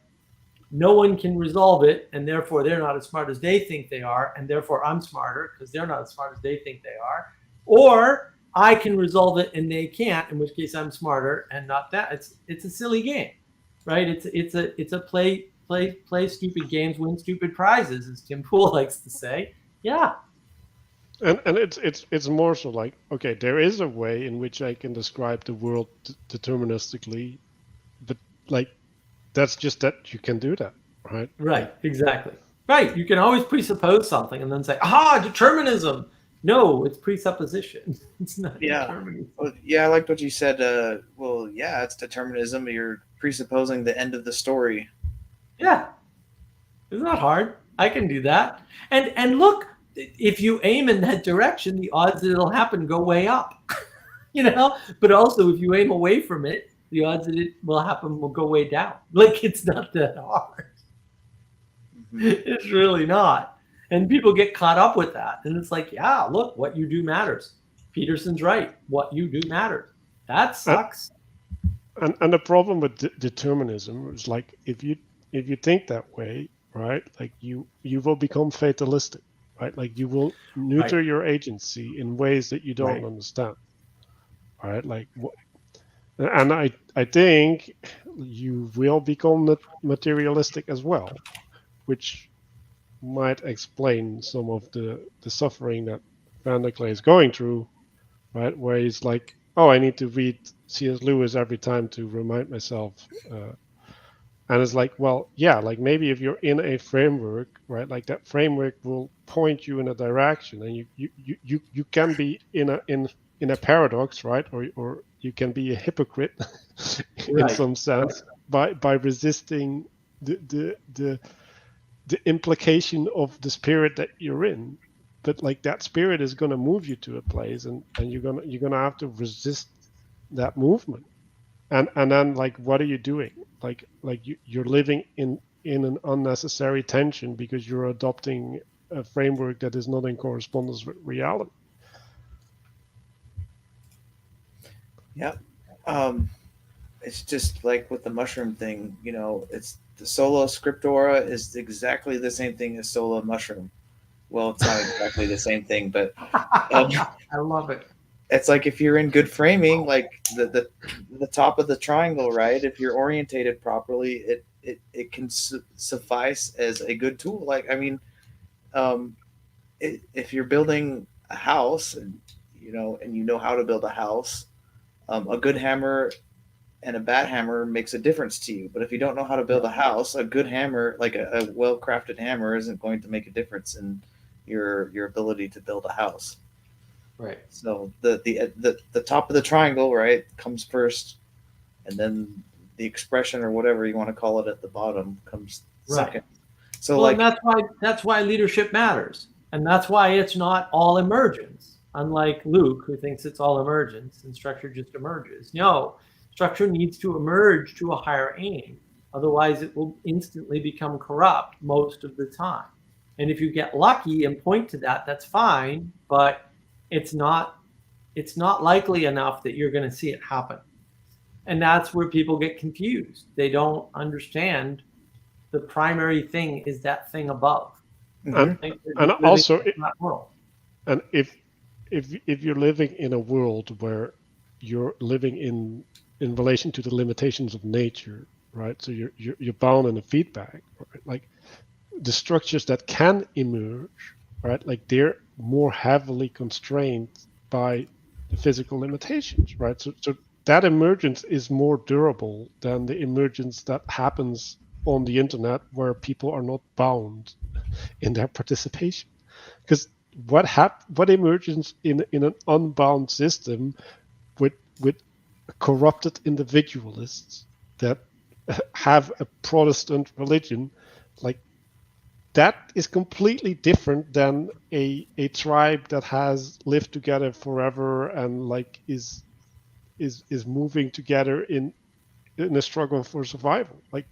no one can resolve it and therefore they're not as smart as they think they are, and therefore I'm smarter because they're not as smart as they think they are, or I can resolve it and they can't, in which case I'm smarter and not that. It's a silly game, right? It's a play stupid games, win stupid prizes, as Tim Pool likes to say. Yeah. And it's more so like, okay, there is a way in which I can describe the world deterministically, but like that's just that you can do that, right? Right, exactly. Right. You can always presuppose something and then say, aha, determinism. No, it's presupposition. It's not determinism. Well, yeah, I liked what you said. Well, yeah, it's determinism. You're presupposing the end of the story. Yeah. It's not hard. I can do that. And look, if you aim in that direction, the odds that it'll happen go way up. But also if you aim away from it, the odds that it will happen will go way down. Like, it's not that hard. Mm-hmm. It's really not. And people get caught up with that. And it's like, yeah, look, what you do matters. Peterson's right. What you do matters. That sucks. And the problem with determinism is like, if you think that way, right, like you will become fatalistic, right? Like you will neuter your agency in ways that you don't understand, right? Like, and I think you will become materialistic as well, which might explain some of the suffering that Van der Klee is going through, right? Where he's like, oh, I need to read C.S. Lewis every time to remind myself. And it's like, well, yeah, like maybe if you're in a framework, right, like that framework will point you in a direction, and you can be in a paradox, right, or you can be a hypocrite in some sense by resisting the implication of the spirit that you're in. But like that spirit is going to move you to a place, and you're gonna have to resist that movement. And then like, what are you doing? Like you're living in an unnecessary tension because you're adopting a framework that is not in correspondence with reality. Yeah. It's just like with the mushroom thing, it's the sola scriptura is exactly the same thing as sola mushroom. Well, it's not exactly the same thing, but I love it. It's like if you're in good framing, like the top of the triangle, right? If you're orientated properly, it can suffice as a good tool. Like, I mean, if you're building a house, and you know how to build a house, a good hammer and a bad hammer makes a difference to you. But if you don't know how to build a house, a good hammer, like a well-crafted hammer, isn't going to make a difference in your ability to build a house. Right. So the top of the triangle, right, comes first, and then the expression or whatever you want to call it at the bottom comes second. So well, like, and that's why leadership matters, and that's why it's not all emergence. Unlike Luke, who thinks it's all emergence and structure just emerges. No, structure needs to emerge to a higher aim. Otherwise, it will instantly become corrupt most of the time. And if you get lucky and point to that, that's fine, but it's not likely enough that you're going to see it happen. And that's where people get confused. They don't understand the primary thing is that thing above. And also, and if you're living in a world where you're living in relation to the limitations of nature, right? So you're bound in a feedback, right? Like the structures that can emerge, right? Like they're more heavily constrained by the physical limitations, right? So that emergence is more durable than the emergence that happens on the internet, where people are not bound in their participation. Because what emerges in an unbound system with corrupted individualists that have a Protestant religion, like that is completely different than a tribe that has lived together forever and like is moving together in a struggle for survival. Like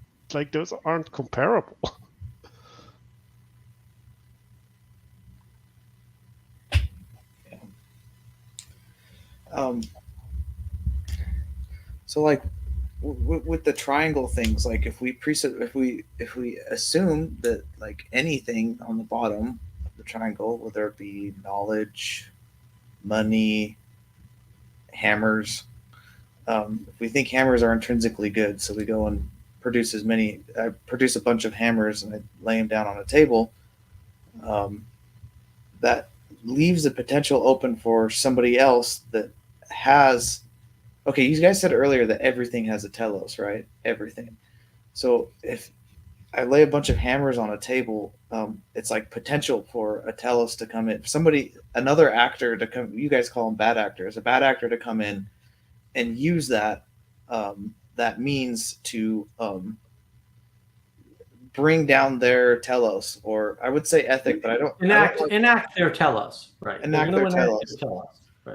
those aren't comparable. So like with the triangle things, like if we assume that like anything on the bottom of the triangle, whether it be knowledge, money, hammers, if we think hammers are intrinsically good, so we go and produce a bunch of hammers and I lay them down on a table, that leaves the potential open for somebody else that has. Okay, you guys said earlier that everything has a telos, right? Everything. So if I lay a bunch of hammers on a table, it's like potential for a telos to come in. Another actor to come. You guys call them bad actors. A bad actor to come in and use that means to bring down their telos, or I would say ethic, but I don't enact their telos, right? Enact their telos.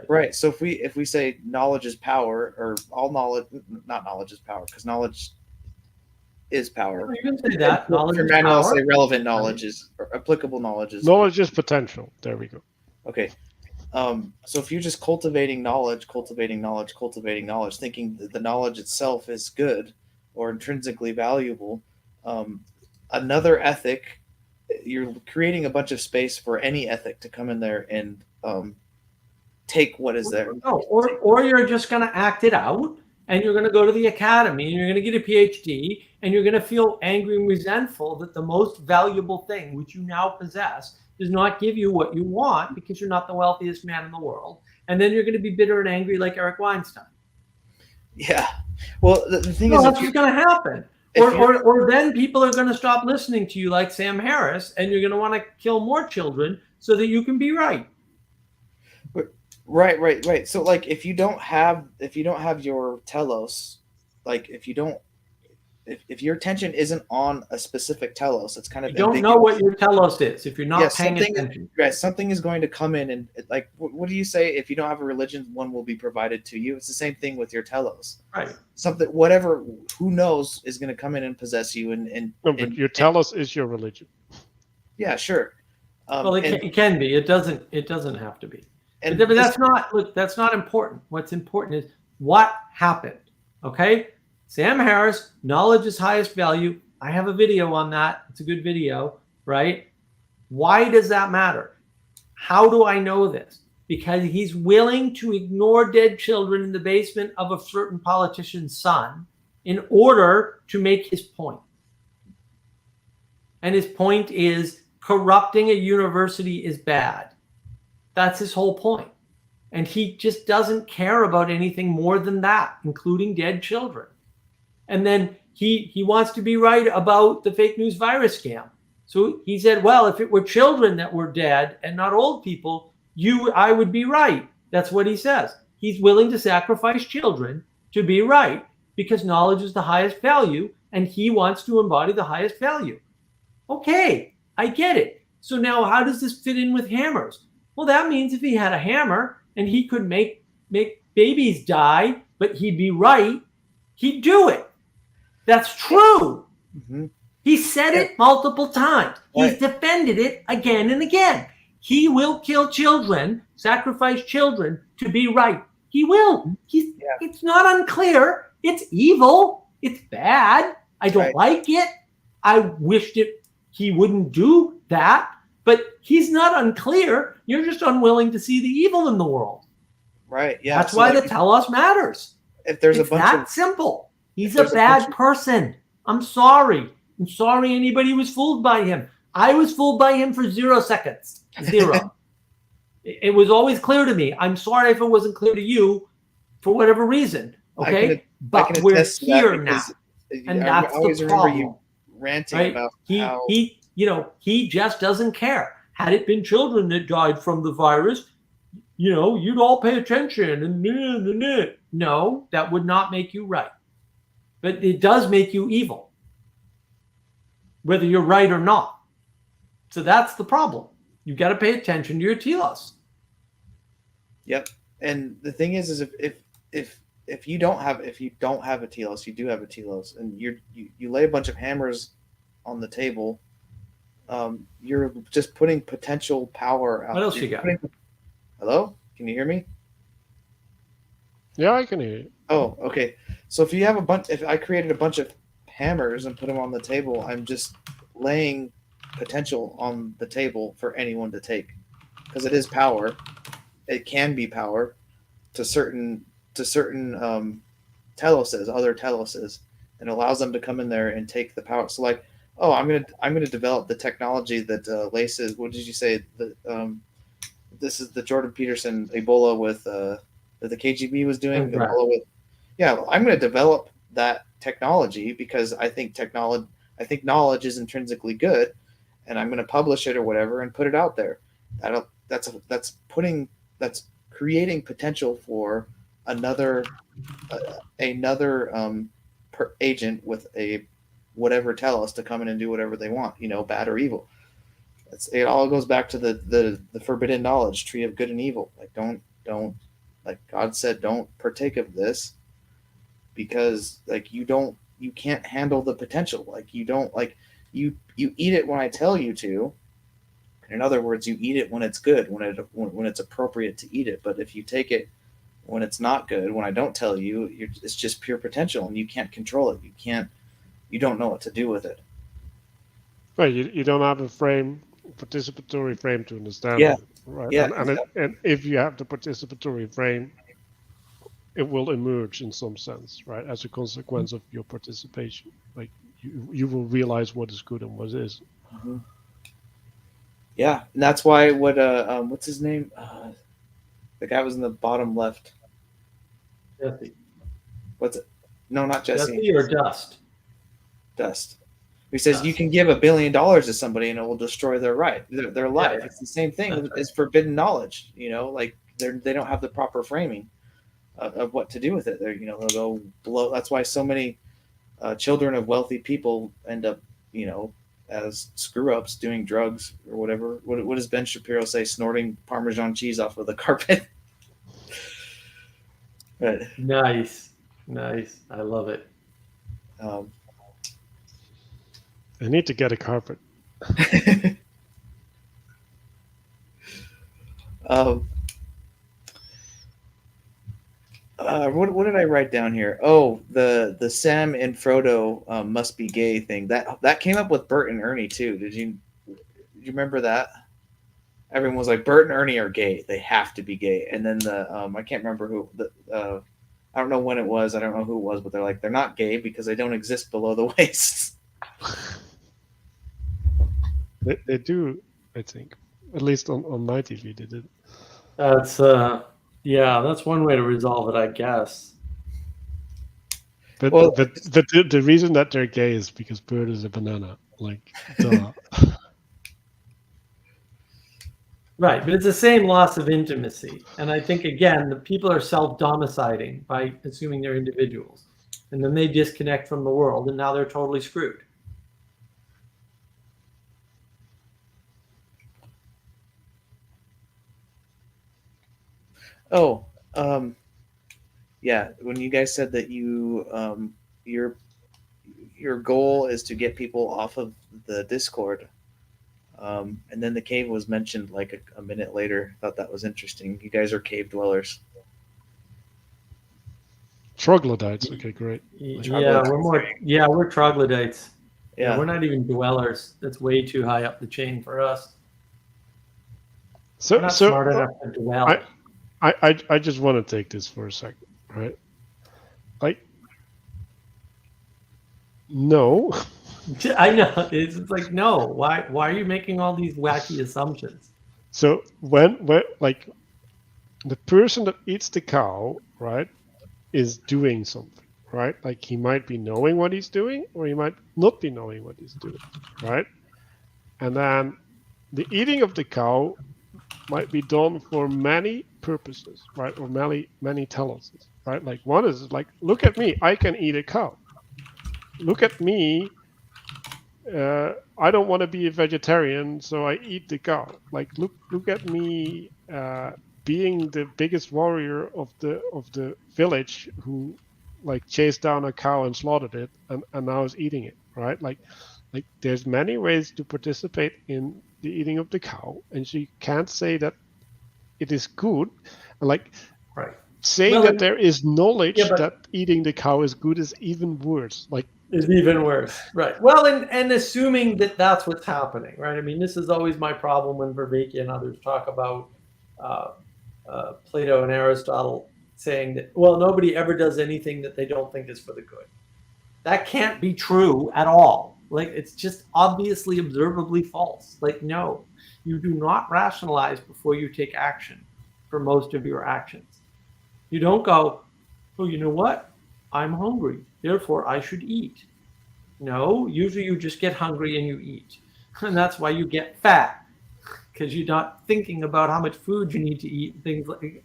Right. So if we say knowledge is power, or all knowledge, not knowledge is power, because knowledge is power. You can say that. Knowledge is power. Say relevant knowledge is, or applicable knowledge is. Knowledge is potential. There we go. Okay. So if you're just cultivating knowledge, thinking that the knowledge itself is good or intrinsically valuable, another ethic, you're creating a bunch of space for any ethic to come in there and take what is there. No, or you're just going to act it out, and you're going to go to the academy, and you're going to get a PhD, and you're going to feel angry and resentful that the most valuable thing, which you now possess, does not give you what you want because you're not the wealthiest man in the world. And then you're going to be bitter and angry like Eric Weinstein. Yeah. Well, the thing is, that's what's going to happen. Or then people are going to stop listening to you like Sam Harris, and you're going to want to kill more children so that you can be right. Right. So like if you don't have your telos, like if your attention isn't on a specific telos, it's kind of, you don't know what your telos is if you're not paying attention. Right, something is going to come in and like, what do you say? If you don't have a religion, one will be provided to you. It's the same thing with your telos. Right. Something, whatever, who knows, is going to come in and possess you. But your telos is your religion. Yeah, sure. Well, it can be. It doesn't have to be. But that's not important. What's important is what happened. Okay. Sam Harris, knowledge is highest value. I have a video on that. It's a good video, right? Why does that matter? How do I know this? Because he's willing to ignore dead children in the basement of a certain politician's son in order to make his point. And his point is corrupting a university is bad. That's his whole point. And he just doesn't care about anything more than that, including dead children. And then he wants to be right about the fake news virus scam. So he said, well, if it were children that were dead and not old people, I would be right. That's what he says. He's willing to sacrifice children to be right because knowledge is the highest value and he wants to embody the highest value. Okay, I get it. So now how does this fit in with hammers? Well, that means if he had a hammer and he could make babies die, but he'd be right, he'd do it. That's true. Mm-hmm. He said it multiple times. Right. He's defended it again and again. He will kill children, sacrifice children to be right. He will. It's not unclear. It's evil. It's bad. I don't like it. I wished he wouldn't do that. But he's not unclear. You're just unwilling to see the evil in the world. Right. Yeah. That's why the telos matters. If there's it's a bunch that of simple. He's a bad person. I'm sorry. I'm sorry anybody was fooled by him. I was fooled by him for 0 seconds. 0. It was always clear to me. I'm sorry if it wasn't clear to you for whatever reason. Okay? But we're here now. And that's the problem. You ranting right? about how he just doesn't care. Had it been children that died from the virus, you'd all pay attention. And no, that would not make you right. But it does make you evil, whether you're right or not. So that's the problem. You've got to pay attention to your telos. Yep. And the thing is if you don't have a telos, you do have a telos, and you lay a bunch of hammers on the table, you're just putting potential power out. What else you got? Hello? Can you hear me? Yeah, I can hear you. Oh, okay. So if I created a bunch of hammers and put them on the table, I'm just laying potential on the table for anyone to take, because it is power. It can be power to certain teloses, other teloses, and allows them to come in there and take the power. So like, oh, I'm gonna develop the technology that laces. What did you say? This is the Jordan Peterson Ebola with that the KGB was doing. Right. Ebola with, I'm going to develop that technology because I think knowledge is intrinsically good, and I'm going to publish it or whatever and put it out there. That's creating potential for another agent with a whatever telos to come in and do whatever they want, bad or evil. It all goes back to the forbidden knowledge, tree of good and evil. Like don't like God said, don't partake of this because like you can't handle the potential. Like you don't like you eat it when I tell you to. In other words, you eat it when it's good, when it's appropriate to eat it. But if you take it when it's not good, when I don't tell you, it's just pure potential, and you can't control it. You don't know what to do with it. Right, you don't have a participatory frame to understand Yeah. it, right? Yeah, and if you have the participatory frame, it will emerge in some sense, right, as a consequence of your participation. Like you will realize what is good and what is. Mm-hmm. Yeah, and that's why what's his name? The guy was in the bottom left. Jesse. What's it? No, not Jesse. Jesse or Dust? Dust. He says you can give $1 billion to somebody and it will destroy their life. Yeah. It's the same thing That's as forbidden knowledge. Like they don't have the proper framing of what to do with it. They'll go blow. That's why so many children of wealthy people end up, as screw ups doing drugs or whatever. What does Ben Shapiro say? Snorting Parmesan cheese off of the carpet. But, Nice. I love it. I need to get a carpet. What did I write down here? Oh, the Sam and Frodo must be gay thing. That came up with Bert and Ernie too. Did you remember that? Everyone was like, Bert and Ernie are gay. They have to be gay. And then I can't remember who I don't know when it was. I don't know who it was, but they're like, they're not gay because they don't exist below the waist. They do, I think. At least on my TV, they did. That's yeah, that's one way to resolve it, I guess. But Well- the reason that they're gay is because Bird is a banana. Like, duh. Right, but it's the same loss of intimacy. And I think, again, the people are self-domiciding by assuming they're individuals. And then they disconnect from the world, and now they're totally screwed. Oh, yeah. When you guys said that your goal is to get people off of the Discord, and then the cave was mentioned like a minute later. Thought that was interesting. You guys are cave dwellers. Troglodytes. Okay, great. Yeah, we're troglodytes. Yeah. We're not even dwellers. That's way too high up the chain for us. We're So not smart enough to dwell. I just want to take this for a second, right? Like, no. I know. It's like, no. Why are you making all these wacky assumptions? So when like the person that eats the cow, right, is doing something, right? Like he might be knowing what he's doing, or he might not be knowing what he's doing, right? And then the eating of the cow might be done for many purposes, right? Or many teleses, right? Like one is like, look at me, I can eat a cow. Look at me, I don't want to be a vegetarian, so I eat the cow. Like look at me, being the biggest warrior of the village who like chased down a cow and slaughtered it and now is eating it, right? Like there's many ways to participate in the eating of the cow, and so you can't say that it is good. Like Right. saying Well, that there is knowledge yeah, but- that eating the cow is good is even worse. Like It's even worse. Right. Well, and assuming that that's what's happening, right? I mean, this is always my problem when Vervaeke and others talk about Plato and Aristotle saying that, well, nobody ever does anything that they don't think is for the good. That can't be true at all. Like, it's just obviously observably false. Like, no, you do not rationalize before you take action for most of your actions. You don't go, oh, you know what? I'm hungry, therefore I should eat. No, usually you just get hungry and you eat. And that's why you get fat, because you're not thinking about how much food you need to eat and things like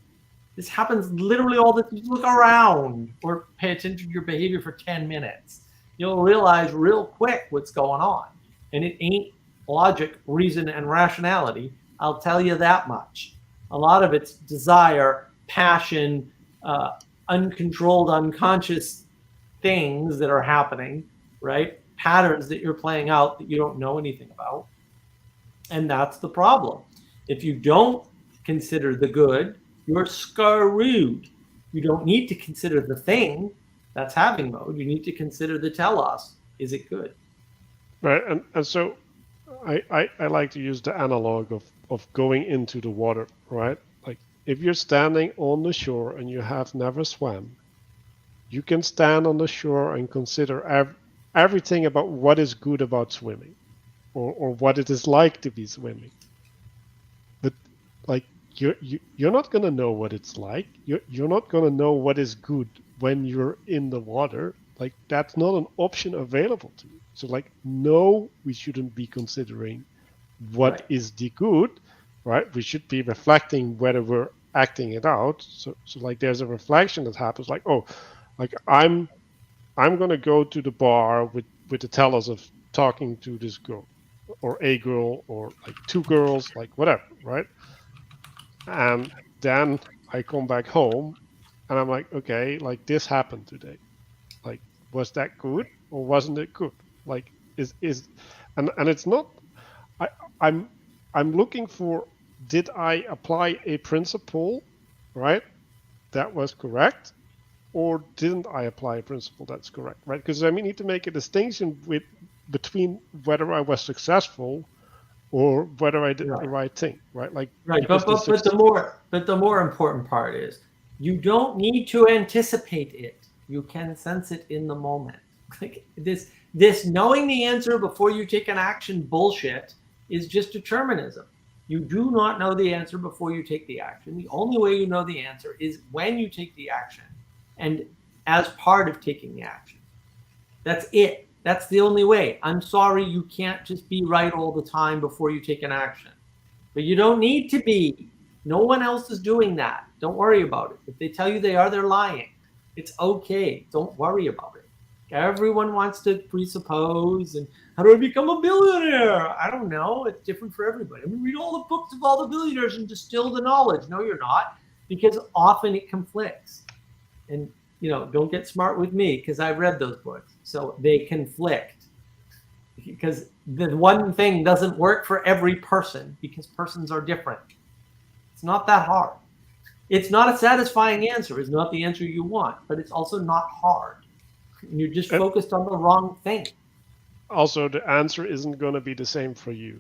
this. Happens literally all the time. Look around or pay attention to your behavior for 10 minutes. You'll realize real quick what's going on. And it ain't logic, reason, and rationality. I'll tell you that much. A lot of it's desire, passion, uncontrolled, unconscious things that are happening, right? Patterns that you're playing out that you don't know anything about. And that's the problem. If you don't consider the good, you're screwed. You don't need to consider the thing that's having mode. You need to consider the telos. Is it good? right, and so I like to use the analog of going into the water, right? Like if you're standing on the shore and you have never swam, you can stand on the shore and consider everything about what is good about swimming, or what it is like to be swimming. But like you're not gonna know what it's like. You're not gonna know what is good when you're in the water. Like that's not an option available to you. So like, no, we shouldn't be considering what is the good, right? We should be reflecting whether we're acting it out. So like there's a reflection that happens like, oh, like I'm gonna go to the bar with the telos of talking to this girl or a girl or like two girls, like whatever, right? And then I come back home and I'm like, okay, like this happened today. Like, was that good or wasn't it good? Like and it's not, I'm looking for, did I apply a principle, right, that was correct, or didn't I apply a principle that's correct, right? Because I need to make a distinction between whether I was successful or whether I did the right thing, right? Like right, but the more important part is you don't need to anticipate it. You can sense it in the moment. Like this knowing the answer before you take an action bullshit is just determinism. You do not know the answer before you take the action. The only way you know the answer is when you take the action and as part of taking the action. That's it. That's the only way. I'm sorry, you can't just be right all the time before you take an action. But you don't need to be. No one else is doing that. Don't worry about it. If they tell you they are, they're lying. It's okay. Don't worry about it. Everyone wants to presuppose and how do I become a billionaire? I don't know. It's different for everybody. I mean, read all the books of all the billionaires and distill the knowledge. No, you're not, because often it conflicts. And don't get smart with me because I've read those books. So they conflict because the one thing doesn't work for every person because persons are different. It's not that hard. It's not a satisfying answer. It's not the answer you want, but it's also not hard. And you're just focused on the wrong thing. Also, the answer isn't going to be the same for you.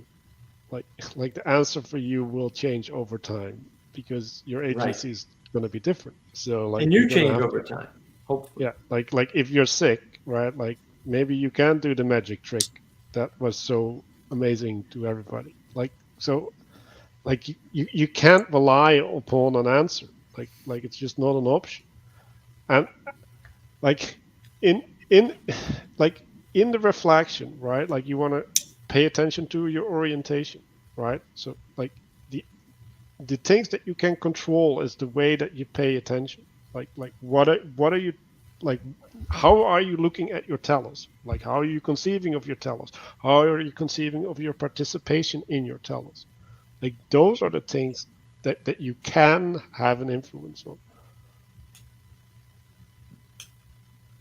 Like the answer for you will change over time because your agency is going to be different. So and you change over time. Hopefully. Yeah, like if you're sick, right? Like maybe you can't do the magic trick that was so amazing to everybody. Like you can't rely upon an answer. Like it's just not an option. And like in the reflection, right? Like you want to pay attention to your orientation, right? So like the things that you can control is the way that you pay attention. Like what are you, like how are you looking at your telos? Like how are you conceiving of your telos? How are you conceiving of your participation in your telos? Like those are the things that you can have an influence on.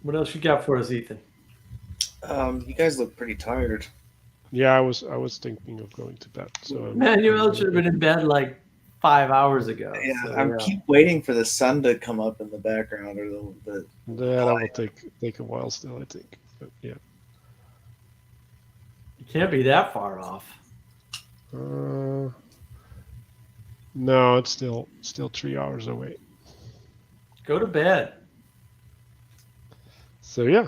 What else you got for us, Ethan? You guys look pretty tired. Yeah, I was thinking of going to bed. So Manuel should have been in bed like 5 hours ago. Yeah, so, I keep waiting for the sun to come up in the background, or the that will take a while still, I think. But yeah, you can't be that far off. No, it's still 3 hours away. Go to bed. So yeah,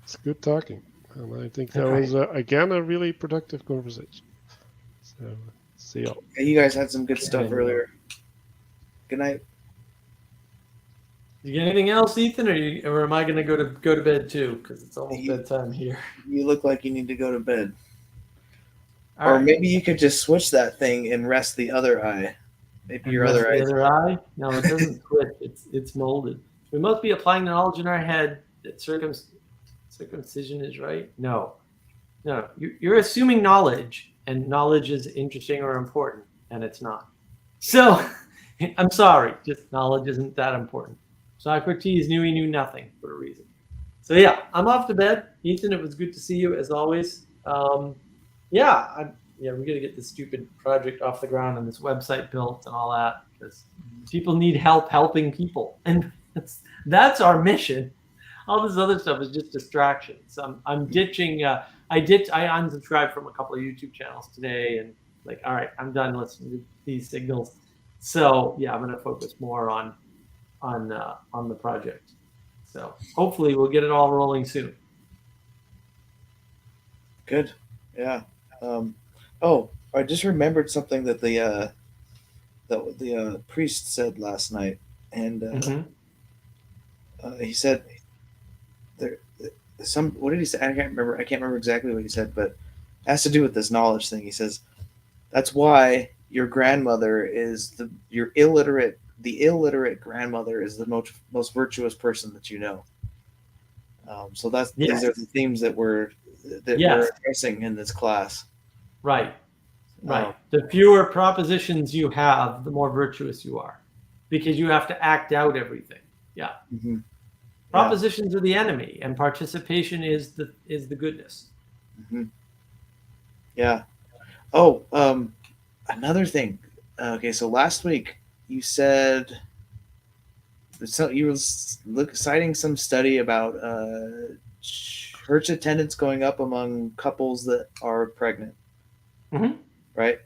it's good talking, and I think that was again a really productive conversation. So see y'all. Yeah, you guys had some good stuff earlier. Good night. You got anything else, Ethan, or am I going to go to bed too? Because it's almost bedtime here. You look like you need to go to bed. All or right. maybe you could just switch that thing and rest the other eye. Maybe And your rest other the eye. other eye? No, it doesn't switch. It's molded. We must be applying the knowledge in our head that circumcision is right. No, you're assuming knowledge, and knowledge is interesting or important, and it's not. So I'm sorry, just knowledge isn't that important. Socrates knew he knew nothing for a reason. So yeah, I'm off to bed. Ethan, it was good to see you as always. We got to get this stupid project off the ground and this website built and all that, because people need help helping people, and that's our mission. All this other stuff is just distractions. I'm ditching. I unsubscribed from a couple of YouTube channels today, and like, all right, I'm done listening to these signals. So yeah, I'm going to focus more on the project. So hopefully we'll get it all rolling soon. Good. Yeah. I just remembered something that the priest said last night, and he said what did he say? I can't remember exactly what he said, but it has to do with this knowledge thing. He says that's why your grandmother is the illiterate grandmother is the most virtuous person that you know. So these are the themes that we're addressing in this class. Right. The fewer propositions you have, the more virtuous you are, because you have to act out everything. Yeah. Mm-hmm. Propositions are the enemy, and participation is the goodness. Mm-hmm. Yeah. Oh, another thing. Okay, so last week you said you were citing some study about church attendance going up among couples that are pregnant. Mm-hmm. Right?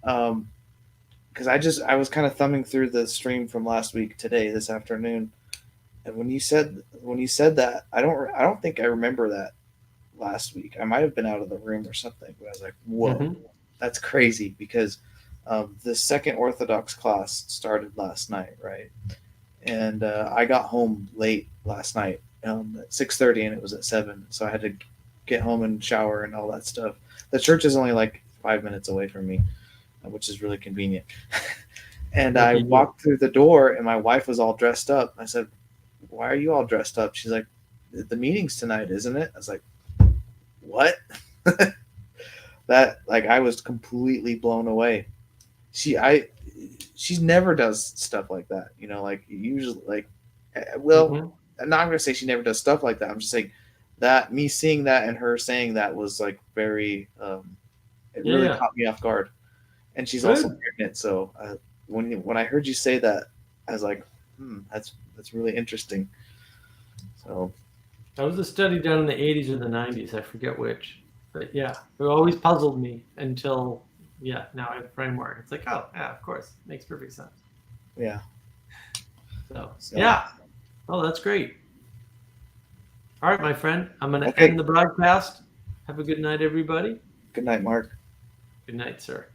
Because I was kind of thumbing through the stream from last week this afternoon, and when you said that, I don't think I remember that. last week. I might have been out of the room or something, but I was like, whoa, Mhm. that's crazy, because the second Orthodox class started last night, right? And I got home late last night at 6:30, and it was at 7, so I had to get home and shower and all that stuff. The church is only like 5 minutes away from me, which is really convenient. And I Lucky you. walked through the door, and my wife was all dressed up. I said, "Why are you all dressed up?" She's like, "The meeting's tonight, isn't it?" I was like, "What?" That, like, I was completely blown away. She never does stuff like that, you know. Like, usually, like, well, Mhm. I'm not gonna say she never does stuff like that. I'm just saying that me seeing that and her saying that was like very, it really Yeah. caught me off guard. And she's Good. also pregnant, so when I heard you say that, I was like, that's really interesting. So That was a study done in the 80s or the 90s. I forget which. But yeah, it always puzzled me until, yeah, now I have a framework. It's like, oh, yeah, of course. Makes perfect sense. yeah, So, So- yeah. Oh, that's great. All right, my friend. I'm going to Okay. end the broadcast. Have a good night, everybody. good night, Mark. Good night, sir.